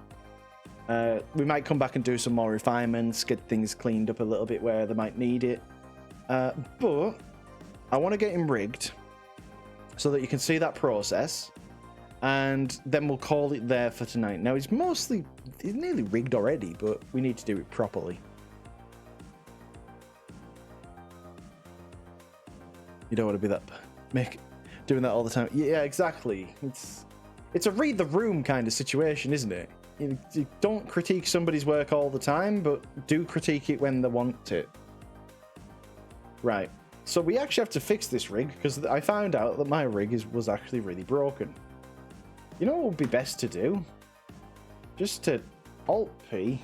We might come back and do some more refinements, get things cleaned up a little bit where they might need it. But I want to get him rigged so that you can see that process, and then we'll call it there for tonight. Now, he's nearly rigged already, but we need to do it properly. You don't want to be doing that all the time. Yeah, exactly. It's a read the room kind of situation, isn't it? You don't critique somebody's work all the time, but do critique it when they want it. Right. So we actually have to fix this rig, because I found out that my rig was actually really broken. You know what would be best to do? Just to Alt-P,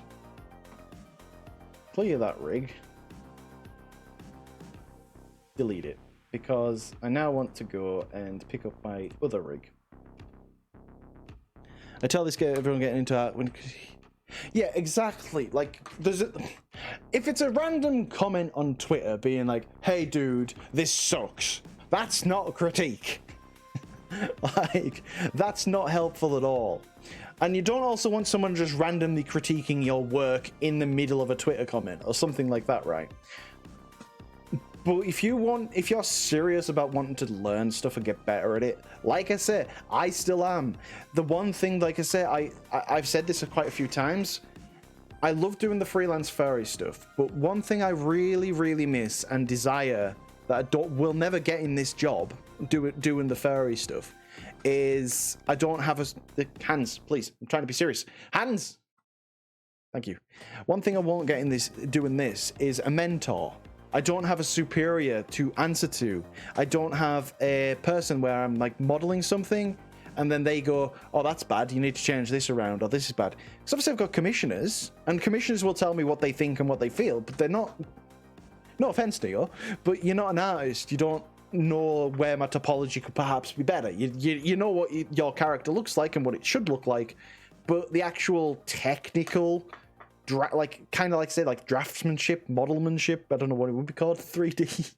clear that rig, delete it, because I now want to go and pick up my other rig. I tell this guy, everyone getting into art when... Yeah, exactly. Like, if it's a random comment on Twitter being like, hey dude, this sucks, that's not a critique. Like, that's not helpful at all. And you don't also want someone just randomly critiquing your work in the middle of a Twitter comment or something like that, right? But if you're serious about wanting to learn stuff and get better at it, like I said, I still am. The one thing, like I said, I've said this quite a few times. I love doing the freelance furry stuff, but one thing I really, really miss and desire that will never get in this job, doing the furry stuff, is I don't have hands, please. I'm trying to be serious. Hands. Thank you. One thing I won't get in doing this is a mentor. I don't have a superior to answer to. I don't have a person where I'm like modeling something and then they go, oh, that's bad, you need to change this around, or this is bad. Because obviously I've got commissioners, and commissioners will tell me what they think and what they feel, but they're not, no offense to you, but you're not an artist. You don't know where my topology could perhaps be better. You know what your character looks like and what it should look like, but the actual technical, kind of like say like draftsmanship, modelmanship, I don't know what it would be called, 3D.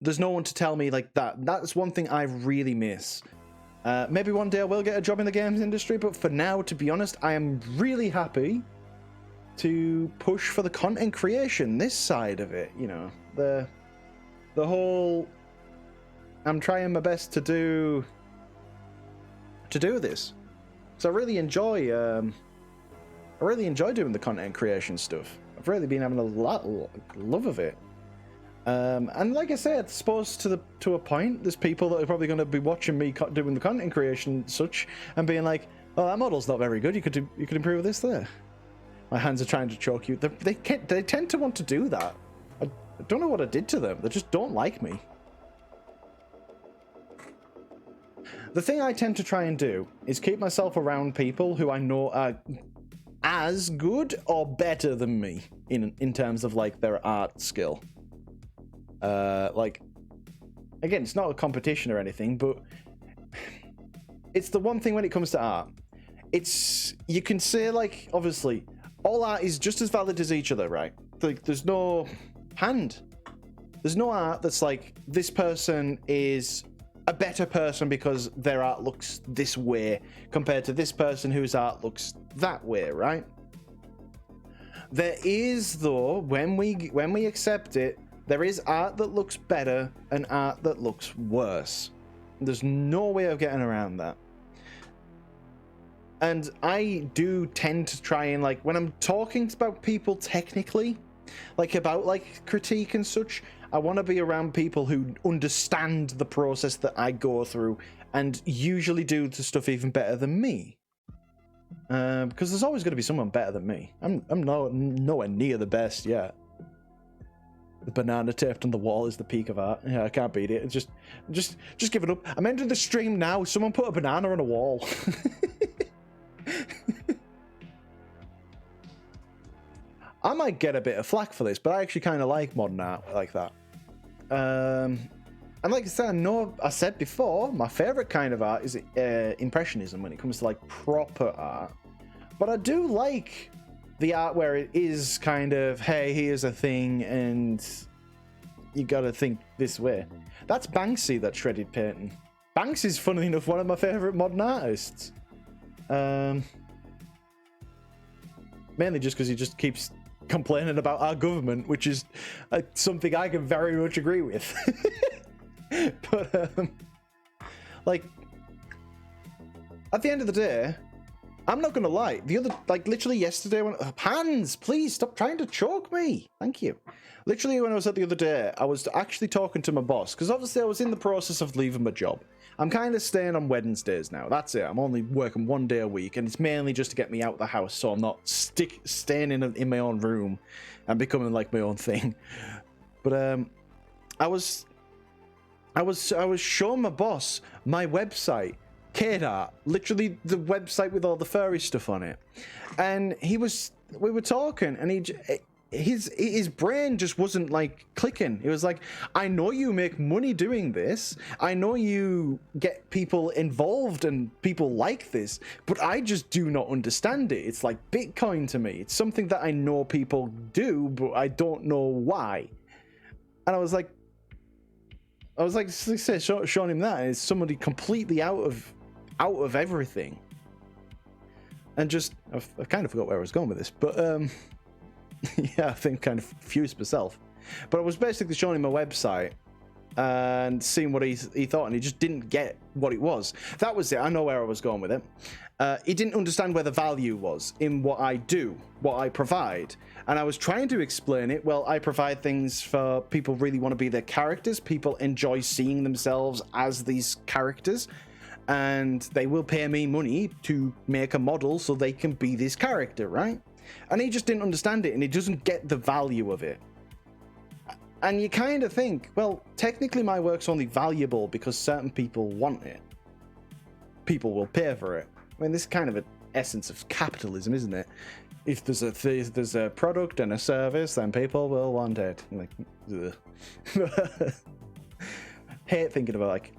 There's no one to tell me like that. That's one thing I really miss. Maybe one day I will get a job in the games industry, but for now, to be honest, I am really happy to push for the content creation, this side of it, you know, the whole, I'm trying my best to do this. So I really enjoy doing the content creation stuff. I've really been having a lot of love of it. And like I said, I suppose to a point, there's people that are probably going to be watching me doing the content creation and such, and being like, "Oh, that model's not very good. You could improve this there." My hands are trying to choke you. They tend to want to do that. I don't know what I did to them. They just don't like me. The thing I tend to try and do is keep myself around people who I know are as good or better than me in terms of like their art skill. Like, again, it's not a competition or anything, but it's the one thing when it comes to art. You can say, like, obviously, all art is just as valid as each other, right? Like, there's no art that's like, this person is a better person because their art looks this way compared to this person whose art looks that way, right? There is, though, when we accept it, there is art that looks better and art that looks worse. There's no way of getting around that. And I do tend to try and, like, when I'm talking about people technically, like about like critique and such, I want to be around people who understand the process that I go through and usually do the stuff even better than me. Because there's always going to be someone better than me. I'm nowhere near the best yet. The banana taped on the wall is the peak of art. Yeah, I can't beat it. It's just give it up. I'm ending the stream now. Someone put a banana on a wall. I might get a bit of flack for this, but I actually kind of like modern art like that. And like I said, I know I said before, my favorite kind of art is impressionism when it comes to like proper art. But I do like the art where it is kind of, hey, here's a thing and you gotta think this way. That's Banksy, that shredded painting. Banksy's, funnily enough, one of my favorite modern artists. Mainly just because he just keeps complaining about our government, which is something I can very much agree with. But like, at the end of the day, I'm not gonna lie. Literally yesterday, when hands, please stop trying to choke me. Thank you. Literally, when I was at the other day, I was actually talking to my boss because obviously I was in the process of leaving my job. I'm kind of staying on Wednesdays now. That's it. I'm only working one day a week, and it's mainly just to get me out of the house, so I'm not staying in my own room and becoming like my own thing. But I was showing my boss my website, K-Dart, literally the website with all the furry stuff on it, and we were talking, and his brain just wasn't like clicking. It was like, I know you make money doing this, I know you get people involved and people like this, but I just do not understand it. It's like Bitcoin to me. It's something that I know people do, but I don't know why. And I was like showing him that it's somebody completely out of everything. And just I kind of forgot where I was going with this, but Yeah, I think kind of fused myself. But I was basically showing him a website and seeing what he thought, and he just didn't get what it was. That was it. I know where I was going with it. He didn't understand where the value was in what I do, what I provide. And I was trying to explain it. Well, I provide things for people who really want to be their characters. People enjoy seeing themselves as these characters. And they will pay me money to make a model so they can be this character, right? And he just didn't understand it, and he doesn't get the value of it. And you kind of think, well, technically my work's only valuable because certain people want it. People will pay for it. I mean, this is kind of an essence of capitalism, isn't it? If there's a product and a service, then people will want it. Like, hate thinking about like,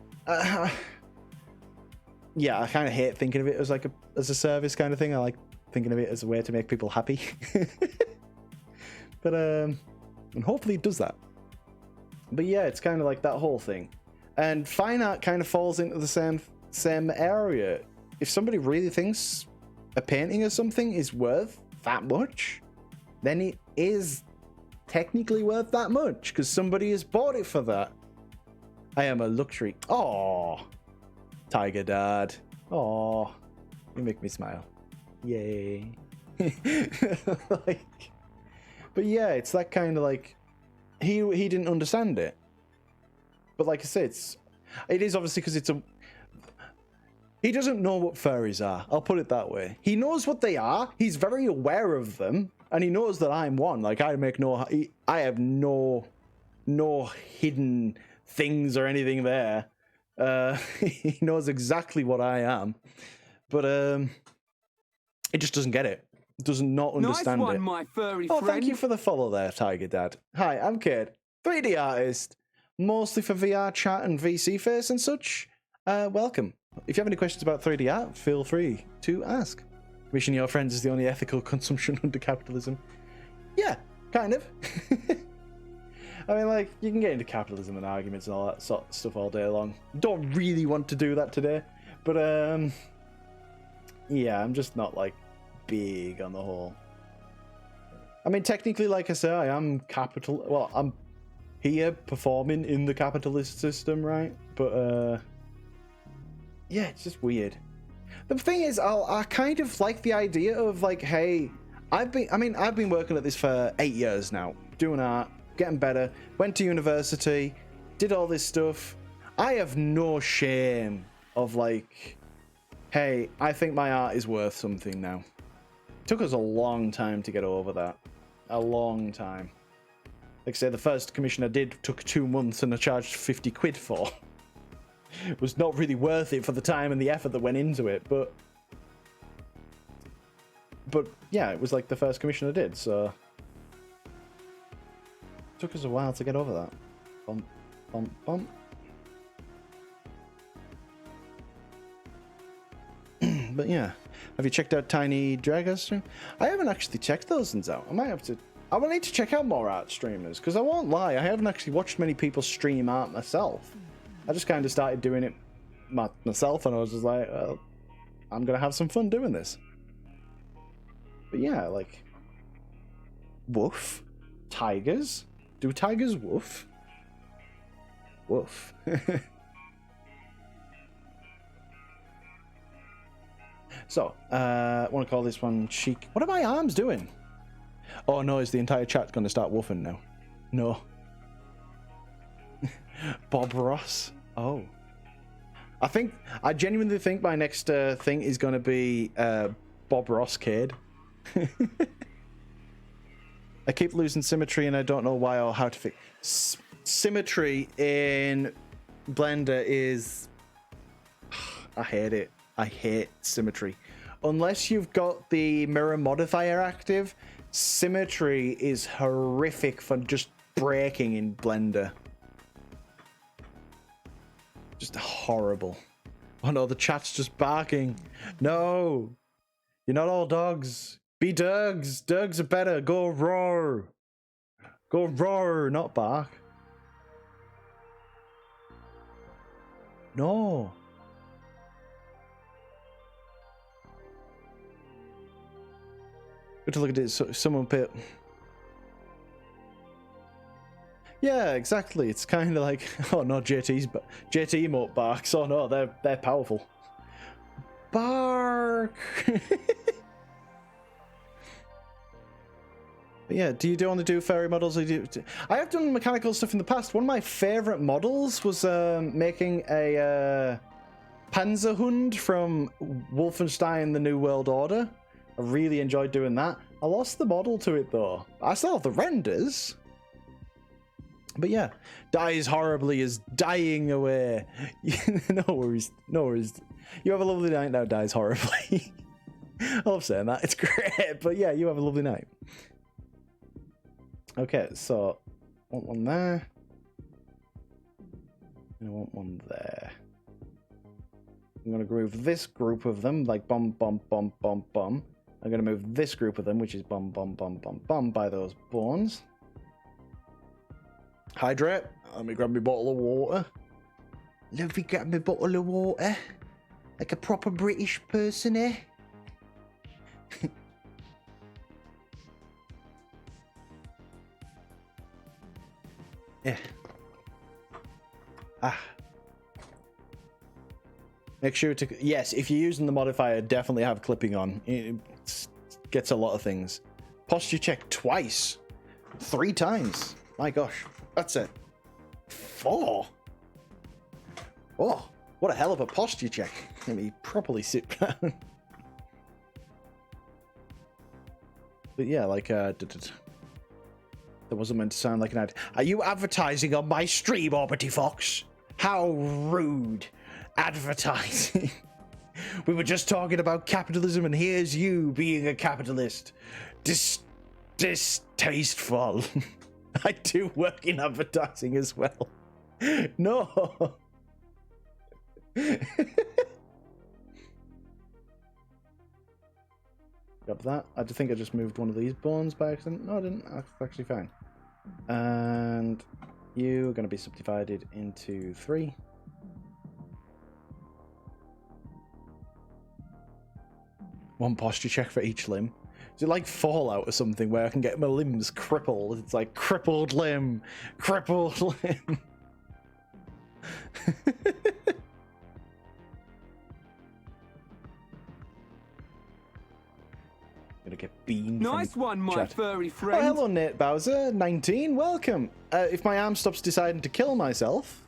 yeah, I kind of hate thinking of it as like as a service kind of thing. I like thinking of it as a way to make people happy. But and hopefully it does that. But yeah, it's kind of like that whole thing. And fine art kind of falls into the same area. If somebody really thinks a painting or something is worth that much, then it is technically worth that much because somebody has bought it for that. I am a luxury. Oh, Tiger Dad. Oh, you make me smile. Yay. Like, but yeah, it's that kind of like he didn't understand it. But like I said, it is obviously because it's a. He doesn't know what furries are. I'll put it that way. He knows what they are. He's very aware of them, and he knows that I'm one. Like I have no hidden things or anything there. He knows exactly what I am, but he just doesn't get it. Does not understand nice one, it. My furry oh, friend. Thank you for the follow there, Tiger Dad. Hi, I'm Kid, 3D artist, mostly for VR chat and VC face and such. Welcome. If you have any questions about 3D art, feel free to ask. Wishing your friends is the only ethical consumption under capitalism. Yeah, kind of. I mean, like, you can get into capitalism and arguments and all that sort of stuff all day long. Don't really want to do that today, but yeah, I'm just not like big on the whole. I mean, technically, like I say, I am capital. Well, I'm here performing in the capitalist system, right? But yeah, it's just weird. The thing is, I kind of like the idea of like, hey, I've been working at this for 8 years now, doing art, getting better, went to university, did all this stuff. I have no shame of like, hey, I think my art is worth something now. It took us a long time to get over that. A long time. Like I say, the first commission I did took 2 months and I charged 50 quid for. It was not really worth it for the time and the effort that went into it, but yeah, it was like the first commission I did, so it took us a while to get over that. Bump, bump, bump. But yeah, have you checked out Tiny Dragon's stream? I haven't actually checked those ones out. I will need to check out more art streamers, because I won't lie, I haven't actually watched many people stream art myself. I just kind of started doing it myself, and I was just like, well, I'm going to have some fun doing this. But yeah, like, woof. Tigers? Do tigers woof? Woof. So, I want to call this one Chic. What are my arms doing? Oh no, is the entire chat going to start woofing now? No. Bob Ross. Oh. I genuinely think my next thing is going to be Bob Ross Cade. I keep losing symmetry and I don't know why or how to fix. Symmetry in Blender is... I hate it. I hate symmetry. Unless you've got the mirror modifier active, symmetry is horrific for just breaking in Blender. Just horrible. Oh no, the chat's just barking. No! You're not all dogs. Be Dugs. Dugs are better. Go roar. Go roar, not bark. No. Good to look at it. So someone put Yeah, exactly. It's kind of like, oh no, JT emote barks. Oh no, they're powerful. Bark. But yeah, do you want to do fairy models? Or I have done mechanical stuff in the past. One of my favorite models was making a Panzerhund from Wolfenstein: The New World Order. I really enjoyed doing that. I lost the model to it though. I still have the renders. But yeah, dies horribly is dying away. No worries, no worries. You have a lovely night now, dies horribly. I love saying that, it's great. But yeah, you have a lovely night. Okay, so I want one there. And I want one there. I'm going to move this group of them, like bum, bum, bum, bum, bum. I'm going to move this group of them, which is bum, bum, bum, bum, bum, by those bones. Hydrate. Let me grab my bottle of water. Let me grab my bottle of water. Like a proper British person, eh? Yeah. Make sure to... Yes, if you're using the modifier, definitely have clipping on. It gets a lot of things. Posture check twice. 3 times. My gosh. That's it. 4. Oh, what a hell of a posture check. Let me properly sit down. But yeah, like... that wasn't meant to sound like an ad. Are you advertising on my stream, Orbity Fox? How rude. Advertising. We were just talking about capitalism and here's you being a capitalist. Distasteful. I do work in advertising as well. No. Grab that. I think I just moved one of these bones by accident. No, I didn't. That's actually fine. And you're going to be subdivided into 3. One posture check for each limb. Is it like Fallout or something where I can get my limbs crippled? It's like crippled limb, crippled limb. Gonna get beamed. Nice one, my furry friend. Oh, hello, Nate Bowser, 19. Welcome. If my arm stops deciding to kill myself,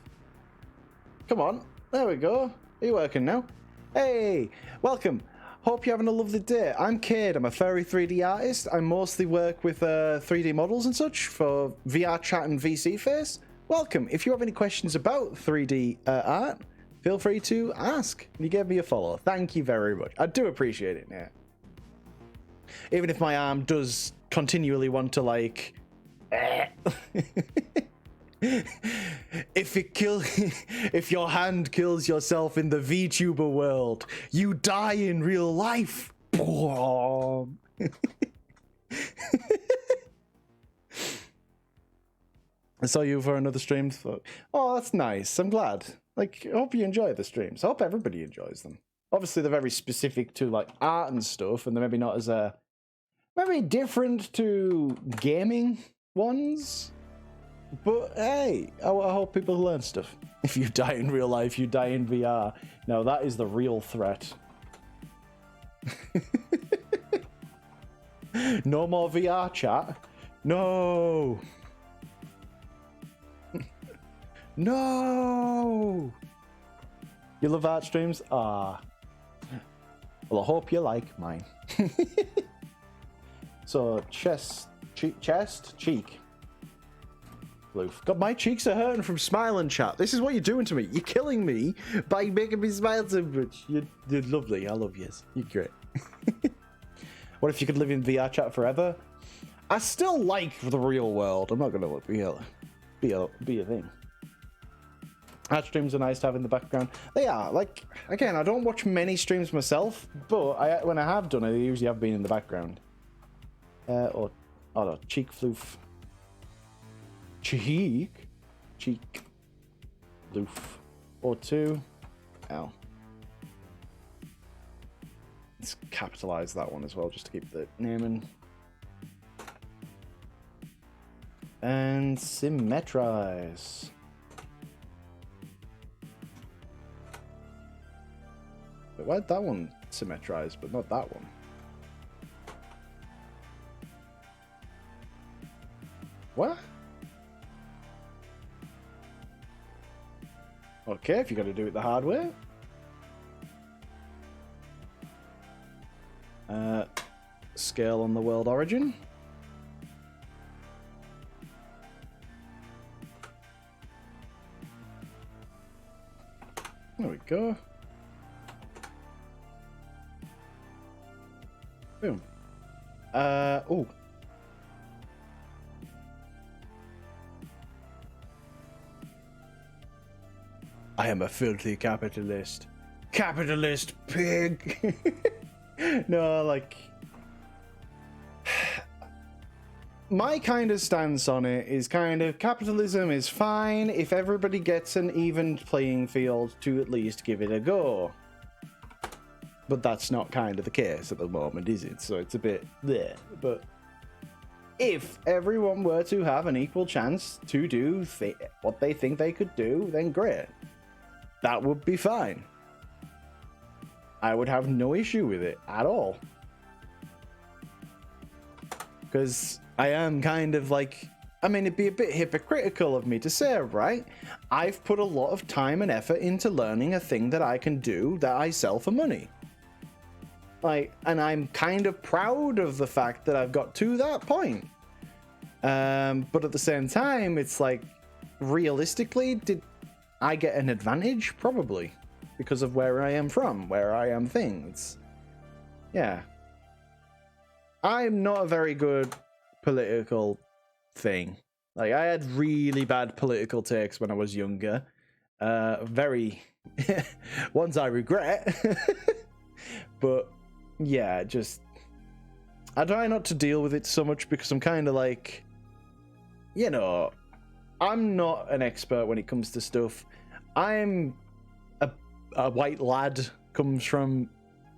come on. There we go. Are you working now? Hey, welcome. Hope you're having a lovely day. I'm Cade. I'm a furry 3D artist. I mostly work with 3D models and such for VR chat and VC face. Welcome. If you have any questions about 3D art, feel free to ask. You gave me a follow. Thank you very much. I do appreciate it, yeah. Even if my arm does continually want to, like... if your hand kills yourself in the VTuber world, you die in real life. I saw you for another stream. So, oh, that's nice. I'm glad. Like, I hope you enjoy the streams. I hope everybody enjoys them. Obviously, they're very specific to like art and stuff, and they're maybe not as maybe different to gaming ones. But hey, I hope people learn stuff. If you die in real life, you die in VR. No, that is the real threat. No more VR chat. No. No. You love art streams? Ah. Well, I hope you like mine. So, chest, cheek. Loof. God, my cheeks are hurting from smiling, chat. This is what you're doing to me. You're killing me by making me smile so much. You're lovely. I love you. You're great. What if you could live in VR chat forever? I still like the real world. I'm not going to be a thing. Art streams are nice to have in the background. They are. Like, again, I don't watch many streams myself, but when I have done it, they usually have been in the background. Oh no, cheek floof. Cheek, loof, or 2. Ow. Let's capitalize that one as well, just to keep the naming. And symmetrize. But why did that one symmetrize, but not that one? What? Okay, if you got to do it the hard way. Scale on the world origin. There we go. Boom. Oh. I am a filthy capitalist. Capitalist pig! No, like... My kind of stance on it is kind of capitalism is fine if everybody gets an even playing field to at least give it a go. But that's not kind of the case at the moment, is it? So it's a bit there. But if everyone were to have an equal chance to do what they think they could do, then great. That would be fine. I would have no issue with it at all. Because I am kind of like, I mean, it'd be a bit hypocritical of me to say, right? I've put a lot of time and effort into learning a thing that I can do that I sell for money. Like, and I'm kind of proud of the fact that I've got to that point. But at the same time, it's like, realistically, did I get an advantage? Probably. Because of where I am from, where I am things. Yeah. I'm not a very good political thing. Like, I had really bad political takes when I was younger. Very... ones I regret. But, yeah, just... I try not to deal with it so much because I'm kind of like... You know, I'm not an expert when it comes to stuff. I'm a white lad, comes from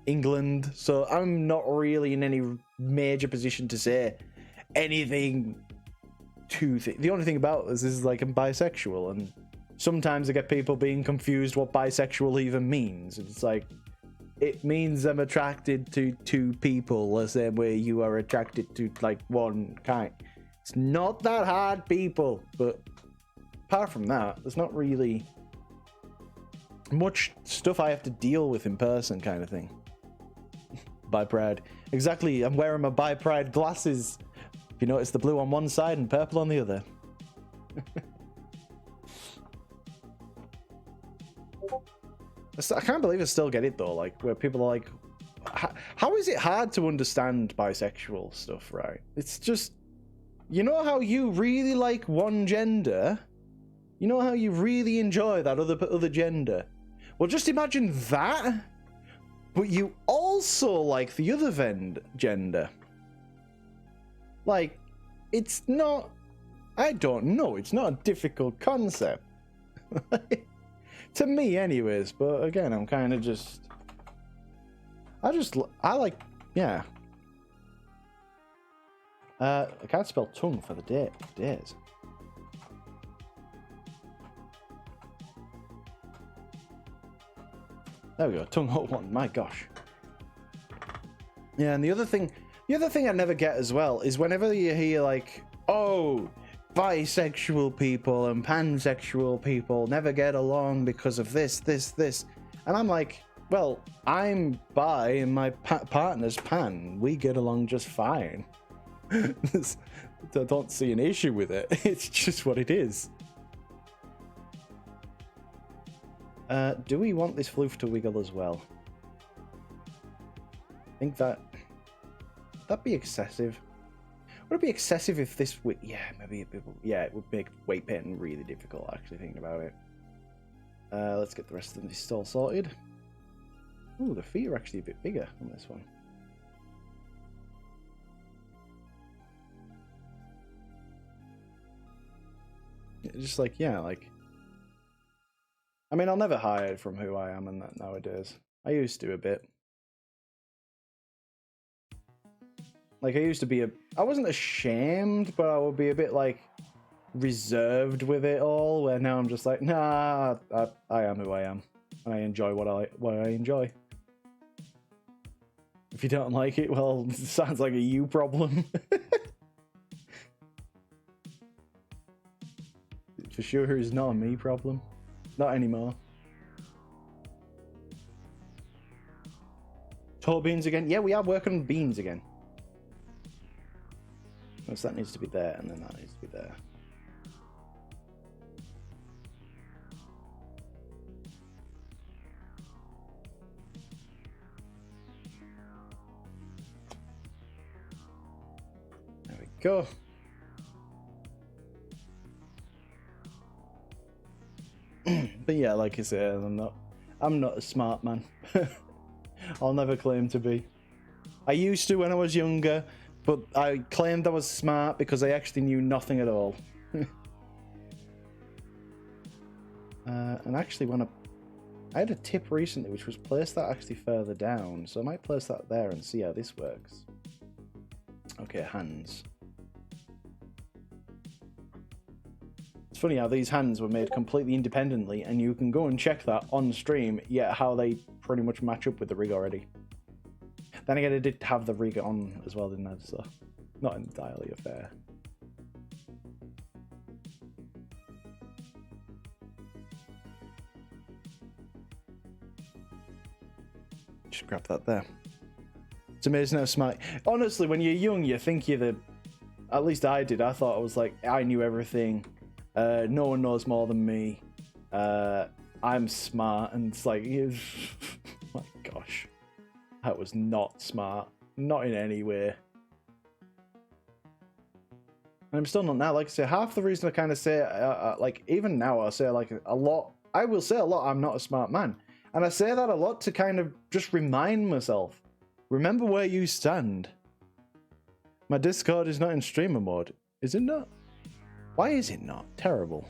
England, so I'm not really in any major position to say anything to the only thing about this is like I'm bisexual, and sometimes I get people being confused what bisexual even means. It's like, it means I'm attracted to two people the same way you are attracted to like one kind. It's not that hard, people, but apart from that, there's not really much stuff I have to deal with in person, kind of thing. Bi pride. Exactly, I'm wearing my bi pride glasses. If you notice the blue on one side and purple on the other. I can't believe I still get it though, like where people are like, how is it hard to understand bisexual stuff, right? It's just, you know how you really like one gender? You know how you really enjoy that other gender? Well, just imagine that, but you also like the other gender. Like, it's not... I don't know. It's not a difficult concept. To me, anyways. But again, I'm kind of just... I like... Yeah. I can't spell tongue for the days. There we go, tongue hole one, my gosh. Yeah, and the other thing I never get as well is whenever you hear like, oh, bisexual people and pansexual people never get along because of this. And I'm like, well, I'm bi and my partner's pan. We get along just fine. I don't see an issue with it. It's just what it is. Do we want this floof to wiggle as well? I think that'd be excessive. Would it be excessive if this yeah, maybe a bit, yeah, it would make weight painting really difficult, actually, thinking about it. Let's get the rest of this all sorted. Ooh, the feet are actually a bit bigger on this one. Just like, yeah, like... I mean, I'll never hide from who I am and that nowadays. I used to a bit. Like, I used to be I wasn't ashamed, but I would be a bit like, reserved with it all, where now I'm just like, nah, I am who I am, and I enjoy what I enjoy. If you don't like it, well, it sounds like a you problem. For sure, it's not a me problem. Not anymore. Tall beans again? Yeah, we are working on beans again. So that needs to be there, and then that needs to be there. There we go. But yeah, like I said, I'm not a smart man. I'll never claim to be. I used to when I was younger, but I claimed I was smart because I actually knew nothing at all. And actually, when I had a tip recently, which was place that actually further down, so I might place that there and see how this works. Okay, hands. It's funny how these hands were made completely independently, and you can go and check that on stream, yet how they pretty much match up with the rig already. Then again, I did have the rig on as well, didn't I? So, not entirely fair. Just grab that there. It's amazing how smart. Honestly, when you're young, you think you're the... At least I did. I thought I was like, I knew everything. No one knows more than me. I'm smart, and it's like, my gosh, that was not smart, not in any way. And I'm still not now. Like I say, half the reason I kind of say, like even now, I say like a lot. I will say a lot. I'm not a smart man, and I say that a lot to kind of just remind myself. Remember where you stand. My Discord is not in streamer mode, is it not? Why is it not? Terrible.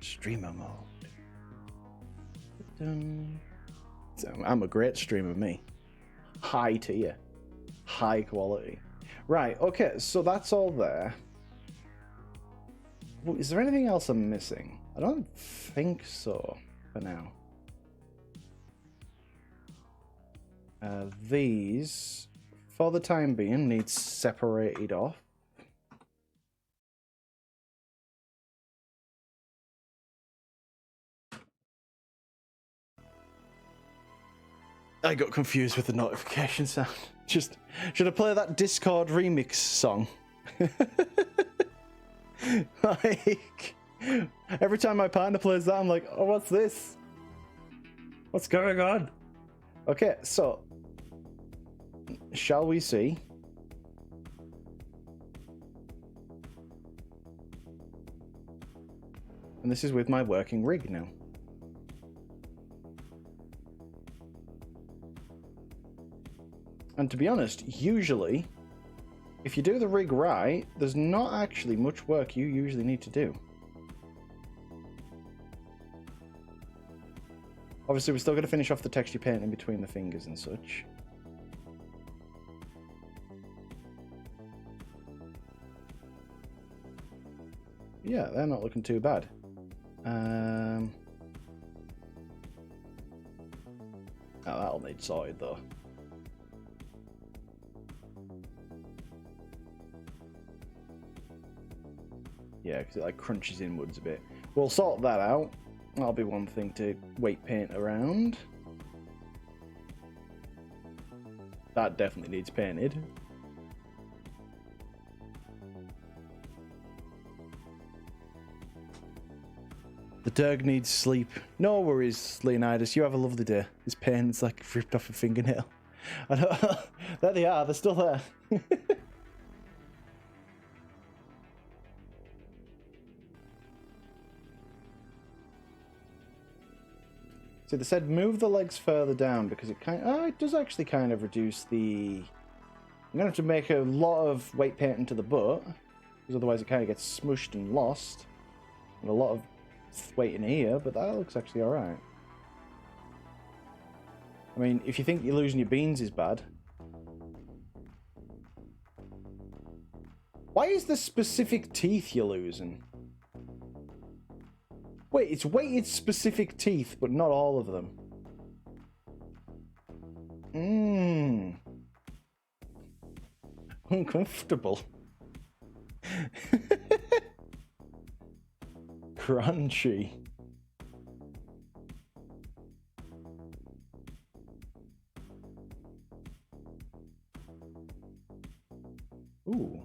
Streamer mode. So I'm a great streamer, me. High tier. High quality. Right, okay, so that's all there. Is there anything else I'm missing? I don't think so for now. These, for the time being, need separated off. I got confused with the notification sound. Just, should I play that Discord remix song? Like, every time my partner plays that, I'm like, oh, what's this? What's going on? Okay, so, shall we see? And this is with my working rig now. And to be honest, usually, if you do the rig right, there's not actually much work you usually need to do. Obviously, we're still going to finish off the texture paint in between the fingers and such. Yeah, they're not looking too bad. Oh, that'll need sorted though. Yeah, because it like crunches inwards a bit. We'll sort that out. That'll be one thing to weight paint around. That definitely needs painted. The Derg needs sleep. No worries, Leonidas. You have a lovely day. His pain's like ripped off a fingernail. I know. There they are. They're still there. So they said move the legs further down because it it does actually kind of reduce the... I'm going to have to make a lot of weight paint into the butt because otherwise it kind of gets smushed and lost. And a lot of weight in here, but that looks actually alright. I mean, if you think you're losing your beans is bad. Why is the specific teeth you're losing? Wait, it's weighted specific teeth, but not all of them. Mmm. Uncomfortable. Crunchy. Ooh.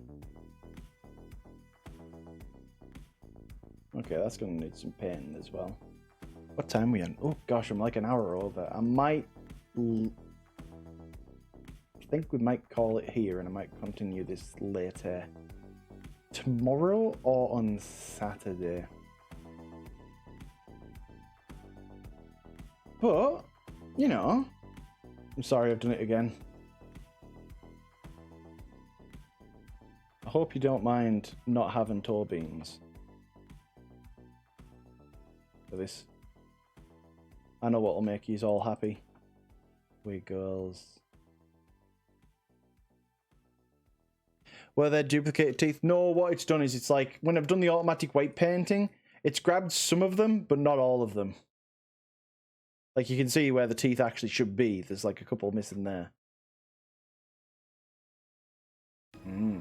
Okay, that's gonna need some painting as well. What time are we on? Oh gosh, I'm like an hour over. I might... I think we might call it here, and I might continue this later. Tomorrow or on Saturday? But, you know... I'm sorry I've done it again. I hope you don't mind not having toe beans. For this. I know what'll make yous all happy. We girls. Were there duplicated teeth? No, what it's done is it's like, when I've done the automatic weight painting, it's grabbed some of them, but not all of them. Like, you can see where the teeth actually should be. There's like a couple missing there. Hmm.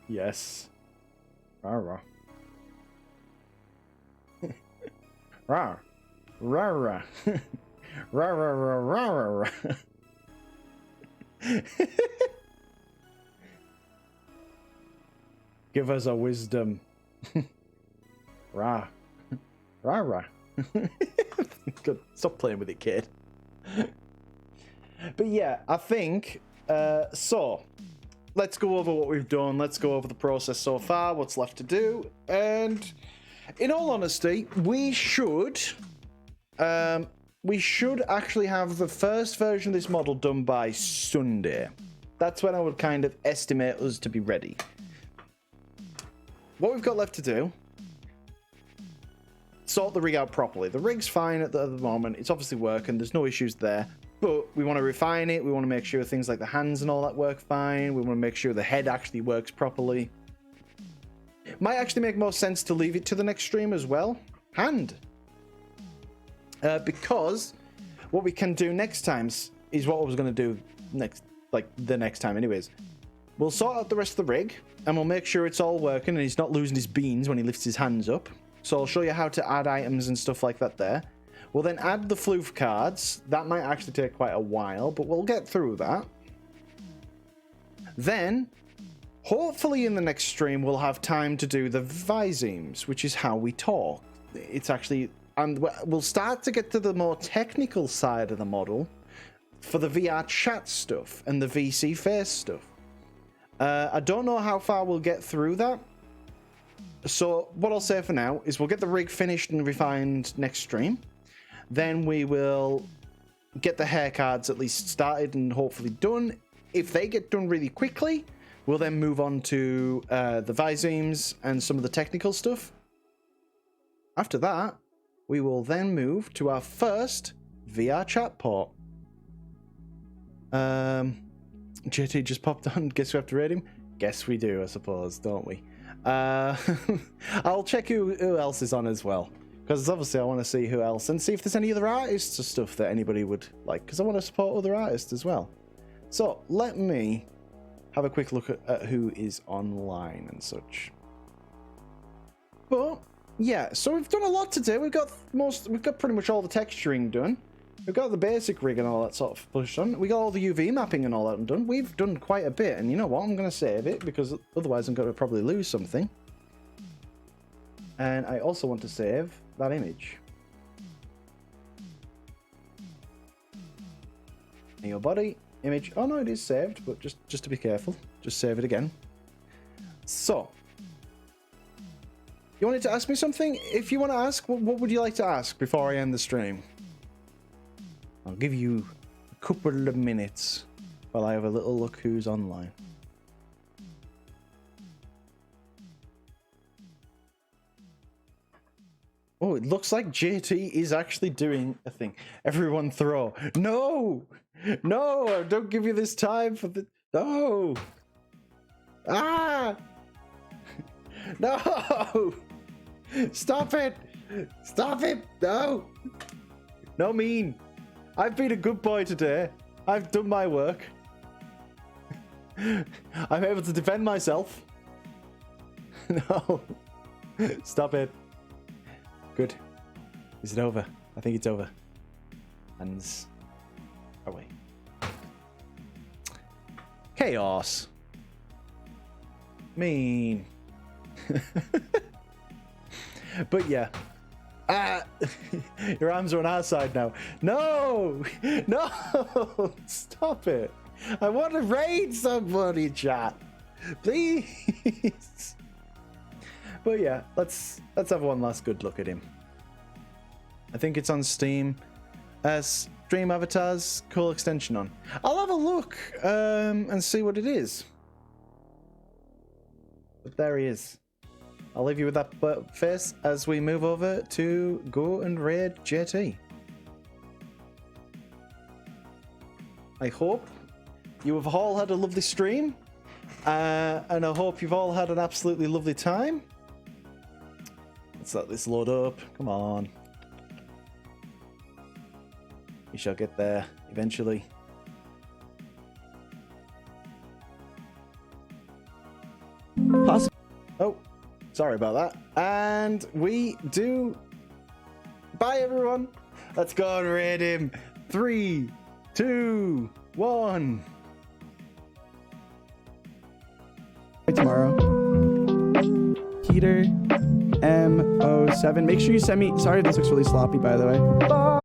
Yes. Rah-rah. Rah. Rah-rah. Rah-rah-rah-rah-rah-rah. Give us a wisdom. Rah. Rah-rah. Good. Stop playing with it, kid. But yeah, I think... so... Let's go over what we've done. Let's go over the process so far, what's left to do. And in all honesty, we should actually have the first version of this model done by Sunday. That's when I would kind of estimate us to be ready. What we've got left to do, sort the rig out properly. The rig's fine at the moment. It's obviously working. There's no issues there. But we want to refine it. We want to make sure things like the hands and all that work fine. We want to make sure the head actually works properly. Might actually make more sense to leave it to the next stream as well. Hand. Because what we can do next time is what I was going to do the next time anyways. We'll sort out the rest of the rig and we'll make sure it's all working and he's not losing his beans when he lifts his hands up. So I'll show you how to add items and stuff like that there. We'll then add the floof cards. That might actually take quite a while, but we'll get through that. Then, hopefully in the next stream, we'll have time to do the visemes, which is how we talk. It's actually... And we'll start to get to the more technical side of the model for the VR chat stuff and the VC face stuff. I don't know how far we'll get through that. So what I'll say for now is we'll get the rig finished and refined next stream. Then we will get the hair cards at least started and hopefully done. If they get done really quickly, we'll then move on to the visemes and some of the technical stuff. After that, we will then move to our first VR chat port. JT just popped on. Guess we have to rate him? Guess we do, I suppose, don't we? I'll check who else is on as well. Because obviously I want to see who else and see if there's any other artists or stuff that anybody would like. Because I want to support other artists as well. So let me have a quick look at who is online and such. But yeah, so we've done a lot to do. We've got pretty much all the texturing done. We've got the basic rig and all that sort of pushed on. We got all the UV mapping and all that done. We've done quite a bit. And you know what? I'm going to save it because otherwise I'm going to probably lose something. And I also want to save that image. And your body image. Oh no, it is saved, but just to be careful, just save it again. So, you wanted to ask me something? If you want to ask, what would you like to ask before I end the stream? I'll give you a couple of minutes while I have a little look who's online. Oh, it looks like JT is actually doing a thing. Everyone throw. No! No! Don't give you this time for the... No! Ah! No! Stop it! Stop it! No! No mean! I've been a good boy today. I've done my work. I'm able to defend myself. No. Stop it. Good. Is it over? I think it's over. Hands away. Chaos. Mean. But yeah. Ah! Your arms are on our side now. No! No! Stop it. I want to raid somebody, chat. Please. But yeah, let's have one last good look at him. I think it's on Steam. Stream avatars, cool extension on. I'll have a look and see what it is. But there he is. I'll leave you with that face as we move over to go and raid JT. I hope you have all had a lovely stream. And I hope you've all had an absolutely lovely time. Let's let this load up. Come on. We shall get there eventually. Oh, sorry about that. And we do. Bye, everyone. Let's go and raid him. 3, 2, 1. Tomorrow. Peter M07. Make sure you send me. Sorry, this looks really sloppy, by the way.